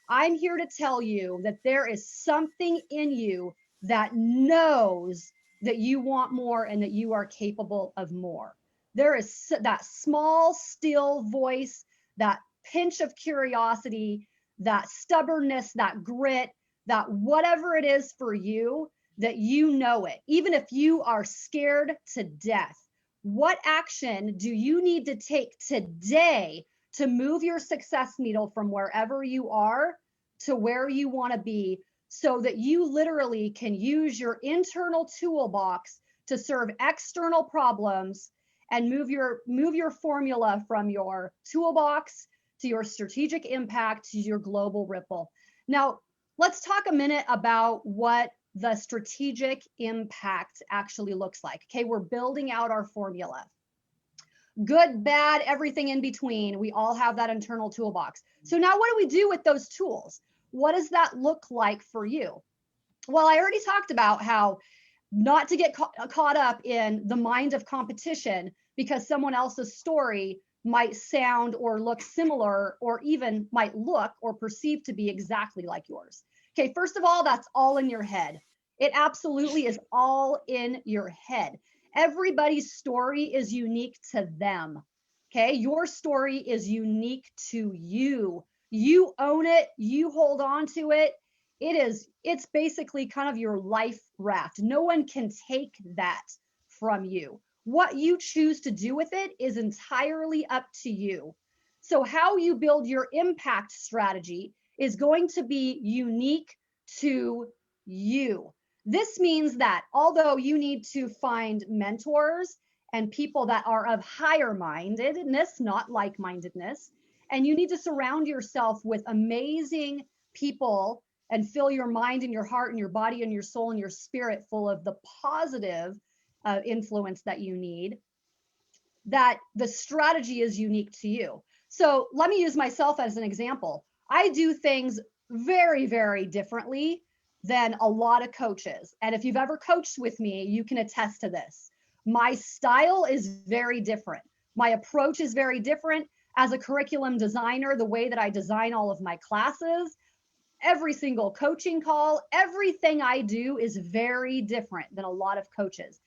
I'm here to tell you that there is something in you that knows that you want more and that you are capable of more. There is that small, still voice, that pinch of curiosity, that stubbornness, that grit, that whatever it is for you, that you know it. Even if you are scared to death, what action do you need to take today to move your success needle from wherever you are to where you want to be, so that you literally can use your internal toolbox to serve external problems and move your formula from your toolbox to your strategic impact to your global ripple. Now, let's talk a minute about what the strategic impact actually looks like. Okay, we're building out our formula. Good, bad, everything in between. We all have that internal toolbox. So now what do we do with those tools? What does that look like for you? Well, I already talked about how not to get caught up in the mind of competition because someone else's story might sound or look similar, or even might look or perceive to be exactly like yours. Okay, first of all, that's all in your head. It absolutely is all in your head. Everybody's story is unique to them. Okay, your story is unique to you. You own it, you hold on to it. It's basically kind of your life raft. No one can take that from you. What you choose to do with it is entirely up to you. So how you build your impact strategy is going to be unique to you. This means that although you need to find mentors and people that are of higher mindedness, not like-mindedness, and you need to surround yourself with amazing people and fill your mind and your heart and your body and your soul and your spirit full of the positive influence that you need, that the strategy is unique to you. So let me use myself as an example. I do things very, very differently than a lot of coaches. And if you've ever coached with me, you can attest to this. My style is very different. My approach is very different. As a curriculum designer, the way that I design all of my classes, every single coaching call, everything I do is very different than a lot of coaches.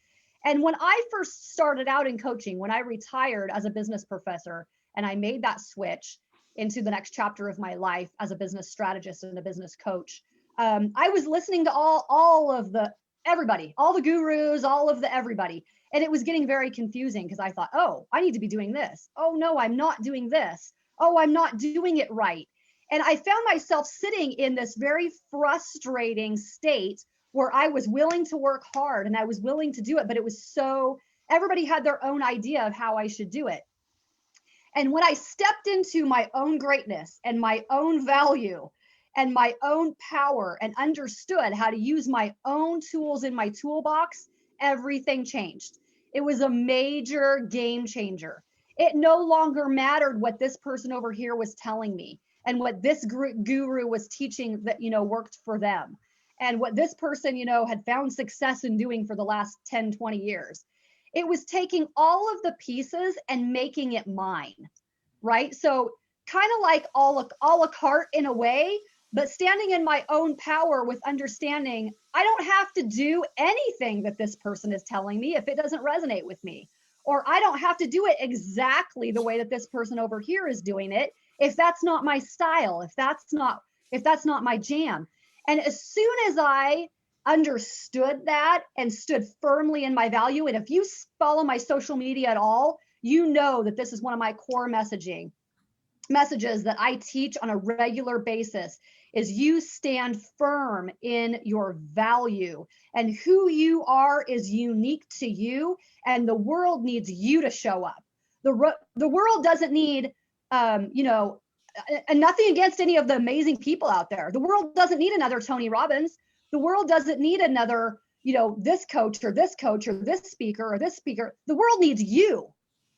And when I first started out in coaching, when I retired as a business professor and I made that switch into the next chapter of my life as a business strategist and a business coach, I was listening to all of the everybody, all the gurus, all of the everybody. And it was getting very confusing because I thought, oh, I need to be doing this. Oh, no, I'm not doing this. Oh, I'm not doing it right. And I found myself sitting in this very frustrating state where I was willing to work hard and I was willing to do it, but it was so, everybody had their own idea of how I should do it. And when I stepped into my own greatness and my own value and my own power and understood how to use my own tools in my toolbox, everything changed. It was a major game changer. It no longer mattered what this person over here was telling me and what this guru was teaching that, worked for them and what this person, had found success in doing for the last 10, 20 years. It was taking all of the pieces and making it mine, right? So kind of like a la carte in a way, but standing in my own power with understanding I don't have to do anything that this person is telling me if it doesn't resonate with me, or I don't have to do it exactly the way that this person over here is doing it if that's not my style, if that's not my jam. And as soon as I understood that and stood firmly in my value, and if you follow my social media at all, you know that this is one of my core messages that I teach on a regular basis is you stand firm in your value, and who you are is unique to you, and the world needs you to show up. The world doesn't need, and nothing against any of the amazing people out there. The world doesn't need another Tony Robbins. The world doesn't need another, this coach or this coach or this speaker or this speaker. The world needs you.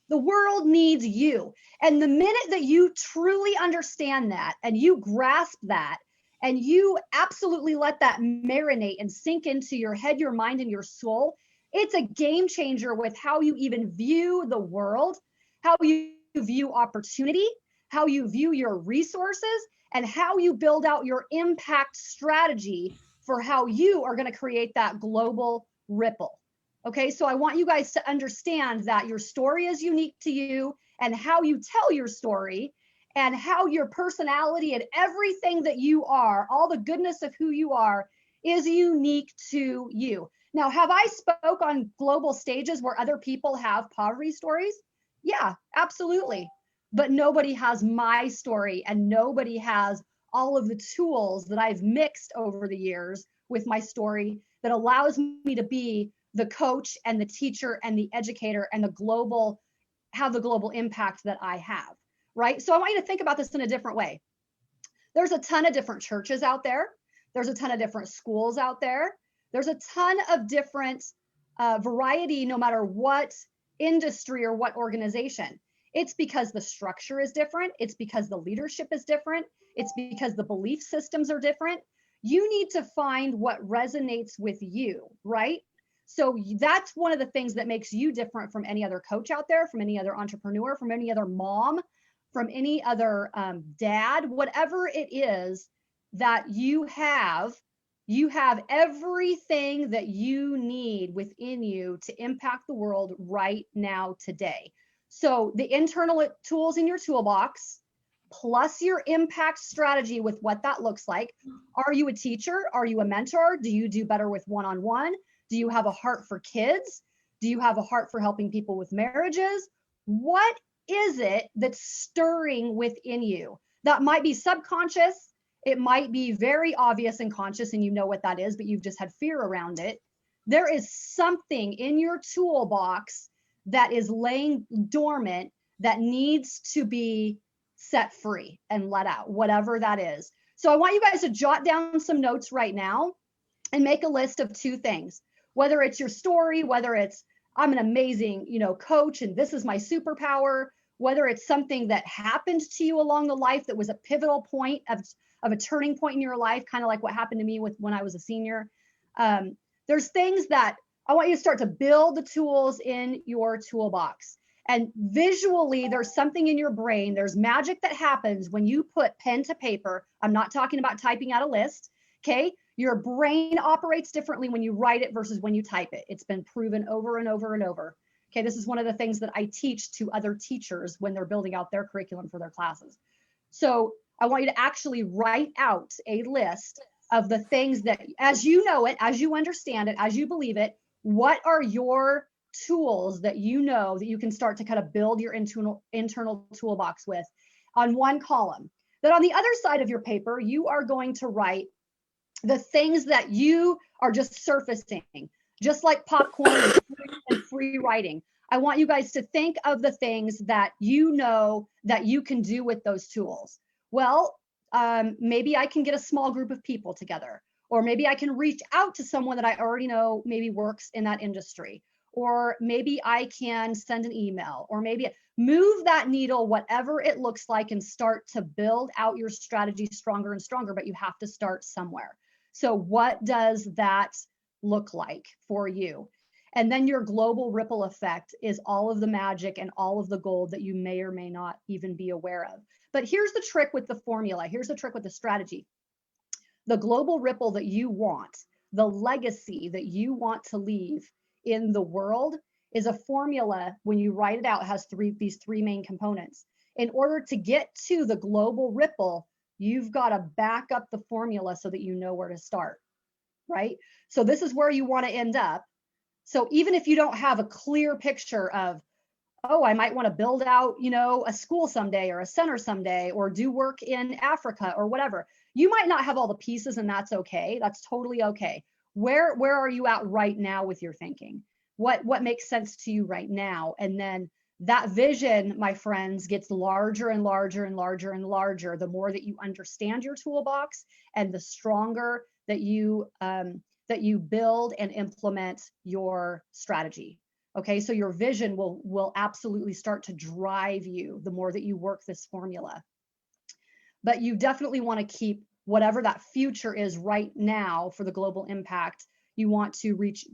The world needs you. And the minute that you truly understand that and you grasp that and you absolutely let that marinate and sink into your head, your mind, and your soul, it's a game changer with how you even view the world, how you view opportunity, how you view your resources, and how you build out your impact strategy for how you are going to create that global ripple. Okay, so I want you guys to understand that your story is unique to you, and how you tell your story and how your personality and everything that you are, all the goodness of who you are, is unique to you. Now, have I spoke on global stages where other people have poverty stories? Yeah, absolutely. But nobody has my story, and nobody has all of the tools that I've mixed over the years with my story that allows me to be the coach and the teacher and the educator and have the global impact that I have, right? So I want you to think about this in a different way. There's a ton of different churches out there. There's a ton of different schools out there. There's a ton of different variety, no matter what industry or what organization. It's because the structure is different. It's because the leadership is different. It's because the belief systems are different. You need to find what resonates with you, right? So that's one of the things that makes you different from any other coach out there, from any other entrepreneur, from any other mom, from any other dad, whatever it is that you have everything that you need within you to impact the world right now, today. So the internal tools in your toolbox, plus your impact strategy with what that looks like. Are you a teacher? Are you a mentor? Do you do better with one-on-one? Do you have a heart for kids? Do you have a heart for helping people with marriages? What is it that's stirring within you? That might be subconscious. It might be very obvious and conscious, and you know what that is, but you've just had fear around it. There is something in your toolbox that is laying dormant that needs to be set free and let out, whatever that is. So I want you guys to jot down some notes right now and make a list of two things, whether it's your story, whether it's I'm an amazing, coach and this is my superpower, whether it's something that happened to you along the life that was a pivotal point of a turning point in your life, kind of like what happened to me when I was a senior. There's things that I want you to start to build the tools in your toolbox. And visually, there's something in your brain, there's magic that happens when you put pen to paper. I'm not talking about typing out a list, okay? Your brain operates differently when you write it versus when you type it. It's been proven over and over and over. Okay, this is one of the things that I teach to other teachers when they're building out their curriculum for their classes. So I want you to actually write out a list of the things that, as you know it, as you understand it, as you believe it, what are your tools that you know that you can start to kind of build your internal toolbox with on one column. Then on the other side of your paper, you are going to write the things that you are just surfacing, just like popcorn and free writing. I want you guys to think of the things that you know that you can do with those tools. Well, maybe I can get a small group of people together, or maybe I can reach out to someone that I already know maybe works in that industry, or maybe I can send an email, or maybe move that needle, whatever it looks like, and start to build out your strategy stronger and stronger, but you have to start somewhere. So what does that look like for you? And then your global ripple effect is all of the magic and all of the gold that you may or may not even be aware of. But here's the trick with the formula. Here's the trick with the strategy. The global ripple that you want, the legacy that you want to leave in the world is a formula. When you write it out, it has these three main components. In order to get to the global ripple, you've got to back up the formula so that you know where to start, right? So this is where you want to end up. So even if you don't have a clear picture of, oh, I might want to build out, a school someday or a center someday, or do work in Africa or whatever, you might not have all the pieces, and that's okay. That's totally okay. Where are you at right now with your thinking? What makes sense to you right now? And then that vision, my friends, gets larger and larger and larger and larger the more that you understand your toolbox, and the stronger that you build and implement your strategy. Okay, so your vision will absolutely start to drive you the more that you work this formula. But you definitely want to keep whatever that future is right now for the global impact. You want to reach,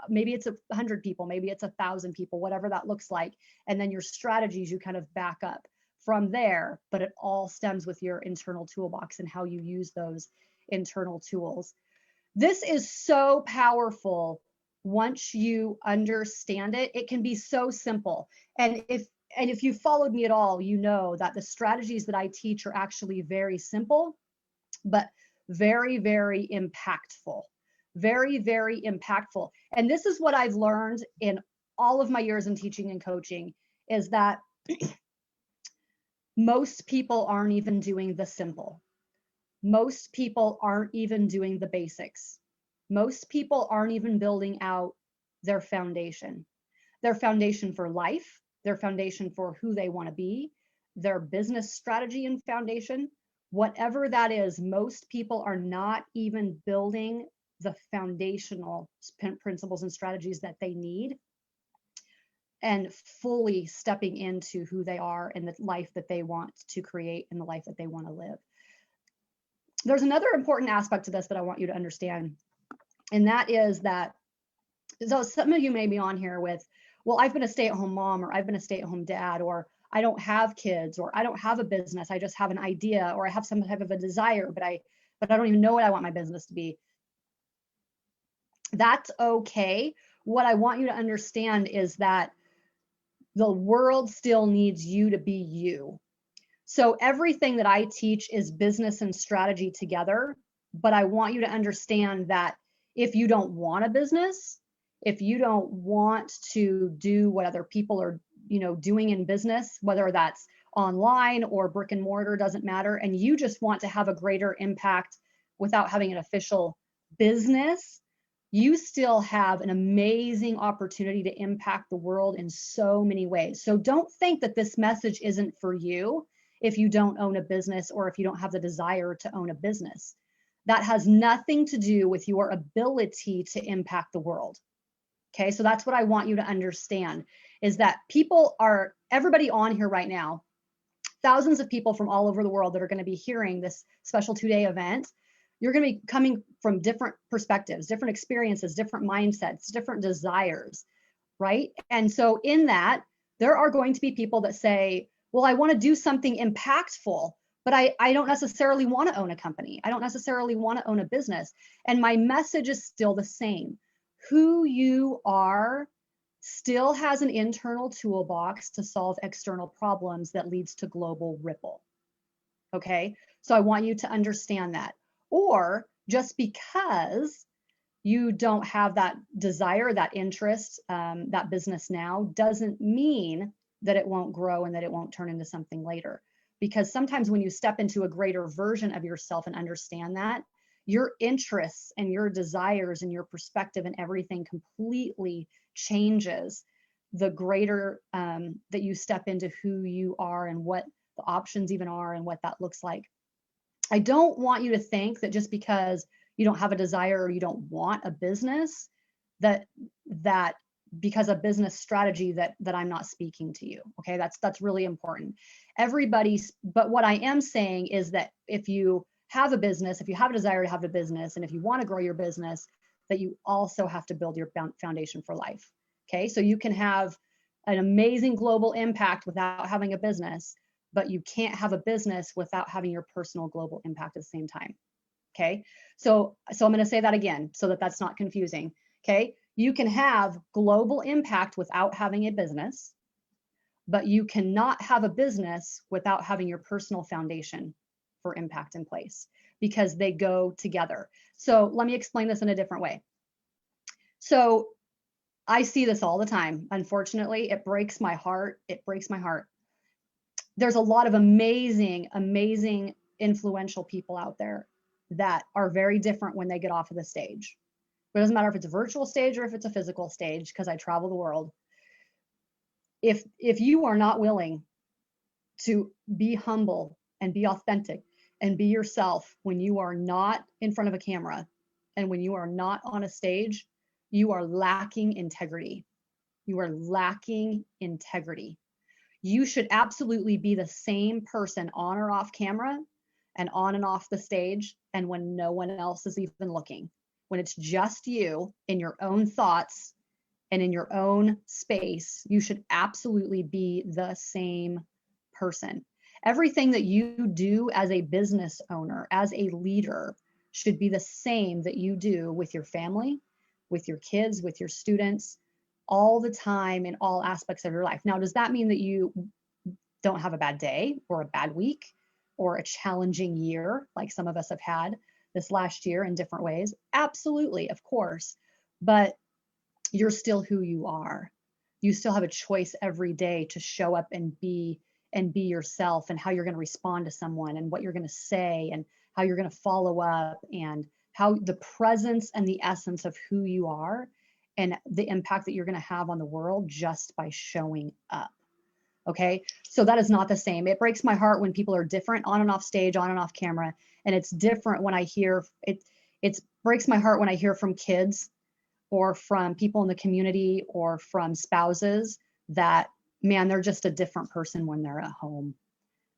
maybe it's 100 people, maybe it's 1,000 people, whatever that looks like. And then your strategies, you kind of back up from there, but it all stems with your internal toolbox and how you use those internal tools. This is so powerful. Once you understand it, it can be so simple. And if you followed me at all, you know that the strategies that I teach are actually very simple, but very, very impactful. Very, very impactful. And this is what I've learned in all of my years in teaching and coaching, is that most people aren't even doing the simple. Most people aren't even doing the basics. Most people aren't even building out their foundation for life, their foundation for who they want to be, their business strategy and foundation, whatever that is. Most people are not even building the foundational principles and strategies that they need, and fully stepping into who they are and the life that they want to create and the life that they want to live. There's another important aspect to this that I want you to understand, and that is that, so some of you may be on here with, well, I've been a stay-at-home mom, or I've been a stay-at-home dad, or I don't have kids, or I don't have a business, I just have an idea, or I have some type of a desire, but I don't even know what I want my business to be. That's okay. What I want you to understand is that the world still needs you to be you. So everything that I teach is business and strategy together, but I want you to understand that if you don't want a business, if you don't want to do what other people are, doing in business, whether that's online or brick and mortar, doesn't matter, and you just want to have a greater impact without having an official business, you still have an amazing opportunity to impact the world in so many ways. So don't think that this message isn't for you if you don't own a business, or if you don't have the desire to own a business. That has nothing to do with your ability to impact the world. Okay, so that's what I want you to understand, is that everybody on here right now, thousands of people from all over the world that are going to be hearing this special 2-day event, you're going to be coming from different perspectives, different experiences, different mindsets, different desires, right? And so in that, There are going to be people that say, well, I want to do something impactful, but I don't necessarily want to own a company. I don't necessarily want to own a business. And my message is still the same. Who you are still has an internal toolbox to solve external problems that leads to global ripple. Okay, so I want you to understand that. Or just because you don't have that desire, that interest, that business now, doesn't mean that it won't grow and that it won't turn into something later. Because sometimes when you step into a greater version of yourself and understand that, your interests and your desires and your perspective and everything completely changes the greater that you step into who you are and what the options even are and what that looks like. I don't want you to think that just because you don't have a desire or you don't want a business, that because a business strategy that I'm not speaking to you. Okay, that's really important. But what I am saying is that if you have a business, if you have a desire to have a business, and if you want to grow your business, that you also have to build your foundation for life. Okay, so you can have an amazing global impact without having a business, but you can't have a business without having your personal global impact at the same time. Okay, so I'm going to say that again so that that's not confusing. Okay, you can have global impact without having a business, but you cannot have a business without having your personal foundation for impact in place, because they go together. So let me explain this in a different way. So I see this all the time. Unfortunately, it breaks my heart. It breaks my heart. There's a lot of amazing, amazing, influential people out there that are very different when they get off of the stage. It doesn't matter if it's a virtual stage or if it's a physical stage, because I travel the world. If you are not willing to be humble and be authentic and be yourself when you are not in front of a camera and when you are not on a stage, you are lacking integrity. You are lacking integrity. You should absolutely be the same person on or off camera and on and off the stage, and when no one else is even looking. When it's just you in your own thoughts and in your own space, you should absolutely be the same person. Everything that you do as a business owner, as a leader, should be the same that you do with your family, with your kids, with your students, all the time in all aspects of your life. Now, does that mean that you don't have a bad day or a bad week or a challenging year like some of us have had this last year in different ways? Absolutely, of course. But you're still who you are. You still have a choice every day to show up and be yourself, and how you're going to respond to someone and what you're going to say and how you're going to follow up, and how the presence and the essence of who you are and the impact that you're going to have on the world just by showing up. Okay, so that is not the same. It breaks my heart when people are different on and off stage, on and off camera, and it's different when I hear it. It breaks my heart when I hear from kids or from people in the community or from spouses that, man, they're just a different person when they're at home.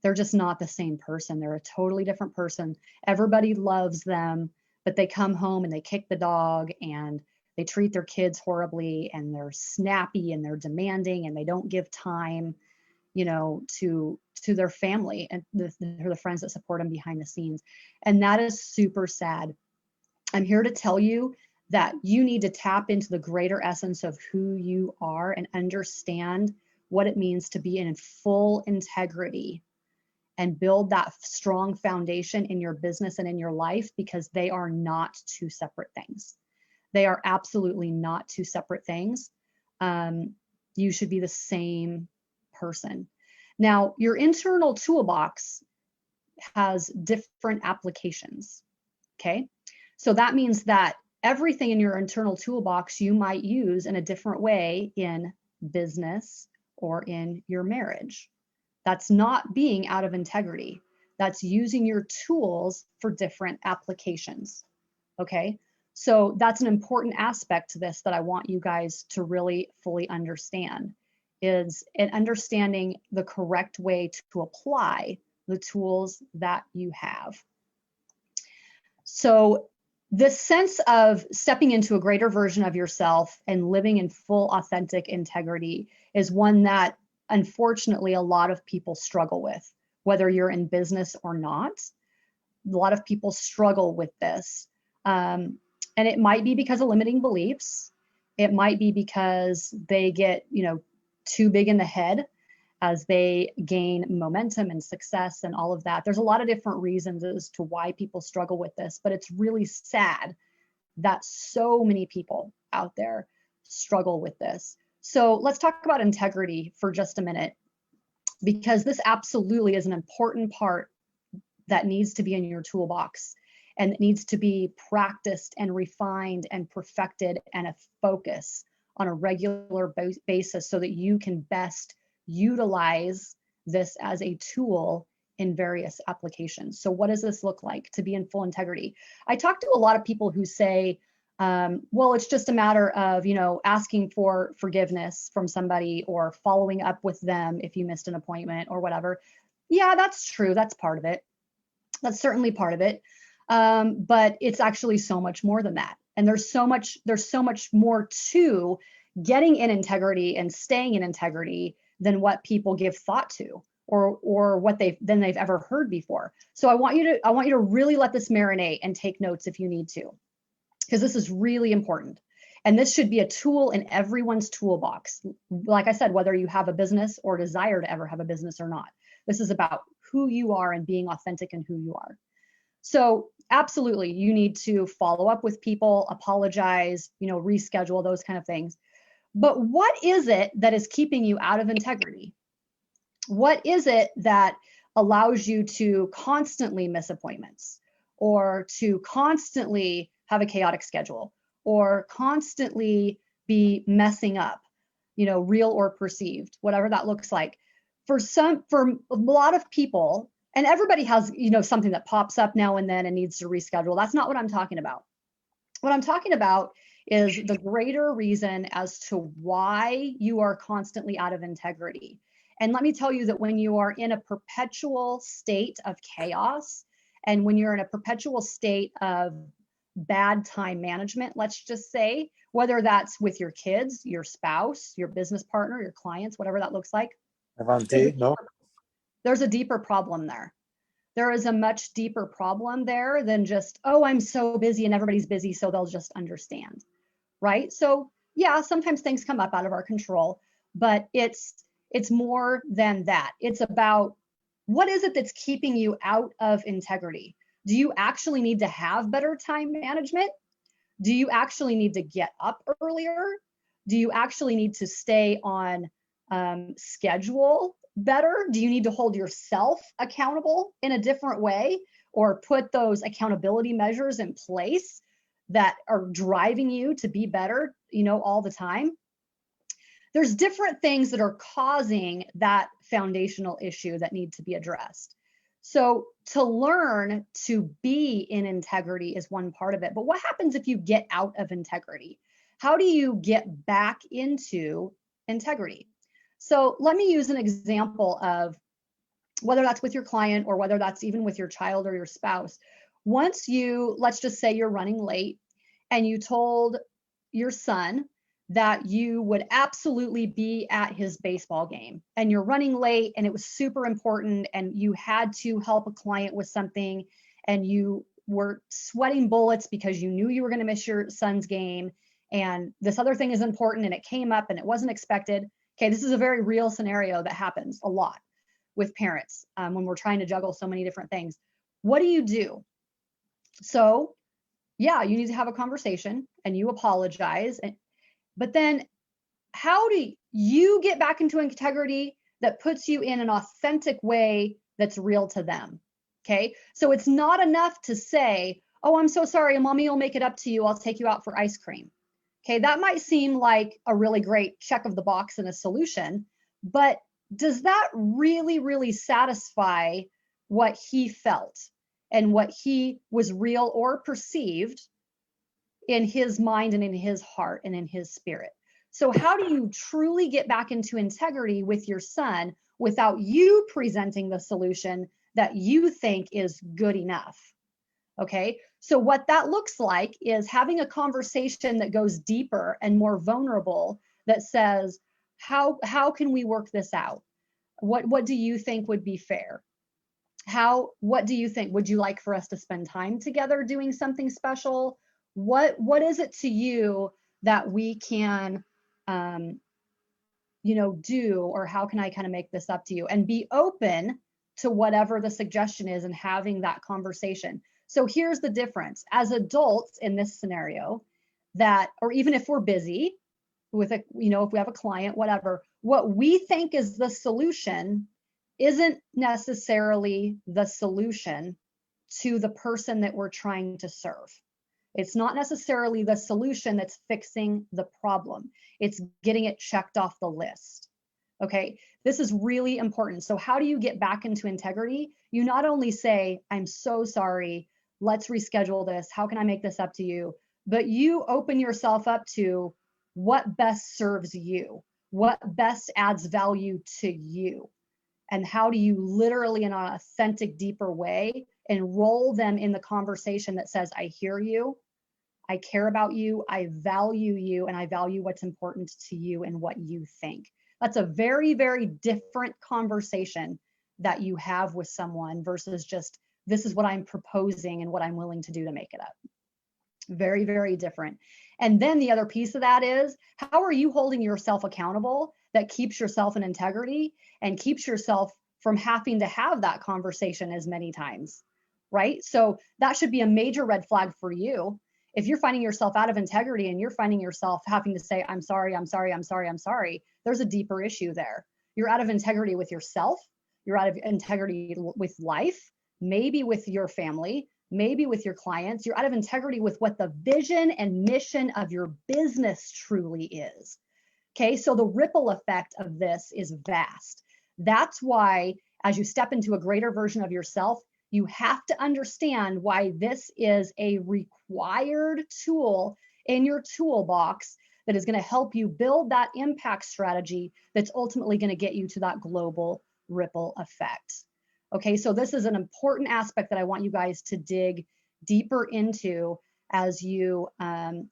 They're just not the same person. They're a totally different person. Everybody loves them, but they come home and they kick the dog and they treat their kids horribly, and they're snappy and they're demanding, and they don't give time, to their family and the friends that support them behind the scenes. And that is super sad. I'm here to tell you that you need to tap into the greater essence of who you are and understand what it means to be in full integrity and build that strong foundation in your business and in your life, because they are not two separate things. They are absolutely not two separate things. You should be the same person. Now, your internal toolbox has different applications. Okay, so that means that everything in your internal toolbox you might use in a different way in business or in your marriage. That's not being out of integrity. That's using your tools for different applications. Okay, so that's an important aspect to this that I want you guys to really fully understand, is in understanding the correct way to apply the tools that you have. So this sense of stepping into a greater version of yourself and living in full authentic integrity is one that unfortunately a lot of people struggle with, whether you're in business or not. A lot of people struggle with this. And it might be because of limiting beliefs. It might be because they get, too big in the head as they gain momentum and success and all of that. There's a lot of different reasons as to why people struggle with this, but it's really sad that so many people out there struggle with this. So let's talk about integrity for just a minute, because this absolutely is an important part that needs to be in your toolbox, and it needs to be practiced and refined and perfected and a focus on a regular basis so that you can best utilize this as a tool in various applications. So what does this look like to be in full integrity? I talk to a lot of people who say, well, it's just a matter of, asking for forgiveness from somebody or following up with them if you missed an appointment or whatever. Yeah, that's true. That's part of it. That's certainly part of it. But it's actually so much more than that. And there's so much more to getting in integrity and staying in integrity than what people give thought to or what they've ever heard before. So I want you to really let this marinate and take notes if you need to, because this is really important. And this should be a tool in everyone's toolbox. Like I said, whether you have a business or desire to ever have a business or not, this is about who you are and being authentic in who you are. So absolutely, you need to follow up with people, apologize, reschedule, those kind of things. But what is it that is keeping you out of integrity? What is it that allows you to constantly miss appointments, or to constantly have a chaotic schedule, or constantly be messing up, real or perceived, whatever that looks like? For a lot of people, and everybody has, something that pops up now and then and needs to reschedule. That's not what I'm talking about. What I'm talking about is the greater reason as to why you are constantly out of integrity. And let me tell you that when you are in a perpetual state of chaos, and when you're in a perpetual state of bad time management, let's just say, whether that's with your kids, your spouse, your business partner, your clients, whatever that looks like, there's a deeper problem there. There is a much deeper problem there than just, oh, I'm so busy and everybody's busy, so they'll just understand, right? So yeah, sometimes things come up out of our control, but it's more than that. It's about, what is it that's keeping you out of integrity? Do you actually need to have better time management? Do you actually need to get up earlier? Do you actually need to stay on schedule better? Do you need to hold yourself accountable in a different way, or put those accountability measures in place that are driving you to be better, all the time? There's different things that are causing that foundational issue that need to be addressed. So to learn to be in integrity is one part of it. But what happens if you get out of integrity? How do you get back into integrity? So let me use an example of whether that's with your client or whether that's even with your child or your spouse. Once let's just say you're running late and you told your son that you would absolutely be at his baseball game, and you're running late and it was super important and you had to help a client with something and you were sweating bullets because you knew you were going to miss your son's game, and this other thing is important and it came up and it wasn't expected. Okay, this is a very real scenario that happens a lot with parents when we're trying to juggle so many different things. What do you do? So yeah, you need to have a conversation and you apologize. But then how do you get back into integrity that puts you in an authentic way that's real to them? Okay, so it's not enough to say, oh, I'm so sorry, mommy will make it up to you, I'll take you out for ice cream. Okay, that might seem like a really great check of the box and a solution, but does that really, really satisfy what he felt and what he was real or perceived in his mind and in his heart and in his spirit? So how do you truly get back into integrity with your son without you presenting the solution that you think is good enough? Okay, so what that looks like is having a conversation that goes deeper and more vulnerable, that says, how can we work this out? What do you think would be fair? What do you think? Would you like for us to spend time together doing something special? What is it to you that we can do, or how can I kind of make this up to you? And be open to whatever the suggestion is and having that conversation. So here's the difference. As adults in this scenario, or even if we're busy with if we have a client, whatever, what we think is the solution isn't necessarily the solution to the person that we're trying to serve. It's not necessarily the solution that's fixing the problem. It's getting it checked off the list. Okay, this is really important. So how do you get back into integrity? You not only say, I'm so sorry, let's reschedule this. How can I make this up to you? But you open yourself up to what best serves you, what best adds value to you. And how do you literally, in an authentic, deeper way, enroll them in the conversation that says, I hear you, I care about you, I value you, and I value what's important to you and what you think. That's a very, very different conversation that you have with someone versus just, this is what I'm proposing and what I'm willing to do to make it up. Very, very different. And then the other piece of that is, how are you holding yourself accountable that keeps yourself in integrity and keeps yourself from having to have that conversation as many times, right? So that should be a major red flag for you. If you're finding yourself out of integrity and you're finding yourself having to say, I'm sorry, I'm sorry, I'm sorry, I'm sorry, there's a deeper issue there. You're out of integrity with yourself. You're out of integrity with life, maybe with your family, maybe with your clients. You're out of integrity with what the vision and mission of your business truly is. Okay, so the ripple effect of this is vast. That's why, as you step into a greater version of yourself, you have to understand why this is a required tool in your toolbox that is going to help you build that impact strategy that's ultimately going to get you to that global ripple effect. Okay, so this is an important aspect that I want you guys to dig deeper into as you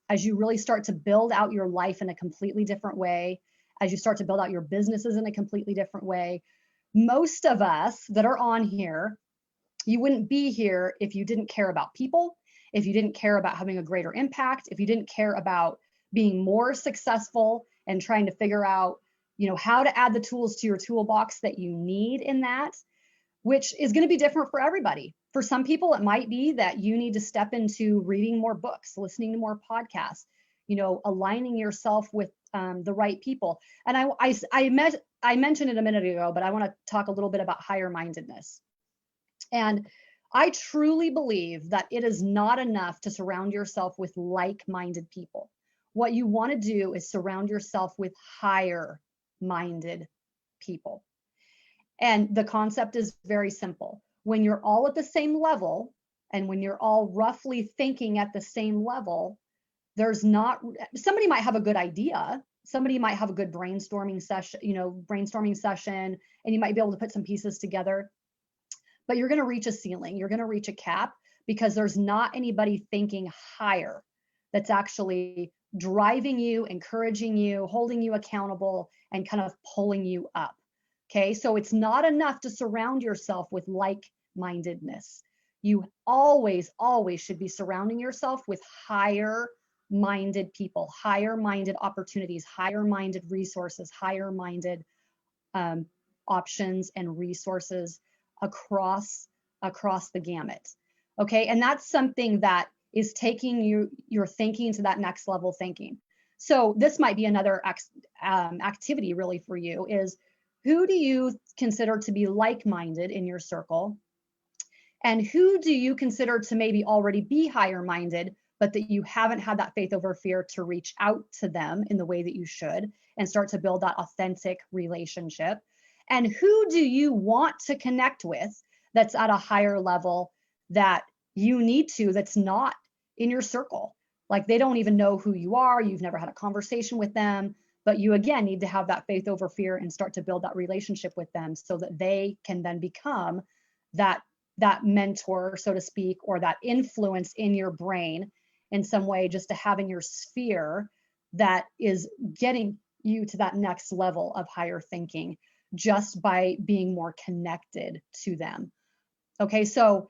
really start to build out your life in a completely different way, as you start to build out your businesses in a completely different way. Most of us that are on here, you wouldn't be here if you didn't care about people, if you didn't care about having a greater impact, if you didn't care about being more successful and trying to figure out, how to add the tools to your toolbox that you need in that, which is going to be different for everybody. For some people, it might be that you need to step into reading more books, listening to more podcasts, aligning yourself with the right people. And I mentioned it a minute ago, but I want to talk a little bit about higher mindedness. And I truly believe that it is not enough to surround yourself with like-minded people. What you want to do is surround yourself with higher-minded people. And the concept is very simple. When you're all at the same level, and when you're all roughly thinking at the same level, somebody might have a good idea. Somebody might have a good brainstorming session, and you might be able to put some pieces together. But you're going to reach a ceiling, you're going to reach a cap, because there's not anybody thinking higher that's actually driving you, encouraging you, holding you accountable, and kind of pulling you up. Okay, so it's not enough to surround yourself with like-mindedness. You always, always should be surrounding yourself with higher-minded people, higher-minded opportunities, higher-minded resources, higher-minded options and resources across the gamut. Okay, and that's something that is taking your thinking to that next level thinking. So this might be another activity really for you is, who do you consider to be like-minded in your circle? And who do you consider to maybe already be higher-minded, but that you haven't had that faith over fear to reach out to them in the way that you should and start to build that authentic relationship? And who do you want to connect with that's at a higher level that you need to, that's not in your circle? Like they don't even know who you are. You've never had a conversation with them, but you again need to have that faith over fear and start to build that relationship with them so that they can then become that mentor, so to speak, or that influence in your brain in some way, just to have in your sphere that is getting you to that next level of higher thinking just by being more connected to them. Okay, so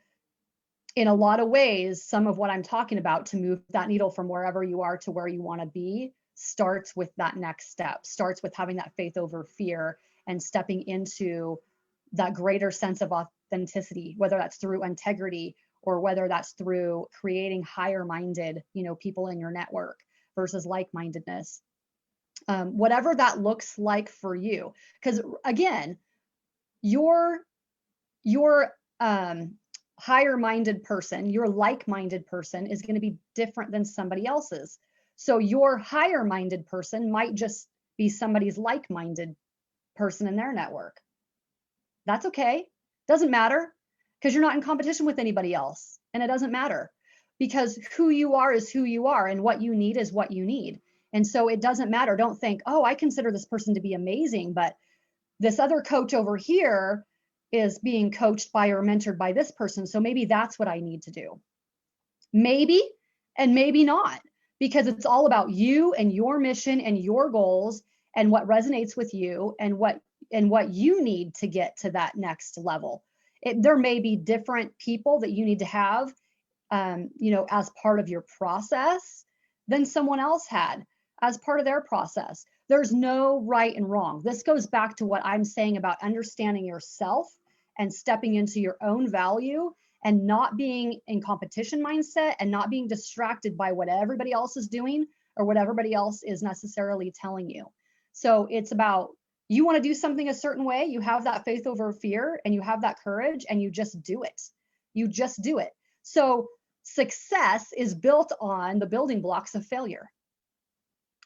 in a lot of ways, some of what I'm talking about to move that needle from wherever you are to where you want to be starts with that next step, starts with having that faith over fear and stepping into that greater sense of authenticity, whether that's through integrity or whether that's through creating higher minded, people in your network versus like-mindedness. Whatever that looks like for you. Because again, your higher minded person, your like-minded person is going to be different than somebody else's. So your higher minded person might just be somebody's like-minded person in their network. That's okay. Doesn't matter, because you're not in competition with anybody else. And it doesn't matter, because who you are is who you are, and what you need is what you need. And so it doesn't matter. Don't think, oh, I consider this person to be amazing, but this other coach over here is being coached by or mentored by this person, so maybe that's what I need to do. Maybe, and maybe not, because it's all about you and your mission and your goals and what resonates with you and what you need to get to that next level. There may be different people that you need to have, as part of your process than someone else had as part of their process. There's no right and wrong. This goes back to what I'm saying about understanding yourself and stepping into your own value and not being in competition mindset and not being distracted by what everybody else is doing or what everybody else is necessarily telling you. So it's about, you want to do something a certain way, you have that faith over fear and you have that courage and you just do it. You just do it. So success is built on the building blocks of failure.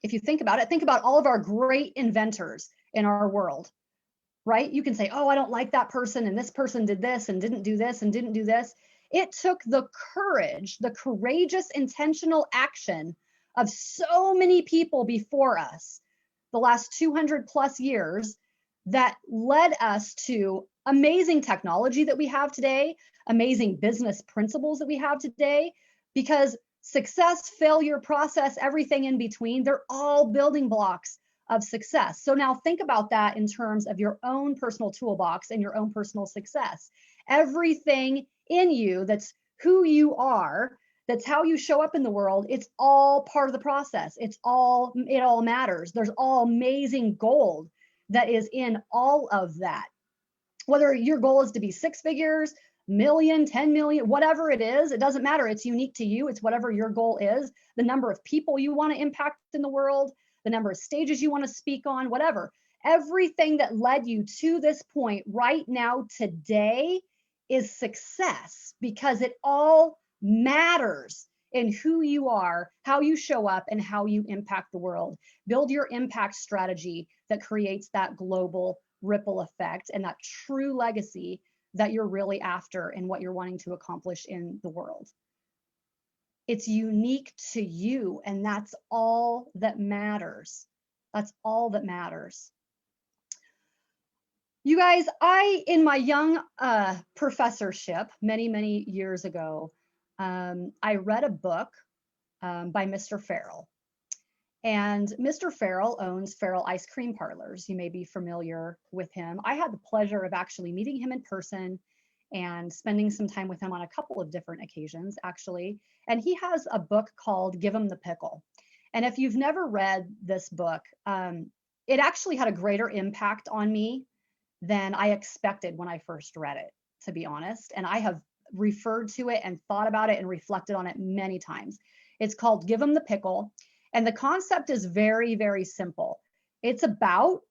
If you think about it, think about all of our great inventors in our world, right? You can say, oh, I don't like that person, and this person did this and didn't do this and didn't do this. It took the courage, the courageous, intentional action of so many people before us, the last 200 plus years, that led us to amazing technology that we have today, amazing business principles that we have today, because success, failure, process, everything in between, they're all building blocks of success. So now think about that in terms of your own personal toolbox and your own personal success. Everything in you that's who you are, that's how you show up in the world, it's all part of the process. It all matters. There's all amazing gold that is in all of that. Whether your goal is to be 6 figures, million, 10 million, whatever it is, it doesn't matter. It's unique to you. It's whatever your goal is, the number of people you want to impact in the world, the number of stages you want to speak on, whatever. Everything that led you to this point right now today is success, because it all matters in who you are, how you show up, and how you impact the world. Build your impact strategy that creates that global ripple effect and that true legacy that you're really after and what you're wanting to accomplish in the world. It's unique to you, and that's all that matters. That's all that matters. You guys, in my young professorship many, many years ago, I read a book by Mr. Farrell. And Mr. Farrell owns Farrell Ice Cream Parlors. You may be familiar with him. I had the pleasure of actually meeting him in person and spending some time with him on a couple of different occasions, actually. And he has a book called Give 'Em the Pickle. And if you've never read this book, it actually had a greater impact on me than I expected when I first read it, to be honest. And I have referred to it and thought about it and reflected on it many times. It's called Give 'Em the Pickle. And the concept is very, very simple. It's about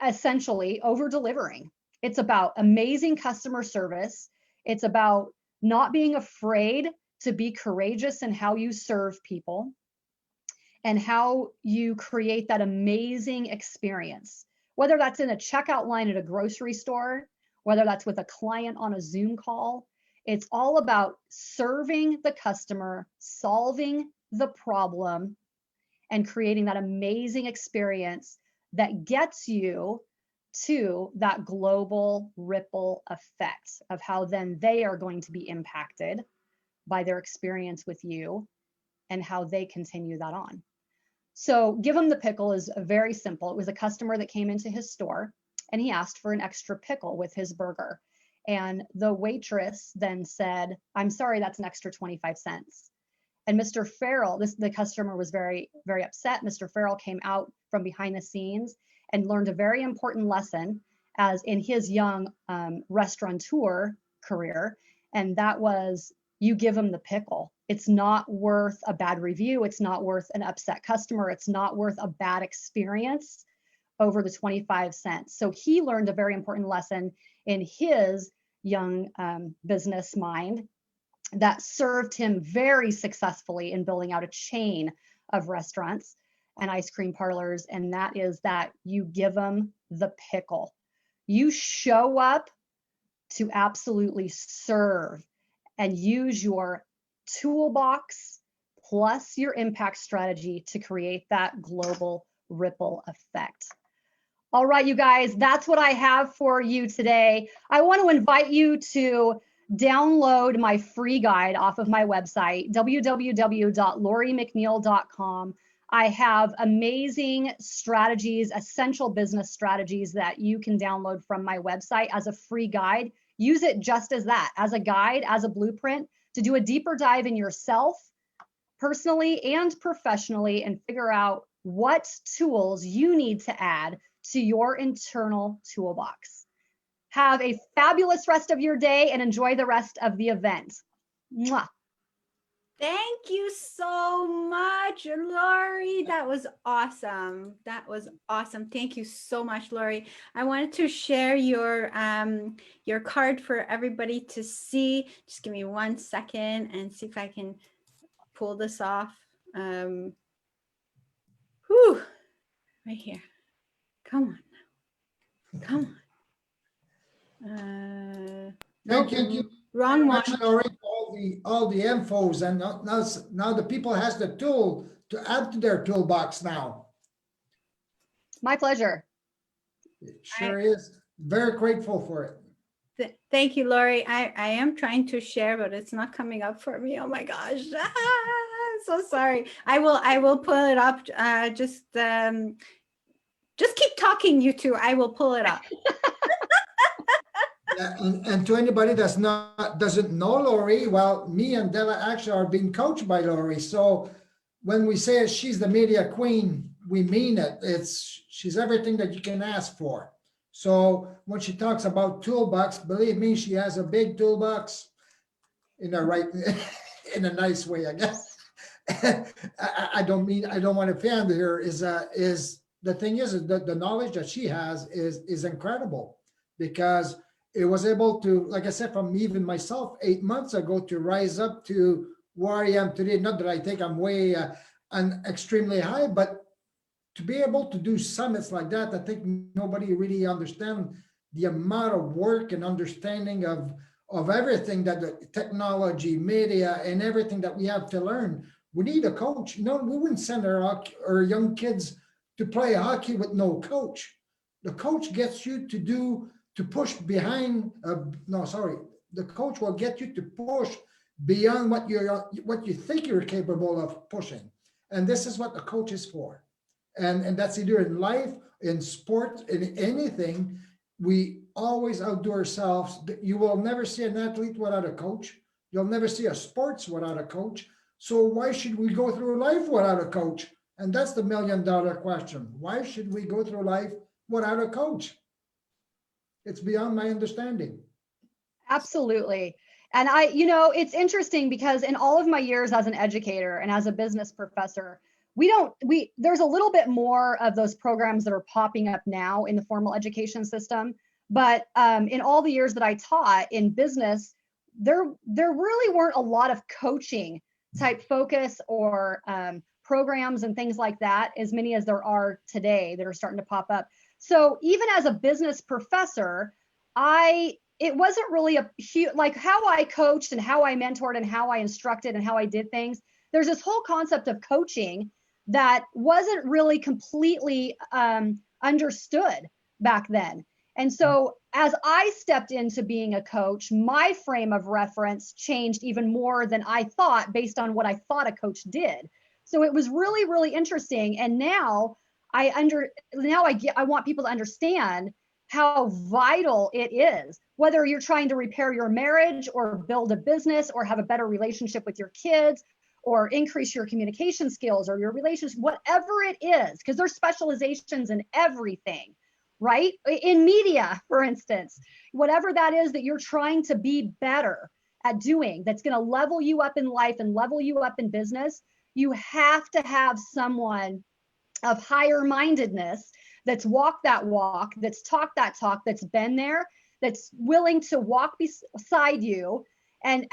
essentially over-delivering. It's about amazing customer service. It's about not being afraid to be courageous in how you serve people and how you create that amazing experience, whether that's in a checkout line at a grocery store, whether that's with a client on a Zoom call. It's all about serving the customer, solving the problem, and creating that amazing experience that gets you to that global ripple effect of how then they are going to be impacted by their experience with you and how they continue that on. So give him the pickle is very simple. It was a customer that came into his store and he asked for an extra pickle with his burger. And the waitress then said, "I'm sorry, that's an extra 25 cents." And Mr. Farrell, the customer was very, very upset. Mr. Farrell came out from behind the scenes and learned a very important lesson as in his young restaurateur career. And that was, you give them the pickle. It's not worth a bad review. It's not worth an upset customer. It's not worth a bad experience over the 25 cents. So he learned a very important lesson in his young business mind that served him very successfully in building out a chain of restaurants and ice cream parlors. And that is that you give them the pickle. You show up to absolutely serve and use your toolbox plus your impact strategy to create that global ripple effect. All right, you guys, that's what I have for you today. I want to invite you to download my free guide off of my website, www.lauriemcneil.com. I have amazing strategies, essential business strategies that you can download from my website as a free guide. Use it just as that, as a guide, as a blueprint to do a deeper dive in yourself, personally and professionally, and figure out what tools you need to add to your internal toolbox. Have a fabulous rest of your day and enjoy the rest of the event. Mwah. Thank you so much, Lori. That was awesome. That was awesome. Thank you so much, Lori. I wanted to share your card for everybody to see. Just give me 1 second and see if I can pull this off. Whew, right here. Come on. Come on. Thank Nope, you. wrong one. Much, Lori, all the infos, and now the people has the tool to add to their toolbox now. My pleasure. It sure is. Very grateful for it. Thank you, Lori. I am trying to share, but it's not coming up for me. Oh my gosh. So sorry. I will pull it up. Just keep talking, you two. I will pull it up. Yeah, and to anybody doesn't know Lori, well, me and Della actually are being coached by Lori. So when we say she's the media queen, we mean it. She's everything that you can ask for. So when she talks about toolbox, believe me, she has a big toolbox in a nice way, I guess. I don't want to offend her. Is the thing is that the knowledge that she has is incredible, because it was able to, like I said, from even myself 8 months ago to rise up to where I am today. Not that I think I'm way extremely high, but to be able to do summits like that, I think nobody really understands the amount of work and understanding of everything that the technology, media, and everything that we have to learn. We need a coach. We wouldn't send our young kids to play hockey with no coach. The coach gets you to push behind. The coach will get you to push beyond what you think you're capable of pushing. And this is what the coach is for. And that's either in life, in sport, in anything. We always outdo ourselves. You will never see an athlete without a coach. You'll never see a sports without a coach. So why should we go through life without a coach? And that's the $1 million question. Why should we go through life without a coach? It's beyond my understanding. Absolutely. And it's interesting because in all of my years as an educator and as a business professor, there's a little bit more of those programs that are popping up now in the formal education system. But in all the years that I taught in business, there really weren't a lot of coaching type focus or programs and things like that, as many as there are today that are starting to pop up. So even as a business professor, it wasn't really like how I coached and how I mentored and how I instructed and how I did things. There's this whole concept of coaching that wasn't really completely understood back then. And so as I stepped into being a coach, my frame of reference changed even more than I thought based on what I thought a coach did. So it was really, really interesting. And now I want people to understand how vital it is, whether you're trying to repair your marriage or build a business or have a better relationship with your kids or increase your communication skills or your relationship, whatever it is, because there's specializations in everything, right? In media, for instance, whatever that is that you're trying to be better at doing, that's going to level you up in life and level you up in business, you have to have someone of higher mindedness that's walked that walk, that's talked that talk, that's been there, that's willing to walk beside you and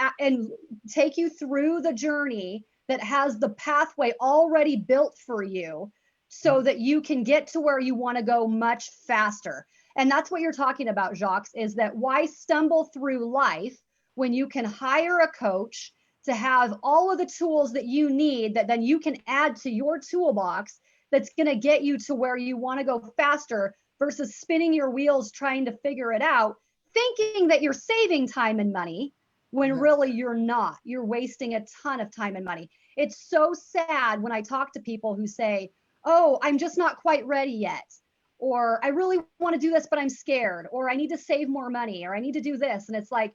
take you through the journey, that has the pathway already built for you so that you can get to where you want to go much faster. And that's what you're talking about, Jacques, is that why stumble through life when you can hire a coach to have all of the tools that you need that then you can add to your toolbox that's going to get you to where you want to go faster versus spinning your wheels trying to figure it out, thinking that you're saving time and money when really you're not. You're wasting a ton of time and money. It's so sad when I talk to people who say, oh, I'm just not quite ready yet, or I really want to do this, but I'm scared, or I need to save more money, or I need to do this. And it's like,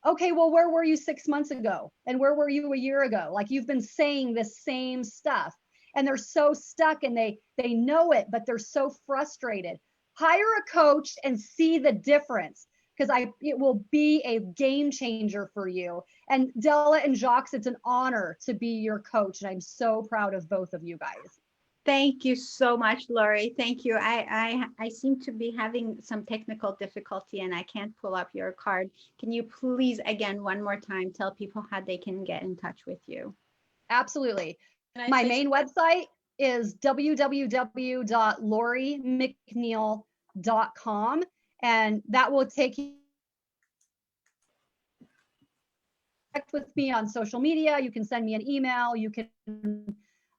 okay, well, where were you 6 months ago? And where were you a year ago? Like, you've been saying this same stuff. And they're so stuck and they know it, but they're so frustrated. Hire a coach and see the difference, because it will be a game changer for you. And Della and Jacques, it's an honor to be your coach. And I'm so proud of both of you guys. Thank you so much, Lori. Thank you. I seem to be having some technical difficulty and I can't pull up your card. Can you please, again, one more time, tell people how they can get in touch with you? Absolutely. My main website is www.lorimcneil.com, and that will take you with me on social media. You can send me an email. You can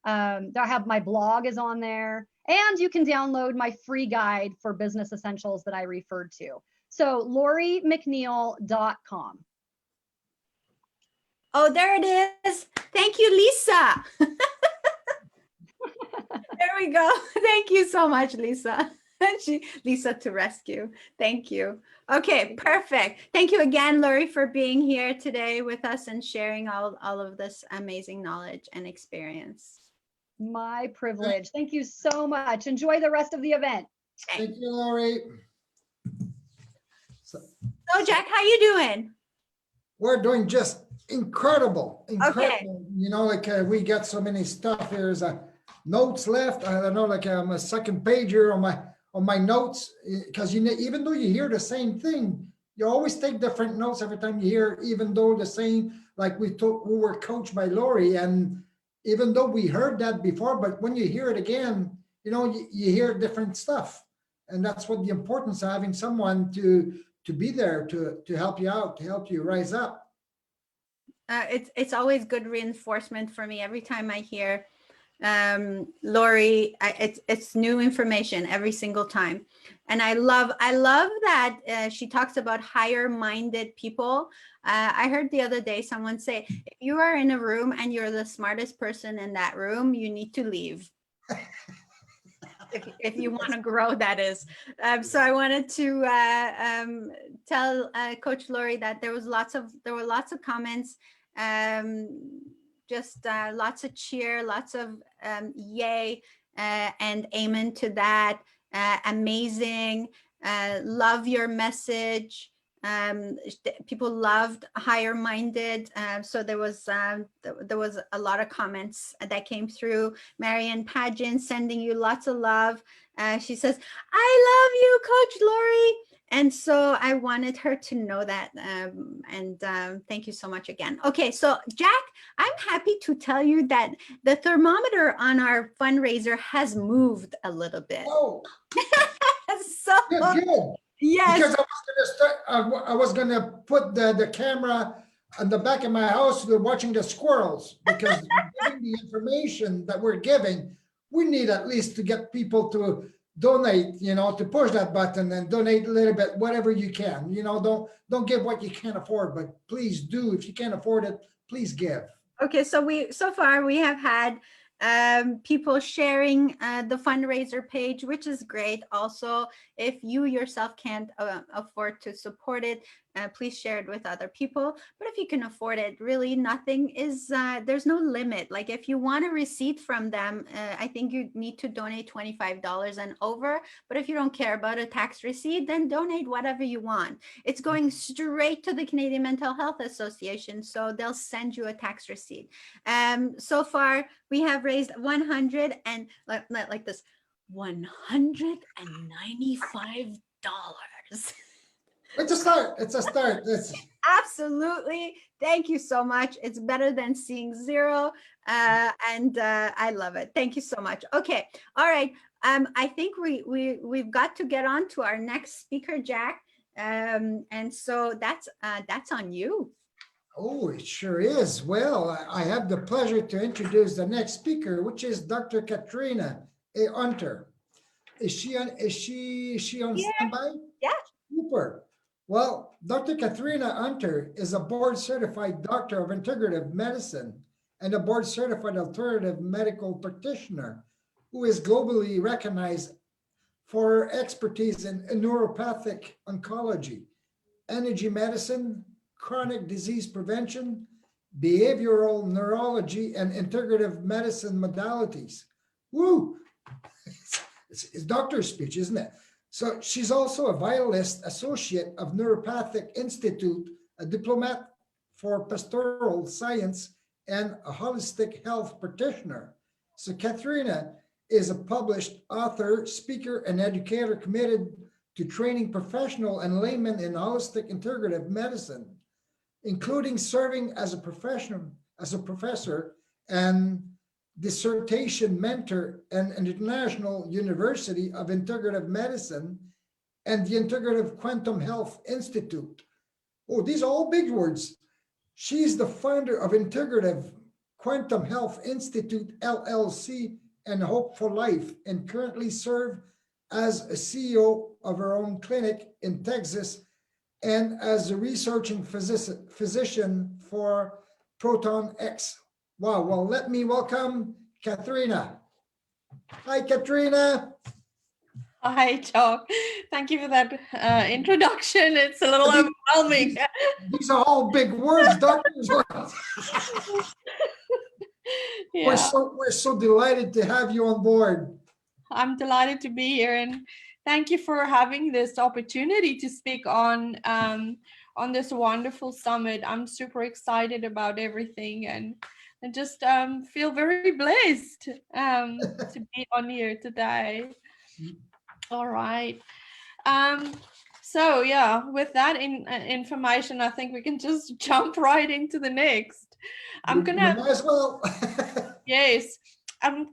I have my blog is on there, and you can download my free guide for business essentials that I referred to. So lorimcneil.com. Oh, there it is. Thank you, Lisa. There we go. Thank you so much, Lisa. Lisa to rescue. Thank you. Okay, perfect. Thank you again, Lori, for being here today with us and sharing all of this amazing knowledge and experience. My privilege. Thank you so much. Enjoy the rest of the event. Thank you, Lori. So, Jack, how you doing? We're doing just incredible. Okay. You know, like we got so many stuff. There's notes left. I don't know, like I'm a second pager on my notes, because even though you hear the same thing, you always take different notes every time you hear, even though the same, like we were coached by Lori, and even though we heard that before, but when you hear it again, you know, you hear different stuff. And that's what the importance of having someone to be there to help you out, to help you rise up. It's always good reinforcement for me every time I hear Lori. It's new information every single time, and I love that she talks about higher minded people. I heard the other day someone say, if you are in a room and you're the smartest person in that room, you need to leave. If you want to grow, that is. So I wanted to tell Coach Lori that there were lots of comments, just lots of cheer, lots of yay and amen to that. Amazing. Love your message. People loved higher minded. So there was a lot of comments that came through. Marianne Pageant sending you lots of love. She says, I love you, Coach Lori. And so I wanted her to know that. And thank you so much again. Okay, so Jack, I'm happy to tell you that the thermometer on our fundraiser has moved a little bit. Oh, so good. Yes. Because I was gonna put the camera on the back of my house, watching the squirrels, because giving the information that we're giving, we need at least to get people to donate, you know, to push that button and donate a little bit, whatever you can. You know, don't give what you can't afford, but please do. If you can't afford it, please give. Okay, so far we have had people sharing the fundraiser page, which is great. Also, if you yourself can't afford to support it, please share it with other people. But if you can afford it, really nothing is, there's no limit. Like if you want a receipt from them, I think you need to donate $25 and over. But if you don't care about a tax receipt, then donate whatever you want. It's going straight to the Canadian Mental Health Association, so they'll send you a tax receipt. So far, we have raised 100 and like this, $195. It's a start. It's a start. Absolutely. Thank you so much. It's better than seeing zero. And I love it. Thank you so much. Okay. All right. I think we've got to get on to our next speaker, Jack. And so that's on you. Oh, it sure is. Well, I have the pleasure to introduce the next speaker, which is Dr. Katrina A. Hunter. Is she on standby? Yeah. Super. Well, Dr. Katrina Hunter is a board certified doctor of integrative medicine and a board certified alternative medical practitioner who is globally recognized for her expertise in neuropathic oncology, energy medicine, chronic disease prevention, behavioral neurology, and integrative medicine modalities. Woo! It's doctor's speech, isn't it? So she's also a vitalist associate of Neuropathic Institute, a diplomat for pastoral science, and a holistic health practitioner. So Katrina is a published author, speaker, and educator committed to training professional and laymen in holistic integrative medicine, including serving as a professor and dissertation mentor and an International University of Integrative Medicine and the Integrative Quantum Health Institute. Oh, these are all big words. She's the founder of Integrative Quantum Health Institute, LLC, and Hope for Life, and currently serve as a CEO of her own clinic in Texas and as a researching physician for Proton X. Wow, well, let me welcome Katrina. Hi, Katrina. Hi, Chuck. Thank you for that introduction. It's a little overwhelming. These are all big words, doctors. Yeah, We're so delighted to have you on board. I'm delighted to be here, and thank you for having this opportunity to speak on this wonderful summit. I'm super excited about everything, and just feel very blessed to be on here today. All right. So yeah, with that information, I think we can just jump right into the next. I'm gonna. You might as well. Yes. I'm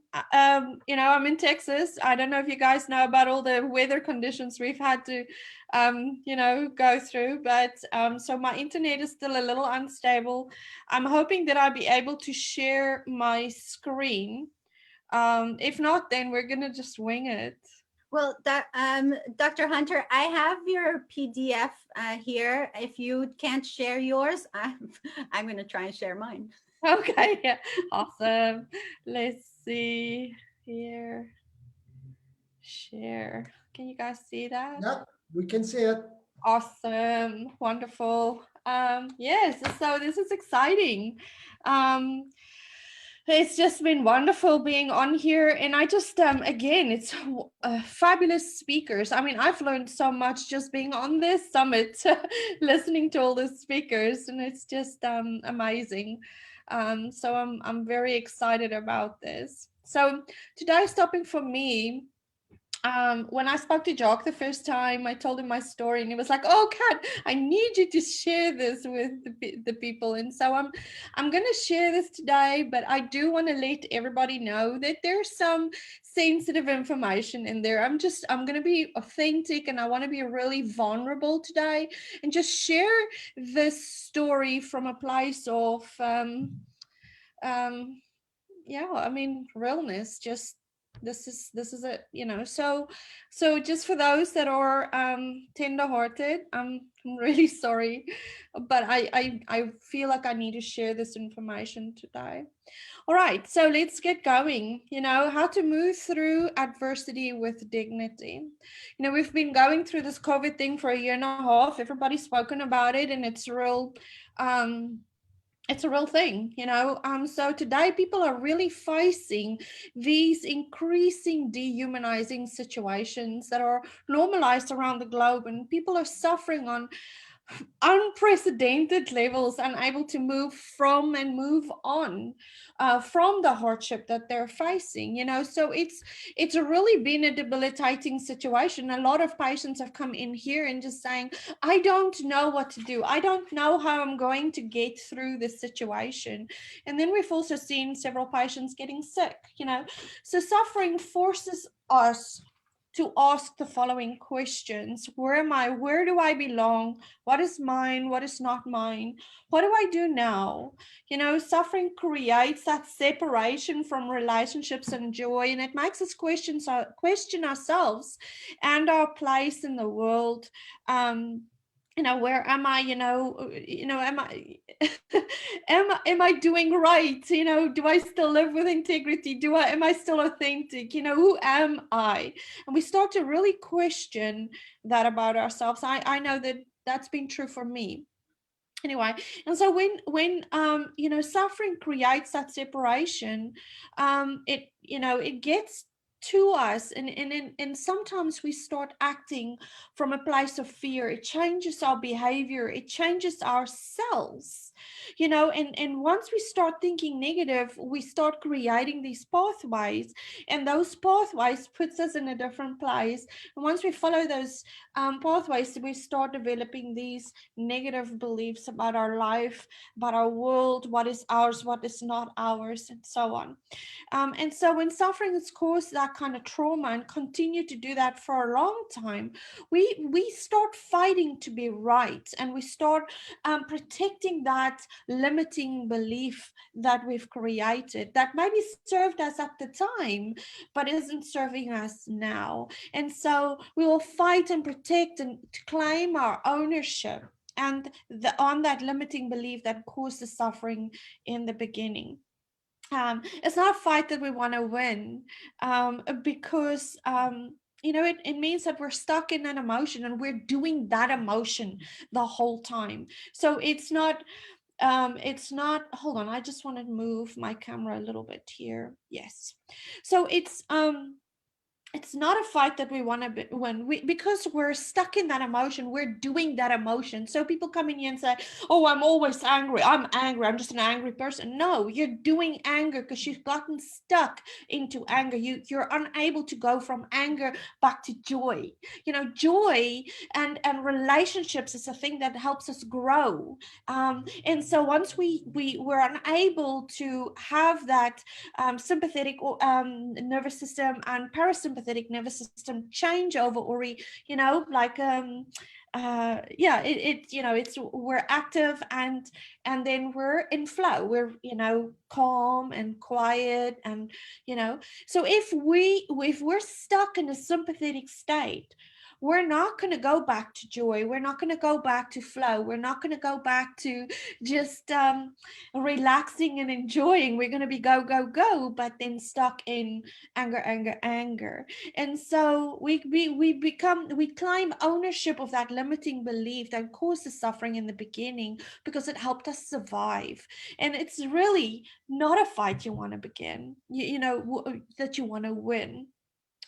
in Texas. I don't know if you guys know about all the weather conditions we've had to, go through, but so my internet is still a little unstable. I'm hoping that I'll be able to share my screen. If not, then we're gonna just wing it. Well, Dr. Hunter, I have your PDF here. If you can't share yours, I'm going to try and share mine. Okay, yeah, awesome. Let's see here. Share. Can you guys see that? Yep, we can see it. Awesome, wonderful. Yes, so this is exciting. It's just been wonderful being on here, and I just again, it's fabulous speakers. I mean, I've learned so much just being on this summit, listening to all the speakers, and it's just amazing. So I'm very excited about this. So today's topic for me, when I spoke to Jock the first time, I told him my story, and he was like, "Oh, Kat, I need you to share this with the people." And so I'm going to share this today, but I do want to let everybody know that there's some sensitive information in there. I'm going to be authentic, and I want to be really vulnerable today and just share this story from a place of, realness, just this is it, you know. So just for those that are tender-hearted, I'm really sorry, but I feel like I need to share this information today. All right, so let's get going. You know, how to move through adversity with dignity. You know, we've been going through this COVID thing for a year and a half. Everybody's spoken about it, and it's a real thing, you know. So today people are really facing these increasing dehumanizing situations that are normalized around the globe, and people are suffering on unprecedented levels, unable to move from and move on from the hardship that they're facing, you know. So it's really been a debilitating situation. A lot of patients have come in here and just saying, I don't know what to do, I don't know how I'm going to get through this situation. And then we've also seen several patients getting sick, you know. So suffering forces us to ask the following questions: where am I? Where do I belong? What is mine? What is not mine? What do I do now? You know, suffering creates that separation from relationships and joy, and it makes us question ourselves and our place in the world. You know, where am I? Am I am I doing right? You know, do I still live with integrity? Am I still authentic? You know, who am I? And we start to really question that about ourselves. I know that that's been true for me. Anyway, and so when you know, suffering creates that separation, it gets to us, and sometimes we start acting from a place of fear. It changes our behavior, it changes ourselves, you know. And once we start thinking negative, we start creating these pathways, and those pathways puts us in a different place. And once we follow those pathways, we start developing these negative beliefs about our life, about our world, what is ours, what is not ours, and so on. And so when suffering has caused that kind of trauma and continue to do that for a long time, we start fighting to be right, and we start protecting that limiting belief that we've created that maybe served us at the time but isn't serving us now. And so we will fight and protect and to claim our ownership and on that limiting belief that caused the suffering in the beginning. It's not a fight that we want to win, because it means that we're stuck in an emotion and we're doing that emotion the whole time. So it's not, hold on, I just want to move my camera a little bit here. Yes. So it's not a fight that we want to win, because we're stuck in that emotion, we're doing that emotion. So people come in here and say, oh, I'm always angry, I'm just an angry person. No, you're doing anger because you've gotten stuck into anger. You're unable to go from anger back to joy. You know, joy and relationships is a thing that helps us grow. And so once we're unable to have that sympathetic nervous system and parasympathetic nervous system change over, or it's we're active and then we're in flow, we're calm and quiet, and so if we're stuck in a sympathetic state, we're not going to go back to joy, we're not going to go back to flow, we're not going to go back to just relaxing and enjoying. We're going to be go go go, but then stuck in anger. And so we claim ownership of that limiting belief that caused the suffering in the beginning because it helped us survive. And it's really not a fight you want to begin, that you want to win.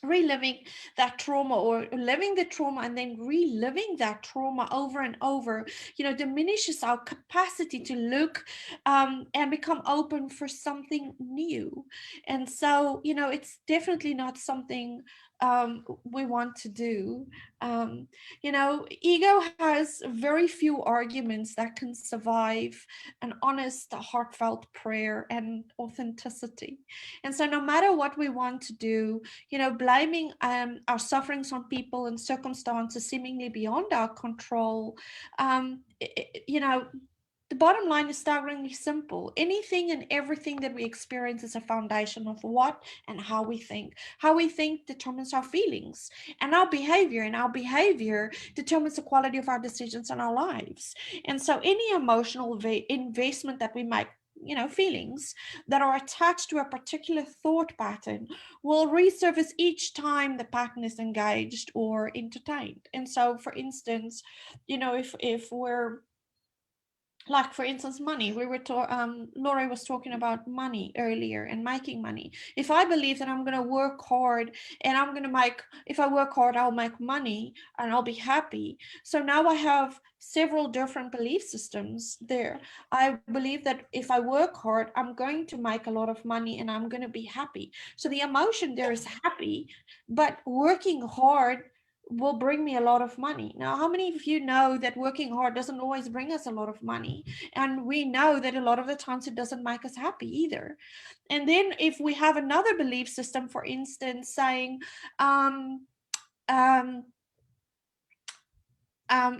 Reliving that trauma, or living the trauma and then reliving that trauma over and over, diminishes our capacity to look and become open for something new. And so, it's definitely not something we want to do. Ego has very few arguments that can survive an honest, heartfelt prayer and authenticity. And so no matter what we want to do, blaming our sufferings on people and circumstances seemingly beyond our control, the bottom line is staggeringly simple. Anything and everything that we experience is a foundation of what and how we think. How we think determines our feelings and our behavior determines the quality of our decisions in our lives. And so any emotional investment that we make, feelings that are attached to a particular thought pattern will resurface each time the pattern is engaged or entertained. And so, for instance, if we're, like, for instance, money, Laurie was talking about money earlier and making money. If I believe that I'm going to work hard and if I work hard, I'll make money and I'll be happy. So now I have several different belief systems there. I believe that if I work hard, I'm going to make a lot of money and I'm going to be happy. So the emotion there is happy, but working hard will bring me a lot of money. Now, how many of you know that working hard doesn't always bring us a lot of money? And we know that a lot of the times it doesn't make us happy either. And then if we have another belief system, for instance, saying,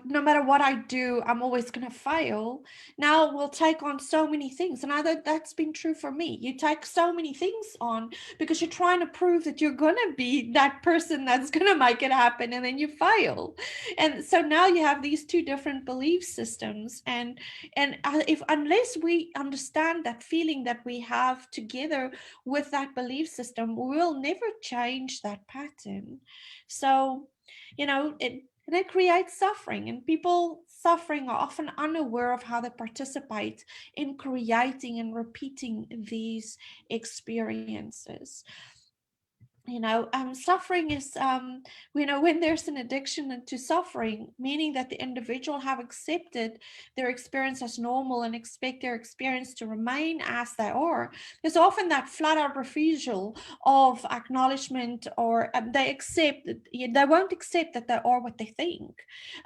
no matter what I do, I'm always going to fail. Now we'll take on so many things. And that's been true for me. You take so many things on because you're trying to prove that you're going to be that person that's going to make it happen, and then you fail. And so now you have these two different belief systems. And unless we understand that feeling that we have together with that belief system, we'll never change that pattern. So, and it creates suffering, and people suffering are often unaware of how they participate in creating and repeating these experiences. Suffering is, when there's an addiction to suffering, meaning that the individual have accepted their experience as normal and expect their experience to remain as they are, there's often that flat out refusal of acknowledgement, or they won't accept that they are what they think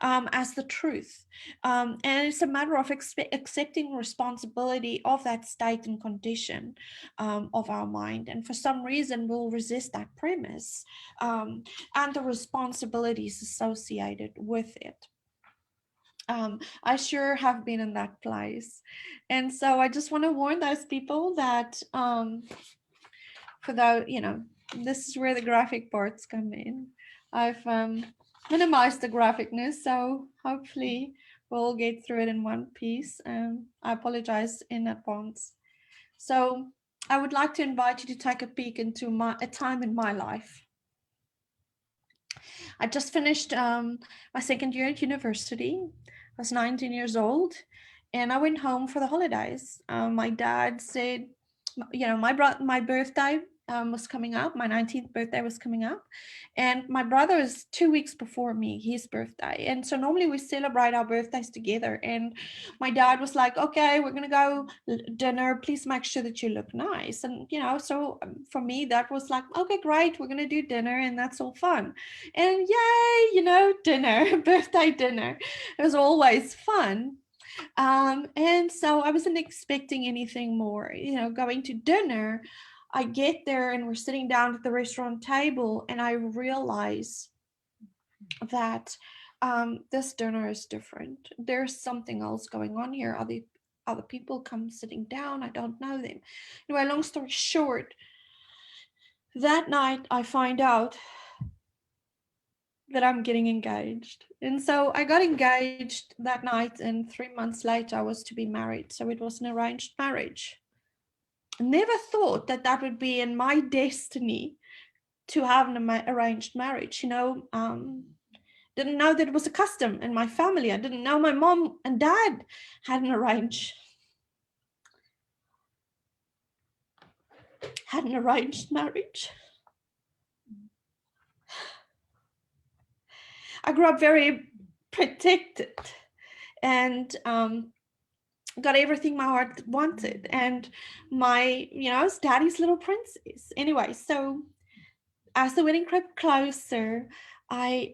as the truth. And it's a matter of accepting responsibility of that state and condition of our mind. And for some reason, we'll resist that premise and the responsibilities associated with it. I sure have been in that place. And so I just want to warn those people that for the, this is where the graphic parts come in. I've minimized the graphicness, so hopefully we'll get through it in one piece. I apologize in advance. So I would like to invite you to take a peek into a time in my life. I just finished my second year at university. I was 19 years old, and I went home for the holidays. My dad said, my birthday was coming up. My 19th birthday was coming up, and my brother is 2 weeks before me, his birthday. And so normally we celebrate our birthdays together. And my dad was like, okay, we're going to go dinner. Please make sure that you look nice. And, so for me, that was like, okay, great. We're going to do dinner, and that's all fun. And yay, dinner, birthday dinner. It was always fun. And so I wasn't expecting anything more, going to dinner. I get there and we're sitting down at the restaurant table, and I realize that this dinner is different. There's something else going on here. Other people come sitting down. I don't know them. Anyway, long story short, that night I find out that I'm getting engaged. And so I got engaged that night, and 3 months later I was to be married. So it was an arranged marriage. Never thought that that would be in my destiny to have an arranged marriage. Didn't know that it was a custom in my family. I didn't know my mom and dad had an arranged marriage. I grew up very protected and got everything my heart wanted, and I was daddy's little princess. Anyway, so as the wedding crept closer, I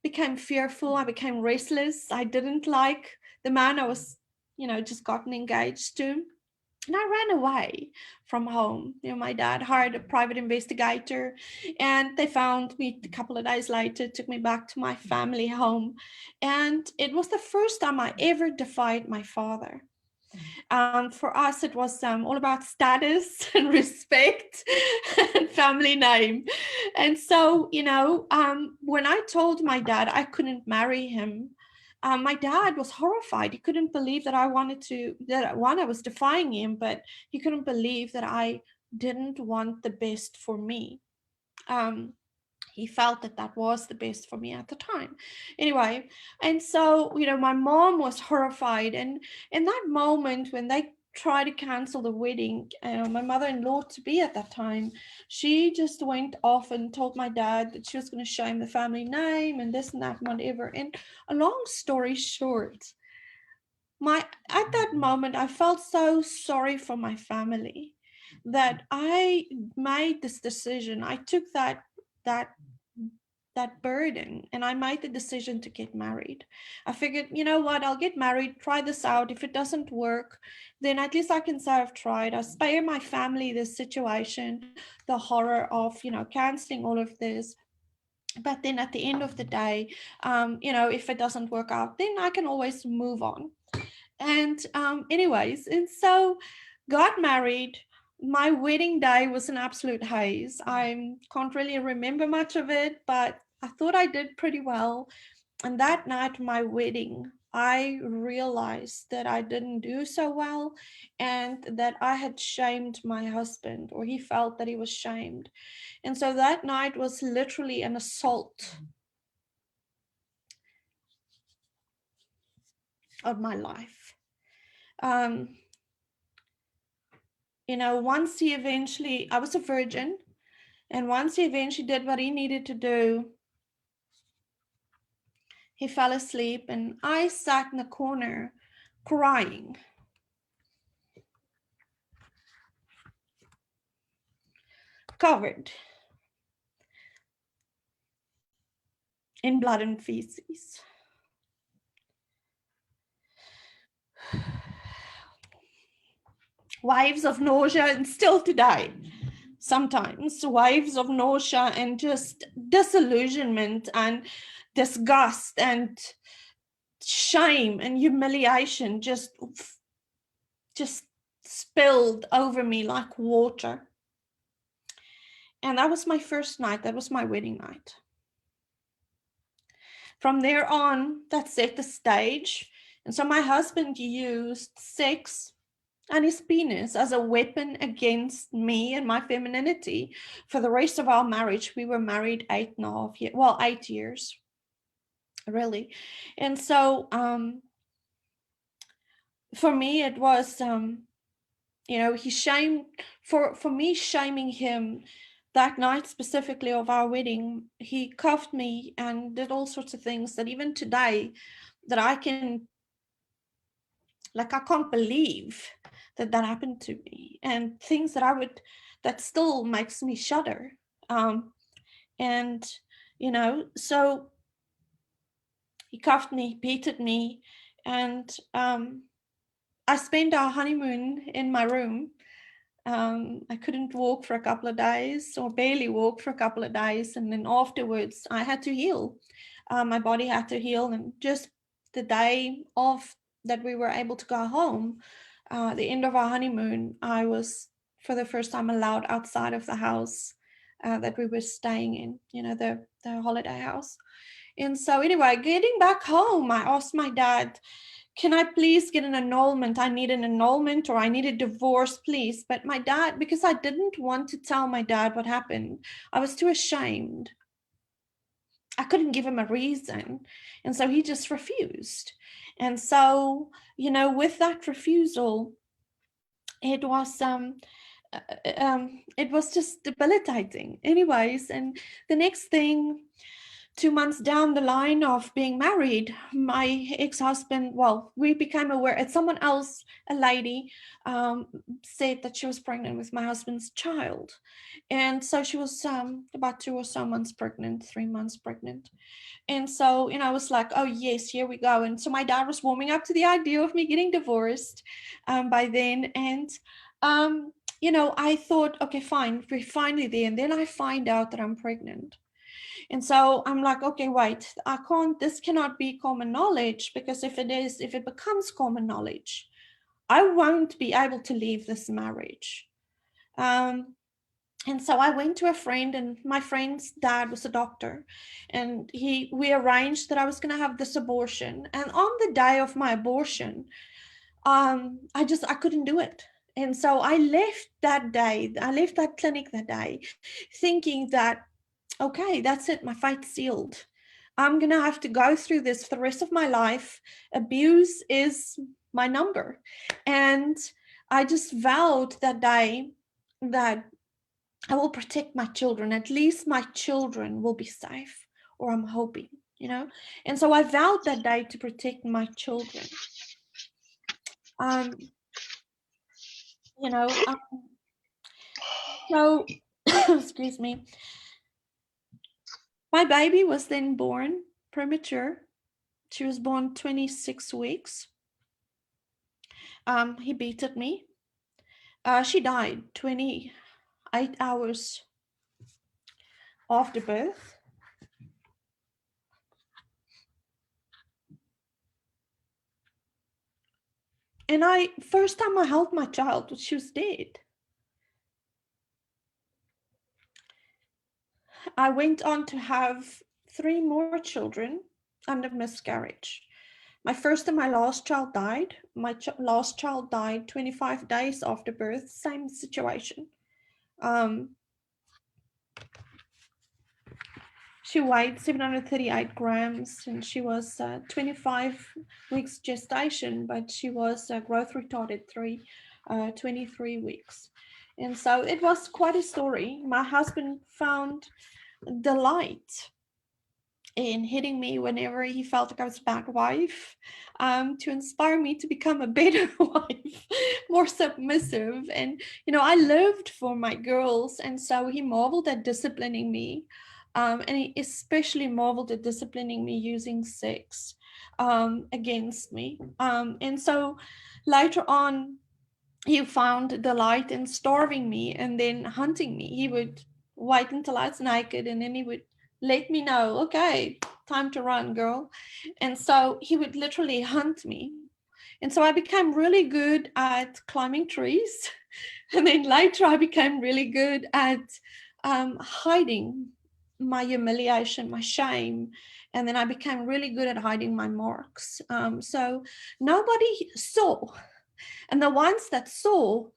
became fearful. I became restless. I didn't like the man I was, just gotten engaged to. And I ran away from home. My dad hired a private investigator, and they found me a couple of days later, took me back to my family home. And it was the first time I ever defied my father. For us, it was all about status and respect and family name. And so, when I told my dad I couldn't marry him, my dad was horrified. He couldn't believe that I was defying him, but he couldn't believe that I didn't want the best for me. He felt that that was the best for me at the time. Anyway, and so, my mom was horrified. And in that moment, when they tried to cancel the wedding, my mother-in-law to be at that time, she just went off and told my dad that she was going to shame the family name and this and that and whatever. And a long story short, at that moment, I felt so sorry for my family that I made this decision. I took that burden, and I made the decision to get married. I figured, you know what, I'll get married, try this out. If it doesn't work, then at least I can say I've tried. I spare my family this situation, the horror of, canceling all of this. But then at the end of the day, if it doesn't work out, then I can always move on. And anyways, and so got married. My wedding day was an absolute haze. I can't really remember much of it, but I thought I did pretty well. And that night, my wedding, I realized that I didn't do so well and that I had shamed my husband, or he felt that he was shamed. And so that night was literally an assault on my life. Once he eventually, I was a virgin, and once he eventually did what he needed to do, he fell asleep, and I sat in the corner crying. Covered in blood and feces. Waves of nausea, and still today, sometimes waves of nausea and just disillusionment and disgust and shame and humiliation just spilled over me like water. And that was my first night. That was my wedding night. From there on, that set the stage. And so my husband used sex and his penis as a weapon against me and my femininity for the rest of our marriage. We were married 8 years, really. And so for me, it was, he shamed, for me, shaming him that night specifically of our wedding. He cuffed me and did all sorts of things that even today that I can't believe that happened to me, and things that still makes me shudder. So he cuffed me, beated me, and I spent our honeymoon in my room. I couldn't walk for a couple of days, or barely walk for a couple of days. And then afterwards, I had to heal. My body had to heal. And just the day of that we were able to go home, the end of our honeymoon, I was, for the first time, allowed outside of the house that we were staying in, the holiday house. And so anyway, getting back home, I asked my dad, can I please get an annulment? I need an annulment, or I need a divorce, please. But my dad, because I didn't want to tell my dad what happened, I was too ashamed. I couldn't give him a reason. And so he just refused. And so, with that refusal, it was just debilitating. Anyways, and the next thing, 2 months down the line of being married, my ex-husband, well, we became aware, and someone else, a lady, said that she was pregnant with my husband's child. And so she was about 2 or so months pregnant, 3 months pregnant. And so, I was like, oh yes, here we go. And so my dad was warming up to the idea of me getting divorced by then. And, I thought, okay, fine, we're finally there. And then I find out that I'm pregnant. And so I'm like, okay, wait, this cannot be common knowledge, because if it becomes common knowledge, I won't be able to leave this marriage. And so I went to a friend, and my friend's dad was a doctor, and we arranged that I was going to have this abortion. And on the day of my abortion, I couldn't do it. And so I left that clinic that day thinking that, okay, that's it, my fate's sealed. I'm going to have to go through this for the rest of my life. Abuse is my number. And I just vowed that day that I will protect my children. At least my children will be safe, or I'm hoping, And so I vowed that day to protect my children. So, excuse me. My baby was then born premature. She was born 26 weeks. He beated me. She died 28 hours after birth. And first time I held my child, she was dead. I went on to have 3 more children under miscarriage. My first and my last child died. My last child died 25 days after birth, same situation. She weighed 738 grams, and she was 25 weeks gestation, but she was growth retarded 23 weeks. And so it was quite a story. My husband found delight in hitting me whenever he felt like I was a bad wife, to inspire me to become a better wife, more submissive. And, I lived for my girls. And so he marveled at disciplining me. And he especially marveled at disciplining me using sex against me. And so later on, he found delight in starving me and then hunting me. He would wait until I was naked, and then he would let me know, okay, time to run, girl. And so he would literally hunt me. And so I became really good at climbing trees. And then later I became really good at hiding my humiliation, my shame. And then I became really good at hiding my marks. So nobody saw. And the ones that saw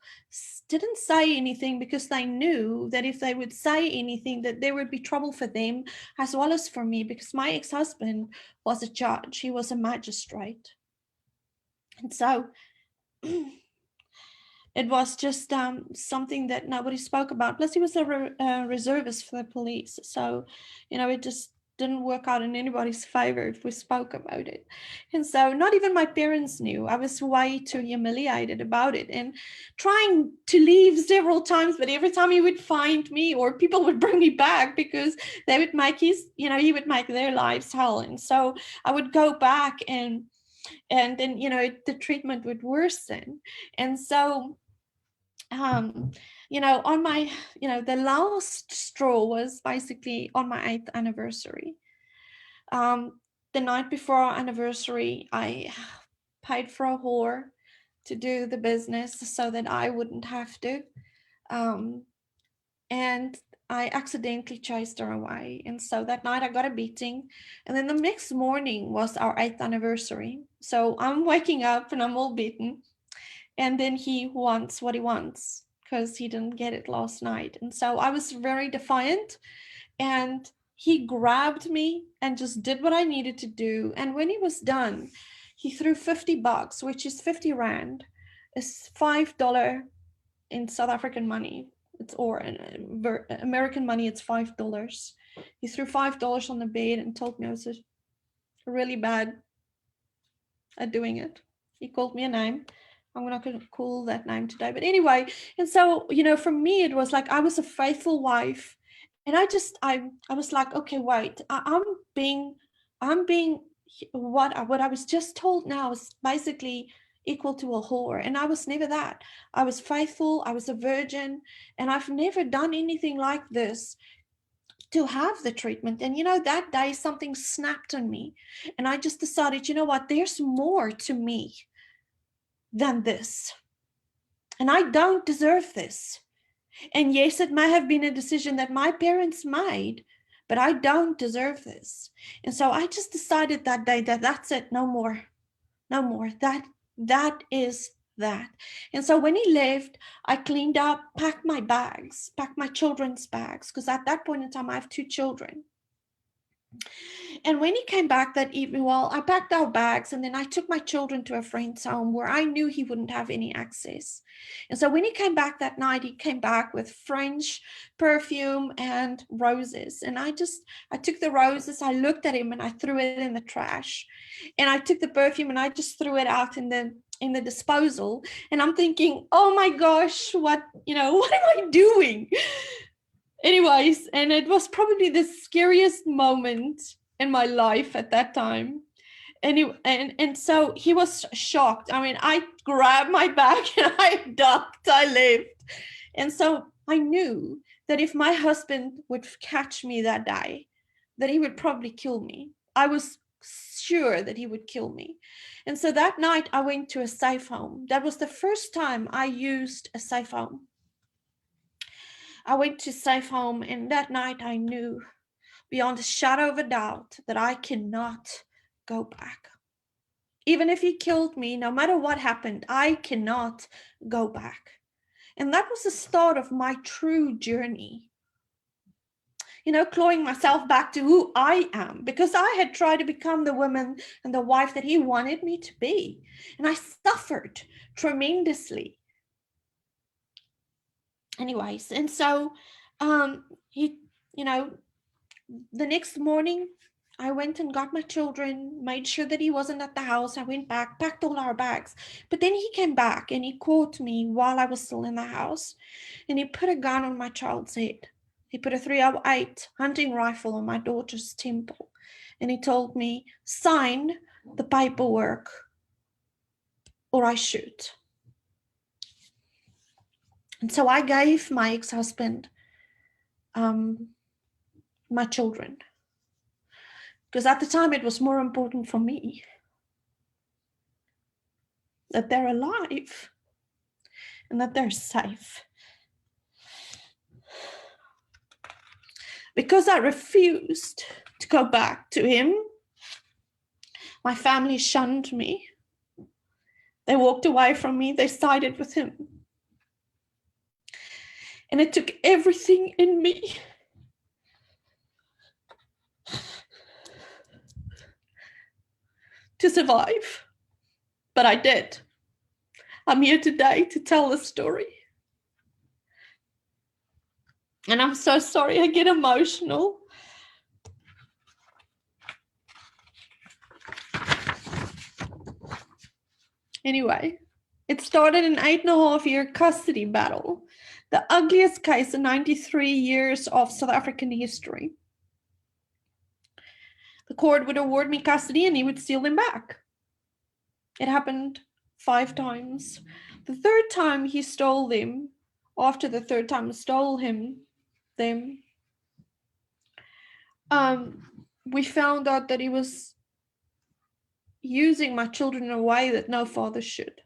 didn't say anything, because they knew that if they would say anything, that there would be trouble for them as well as for me, because my ex-husband was a judge. He was a magistrate. And so it was just something that nobody spoke about. Plus, he was a reservist for the police. So, it just didn't work out in anybody's favor if we spoke about it. And so not even my parents knew. I was way too humiliated about it, and trying to leave several times, but every time he would find me, or people would bring me back, because they would make he would make their lives hell. And so I would go back, and then, the treatment would worsen. And so on my, the last straw was basically on my 8th anniversary. The night before our anniversary, I paid for a whore to do the business so that I wouldn't have to. And I accidentally chased her away. And so that night I got a beating. And then the next morning was our 8th anniversary. So I'm waking up and I'm all beaten. And then he wants what he wants, because he didn't get it last night. And so I was very defiant, and he grabbed me and just did what I needed to do. And when he was done, he threw $50, which is 50 Rand, is $5 in South African money. Or in American money, it's $5. He threw $5 on the bed and told me I was really bad at doing it. He called me a name. I'm not going to call that name today, but anyway. And so, you know, for me, it was like I was a faithful wife, and I was like, okay, wait, I'm being what I was just told now is basically equal to a whore, and I was never that. I was faithful. I was a virgin, and I've never done anything like this to have the treatment. And you know, that day something snapped on me, and I just decided, you know what, there's more to me than this, and I don't deserve this. And yes, it may have been a decision that my parents made, but I don't deserve this. And so I just decided that day that that's it, no more, that is that. And so when he left, I cleaned up, packed my bags, packed my children's bags, because at that point in time I have 2 children. And when he came back that evening, well, I packed our bags, and then I took my children to a friend's home where I knew he wouldn't have any access. And so when he came back that night, he came back with French perfume and roses. And I took the roses, I looked at him, and I threw it in the trash. And I took the perfume and I just threw it out in the disposal. And I'm thinking, oh my gosh, what am I doing? Anyways, and it was probably the scariest moment in my life at that time. And so he was shocked. I mean, I grabbed my bag and I ducked, I left. And so I knew that if my husband would catch me that day, that he would probably kill me. I was sure that he would kill me. And so that night I went to a safe home. That was the first time I used a safe home. I went to safe home, and that night I knew beyond a shadow of a doubt that I cannot go back. Even if he killed me, no matter what happened, I cannot go back. And that was the start of my true journey. You know, clawing myself back to who I am, because I had tried to become the woman and the wife that he wanted me to be. And I suffered tremendously. Anyways, and so the next morning I went and got my children, made sure that he wasn't at the house. I went back, packed all our bags. But then he came back and he caught me while I was still in the house, and he put a gun on my child's head. He put a .308 hunting rifle on my daughter's temple, and he told me, sign the paperwork or I shoot. And so I gave my ex-husband my children, because at the time it was more important for me that they're alive and that they're safe. Because I refused to go back to him, my family shunned me. They walked away from me. They sided with him. And it took everything in me to survive. But I did. I'm here today to tell the story. And I'm so sorry, I get emotional. Anyway, it started an 8.5-year custody battle, the ugliest case in 93 years of South African history. The court would award me custody and he would steal them back. It happened 5 times. The third time he stole them, after the third time I stole them, we found out that he was using my children in a way that no father should.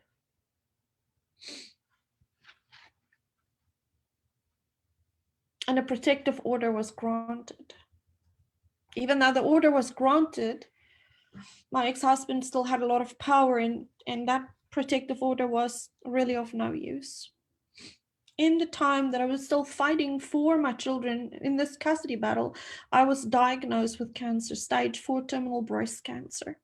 And a protective order was granted. Even though the order was granted, my ex-husband still had a lot of power, and that protective order was really of no use. In the time that I was still fighting for my children in this custody battle, I was diagnosed with cancer, stage 4 terminal breast cancer.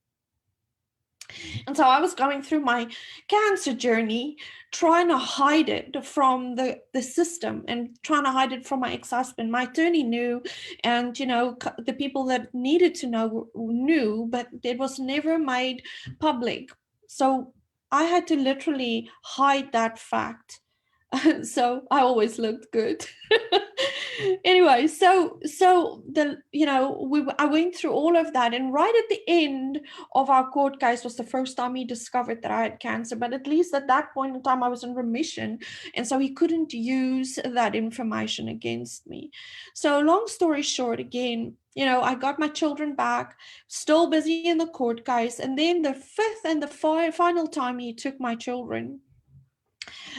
And so I was going through my cancer journey, trying to hide it from the system and trying to hide it from my ex-husband. My attorney knew, and, you know, the people that needed to know knew, but it was never made public. So I had to literally hide that fact. So I always looked good. Anyway, so the, you know, I went through all of that, and right at the end of our court case was the first time he discovered that I had cancer. But at least at that point in time I was in remission, and so he couldn't use that information against me. So long story short, again, you know, I got my children back, still busy in the court case, and then the fifth and the final time he took my children,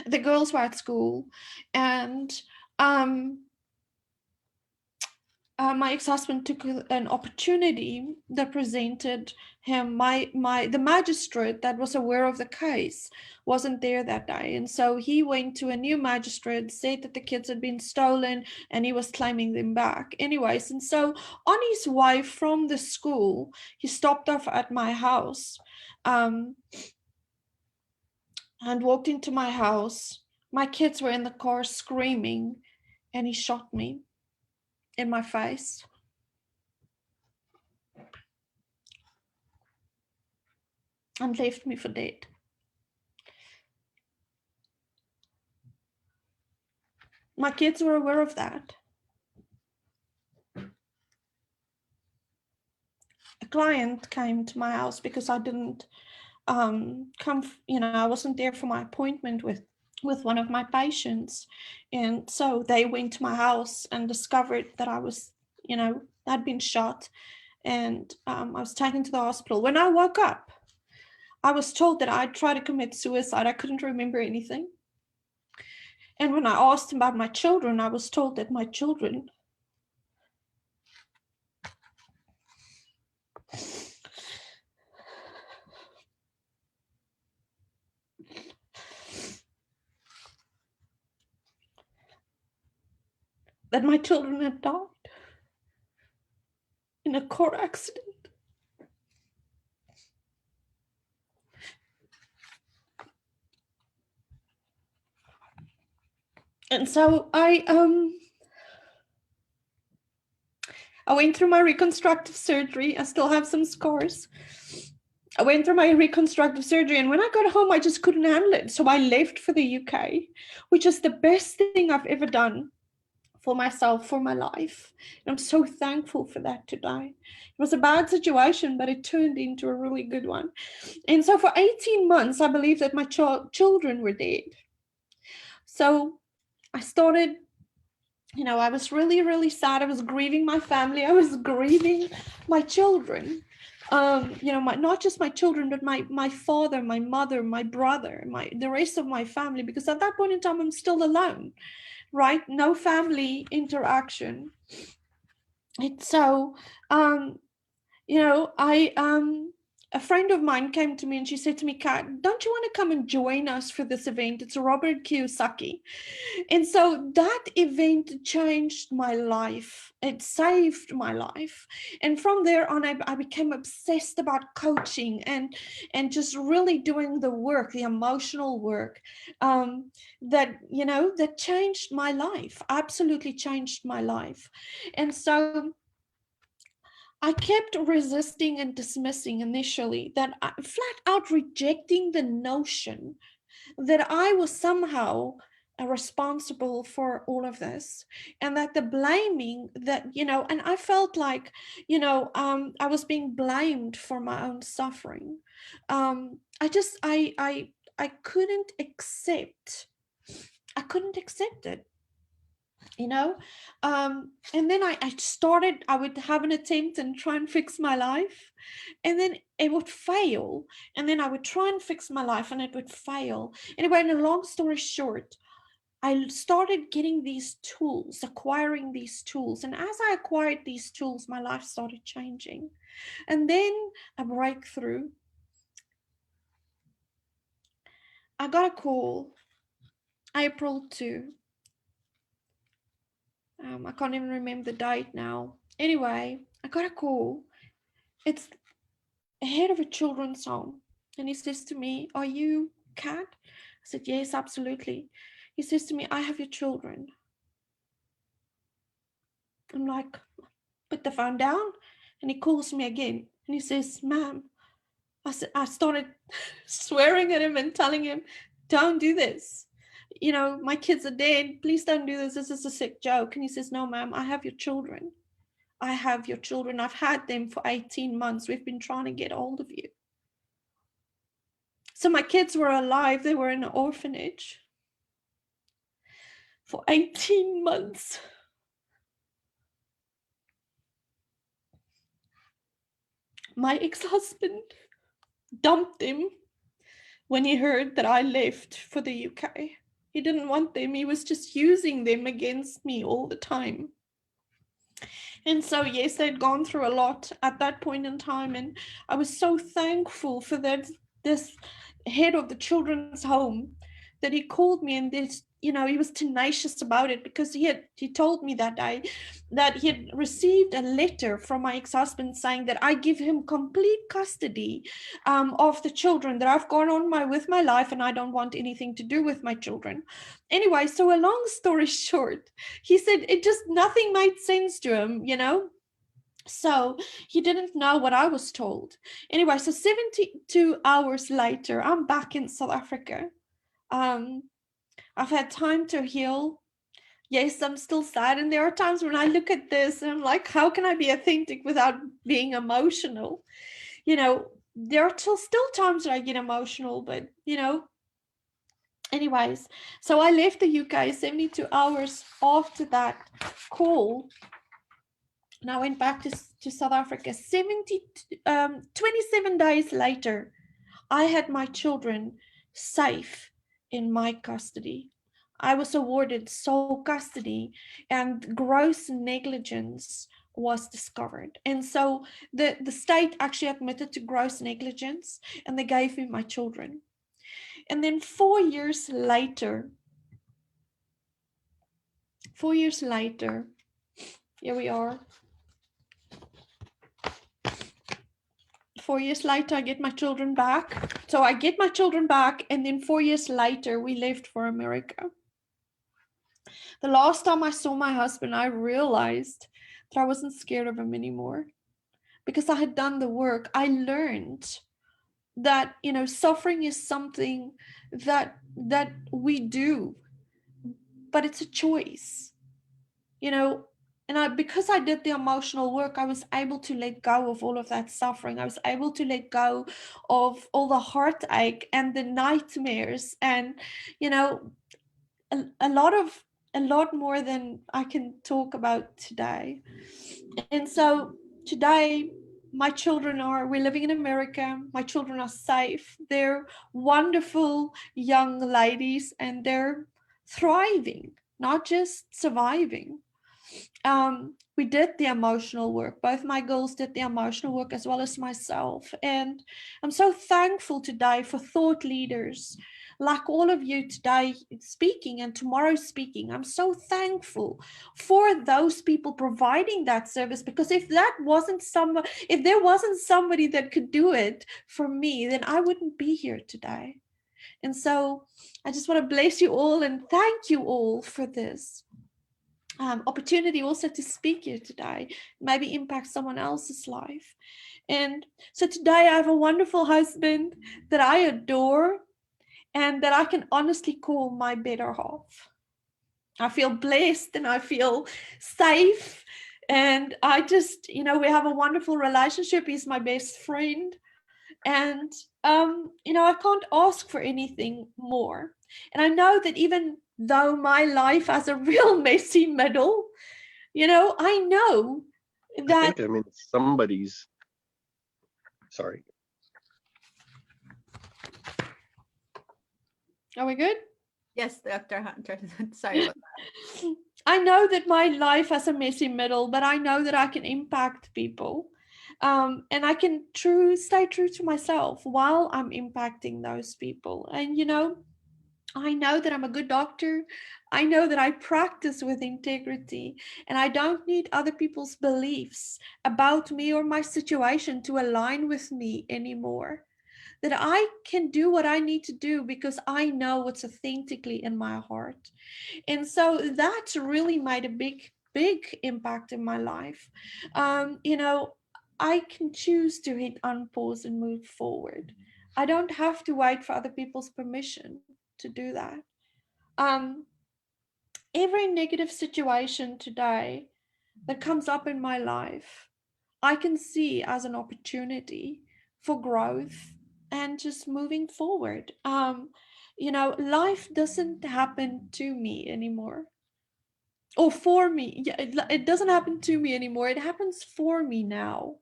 the girls were at school, and my ex-husband took an opportunity that presented him. The magistrate that was aware of the case wasn't there that day, and so he went to a new magistrate, said that the kids had been stolen, and he was claiming them back. Anyways, and so on his way from the school, he stopped off at my house, and walked into my house. My kids were in the car screaming, and he shot me in my face. And left me for dead. My kids were aware of that. A client came to my house because I didn't come, you know, I wasn't there for my appointment with one of my patients. And so they went to my house and discovered that I was, you know, I'd been shot, and I was taken to the hospital. When I woke up, I was told that I'd tried to commit suicide. I couldn't remember anything. And when I asked about my children, I was told that my children had died in a car accident. And so I went through my reconstructive surgery. I still have some scars. I went through my reconstructive surgery, and when I got home, I just couldn't handle it. So I left for the UK, which is the best thing I've ever done for myself, for my life. And I'm so thankful for that today. It was a bad situation, but it turned into a really good one. And so for 18 months, I believed that my children were dead. So I started, you know, I was really, really sad. I was grieving my family. I was grieving my children. You know, not just my children, but my father, my mother, my brother, the rest of my family, because at that point in time, I'm still alone, right? No family interaction. And so, you know, a friend of mine came to me and she said to me, Kat, don't you want to come and join us for this event? It's Robert Kiyosaki. And so that event changed my life. It saved my life. And from there on, I became obsessed about coaching and just really doing the work, the emotional work, that, you know, that changed my life, absolutely changed my life. And so I kept resisting and dismissing initially, that flat out rejecting the notion that I was somehow responsible for all of this, and that the blaming that, you know, and I felt like, you know, I was being blamed for my own suffering. I couldn't accept it, you know. And then I would have an attempt and try and fix my life, and then it would fail, and then I would try and fix my life and it would fail. Anyway, in a long story short, I started getting these tools, acquiring these tools, and as I acquired these tools, my life started changing. And then a breakthrough. I got a call April 2. I can't even remember the date now. Anyway, I got a call. It's ahead of a children's home. And he says to me, "Are you Kat?" I said, "Yes, absolutely." He says to me, "I have your children." I'm like, put the phone down, and he calls me again and he says, "Ma'am," I started swearing at him and telling him, "Don't do this. You know, my kids are dead. Please don't do this. This is a sick joke." And he says, "No, ma'am, I have your children. I have your children. I've had them for 18 months. We've been trying to get hold of you." So my kids were alive. They were in an orphanage for 18 months. My ex-husband dumped them when he heard that I left for the UK. He didn't want them. He was just using them against me all the time. And so, yes, they'd gone through a lot at that point in time. And I was so thankful for this head of the children's home that he called me, and this, you know, he was tenacious about it, because he told me that day that he had received a letter from my ex-husband saying that I give him complete custody of the children, that I've gone on with my life and I don't want anything to do with my children. Anyway, so a long story short, he said it just, nothing made sense to him, you know. So he didn't know what I was told. Anyway, so 72 hours later, I'm back in South Africa. I've had time to heal. Yes, I'm still sad. And there are times when I look at this and I'm like, how can I be authentic without being emotional? You know, there are still times that I get emotional, but, you know, anyways, so I left the UK 72 hours after that call. And I went back to South Africa. 27 days later, I had my children safe in my custody. I was awarded sole custody, and gross negligence was discovered. And so the state actually admitted to gross negligence, and they gave me my children. And then 4 years later, here we are. 4 years later, I get my children back. So I get my children back, and then 4 years later, we left for America. The last time I saw my husband, I realized that I wasn't scared of him anymore, because I had done the work. I learned that, you know, suffering is something that we do, but it's a choice, you know. And because I did the emotional work, I was able to let go of all of that suffering. I was able to let go of all the heartache and the nightmares, and, you know, a lot more than I can talk about today. And so today, we're living in America. My children are safe. They're wonderful young ladies, and they're thriving, not just surviving. We did the emotional work. Both my girls did the emotional work, as well as myself. And I'm so thankful today for thought leaders like all of you today speaking and tomorrow speaking. I'm so thankful for those people providing that service, because if there wasn't somebody that could do it for me, then I wouldn't be here today. And so I just want to bless you all and thank you all for this opportunity also to speak here today, maybe impact someone else's life. And so today I have a wonderful husband that I adore and that I can honestly call my better half. I feel blessed and I feel safe. And I just, you know, we have a wonderful relationship. He's my best friend. And, you know, I can't ask for anything more. And I know that even though my life has a real messy middle, you know, I know that. I mean, somebody's, sorry. Are we good? Yes, Dr. Hunter. Sorry about that. I know that my life has a messy middle, but I know that I can impact people. And I can stay true to myself while I'm impacting those people. And, you know, I know that I'm a good doctor. I know that I practice with integrity, and I don't need other people's beliefs about me or my situation to align with me anymore. that I can do what I need to do because I know what's authentically in my heart. And so that really made a big impact in my life. You know, I can choose to hit unpause and move forward. I don't have to wait for other people's permission to do that. Um, every negative situation today that comes up in my life, I can see as an opportunity for growth and just moving forward. You know, life doesn't happen to me anymore or for me. Yeah, it doesn't happen to me anymore. It happens for me now.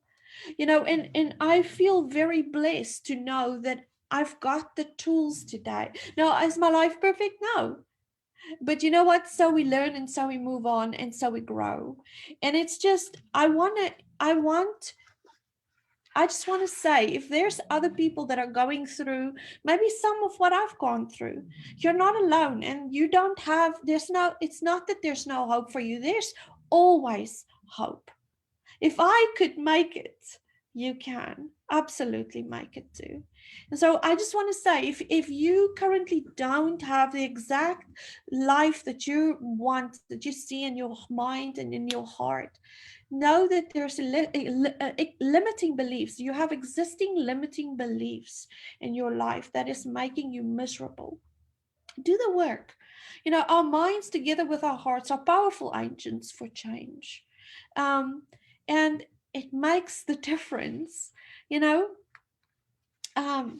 You know, and I feel very blessed to know that I've got the tools today. Now, is my life perfect? No. But you know what? So we learn and so we move on and so we grow. And it's just, I just want to say, if there's other people that are going through maybe some of what I've gone through, you're not alone, and you don't have, it's not that there's no hope for you. There's always hope. If I could make it, you can absolutely make it too. And so I just want to say, if you currently don't have the exact life that you want, that you see in your mind and in your heart, know that there's limiting beliefs. You have existing limiting beliefs in your life that is making you miserable. Do the work. You know, our minds together with our hearts are powerful agents for change. Um, and it makes the difference, you know. I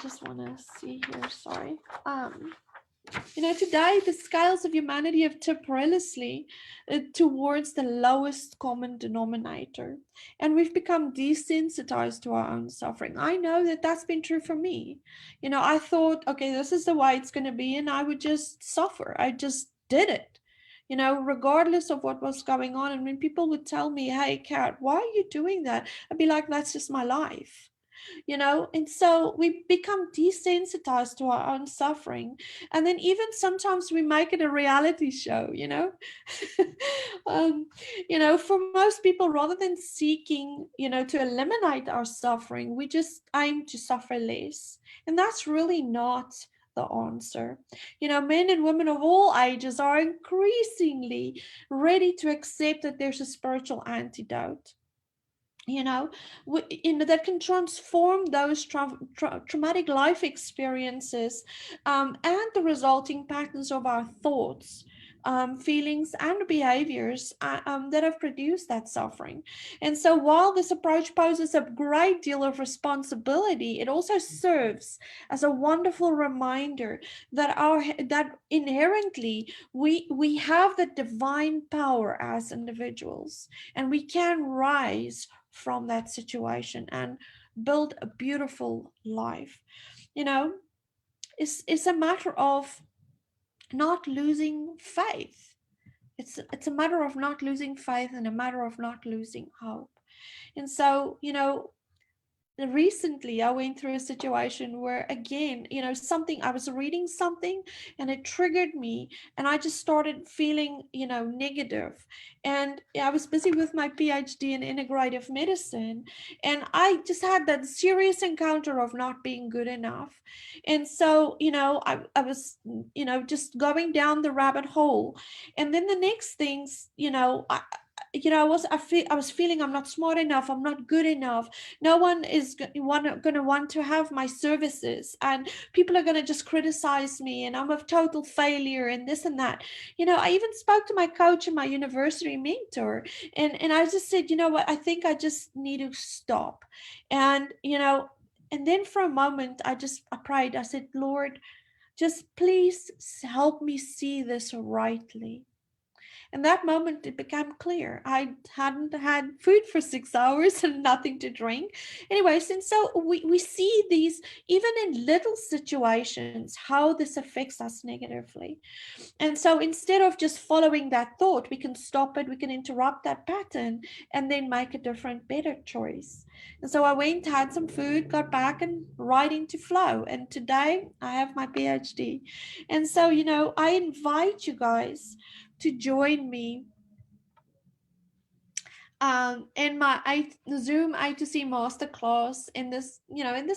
just want to see here, sorry. You know, today the scales of humanity have tipped perilously towards the lowest common denominator, and we've become desensitized to our own suffering. I know that that's been true for me. You know, I thought, okay, this is the way it's going to be, and I would just suffer. I just did it, you know, regardless of what was going on. And when people would tell me, hey, Kat, why are you doing that? I'd be like, that's just my life. You know, and so we become desensitized to our own suffering, and then even sometimes we make it a reality show, you know. um, you know, for most people, rather than seeking, you know, to eliminate our suffering, we just aim to suffer less, and that's really not the answer. You know, men and women of all ages are increasingly ready to accept that there's a spiritual antidote, you know, that can transform those traumatic life experiences, and the resulting patterns of our thoughts, feelings and behaviors that have produced that suffering. And so while this approach poses a great deal of responsibility, it also serves as a wonderful reminder that that inherently we have the divine power as individuals, and we can rise from that situation and build a beautiful life. You know, it's a matter of not losing faith. It's a matter of not losing faith and a matter of not losing hope. And so, you know, recently I went through a situation where, again, you know, I was reading something and it triggered me, and I just started feeling, you know, negative. And I was busy with my PhD in integrative medicine, and I just had that serious encounter of not being good enough. And so, you know, I was, you know, just going down the rabbit hole. And then the next things, you know, I was feeling I'm not smart enough, I'm not good enough, no one is going to want to have my services, and people are going to just criticize me, and I'm a total failure, and this and that. You know, I even spoke to my coach and my university mentor, and I just said, you know what, I think I just need to stop. And, you know, and then for a moment I prayed. I said, Lord, just please help me see this rightly. In that moment, it became clear. I hadn't had food for 6 hours and nothing to drink. Anyways, and so we see these, even in little situations, how this affects us negatively. And so instead of just following that thought, we can stop it, we can interrupt that pattern, and then make a different, better choice. And so I went, had some food, got back, and right into flow. And today I have my PhD. And so, you know, I invite you guys to join me in my Zoom I2C masterclass, in this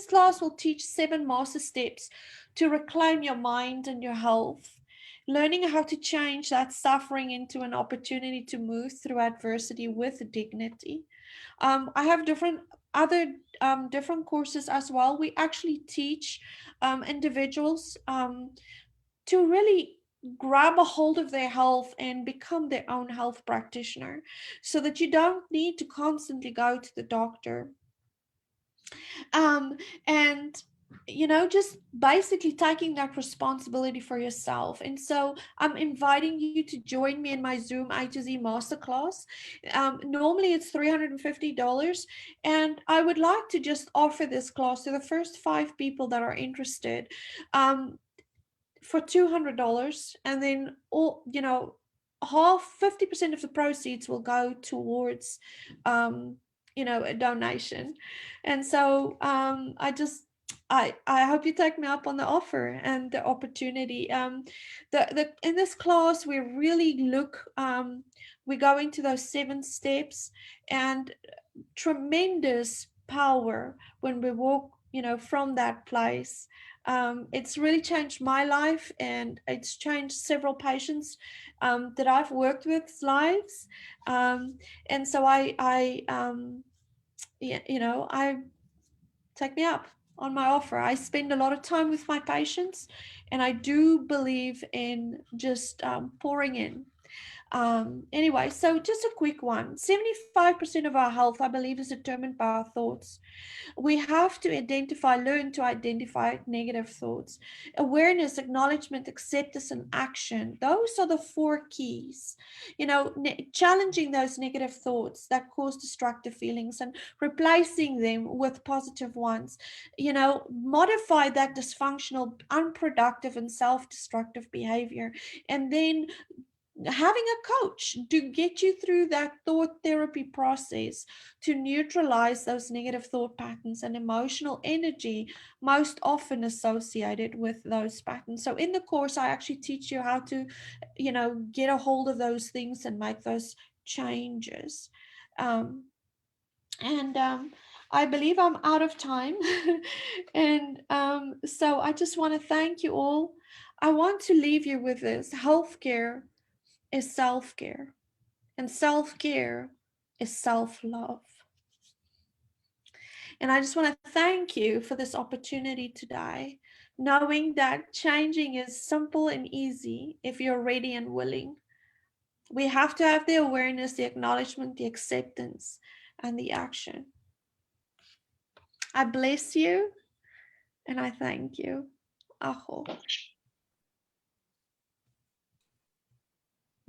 class we'll teach 7 master steps to reclaim your mind and your health, learning how to change that suffering into an opportunity to move through adversity with dignity. I have different courses as well. We actually teach individuals to really grab a hold of their health and become their own health practitioner, so that you don't need to constantly go to the doctor. And just basically taking that responsibility for yourself. And so I'm inviting you to join me in my Zoom I2Z masterclass. Normally it's $350, and I would like to just offer this class to the first 5 people that are interested. For $200, and then half, 50% of the proceeds will go towards a donation. And so I hope you take me up on the offer and the opportunity. In this class we really we go into those 7 steps, and tremendous power when we walk from that place. It's really changed my life, and it's changed several patients that I've worked with lives. And so I take me up on my offer. I spend a lot of time with my patients, and I do believe in just pouring in. Anyway, so just a quick one. 75% of our health, I believe, is determined by our thoughts. We have to learn to identify negative thoughts. Awareness, acknowledgement, acceptance, and action. Those are the 4 keys. Challenging those negative thoughts that cause destructive feelings and replacing them with positive ones. Modify that dysfunctional, unproductive, and self-destructive behavior. And then having a coach to get you through that thought therapy process to neutralize those negative thought patterns and emotional energy most often associated with those patterns. So in the course, I actually teach you how to, get a hold of those things and make those changes. I believe I'm out of time. And so I just want to thank you all. I want to leave you with this. Healthcare is self-care, and self-care is self-love. And I just want to thank you for this opportunity today, knowing that changing is simple and easy if you're ready and willing. We have to have the awareness, the acknowledgement, the acceptance, and the action. I bless you and I thank you. Aho.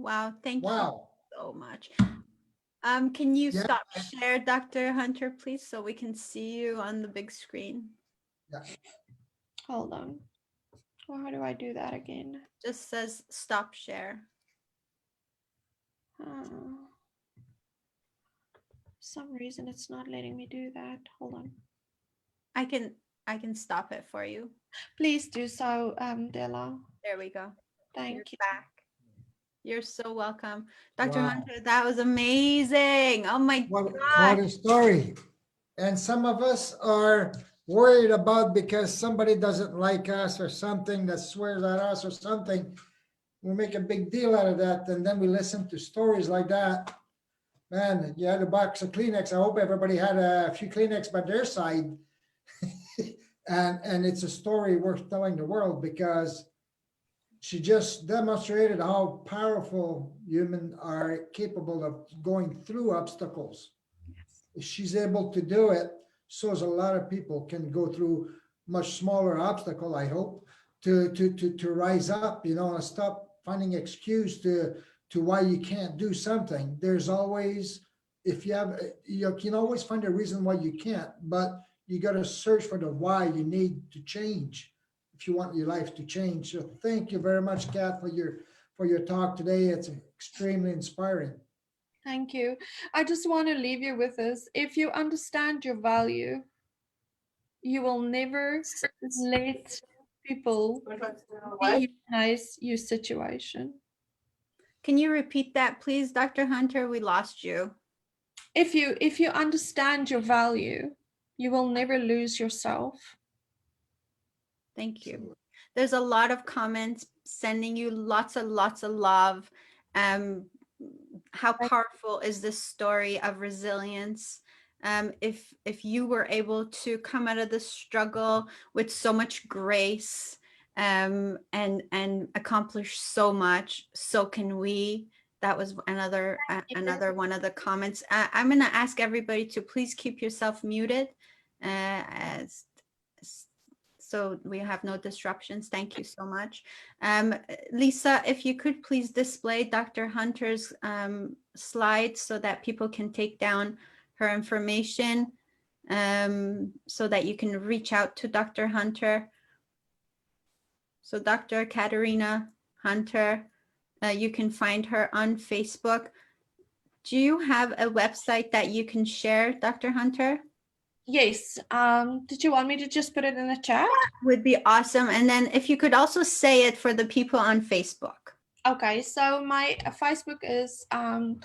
Wow, thank you Wow. so much. Can you Yeah. stop share, Dr. Hunter, please, so we can see you on the big screen? Yeah. Hold on. Well, how do I do that again? Just says stop share. For some reason it's not letting me do that. Hold on. I can stop it for you. Please do so, Della. There we go. Thank You're you. back. You're so welcome. Dr. Wow. Hunter, that was amazing. Oh my What God. a story. And some of us are worried about because somebody doesn't like us or something that swears at us or something. We make a big deal out of that. And then we listen to stories like that. Man, you had a box of Kleenex. I hope everybody had a few Kleenex by their side. And it's a story worth telling the world, because she just demonstrated how powerful humans are capable of going through obstacles. If she's able to do it, so as a lot of people can go through much smaller obstacle, I hope, to rise up, and stop finding excuse to why you can't do something. There's always, you can always find a reason why you can't, but you got to search for the why you need to change if you want your life to change. So thank you very much, Kat, for your talk today. It's extremely inspiring. Thank you. I just want to leave you with this. If you understand your value, you will never let people dehumanize your situation. Can you repeat that, please, Dr. Hunter? We lost you. if you understand your value, you will never lose yourself. Thank you. There's a lot of comments sending you lots of love. How powerful is this story of resilience? If you were able to come out of the struggle with so much grace, and accomplish so much, so can we. That was another one of the comments. I'm going to ask everybody to please keep yourself muted, so we have no disruptions. Thank you so much. Lisa, if you could please display Dr. Hunter's slides so that people can take down her information, so that you can reach out to Dr. Hunter. So Dr. Katerina Hunter, you can find her on Facebook. Do you have a website that you can share, Dr. Hunter? Yes. Did you want me to just put it in the chat? Would be awesome. And then if you could also say it for the people on Facebook. Okay, so my Facebook is IQHI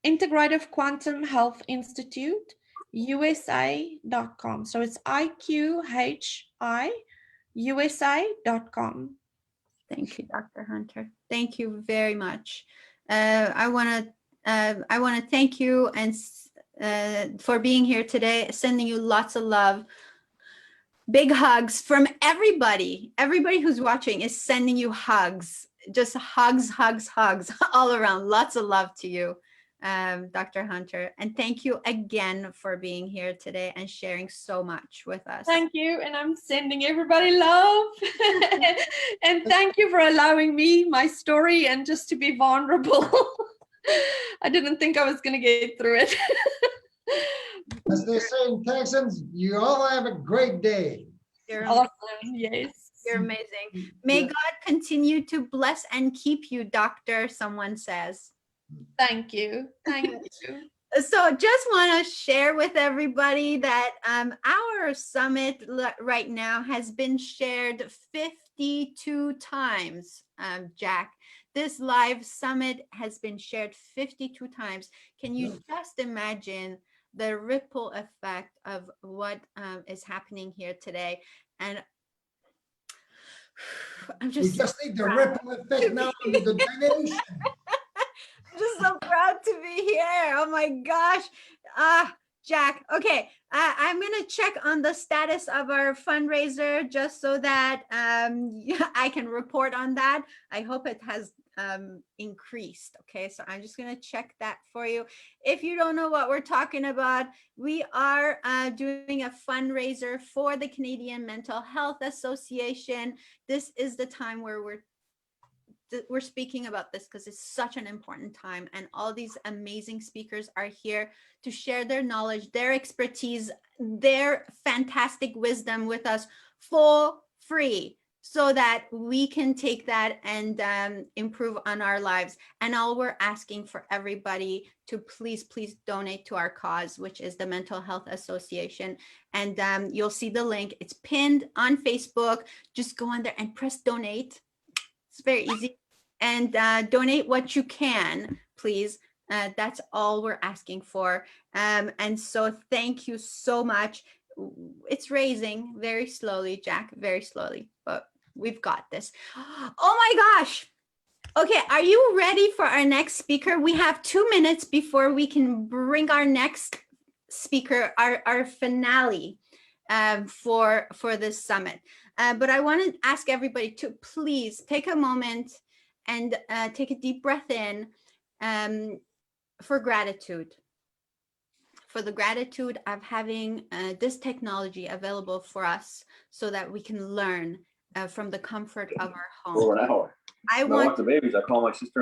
Integrative Quantum Health Institute USA.com. So it's IQHI USA.com. Thank you, Dr. Hunter. Thank you very much. I want to thank you and for being here today, sending you lots of love. Big hugs from everybody. Everybody who's watching is sending you hugs. Just hugs all around. Lots of love to you, Dr. Hunter. And thank you again for being here today and sharing so much with us. Thank you. And I'm sending everybody love. And thank you for allowing me my story and just to be vulnerable. I didn't think I was going to get through it. As they say in Texans, you all have a great day. You're Awesome. Yes. You're amazing. May God continue to bless and keep you, doctor, someone says. Thank you. Thank you. So just want to share with everybody that our summit right now has been shared 52 times, Jack. This live summit has been shared 52 times. Can you just imagine the ripple effect of what is happening here today? And I'm just We just need the ripple effect now with the donation. I'm just so proud to be here. Oh my gosh. Jack, okay. I'm going to check on the status of our fundraiser just so that I can report on that. I hope it has increased. Okay, so I'm just going to check that for you. If you don't know what we're talking about, we are doing a fundraiser for the Canadian Mental Health Association. This is the time where we're speaking about this because it's such an important time, and all these amazing speakers are here to share their knowledge, their expertise, their fantastic wisdom with us for free, so that we can take that and improve on our lives. And all we're asking for everybody to please donate to our cause, which is the Mental Health Association. And you'll see the link. It's pinned on Facebook. Just go on there and press donate. It's very easy. And donate what you can, please. That's all we're asking for. And so thank you so much. It's raising very slowly, Jack, very slowly, but we've got this. Oh my gosh. Okay, are you ready for our next speaker? We have 2 minutes before we can bring our next speaker, our finale for this summit. But I want to ask everybody to please take a moment and take a deep breath in for gratitude. For the gratitude of having this technology available for us so that we can learn from the comfort of our home. For an hour. I want the babies. I call my sister.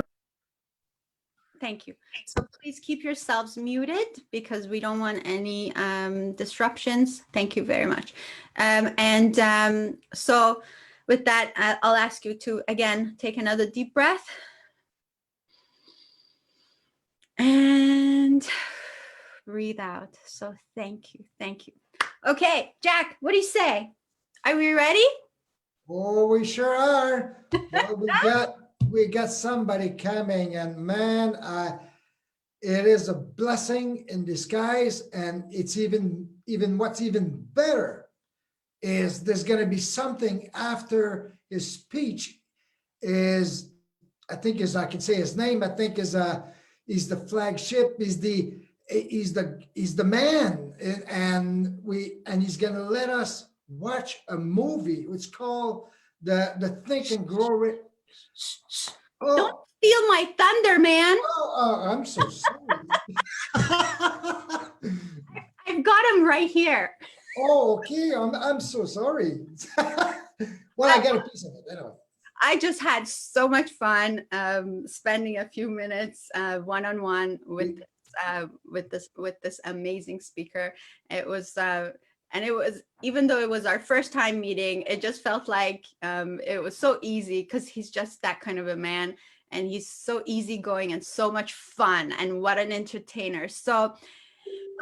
Thank you. So please keep yourselves muted because we don't want any disruptions. Thank you very much. So with that, I'll ask you to, again, take another deep breath. And breathe out. So thank you. Thank you. Okay, Jack, what do you say? Are we ready? Oh, we sure are. Well, we got somebody coming, and man, it is a blessing in disguise. And it's even what's even better is there's going to be something after his speech. Is I think is I can say his name. I think is he's the flagship. He's the man, and he's going to let us watch a movie. It's called the Think and Grow Rich. Don't steal my thunder, man. I'm so sorry. I've got him right here. Oh, okay. I'm so sorry. Well, I got a piece of it anyway. I just had so much fun spending a few minutes one-on-one with this amazing speaker. It was and it was, even though it was our first time meeting, it just felt like it was so easy because he's just that kind of a man, and he's so easygoing and so much fun, and what an entertainer. So,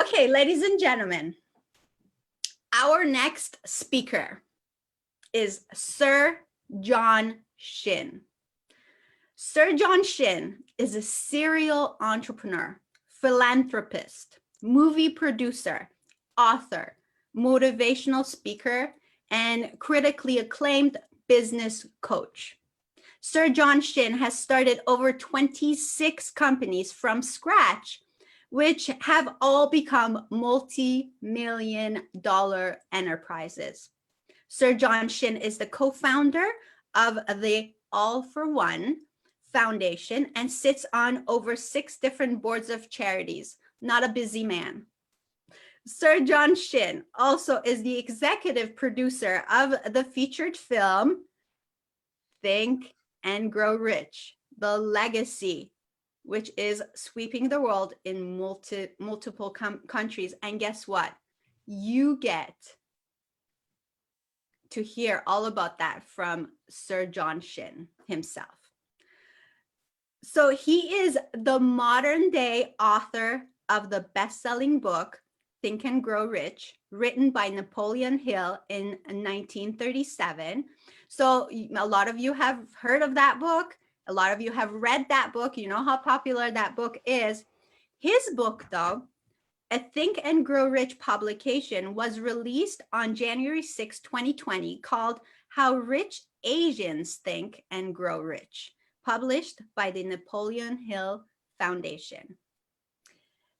okay, ladies and gentlemen, our next speaker is Sir John Shin. Sir John Shin is a serial entrepreneur, philanthropist, movie producer, author, motivational speaker, and critically acclaimed business coach. Sir John Shin has started over 26 companies from scratch, which have all become multi-million-dollar enterprises. Sir John Shin is the co-founder of the All for One Foundation and sits on over 6 different boards of charities. Not a busy man. Sir John Shin also is the executive producer of the featured film Think and Grow Rich, The Legacy, which is sweeping the world in multiple countries. And guess what? You get to hear all about that from Sir John Shin himself. So he is the modern day author of the best-selling book, Think and Grow Rich, written by Napoleon Hill in 1937. So a lot of you have heard of that book. A lot of you have read that book. You know how popular that book is. His book, though, a Think and Grow Rich publication, was released on January 6, 2020, called How Rich Asians Think and Grow Rich, published by the Napoleon Hill Foundation.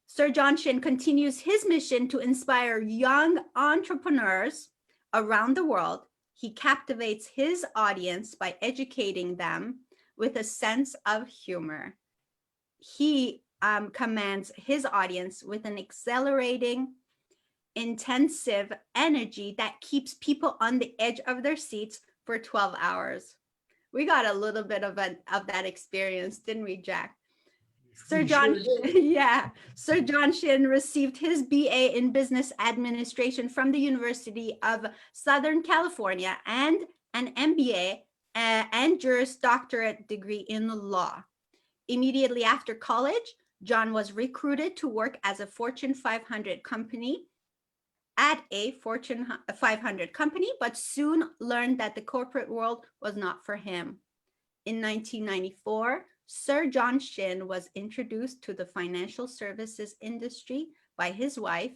Sir John Shin continues his mission to inspire young entrepreneurs around the world. He captivates his audience by educating them with a sense of humor. He commands his audience with an exhilarating, intensive energy that keeps people on the edge of their seats for 12 hours. We got a little bit of that experience, didn't we, Jack? Sir John, yeah, Sir John Shin received his BA in Business Administration from the University of Southern California and an MBA and Juris Doctorate degree in law. Immediately after college, John was recruited to work as a Fortune 500 company at a Fortune 500 company, but soon learned that the corporate world was not for him. In 1994, Sir John Shin was introduced to the financial services industry by his wife,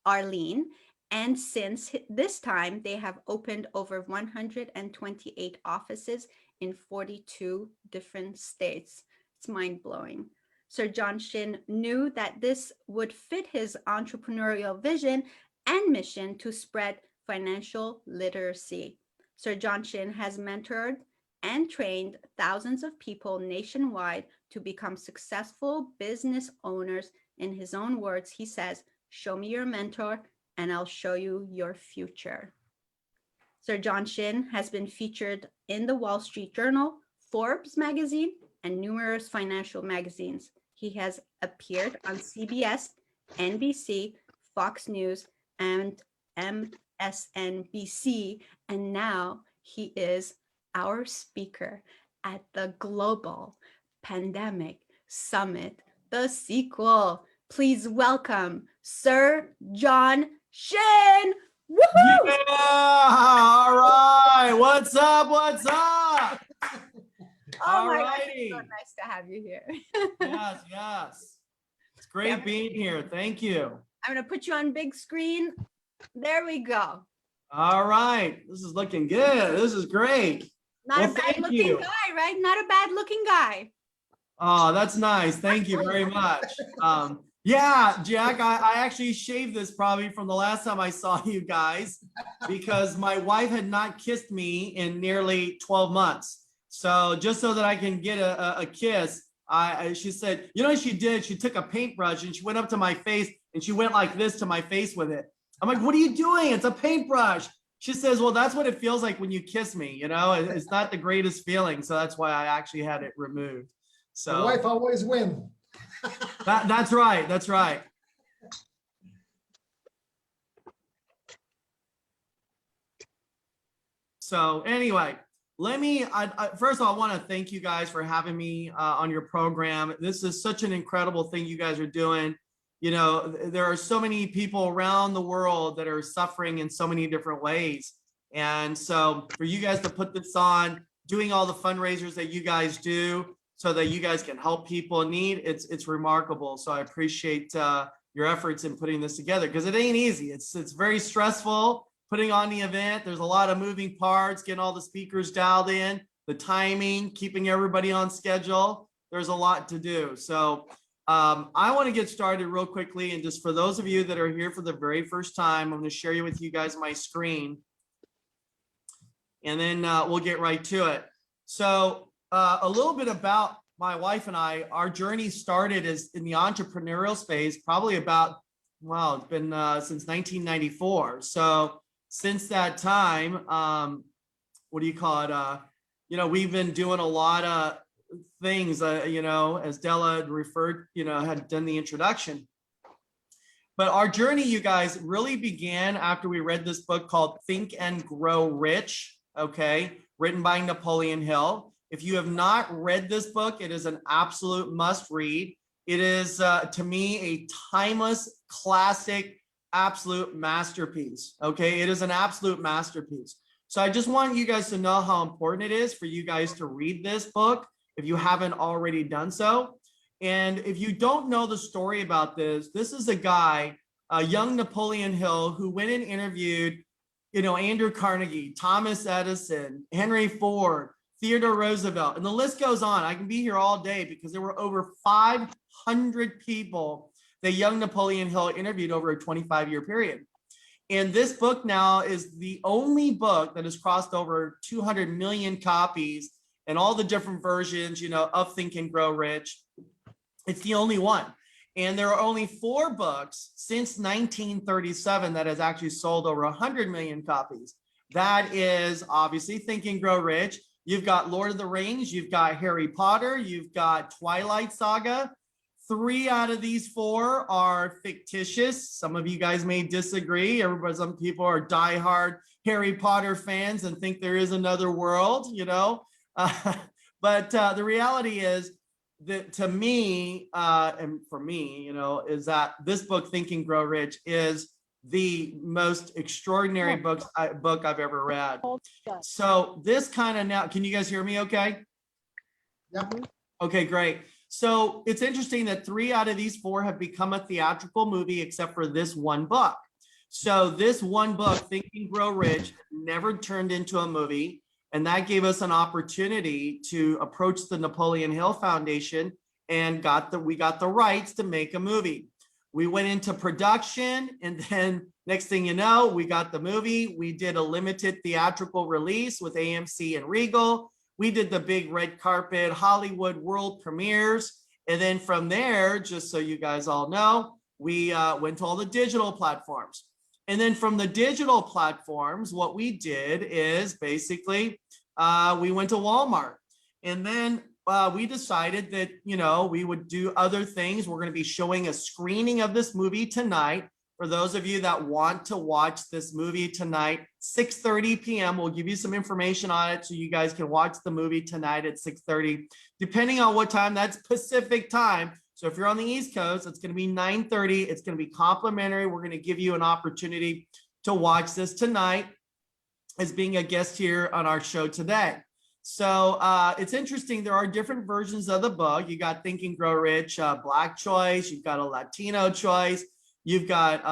Arlene, and since this time, they have opened over 128 offices in 42 different states. It's mind-blowing. Sir John Shin knew that this would fit his entrepreneurial vision and mission to spread financial literacy. Sir John Shin has mentored and trained thousands of people nationwide to become successful business owners. In his own words, he says, "Show me your mentor and I'll show you your future." Sir John Shin has been featured in the Wall Street Journal, Forbes magazine, and numerous financial magazines. He has appeared on CBS, NBC, Fox News, and MSNBC, and now he is our speaker at the Global Pandemic Summit, the sequel. Please welcome Sir John Shin. Woohoo! Yeah! All right. What's up? What's up? Oh All my gosh, it's righty. so nice to have you here. Yes, yes. It's great being here. Thank you. I'm gonna put you on big screen. There we go. All right. This is looking good. This is great. Not Well, a bad thank looking you. guy, right? Not a bad looking guy. Oh, that's nice. Thank you very much. Yeah, Jack, I actually shaved this probably from the last time I saw you guys because my wife had not kissed me in nearly 12 months. So just so that I can get a kiss, she said, you know what she did? She took a paintbrush and she went up to my face and she went like this to my face with it. I'm like, what are you doing? It's a paintbrush. She says, well, that's what it feels like when you kiss me. You know, it's not the greatest feeling. So that's why I actually had it removed. So The wife always wins. that's right. That's right. So anyway, let me, first of all, I want to thank you guys for having me on your program. This is such an incredible thing you guys are doing. You know, there are so many people around the world that are suffering in so many different ways. And so for you guys to put this on, doing all the fundraisers that you guys do so that you guys can help people in need, it's remarkable. So I appreciate your efforts in putting this together because it ain't easy. It's very stressful putting on the event. There's a lot of moving parts, getting all the speakers dialed in, the timing, keeping everybody on schedule. There's a lot to do. So I want to get started real quickly. And just for those of you that are here for the very first time, I'm going to share with you guys my screen. And then we'll get right to it. So a little bit about my wife and I. Our journey started as in the entrepreneurial space, probably about, well, it's been since 1994. So since that time, what do you call it? You know, we've been doing a lot of things, you know, as Della had referred, you know, had done the introduction. But our journey, you guys, really began after we read this book called Think and Grow Rich, okay, written by Napoleon Hill. If you have not read this book, it is an absolute must read. It is, to me, a timeless, classic, absolute masterpiece, okay? It is an absolute masterpiece. So I just want you guys to know how important it is for you guys to read this book if you haven't already done so. And if you don't know the story about this, this is a guy, a young Napoleon Hill, who went and interviewed, you know, Andrew Carnegie, Thomas Edison, Henry Ford, Theodore Roosevelt, and the list goes on. I can be here all day because there were over 500 people that young Napoleon Hill interviewed over a 25-year period. And this book now is the only book that has crossed over 200 million copies and all the different versions, you know, of Think and Grow Rich. It's the only one. And there are only 4 books since 1937 that has actually sold over 100 million copies. That is obviously Think and Grow Rich. You've got Lord of the Rings, you've got Harry Potter, you've got Twilight Saga. 3 out of these 4 are fictitious. Some of you guys may disagree. Some people are diehard Harry Potter fans and think there is another world, you know. But the reality is that to me, and for me, you know, is that this book, Think and Grow Rich, is the most extraordinary book I've ever read. So this kind of now, can you guys hear me okay? Yep. Okay, great. So it's interesting that 3 out of these 4 have become a theatrical movie, except for this one book. So this one book, Think and Grow Rich, never turned into a movie. And that gave us an opportunity to approach the Napoleon Hill Foundation and we got the rights to make a movie. We went into production, and then next thing you know, we got the movie. We did a limited theatrical release with AMC and Regal. We did the big red carpet Hollywood world premieres. And then from there, just so you guys all know, we went to all the digital platforms. And then from the digital platforms, what we did is basically we went to Walmart. And then we decided that, you know, we would do other things. We're going to be showing a screening of this movie tonight. For those of you that want to watch this movie tonight, 6:30 p.m. We'll give you some information on it so you guys can watch the movie tonight at 6:30, depending on what time. That's Pacific time. So if you're on the East Coast, it's going to be 9:30. It's going to be complimentary. We're going to give you an opportunity to watch this tonight as being a guest here on our show today. So it's interesting. There are different versions of the book. You got Think and Grow Rich, Black choice. You've got a Latino choice. You've got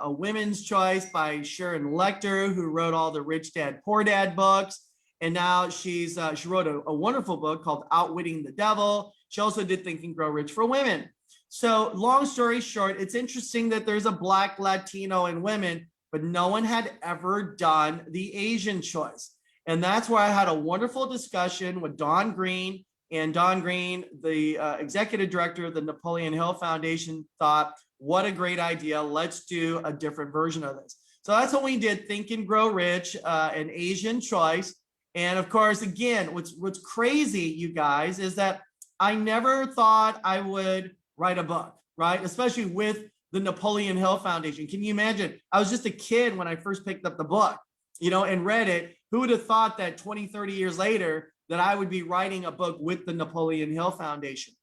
a women's choice by Sharon Lecter, who wrote all the Rich Dad, Poor Dad books. And now she wrote a wonderful book called Outwitting the Devil. She also did Think and Grow Rich for women. So long story short, it's interesting that there's a Black, Latino, and women, but no one had ever done the Asian choice. And that's where I had a wonderful discussion with Don Green. And Don Green, the executive director of the Napoleon Hill Foundation, thought, what a great idea. Let's do a different version of this. So that's what we did, Think and Grow Rich, an Asian choice. And of course, again, what's crazy, you guys, is that I never thought I would write a book, right? Especially with the Napoleon Hill Foundation. Can you imagine? I was just a kid when I first picked up the book, and read it. Who would have thought that 20, 30 years later that I would be writing a book with the Napoleon Hill Foundation?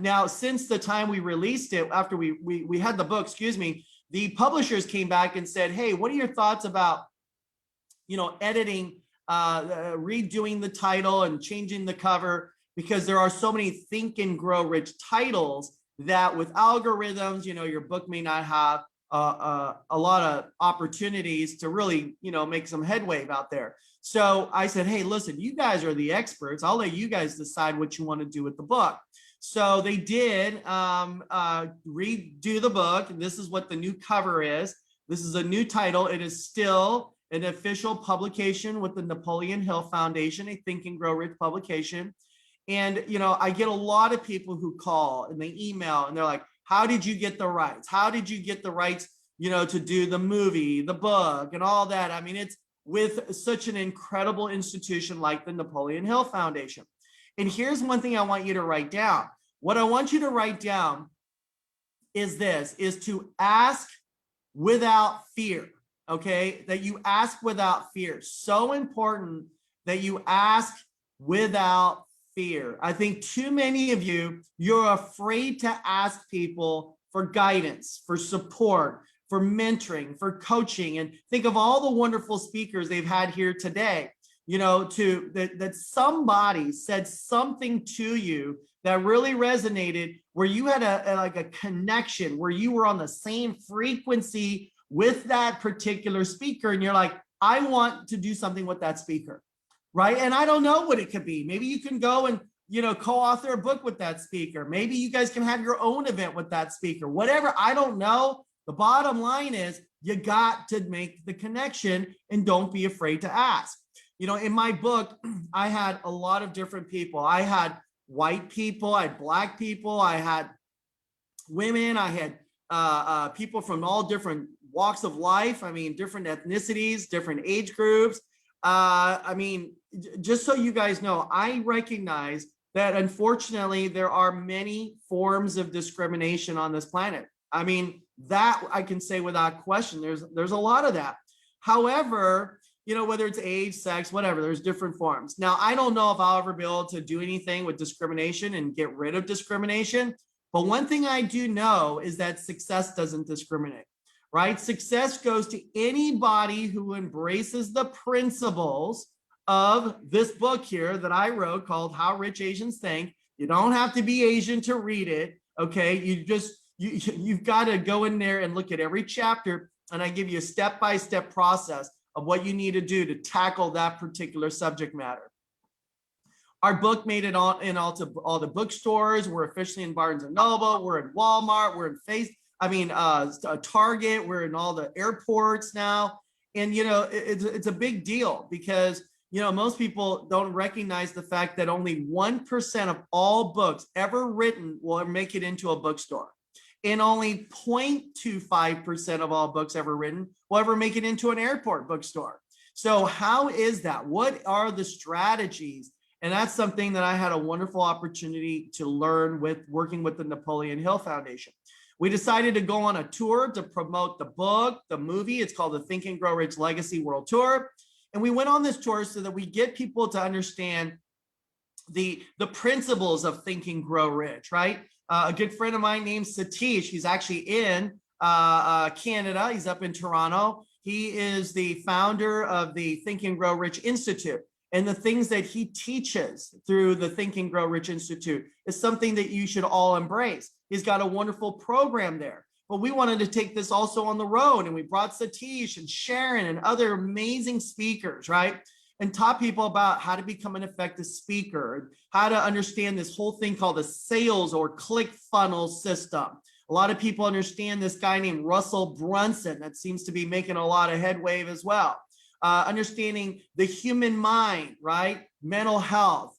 Now, since the time we released it, after we had the book, the publishers came back and said, hey, what are your thoughts about, editing, redoing the title and changing the cover? Because there are so many Think and Grow Rich titles that with algorithms, your book may not have a lot of opportunities to really, make some headway out there. So I said, hey, listen, you guys are the experts. I'll let you guys decide what you want to do with the book. So they did redo the book. This is what the new cover is. This is a new title. It is still an official publication with the Napoleon Hill Foundation, a Think and Grow Rich publication. And, I get a lot of people who call and they email and they're like, how did you get the rights? How did you get the rights, to do the movie, the book, and all that? I mean, it's with such an incredible institution like the Napoleon Hill Foundation. And here's one thing I want you to write down. What I want you to write down is to ask without fear, okay? That you ask without fear. So important that you ask without fear. I think too many of you're afraid to ask people for guidance, for support, for mentoring, for coaching. And think of all the wonderful speakers they've had here today, that somebody said something to you that really resonated, where you had a connection, where you were on the same frequency with that particular speaker. And you're like, I want to do something with that speaker. Right. And I don't know what it could be. Maybe you can go and, co-author a book with that speaker. Maybe you guys can have your own event with that speaker, whatever. I don't know. The bottom line is you got to make the connection and don't be afraid to ask. In my book, I had a lot of different people. I had white people, I had Black people, I had women, I had people from all different walks of life. I mean, different ethnicities, different age groups. Just so you guys know, I recognize that unfortunately there are many forms of discrimination on this planet. I mean, that I can say without question, there's a lot of that. However, whether it's age, sex, whatever, there's different forms. Now, I don't know if I'll ever be able to do anything with discrimination and get rid of discrimination. But one thing I do know is that success doesn't discriminate. Right? Success goes to anybody who embraces the principles of this book here that I wrote called How Rich Asians Think. You don't have to be Asian to read it. Okay. You've got to go in there and look at every chapter. And I give you a step-by-step process of what you need to do to tackle that particular subject matter. Our book made it all the bookstores. We're officially in Barnes and Noble. We're in Walmart. We're in Target, we're in all the airports now. And, it's a big deal because, most people don't recognize the fact that only 1% of all books ever written will make it into a bookstore. And only 0.25% of all books ever written will ever make it into an airport bookstore. So how is that? What are the strategies? And that's something that I had a wonderful opportunity to learn with working with the Napoleon Hill Foundation. We decided to go on a tour to promote the book, the movie. It's called the Think and Grow Rich Legacy World Tour. And we went on this tour so that we get people to understand the principles of Think and Grow Rich, right? A good friend of mine named Satish, he's actually in Canada. He's up in Toronto. He is the founder of the Think and Grow Rich Institute. and the things that he teaches through the Think and Grow Rich Institute is something that you should all embrace. He's got a wonderful program there. But we wanted to take this also on the road, and we brought Satish and Sharon and other amazing speakers, right? And taught people about how to become an effective speaker, how to understand this whole thing called the sales or click funnel system. A lot of people understand this guy named Russell Brunson that seems to be making a lot of headway as well. Understanding the human mind, right? Mental health,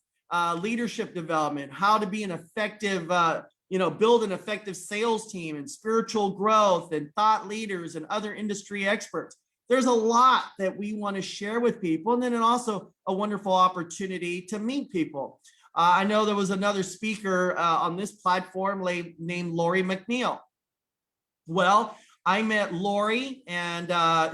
leadership development, how to be an effective, build an effective sales team, and spiritual growth and thought leaders and other industry experts. There's a lot that we want to share with people, and then also a wonderful opportunity to meet people. I know there was another speaker on this platform named Lori McNeil. Well, I met Lori, and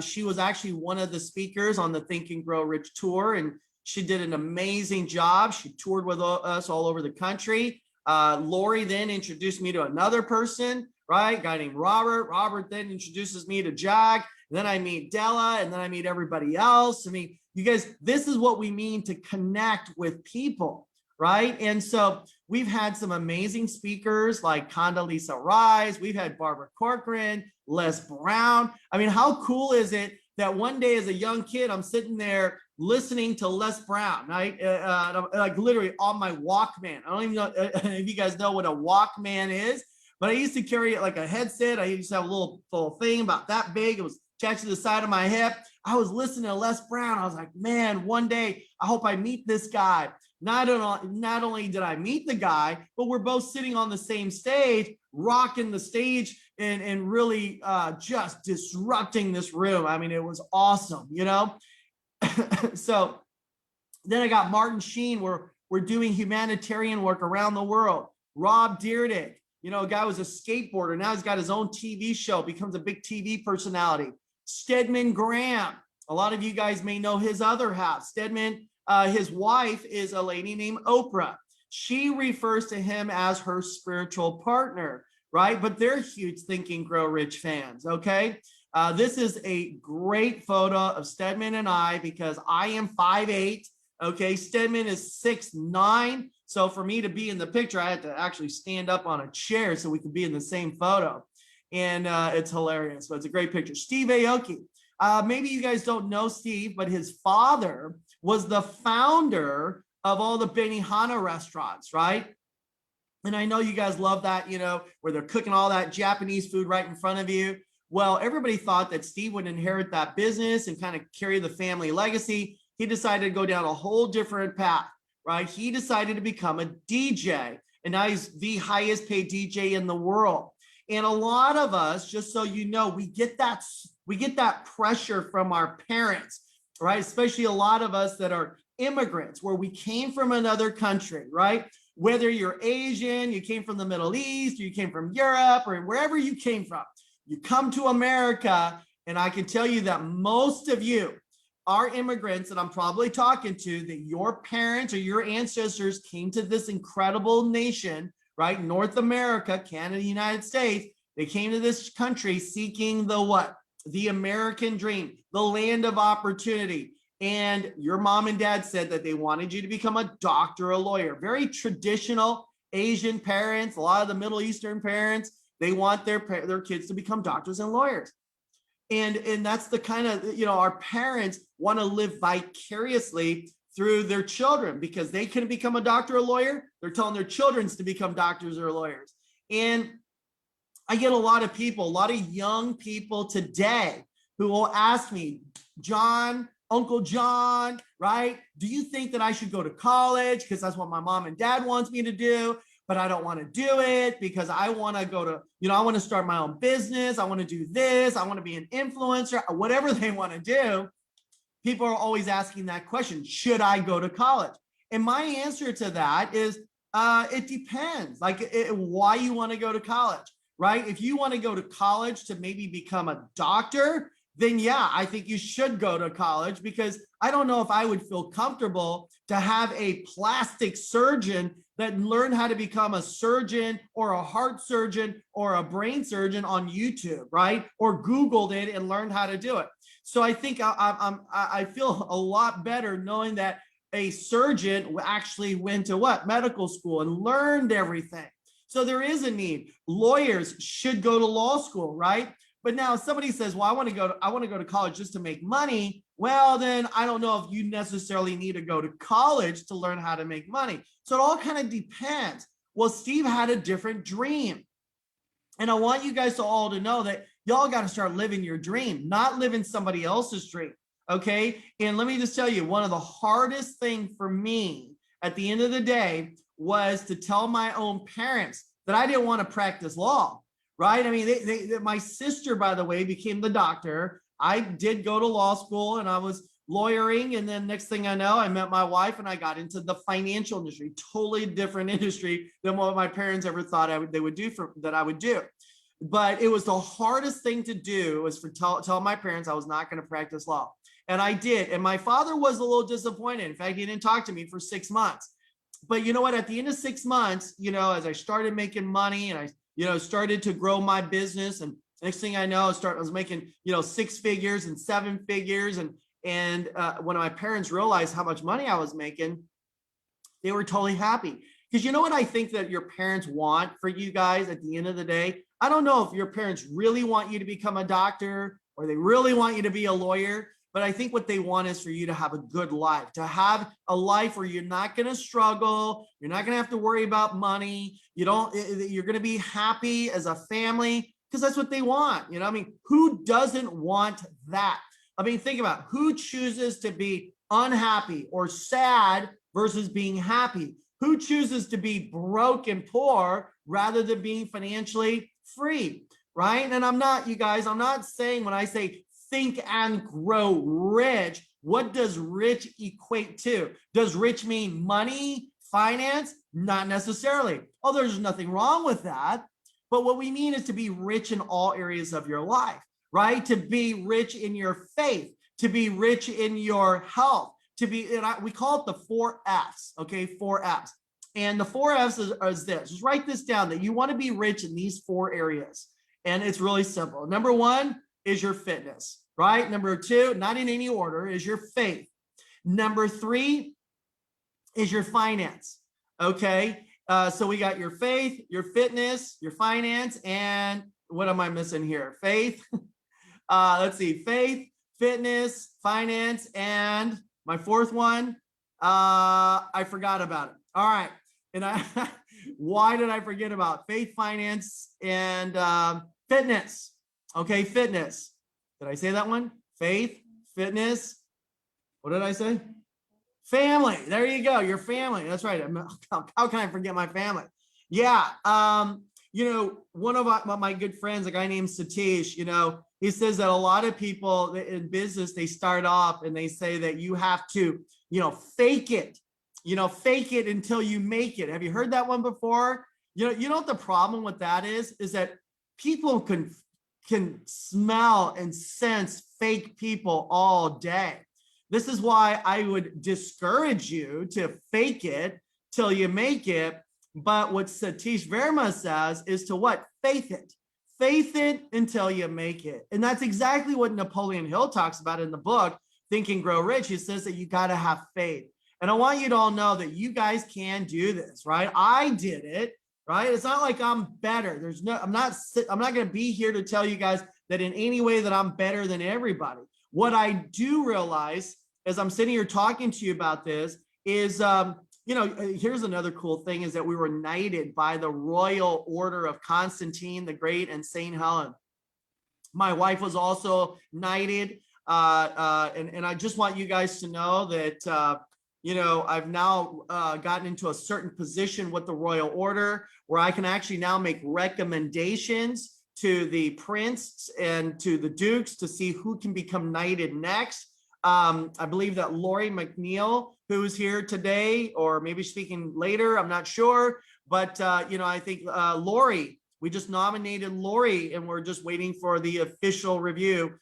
she was actually one of the speakers on the Think and Grow Rich tour, and she did an amazing job. She toured with us all over the country. Lori then introduced me to another person, right? A guy named Robert. Robert then introduces me to Jack. Then I meet Della, and then I meet everybody else. I mean, you guys, this is what we mean to connect with people, right? And so we've had some amazing speakers like Condoleezza Rice. We've had Barbara Corcoran, Les Brown. I mean, how cool is it that one day as a young kid, I'm sitting there listening to Les Brown, right? Like literally on my Walkman. I don't even know if you guys know what a Walkman is, but I used to carry it like a headset. I used to have a little thing about that big. It was attached to the side of my hip. I was listening to Les Brown. I was like, man, one day I hope I meet this guy. Not only did I meet the guy, but we're both sitting on the same stage, rocking the stage and really just disrupting this room. I mean, it was awesome, you know? So then I got Martin Sheen. We're doing humanitarian work around the world. Rob Dyrdek, you know, a guy was a skateboarder. Now he's got his own TV show, becomes a big TV personality. Stedman Graham. A lot of you guys may know his other half. Stedman, his wife is a lady named Oprah. She refers to him as her spiritual partner, right? But they're huge Think and Grow Rich fans, okay? This is a great photo of Stedman and I because I am 5'8", okay? Stedman is 6'9". So for me to be in the picture, I had to actually stand up on a chair so we could be in the same photo. And it's hilarious, but it's a great picture. Steve Aoki. Maybe you guys don't know Steve, but his father was the founder of all the Benihana restaurants, right? And I know you guys love that, you know, where they're cooking all that Japanese food right in front of you. Well, everybody thought that Steve would inherit that business and kind of carry the family legacy. He decided to go down a whole different path, right? He decided to become a DJ, and now he's the highest paid DJ in the world. And a lot of us, just so you know, we get that pressure from our parents, right? Especially a lot of us that are immigrants, where we came from another country, right? Whether you're Asian, you came from the Middle East, or you came from Europe, or wherever you came from, you come to America, and I can tell you that most of you are immigrants that I'm probably talking to, that your parents or your ancestors came to this incredible nation, right? North America, Canada, United States. They came to this country seeking the what? The American dream, the land of opportunity. And your mom and dad said that they wanted you to become a doctor, a lawyer. Very traditional Asian parents, a lot of the Middle Eastern parents, they want their kids to become doctors and lawyers. And that's the kind of, you know, our parents want to live vicariously through their children because they couldn't become a doctor or lawyer. They're telling their children to become doctors or lawyers. And I get a lot of people, a lot of young people today who will ask me, John, Uncle John, right? Do you think that I should go to college? Because that's what my mom and dad wants me to do, but I don't want to do it because I want to go to, you know, I want to start my own business. I want to do this. I want to be an influencer, whatever they want to do. People are always asking that question, should I go to college? And my answer to that is, it depends, like why you want to go to college, right? If you want to go to college to maybe become a doctor, then yeah, I think you should go to college, because I don't know if I would feel comfortable to have a plastic surgeon that learned how to become a surgeon or a heart surgeon or a brain surgeon on YouTube, right? Or Googled it and learned how to do it. So I think I feel a lot better knowing that a surgeon actually went to what? Medical school and learned everything. So there is a need. Lawyers should go to law school, right? But now somebody says, well, I want to go to college just to make money. Well, then I don't know if you necessarily need to go to college to learn how to make money. So it all kind of depends. Well, Steve had a different dream. And I want you guys to all to know that y'all got to start living your dream, not living somebody else's dream. Okay. And let me just tell you, one of the hardest things for me at the end of the day was to tell my own parents that I didn't want to practice law. Right? I mean, my sister, by the way, became the doctor. I did go to law school and I was lawyering. And then next thing I know, I met my wife and I got into the financial industry, totally different industry than what my parents ever thought they would do that I would do. But it was the hardest thing to do was for tell my parents I was not going to practice law. And I did. And my father was a little disappointed. In fact, he didn't talk to me for 6 months. But you know what? At the end of 6 months, as I started making money and I started to grow my business, and next thing I know, I was making, 6 figures and 7 figures. And when my parents realized how much money I was making, they were totally happy. Because you know what I think that your parents want for you guys at the end of the day? I don't know if your parents really want you to become a doctor or they really want you to be a lawyer, but I think what they want is for you to have a good life, to have a life where you're not going to struggle. You're not going to have to worry about money. You're going to be happy as a family because that's what they want. Who doesn't want that? Think about who chooses to be unhappy or sad versus being happy. Who chooses to be broke and poor rather than being financially free, right? And I'm not saying when I say think and grow rich, what does rich equate to? Does rich mean money, finance? Not necessarily. Oh, there's nothing wrong with that. But what we mean is to be rich in all areas of your life, right? To be rich in your faith, to be rich in your health, we call it the 4 F's, okay? 4 F's. And the 4 F's is this. Just write this down, that you want to be rich in these 4 areas. And it's really simple. Number 1 is your fitness, right? Number 2, not in any order, is your faith. Number 3 is your finance, okay? So we got your faith, your fitness, your finance, and what am I missing here? Faith, let's see, faith, fitness, finance, and my 4th one, I forgot about it. All right. And why did I forget about faith, finance, and fitness? Okay, fitness. Did I say that one? Faith, fitness. What did I say? Family. There you go. Your family. That's right. How can I forget my family? Yeah. One of my good friends, a guy named Satish, he says that a lot of people in business, they start off and they say that you have to, fake it. Fake it until you make it. Have you heard that one before? You know what the problem with that is that people can smell and sense fake people all day. This is why I would discourage you to fake it till you make it. But what Satish Verma says is to what? Faith it. Faith it until you make it. And that's exactly what Napoleon Hill talks about in the book, Think and Grow Rich. He says that you got to have faith. And I want you to all know that you guys can do this, right? I did it, right? It's not like I'm better. I'm not going to be here to tell you guys that in any way that I'm better than everybody. What I do realize as I'm sitting here talking to you about this is, here's another cool thing is that we were knighted by the Royal Order of Constantine the Great and St. Helen. My wife was also knighted. And I just want you guys to know that, I've now gotten into a certain position with the Royal Order where I can actually now make recommendations to the prince and to the dukes to see who can become knighted next. I believe that Lori McNeil, who's here today, or maybe speaking later, I'm not sure, but I think Lori, we just nominated Lori and we're just waiting for the official review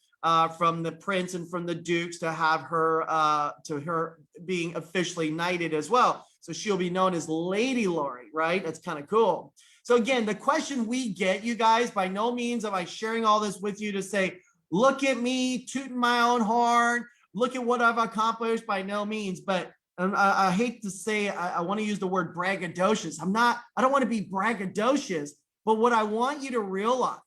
from the prince and from the dukes to have her being officially knighted as well. So she'll be known as Lady Lori, right? That's kind of cool. So again, the question we get, you guys, by no means am I sharing all this with you to say, look at me tooting my own horn, look at what I've accomplished, by no means. But and I hate to say, I want to use the word braggadocious. I don't want to be braggadocious, but what I want you to realize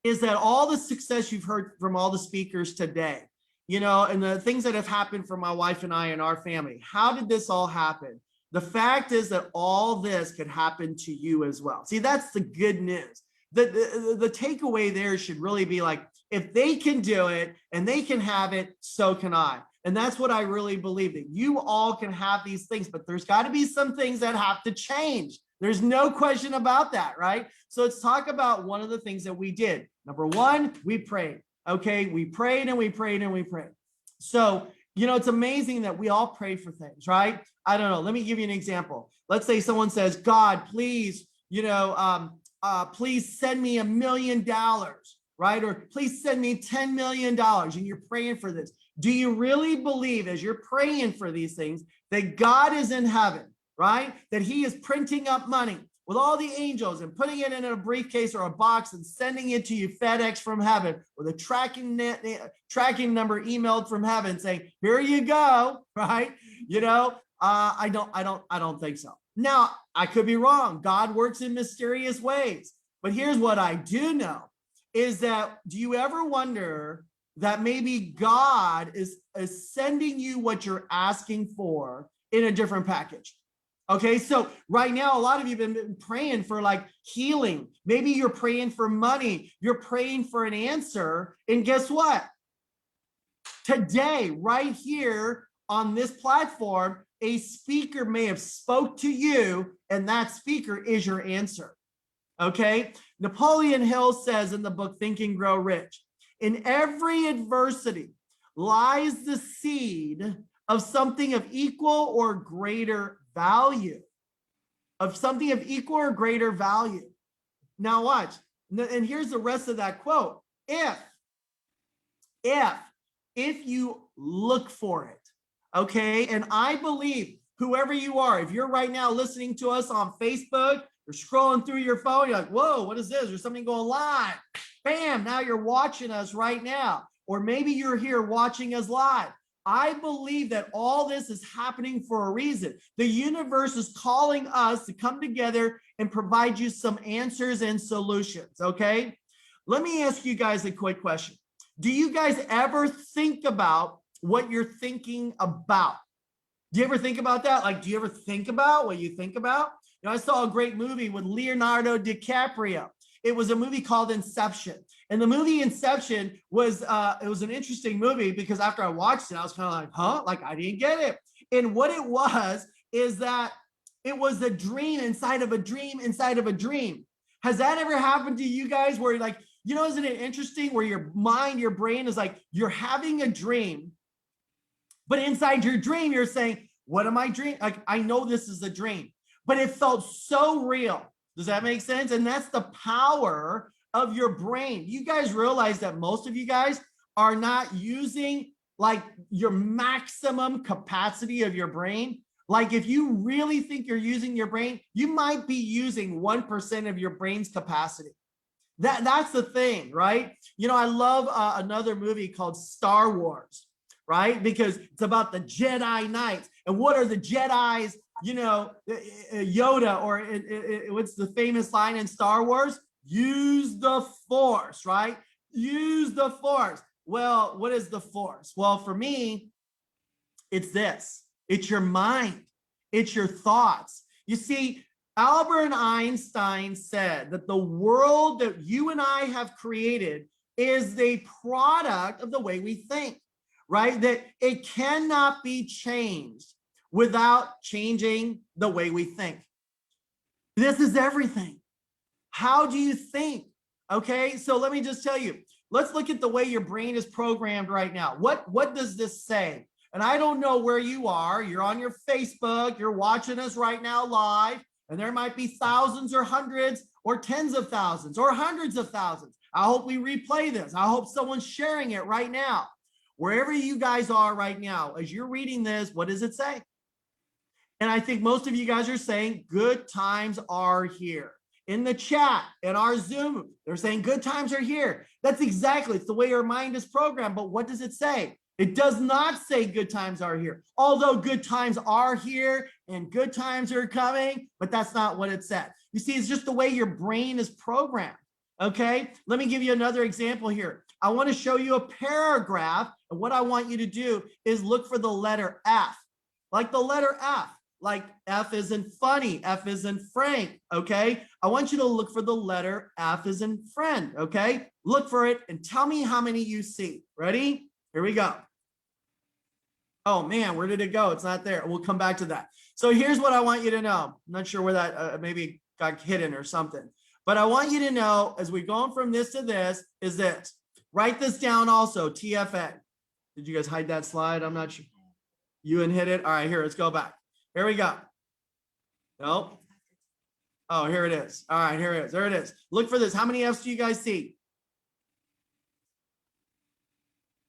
is that all the success you've heard from all the speakers today, you know, and the things that have happened for my wife and I and our family, how did this all happen? The fact is that all this could happen to you as well. See, that's the good news. The takeaway there should really be like, if they can do it and they can have it, so can I. And that's what I really believe, that you all can have these things, but there's got to be some things that have to change. There's no question about that, right? So let's talk about one of the things that we did. Number one, we prayed. Okay, we prayed and we prayed and we prayed. So, you know, it's amazing that we all pray for things, right? I don't know. Let me give you an example. Let's say someone says, God, please, you know, please send me $1 million, right? Or please send me $10 million, and you're praying for this. Do you really believe, as you're praying for these things, that God is in heaven, right? That he is printing up money with all the angels and putting it in a briefcase or a box and sending it to you FedEx from heaven with a tracking number emailed from heaven saying, here you go, right? You know, I don't think so. Now, I could be wrong. God works in mysterious ways. But here's what I do know is that, do you ever wonder that maybe God is sending you what you're asking for in a different package? Okay, so right now, a lot of you have been praying for like healing. Maybe you're praying for money. You're praying for an answer. And guess what? Today, right here on this platform, a speaker may have spoke to you, and that speaker is your answer. Okay, Napoleon Hill says in the book, Think and Grow Rich, in every adversity lies the seed of something of equal or greater value. Of something of equal or greater value. Now watch, and here's the rest of that quote. If you look for it, okay? And I believe whoever you are, if you're right now listening to us on Facebook, you're scrolling through your phone, you're like, whoa, what is this? There's something going live. Bam, now you're watching us right now. Or maybe you're here watching us live. I believe that all this is happening for a reason. The universe is calling us to come together and provide you some answers and solutions, okay? Let me ask you guys a quick question. Do you guys ever think about what you're thinking about? Do you ever think about that? Like, do you ever think about what you think about? You know, I saw a great movie with Leonardo DiCaprio. It was a movie called Inception. And the movie Inception was, it was an interesting movie because after I watched it, I was kind of like, huh? Like, I didn't get it. And what it was is that it was a dream inside of a dream inside of a dream. Has that ever happened to you guys where like, you know, isn't it interesting where your mind, your brain is like, you're having a dream, but inside your dream, you're saying, what am I dreaming? Like, I know this is a dream, but it felt so real. Does that make sense? And that's the power of your brain. You guys realize that most of you guys are not using like your maximum capacity of your brain. Like if you really think you're using your brain, you might be using 1% of your brain's capacity. That's the thing, right? You know, I love another movie called Star Wars, right? Because it's about the Jedi Knights. And what are the Jedis, you know, Yoda, or what's the famous line in Star Wars? Use the Force, right? Use the Force. Well, what is the Force? Well, for me, it's this. It's your mind. It's your thoughts. You see, Albert Einstein said that the world that you and I have created is the product of the way we think, right? That it cannot be changed without changing the way we think. This is everything. How do you think? Okay, so let me just tell you, let's look at the way your brain is programmed right now. What does this say? And I don't know where you are. You're on your Facebook, you're watching us right now live, and there might be thousands or hundreds or tens of thousands or hundreds of thousands. I hope we replay this. I hope someone's sharing it right now. Wherever you guys are right now, as you're reading this, what does it say? And I think most of you guys are saying good times are here. In the chat, in our Zoom, they're saying good times are here. That's exactly, it's the way your mind is programmed. But what does it say? It does not say good times are here, although good times are here and good times are coming, but that's not what it said. You see, it's just the way your brain is programmed. Okay, let me give you another example here. I want to show you a paragraph, and what I want you to do is look for the letter F, like the letter F, like F isn't funny, F isn't Frank. Okay, I want you to look for the letter F as in friend. Okay, look for it and tell me how many you see. Ready? Here we go. Oh man, where did it go? It's not there. We'll come back to that. So here's what I want you to know. I'm not sure where that maybe got hidden or something, but I want you to know as we're going from this to this is this. Write this down also, TFA. Did you guys hide that slide? I'm not sure. You didn't hit it? All right, here, let's go back. Here we go. Nope. Oh, here it is. All right, here it is. There it is. Look for this. How many F's do you guys see?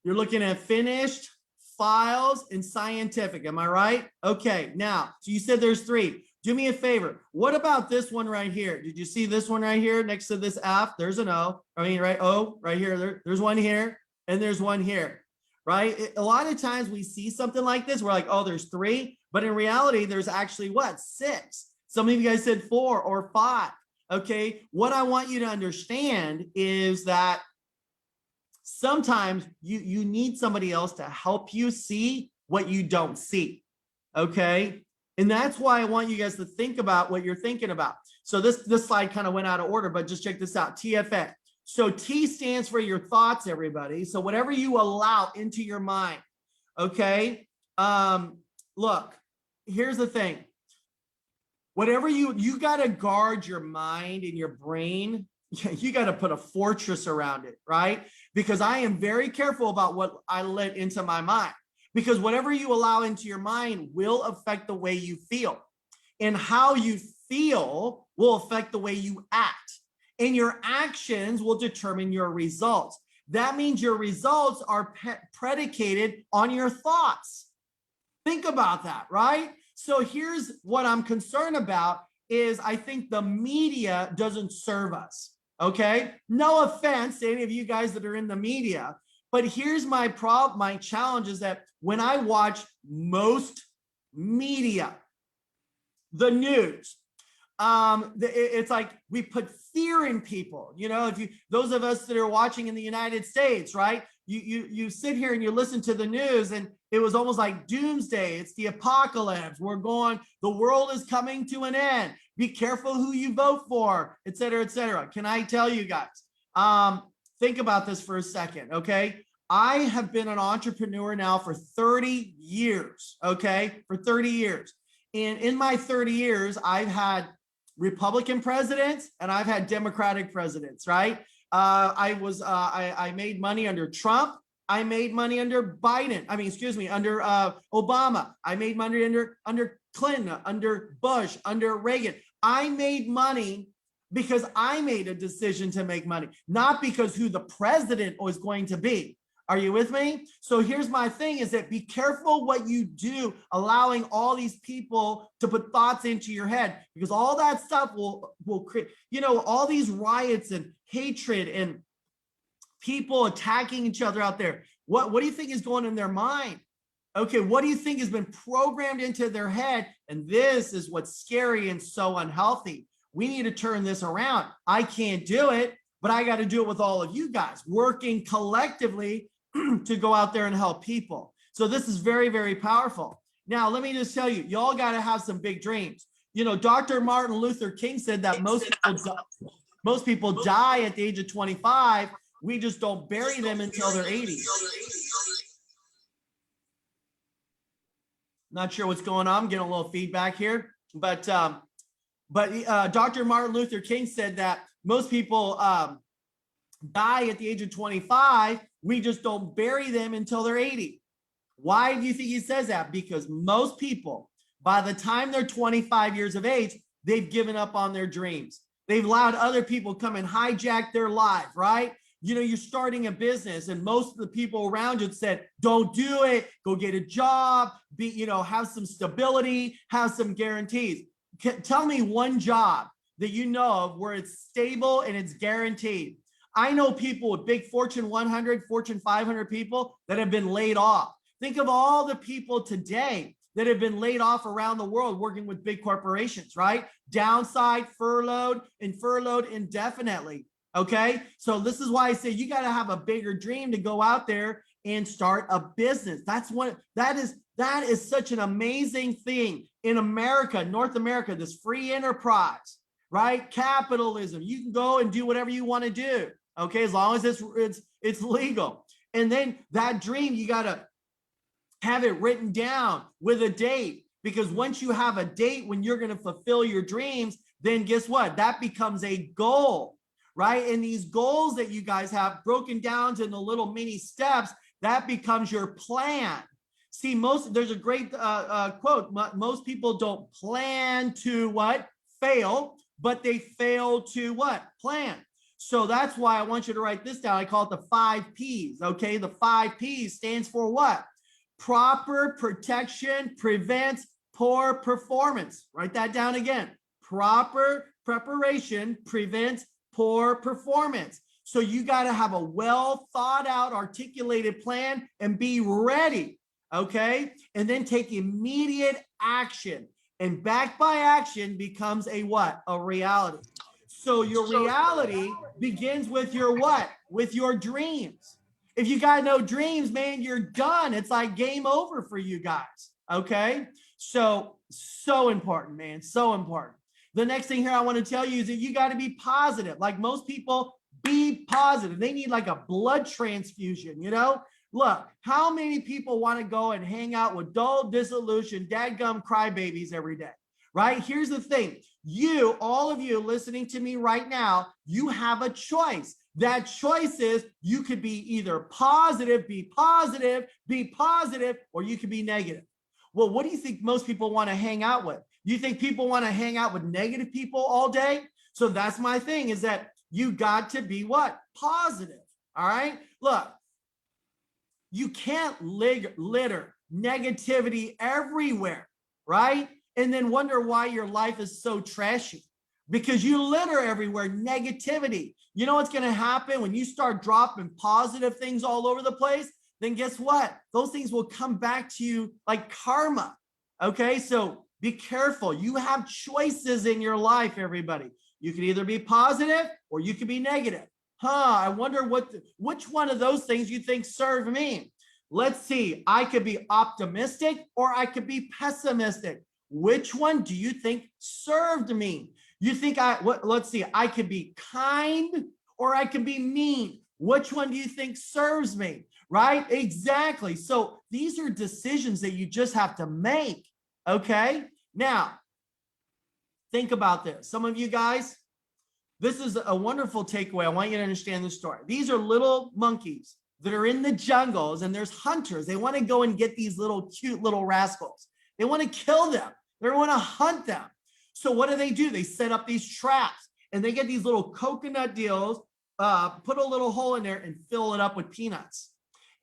You're looking at finished, files, and scientific. Am I right? Okay, now, so you said there's 3. Do me a favor. What about this one right here? Did you see this one right here next to this F? There's an O. I mean, right? O right here. There's one here, and there's one here, right? A lot of times we see something like this. We're like, oh, there's 3. But in reality, there's actually what? 6. Some of you guys said 4 or 5. Okay, what I want you to understand is that sometimes you need somebody else to help you see what you don't see. Okay. And that's why I want you guys to think about what you're thinking about. So this slide kind of went out of order, but just check this out. TFA. So T stands for your thoughts, everybody. So whatever you allow into your mind. Okay. Look, here's the thing. Whatever you got to guard your mind and your brain. You got to put a fortress around it, right? Because I am very careful about what I let into my mind, because whatever you allow into your mind will affect the way you feel, and how you feel will affect the way you act, and your actions will determine your results. That means your results are predicated on your thoughts. Think about that, right? So here's what I'm concerned about is I think the media doesn't serve us. Okay, no offense to any of you guys that are in the media, but here's my problem. My challenge is that when I watch most media, the news, it's like we put fear in people. You know, those of us that are watching in the United States, right? You sit here and you listen to the news, and it was almost like doomsday. It's the apocalypse. The world is coming to an end. Be careful who you vote for, et cetera, et cetera. Can I tell you guys? Think about this for a second, okay? I have been an entrepreneur now for 30 years, okay? For 30 years. And in my 30 years, I've had Republican presidents and I've had Democratic presidents, right? I made money under Trump. I made money under Biden. Under Obama. I made money under Clinton, under Bush, under Reagan. I made money because I made a decision to make money, not because who the president was going to be. Are you with me? So here's my thing is that be careful what you do, allowing all these people to put thoughts into your head, because all that stuff will create, all these riots and hatred and people attacking each other out there. What do you think is going in their mind? Okay, what do you think has been programmed into their head? And this is what's scary and so unhealthy. We need to turn this around. I can't do it, but I got to do it with all of you guys working collectively to go out there and help people. So this is very, very powerful. Now, let me just tell you, y'all got to have some big dreams. Dr. Martin Luther King said that most people die at the age of 25. We just don't bury them until they're 80. Not sure what's going on. I'm getting a little feedback here, but Dr. Martin Luther King said that most people die at the age of 25. We just don't bury them until they're 80. Why do you think he says that? Because most people, by the time they're 25 years of age, they've given up on their dreams. They've allowed other people come and hijack their life, right? You're starting a business and most of the people around you said, don't do it, go get a job, have some stability, have some guarantees. Tell me one job that you know of where it's stable and it's guaranteed. I know people with big Fortune 100, Fortune 500 people that have been laid off. Think of all the people today that have been laid off around the world working with big corporations, right? Downside, furloughed indefinitely. Okay. So this is why I say you got to have a bigger dream to go out there and start a business. That is such an amazing thing in America, North America, this free enterprise, right? Capitalism. You can go and do whatever you want to do. Okay. As long as it's legal. And then that dream, you got to have it written down with a date, because once you have a date when you're going to fulfill your dreams, then guess what? That becomes a goal, right? And these goals that you guys have broken down to the little mini steps, that becomes your plan. See, there's a great quote. Most people don't plan to what? Fail, but they fail to what? Plan. So that's why I want you to write this down. I call it the 5 Ps. Okay. The 5 Ps stands for what? Proper protection prevents poor performance. Write that down again. Proper preparation prevents poor performance. So you got to have a well thought out, articulated plan and be ready. Okay. And then take immediate action. And backed by action becomes a what? A reality. So your reality begins with your what? With your dreams. If you got no dreams, man, you're done. It's like game over for you guys. Okay. So important, man. So important. The next thing here I want to tell you is that you got to be positive. Like most people, be positive. They need like a blood transfusion, you know? Look, how many people want to go and hang out with dull, disillusioned, dadgum crybabies every day, right? Here's the thing. You, all of you listening to me right now, you have a choice. That choice is you could be either positive, or you could be negative. Well, what do you think most people want to hang out with? You think people want to hang out with negative people all day? So that's my thing, is that you got to be what? Positive. All right. Look, you can't litter negativity everywhere, right? And then wonder why your life is so trashy, because you litter everywhere negativity. You know what's going to happen when you start dropping positive things all over the place? Then guess what? Those things will come back to you like karma. Okay, so be careful. You have choices in your life, everybody. You can either be positive or you can be negative. I wonder which one of those things you think serve me. Let's see. I could be optimistic or I could be pessimistic. Which one do you think served me? You think let's see, I could be kind or I could be mean. Which one do you think serves me? Right? Exactly. So these are decisions that you just have to make. Okay. Now, think about this. Some of you guys, this is a wonderful takeaway. I want you to understand this story. These are little monkeys that are in the jungles, and there's hunters. They want to go and get these little cute little rascals. They want to kill them. They want to hunt them. So what do? They set up these traps, and they get these little coconut deals, put a little hole in there and fill it up with peanuts.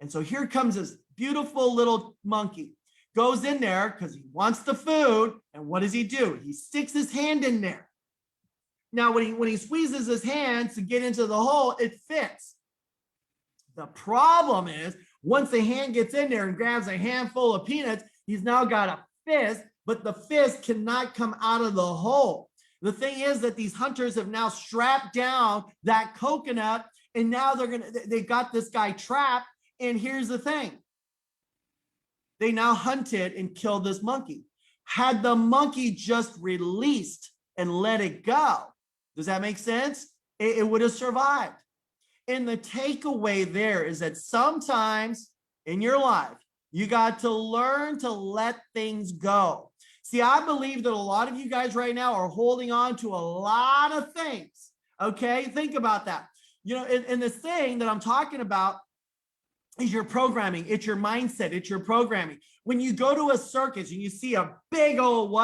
And so here comes this beautiful little monkey, goes in there because he wants the food. And what does he do? He sticks his hand in there. Now, when he squeezes his hand to get into the hole, it fits. The problem is, once the hand gets in there and grabs a handful of peanuts, he's now got a fist, but the fist cannot come out of the hole. The thing is that these hunters have now strapped down that coconut, and now they got this guy trapped. And here's the thing. They now hunted and killed this monkey. Had the monkey just released and let it go, does that make sense? It would have survived. And the takeaway there is that sometimes in your life, you got to learn to let things go. See, I believe that a lot of you guys right now are holding on to a lot of things. Okay, think about that. You know, and the thing that I'm talking about is your programming. It's your mindset. It's your programming. When you go to a circus and you see a big old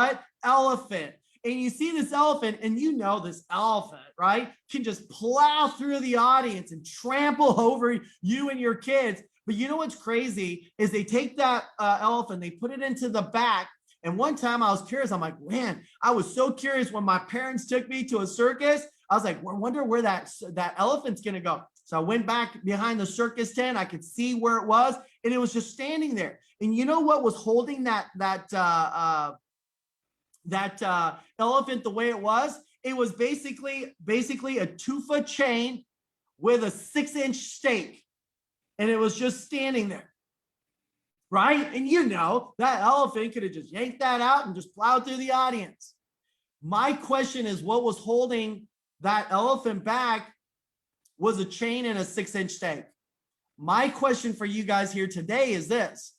elephant, and you see this elephant, and you know this elephant, right, can just plow through the audience and trample over you and your kids. But you know what's crazy is they take that elephant, they put it into the back. And one time I was curious. I'm like, man, I was so curious when my parents took me to a circus. I was like, I wonder where that elephant's going to go. So I went back behind the circus tent. I could see where it was, and it was just standing there. And you know what was holding that elephant the way it was? It was basically a 2-foot chain with a 6-inch stake, and it was just standing there. Right? And you know, that elephant could have just yanked that out and just plowed through the audience. My question is, what was holding that elephant back was a chain and a 6-inch stake. My question for you guys here today is this: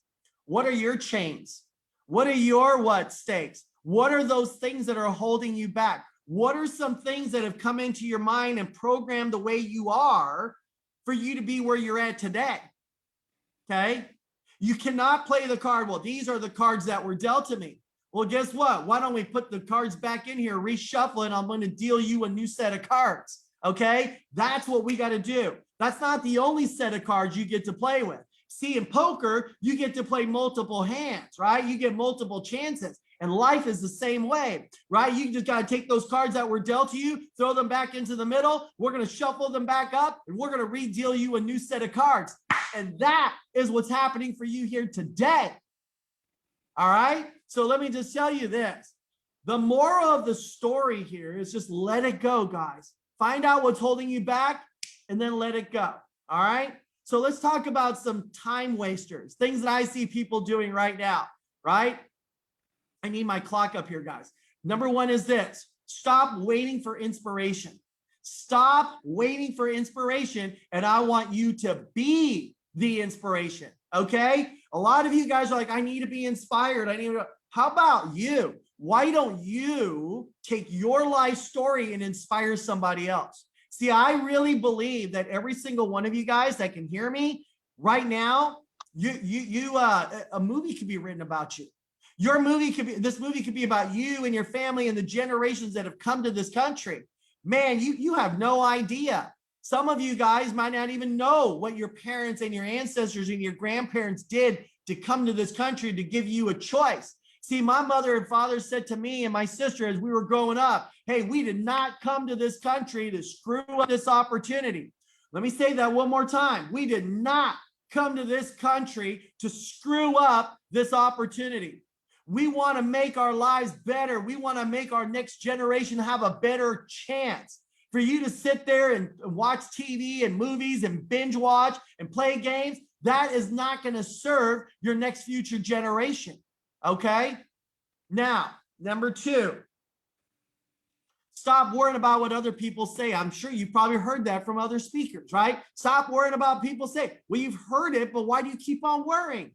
what are your chains? What are your stakes? What are those things that are holding you back? What are some things that have come into your mind and programmed the way you are for you to be where you're at today? Okay? You cannot play the card, well, these are the cards that were dealt to me. Well, guess what? Why don't we put the cards back in here, reshuffle it, I'm going to deal you a new set of cards. Okay? That's what we got to do. That's not the only set of cards you get to play with. See, in poker, you get to play multiple hands, right? You get multiple chances. And life is the same way, right? You just got to take those cards that were dealt to you, throw them back into the middle. We're going to shuffle them back up, and we're going to re-deal you a new set of cards. And that is what's happening for you here today. All right? So let me just tell you this. The moral of the story here is just let it go, guys. Find out what's holding you back and then let it go. All right? So let's talk about some time wasters, things that I see people doing right now, right? I need my clock up here, guys. Number one is this: stop waiting for inspiration. Stop waiting for inspiration, and I want you to be the inspiration, okay? A lot of you guys are like, I need to be inspired. How about you? Why don't you take your life story and inspire somebody else? See, I really believe that every single one of you guys that can hear me right now, a movie could be written about you. This movie could be about you and your family and the generations that have come to this country. Man, you have no idea. Some of you guys might not even know what your parents and your ancestors and your grandparents did to come to this country to give you a choice. See, my mother and father said to me and my sister as we were growing up, hey, we did not come to this country to screw up this opportunity. Let me say that one more time. We did not come to this country to screw up this opportunity. We want to make our lives better. We want to make our next generation have a better chance. For you to sit there and watch TV and movies and binge watch and play games, that is not going to serve your next future generation. Okay? Now, number two, stop worrying about what other people say. I'm sure you probably heard that from other speakers, right? Stop worrying about people say. Well, you've heard it, but why do you keep on worrying?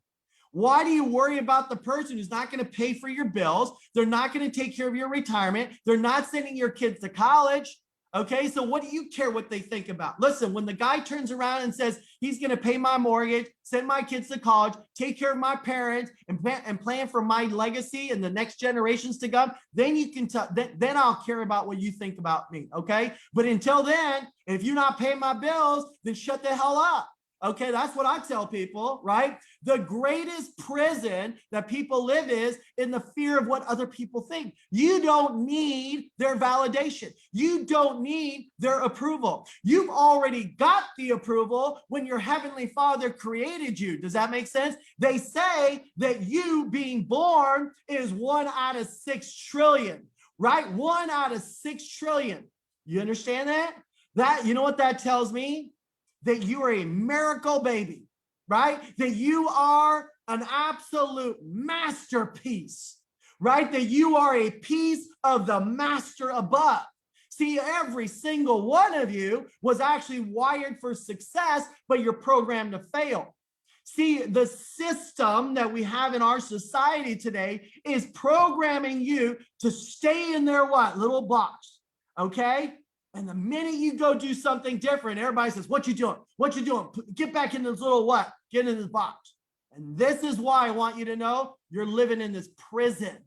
Why do you worry about the person who's not going to pay for your bills? They're not going to take care of your retirement. They're not sending your kids to college. Okay, so what do you care what they think about? Listen, when the guy turns around and says he's going to pay my mortgage, send my kids to college, take care of my parents, and plan for my legacy and the next generations to come, then you can then I'll care about what you think about me. Okay, but until then, if you're not paying my bills, then shut the hell up. Okay, that's what I tell people, right? The greatest prison that people live is in the fear of what other people think. You don't need their validation. You don't need their approval. You've already got the approval when your heavenly Father created you. Does that make sense? They say that you being born is 1 out of 6 trillion, right? 1 out of 6 trillion. You understand that? You know what that tells me? That you are a miracle baby, right? That you are an absolute masterpiece, right? That you are a piece of the master above. See, every single one of you was actually wired for success, but you're programmed to fail. See, the system that we have in our society today is programming you to stay in their little box, okay? And the minute you go do something different, everybody says, what you doing? What you doing? Get back in this little Get in this box. And this is why I want you to know you're living in this prison.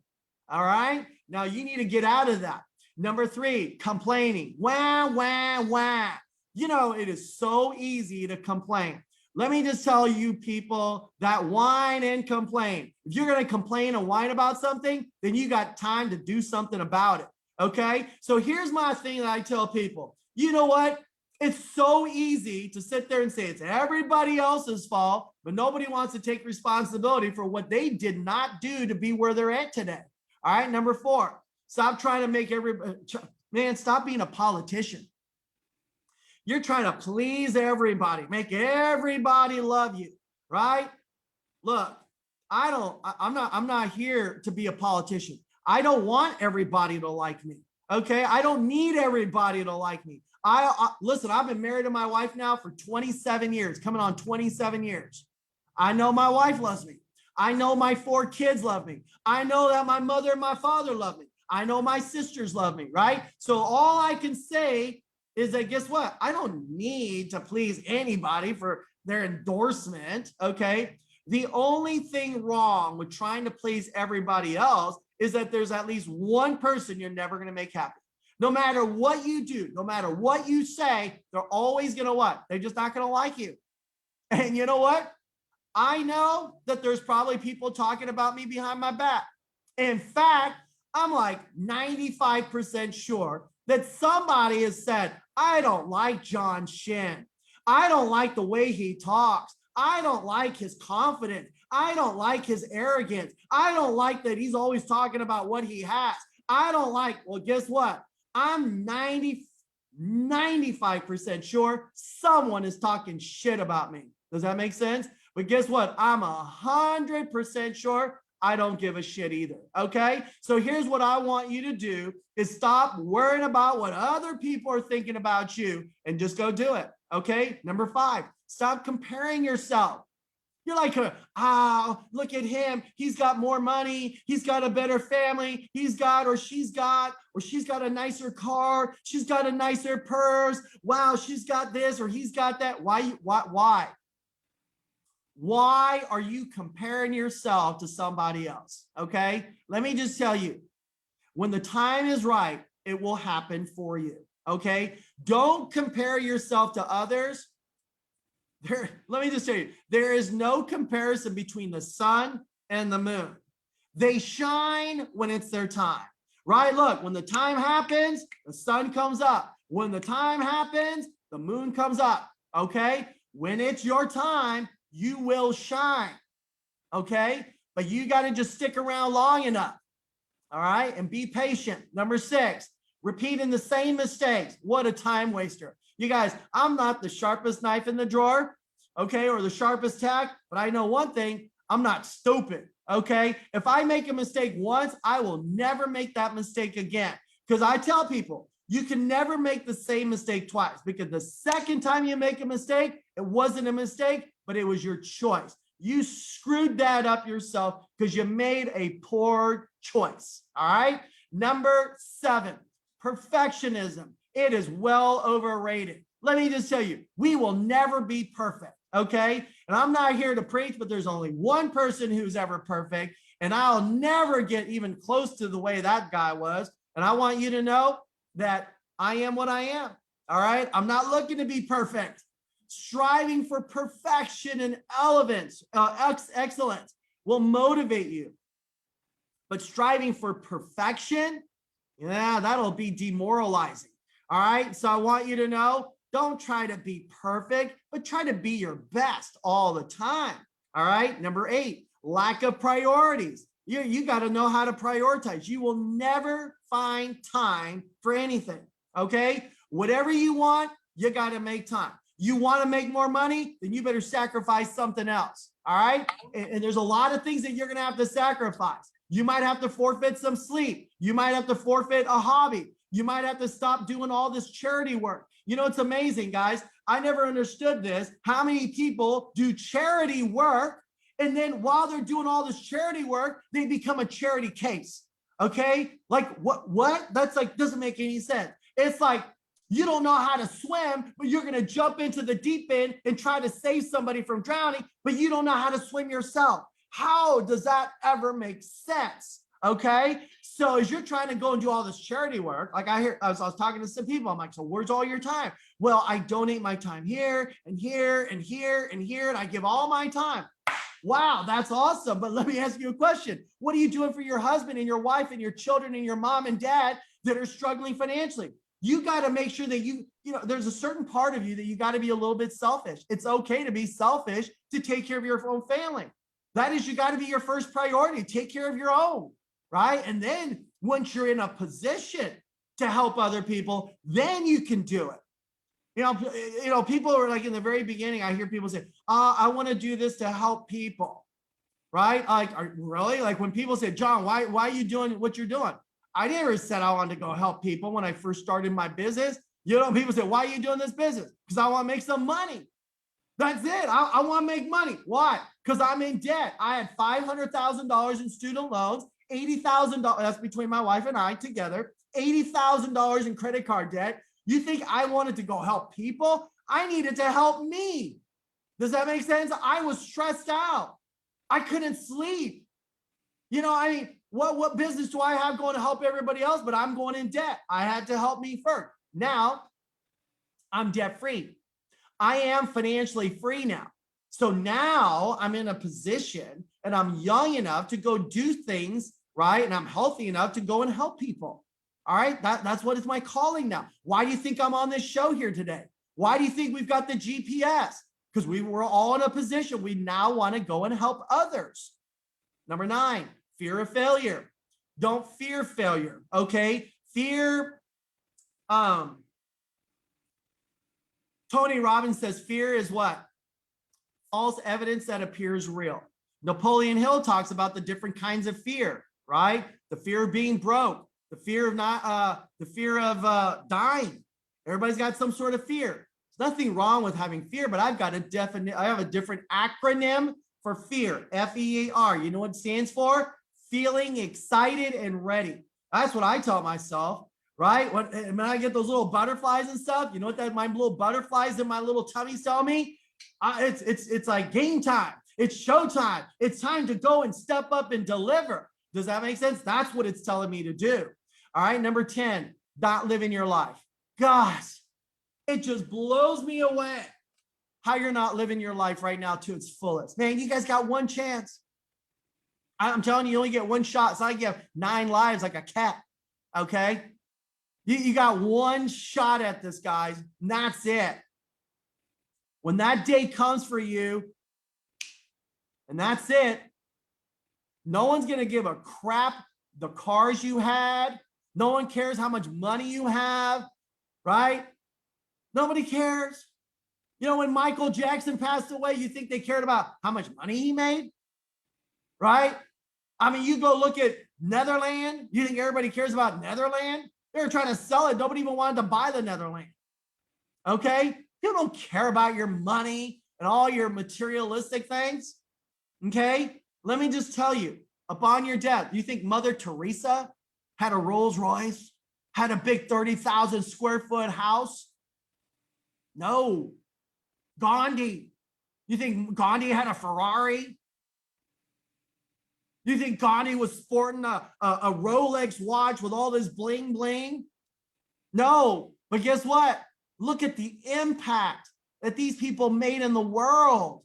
All right? Now you need to get out of that. Number 3, complaining. Wah, wah, wah. You know, it is so easy to complain. Let me just tell you people that whine and complain. If you're going to complain and whine about something, then you got time to do something about it. Okay. So here's my thing that I tell people. You know what? It's so easy to sit there and say it's everybody else's fault, but nobody wants to take responsibility for what they did not do to be where they're at today. All right. Number 4, stop trying to make everybody, man, stop being a politician. You're trying to please everybody, make everybody love you, right? Look, I'm not here to be a politician. I don't want everybody to like me. Okay. I don't need everybody to like me. Listen, I've been married to my wife now for 27 years, coming on 27 years. I know my wife loves me. I know my 4 kids love me. I know that my mother and my father love me. I know my sisters love me, right? So all I can say is that, guess what? I don't need to please anybody for their endorsement, okay? The only thing wrong with trying to please everybody else is that there's at least one person you're never going to make happy. No matter what you do, no matter what you say, they're always going to what? They're just not going to like you. And you know what? I know that there's probably people talking about me behind my back. In fact, I'm like 95% sure that somebody has said, I don't like John Shin. I don't like the way he talks. I don't like his confidence. I don't like his arrogance. I don't like that he's always talking about what he has. I don't like, well, guess what? I'm 95% sure someone is talking shit about me. Does that make sense? But guess what? I'm 100% sure I don't give a shit either. Okay. So here's what I want you to do is stop worrying about what other people are thinking about you and just go do it. Okay. Number 5, stop comparing yourself. You're like, look at him. He's got more money. He's got a better family. She's got a nicer car. She's got a nicer purse. Wow. She's got this or he's got that. Why? Why are you comparing yourself to somebody else? Okay. Let me just tell you, when the time is right, it will happen for you. Okay. Don't compare yourself to others. Let me just tell you, there is no comparison between the sun and the moon. They shine when it's their time, right? Look, when the time happens, the sun comes up. When the time happens, the moon comes up. Okay. When it's your time, you will shine. Okay. But you got to just stick around long enough. All right. And be patient. Number 6, repeating the same mistakes. What a time waster. You guys, I'm not the sharpest knife in the drawer, okay, or the sharpest tack, but I know one thing, I'm not stupid, okay? If I make a mistake once, I will never make that mistake again. Because I tell people, you can never make the same mistake twice, because the second time you make a mistake, it wasn't a mistake, but it was your choice. You screwed that up yourself because you made a poor choice, all right? Number 7, perfectionism. It is well overrated. Let me just tell you, we will never be perfect, okay? And I'm not here to preach, but there's only one person who's ever perfect, and I'll never get even close to the way that guy was. And I want you to know that I am what I am, all right? I'm not looking to be perfect. Striving for perfection and excellence will motivate you. But striving for perfection, yeah, that'll be demoralizing. All right. So I want you to know, don't try to be perfect, but try to be your best all the time. All right. Number 8, lack of priorities. You got to know how to prioritize. You will never find time for anything. Okay. Whatever you want, you got to make time. You want to make more money, then you better sacrifice something else. All right. And there's a lot of things that you're going to have to sacrifice. You might have to forfeit some sleep. You might have to forfeit a hobby. You might have to stop doing all this charity work. You know, it's amazing, guys. I never understood this. How many people do charity work, and then while they're doing all this charity work, they become a charity case? Okay. Like what? That's like, doesn't make any sense. It's like, you don't know how to swim, but you're going to jump into the deep end and try to save somebody from drowning, but you don't know how to swim yourself. How does that ever make sense? Okay. So as you're trying to go and do all this charity work, like I was talking to some people, I'm like, so where's all your time? Well, I donate my time here and here and here and here, and I give all my time. wow, that's awesome. But let me ask you a question. What are you doing for your husband and your wife and your children and your mom and dad that are struggling financially? You got to make sure that you know, there's a certain part of you that you got to be a little bit selfish. It's okay to be selfish to take care of your own family. That is, you got to be your first priority. Take care of your own, right? And then once you're in a position to help other people, then you can do it. You know, people are like in the very beginning, I hear people say, I want to do this to help people, right? Like, really? Like when people say, John, why are you doing what you're doing? I never said I wanted to go help people when I first started my business. You know, people say, why are you doing this business? Because I want to make some money. That's it. I want to make money. Why? Because I'm in debt. I had $500,000 in student loans, $80,000. That's between my wife and I together, $80,000 in credit card debt. You think I wanted to go help people? I needed to help me. Does that make sense? I was stressed out. I couldn't sleep. You know, I mean, what business do I have going to help everybody else? But I'm going in debt. I had to help me first. Now I'm debt free. I am financially free now. So now I'm in a position and I'm young enough to go do things, right? And I'm healthy enough to go and help people. All right, that's what is my calling now. Why do you think I'm on this show here today? Why do you think we've got the GPS? Because we were all in a position. We now want to go and help others. Number 9, fear of failure. Don't fear failure, okay? Fear, Tony Robbins says fear is what? False evidence that appears real. Napoleon Hill talks about the different kinds of fear, right? The fear of being broke. The fear of dying. Everybody's got some sort of fear. There's nothing wrong with having fear, but I have a different acronym for fear. F-E-A-R. You know what it stands for? Feeling excited and ready. That's what I tell myself, right? When I get those little butterflies and stuff, you know what my little butterflies in my little tummy tell me? It's like game time. It's showtime. It's time to go and step up and deliver. Does that make sense? That's what it's telling me to do. All right. Number 10, not living your life. Gosh, it just blows me away how you're not living your life right now to its fullest. Man, you guys got one chance. I'm telling you, you only get one shot. It's not like you have 9 lives like a cat. Okay. You got one shot at this, guys. And that's it. When that day comes for you, and that's it, no one's going to give a crap the cars you had. No one cares how much money you have, right? Nobody cares. You know, when Michael Jackson passed away, you think they cared about how much money he made, right? I mean, you go look at Netherlands. You think everybody cares about Netherlands? They were trying to sell it. Nobody even wanted to buy the Netherlands. Okay? People don't care about your money and all your materialistic things. Okay? Let me just tell you, upon your death, you think Mother Teresa had a Rolls Royce, had a big 30,000 square foot house? No. Gandhi. You think Gandhi had a Ferrari? You think Gandhi was sporting a Rolex watch with all this bling bling? No. But guess what? Look at the impact that these people made in the world.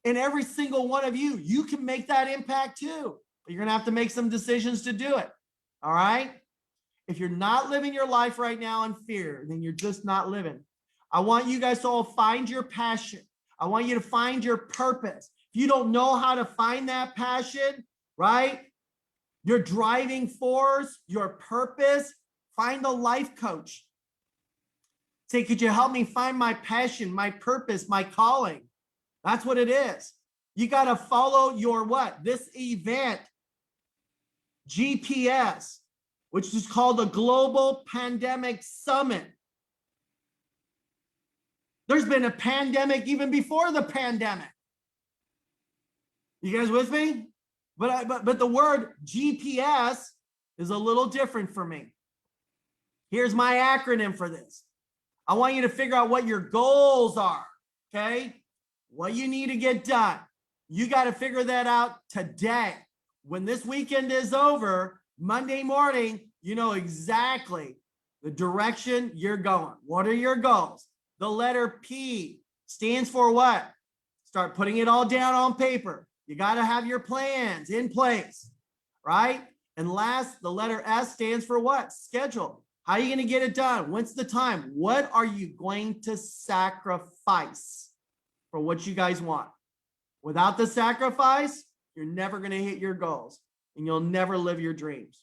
And every single one of you, you can make that impact too. But you're going to have to make some decisions to do it. All right? If you're not living your life right now in fear, then you're just not living. I want you guys to all find your passion. I want you to find your purpose. If you don't know how to find that passion, right? Your driving force, your purpose, find a life coach. Say, could you help me find my passion, my purpose, my calling? That's what it is. You got to follow your what? This event, GPS, which is called the Global Pandemic Summit. There's been a pandemic even before the pandemic. You guys with me? But the word GPS is a little different for me. Here's my acronym for this. I want you to figure out what your goals are, okay? What you need to get done. You got to figure that out today. When this weekend is over, Monday morning, you know exactly the direction you're going. What are your goals? The letter P stands for what? Start putting it all down on paper. You got to have your plans in place, right? And last, the letter S stands for what? Schedule. How are you going to get it done? When's the time? What are you going to sacrifice for what you guys want? Without the sacrifice, you're never going to hit your goals and you'll never live your dreams.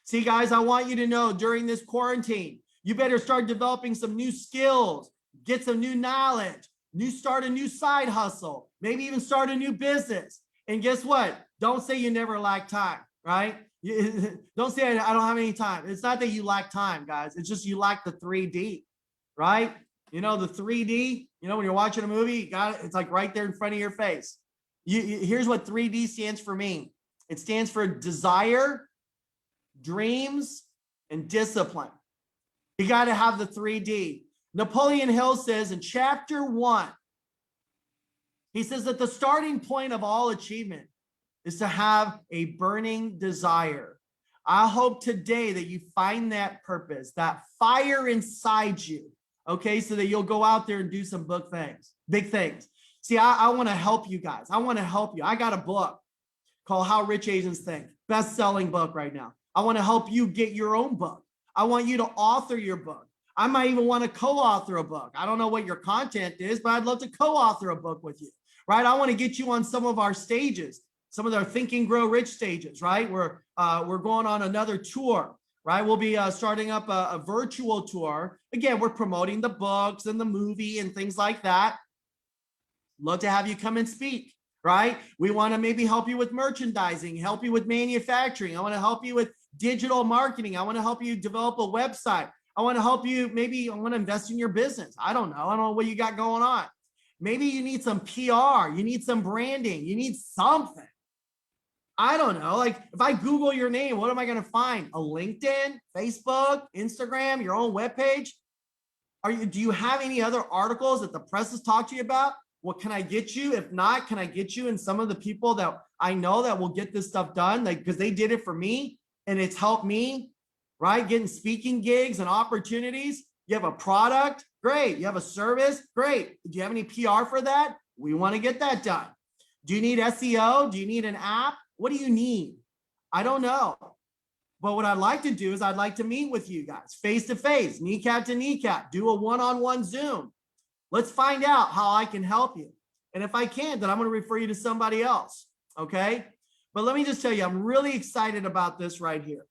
See, guys, I want you to know during this quarantine, you better start developing some new skills, get some new knowledge, start a new side hustle, maybe even start a new business. And guess what? Don't say you never lack time, right? Don't say I don't have any time. It's not that you lack time, guys. It's just you lack the 3D, right? You know, the 3D, you know, when you're watching a movie, you got it. It's like right there in front of your face. Here's what 3D stands for me. It stands for desire, dreams, and discipline. You got to have the 3D. Napoleon Hill says in chapter 1, he says that the starting point of all achievement is to have a burning desire. I hope today that you find that purpose, that fire inside you, okay, so that you'll go out there and do some big things. See, I want to help you guys. I want to help you. I got a book called How Rich Asians Think, best-selling book right now. I want to help you get your own book. I want you to author your book. I might even want to co-author a book. I don't know what your content is, but I'd love to co-author a book with you, right? I want to get you on some of our stages, some of our Think and Grow Rich stages, right? We're going on another tour, right? We'll be starting up a virtual tour. Again, we're promoting the books and the movie and things like that. Love to have you come and speak, right? We want to maybe help you with merchandising, help you with manufacturing. I want to help you with digital marketing. I want to help you develop a website. I want to help you. Maybe I want to invest in your business. I don't know what you got going on. Maybe you need some PR. You need some branding. You need something. I don't know. Like if I Google your name, what am I going to find? A LinkedIn, Facebook, Instagram, your own webpage? Do you have any other articles that the press has talked to you about? What can I get you? If not, can I get you in some of the people that I know that will get this stuff done? Like, because they did it for me and it's helped me, right? Getting speaking gigs and opportunities. You have a product, great. You have a service, great. Do you have any PR for that? We want to get that done. Do you need SEO? Do you need an app? What do you need? I don't know. But what I'd like to do is I'd like to meet with you guys face to face, kneecap to kneecap, do a one-on-one Zoom. Let's find out how I can help you. And if I can't, then I'm going to refer you to somebody else. Okay. But let me just tell you, I'm really excited about this right here.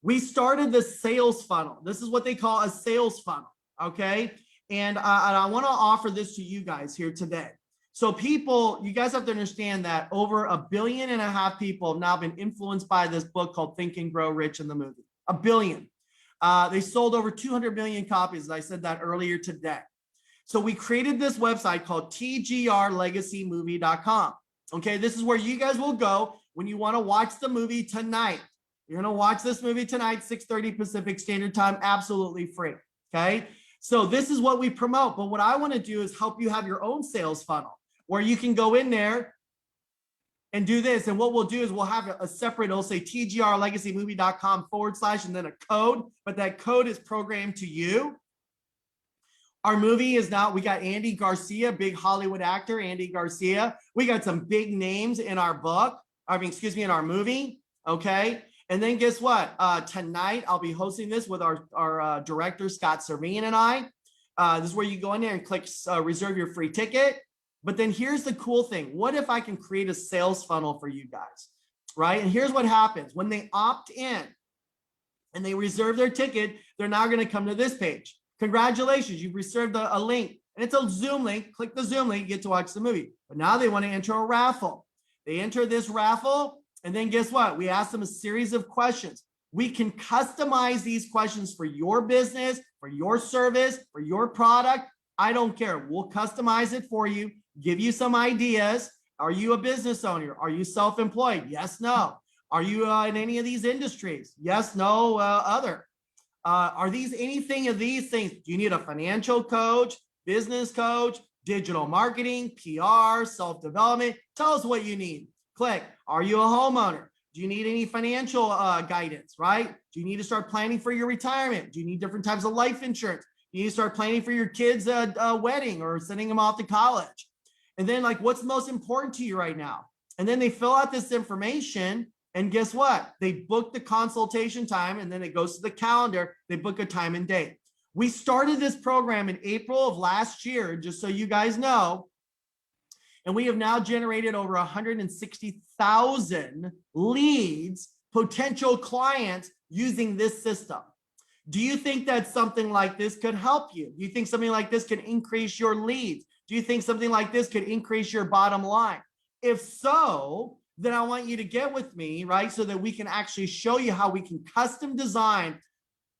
We started the sales funnel. This is what they call a sales funnel. Okay. And I want to offer this to you guys here today. So people, you guys have to understand that over 1.5 billion people have now been influenced by this book called Think and Grow Rich in the movie. 1 billion. They sold over 200 million copies. I said that earlier today. So we created this website called tgrlegacymovie.com. Okay, this is where you guys will go when you want to watch the movie tonight. You're going to watch this movie tonight, 6:30 Pacific Standard Time, absolutely free. Okay, so this is what we promote. But what I want to do is help you have your own sales funnel where you can go in there and do this. And what we'll do is we'll have a separate, it'll say tgrlegacymovie.com / and then a code, but that code is programmed to you. Our movie is now, we got Andy Garcia, big Hollywood actor, Andy Garcia. We got some big names in our book, in our movie, okay? And then guess what? Tonight, I'll be hosting this with our director, Scott Serene and I. This is where you go in there and click reserve your free ticket. But then here's the cool thing. What if I can create a sales funnel for you guys, right? And here's what happens. When they opt in and they reserve their ticket, they're now going to come to this page. Congratulations, you've reserved a link. And it's a Zoom link. Click the Zoom link, you get to watch the movie. But now they want to enter a raffle. They enter this raffle, and then guess what? We ask them a series of questions. We can customize these questions for your business, for your service, for your product. I don't care. We'll customize it for you. Give you some ideas. Are you a business owner? Are you self-employed? Yes, no. Are you in any of these industries? Yes, no, other. Are these anything of these things? Do you need a financial coach, business coach, digital marketing, PR, self-development? Tell us what you need. Click. Are you a homeowner? Do you need any financial guidance, right? Do you need to start planning for your retirement? Do you need different types of life insurance? You need to start planning for your kids' wedding or sending them off to college. And then like, what's most important to you right now? And then they fill out this information, and guess what? They book the consultation time, and then it goes to the calendar. They book a time and date. We started this program in April of last year, just so you guys know. And we have now generated over 160,000 leads, potential clients using this system. Do you think that something like this could help you? Do you think something like this could increase your leads? Do you think something like this could increase your bottom line? If so, then I want you to get with me, right? So that we can actually show you how we can custom design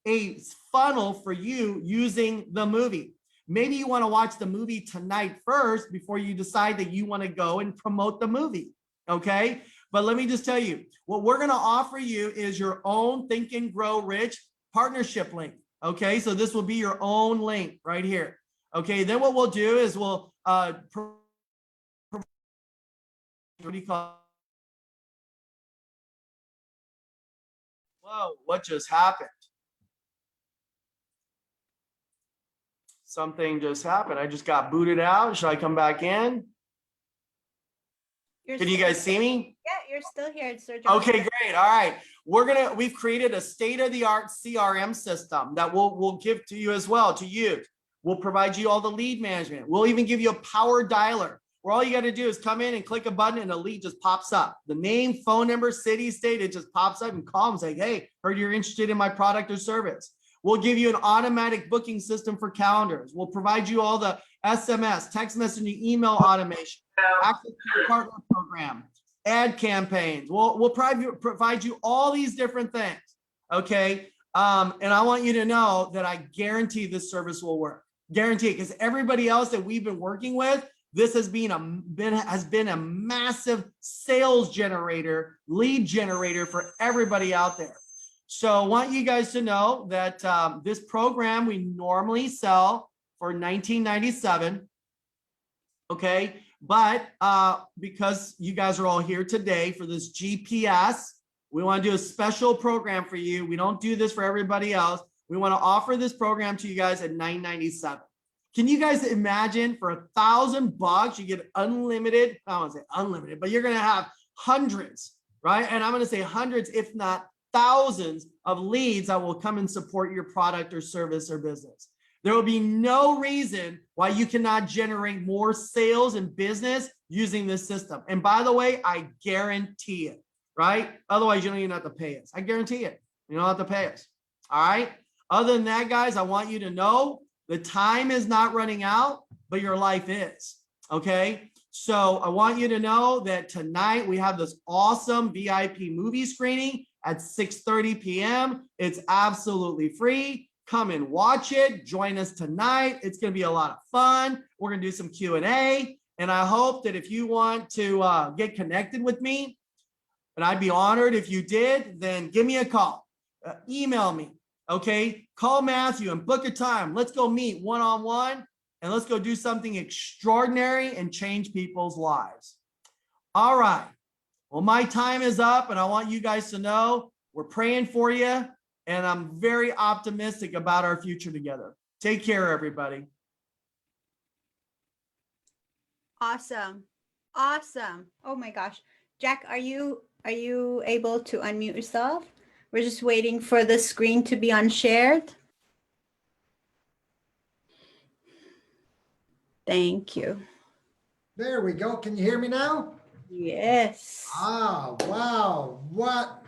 a funnel for you using the movie. Maybe you want to watch the movie tonight first before you decide that you want to go and promote the movie. Okay. But let me just tell you, what we're going to offer you is your own Think and Grow Rich partnership link. Okay. So this will be your own link right here. Okay. Then what we'll do is we'll, what do you call? Whoa, what just happened? Something just happened. I just got booted out. Should I come back in? Can you guys see me? Yeah, you're still here, Sir John. Okay, great. All right. We've created a state-of-the-art CRM system that we'll give to you as well to use. We'll provide you all the lead management. We'll even give you a power dialer where all you got to do is come in and click a button and a lead just pops up. The name, phone number, city, state, it just pops up and call them, say, hey, heard you're interested in my product or service. We'll give you an automatic booking system for calendars. We'll provide you all the SMS, text messaging, email automation, access to your partner program, ad campaigns. We'll provide you all these different things. Okay. And I want you to know that I guarantee this service will work. Guarantee it, because everybody else that we've been working with, this has been a massive sales generator, lead generator for everybody out there. So I want you guys to know that this program we normally sell for $19.97. Okay, but because you guys are all here today for this GPS, we want to do a special program for you. We don't do this for everybody else. We want to offer this program to you guys at $9.97. Can you guys imagine for $1,000 you get unlimited? I don't want to say unlimited, but you're going to have hundreds, right? And I'm going to say hundreds, if not thousands of leads that will come and support your product or service or business. There will be no reason why you cannot generate more sales and business using this system. And by the way, I guarantee it, right? Otherwise, you don't even have to pay us. I guarantee it. You don't have to pay us. All right. Other than that, guys, I want you to know the time is not running out, but your life is. Okay. So I want you to know that tonight we have this awesome VIP movie screening at 6:30 p.m. It's absolutely free. Come and watch it. Join us tonight. It's going to be a lot of fun. We're going to do some Q&A. And I hope that if you want to get connected with me, and I'd be honored if you did, then give me a call. Email me. Okay. Call Matthew and book a time. Let's go meet one-on-one and let's go do something extraordinary and change people's lives. All right. Well, my time is up and I want you guys to know we're praying for you and I'm very optimistic about our future together. Take care, everybody. Awesome. Awesome. Oh my gosh. Jack, are you able to unmute yourself? We're just waiting for the screen to be unshared. Thank you. There we go. Can you hear me now? Yes. Ah, wow. What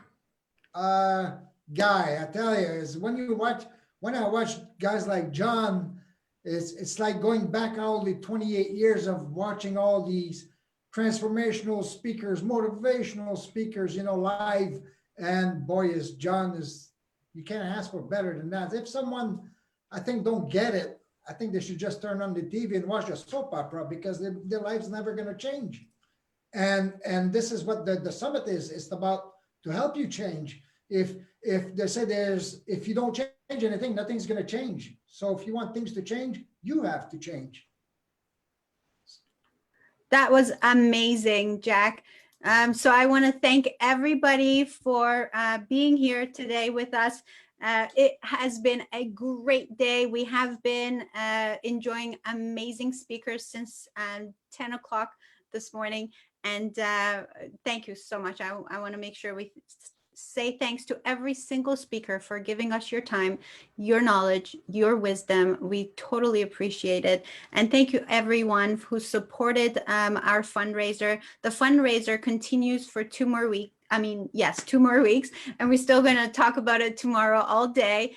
a guy. I tell you, is when I watch guys like John, it's like going back all the 28 years of watching all these transformational speakers, motivational speakers, live. And boy, you can't ask for better than that. If someone, I think, don't get it, I think they should just turn on the TV and watch a soap opera because their life's never going to change. And this is what the summit is. It's about to help you change. If they say if you don't change anything, nothing's going to change. So if you want things to change, you have to change. That was amazing, Jack. So I want to thank everybody for being here today with us. It has been a great day. We have been enjoying amazing speakers since 10 o'clock this morning. And thank you so much. I want to make sure we say thanks to every single speaker for giving us your time, your knowledge, your wisdom. We totally appreciate it. And thank you everyone who supported our fundraiser. The fundraiser continues for 2 more weeks. I mean, yes, 2 more weeks. And we're still going to talk about it tomorrow all day.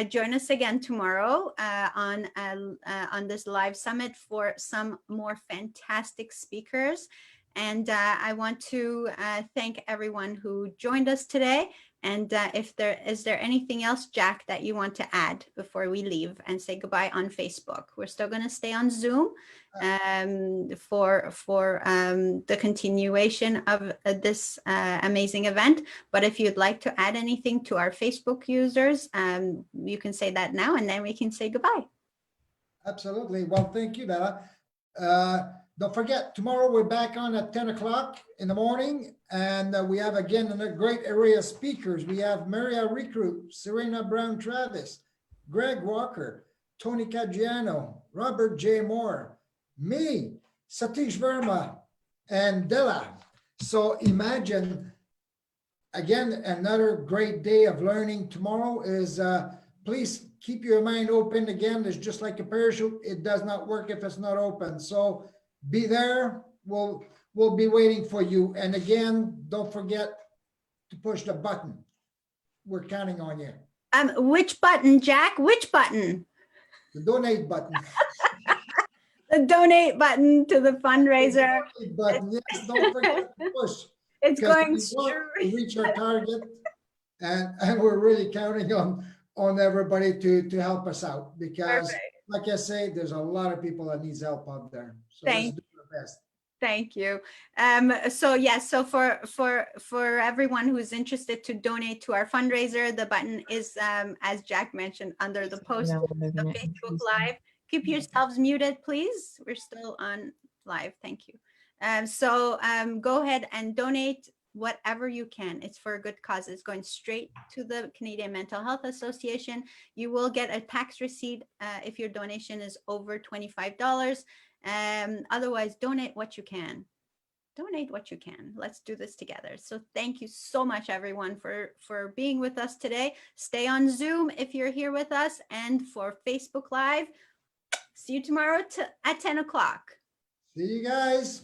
Join us again tomorrow on this live summit for some more fantastic speakers. And I want to thank everyone who joined us today. And is there anything else, Jack, that you want to add before we leave and say goodbye on Facebook? We're still going to stay on Zoom for the continuation of this amazing event. But if you'd like to add anything to our Facebook users, you can say that now, and then we can say goodbye. Absolutely. Well, thank you, Bella. Don't forget, tomorrow we're back on at 10 o'clock in the morning, and we have again a great array of speakers. We have Maria Recruit, Serena Brown Travis, Greg Walker, Tony Caggiano, Robert J. Moore, me, Satish Verma, and Della. So imagine, again, another great day of learning. Tomorrow is, please keep your mind open. Again, it's just like a parachute. It does not work if it's not open. So be there. We'll be waiting for you. And again, don't forget to push the button. We're counting on you. Which button, Jack? Which button? The donate button. The donate button to the fundraiser. The button. Yes, don't forget to push. It's going we want to reach our target, and we're really counting on everybody to help us out, because Perfect. like I say, there's a lot of people that needs help out there. So let's do our best. Thank you. So yes, so for everyone who's interested to donate to our fundraiser, the button is, as Jack mentioned, under the post, the Facebook Live. Keep yourselves muted, please. We're still on live. Thank you. So go ahead and donate whatever you can. It's for a good cause. It's going straight to the Canadian Mental Health Association. You will get a tax receipt if your donation is over $25. Otherwise, donate what you can. Donate what you can. Let's do this together. So thank you so much, everyone, for being with us today. Stay on Zoom if you're here with us, and for Facebook Live. See you tomorrow at 10 o'clock. See you guys.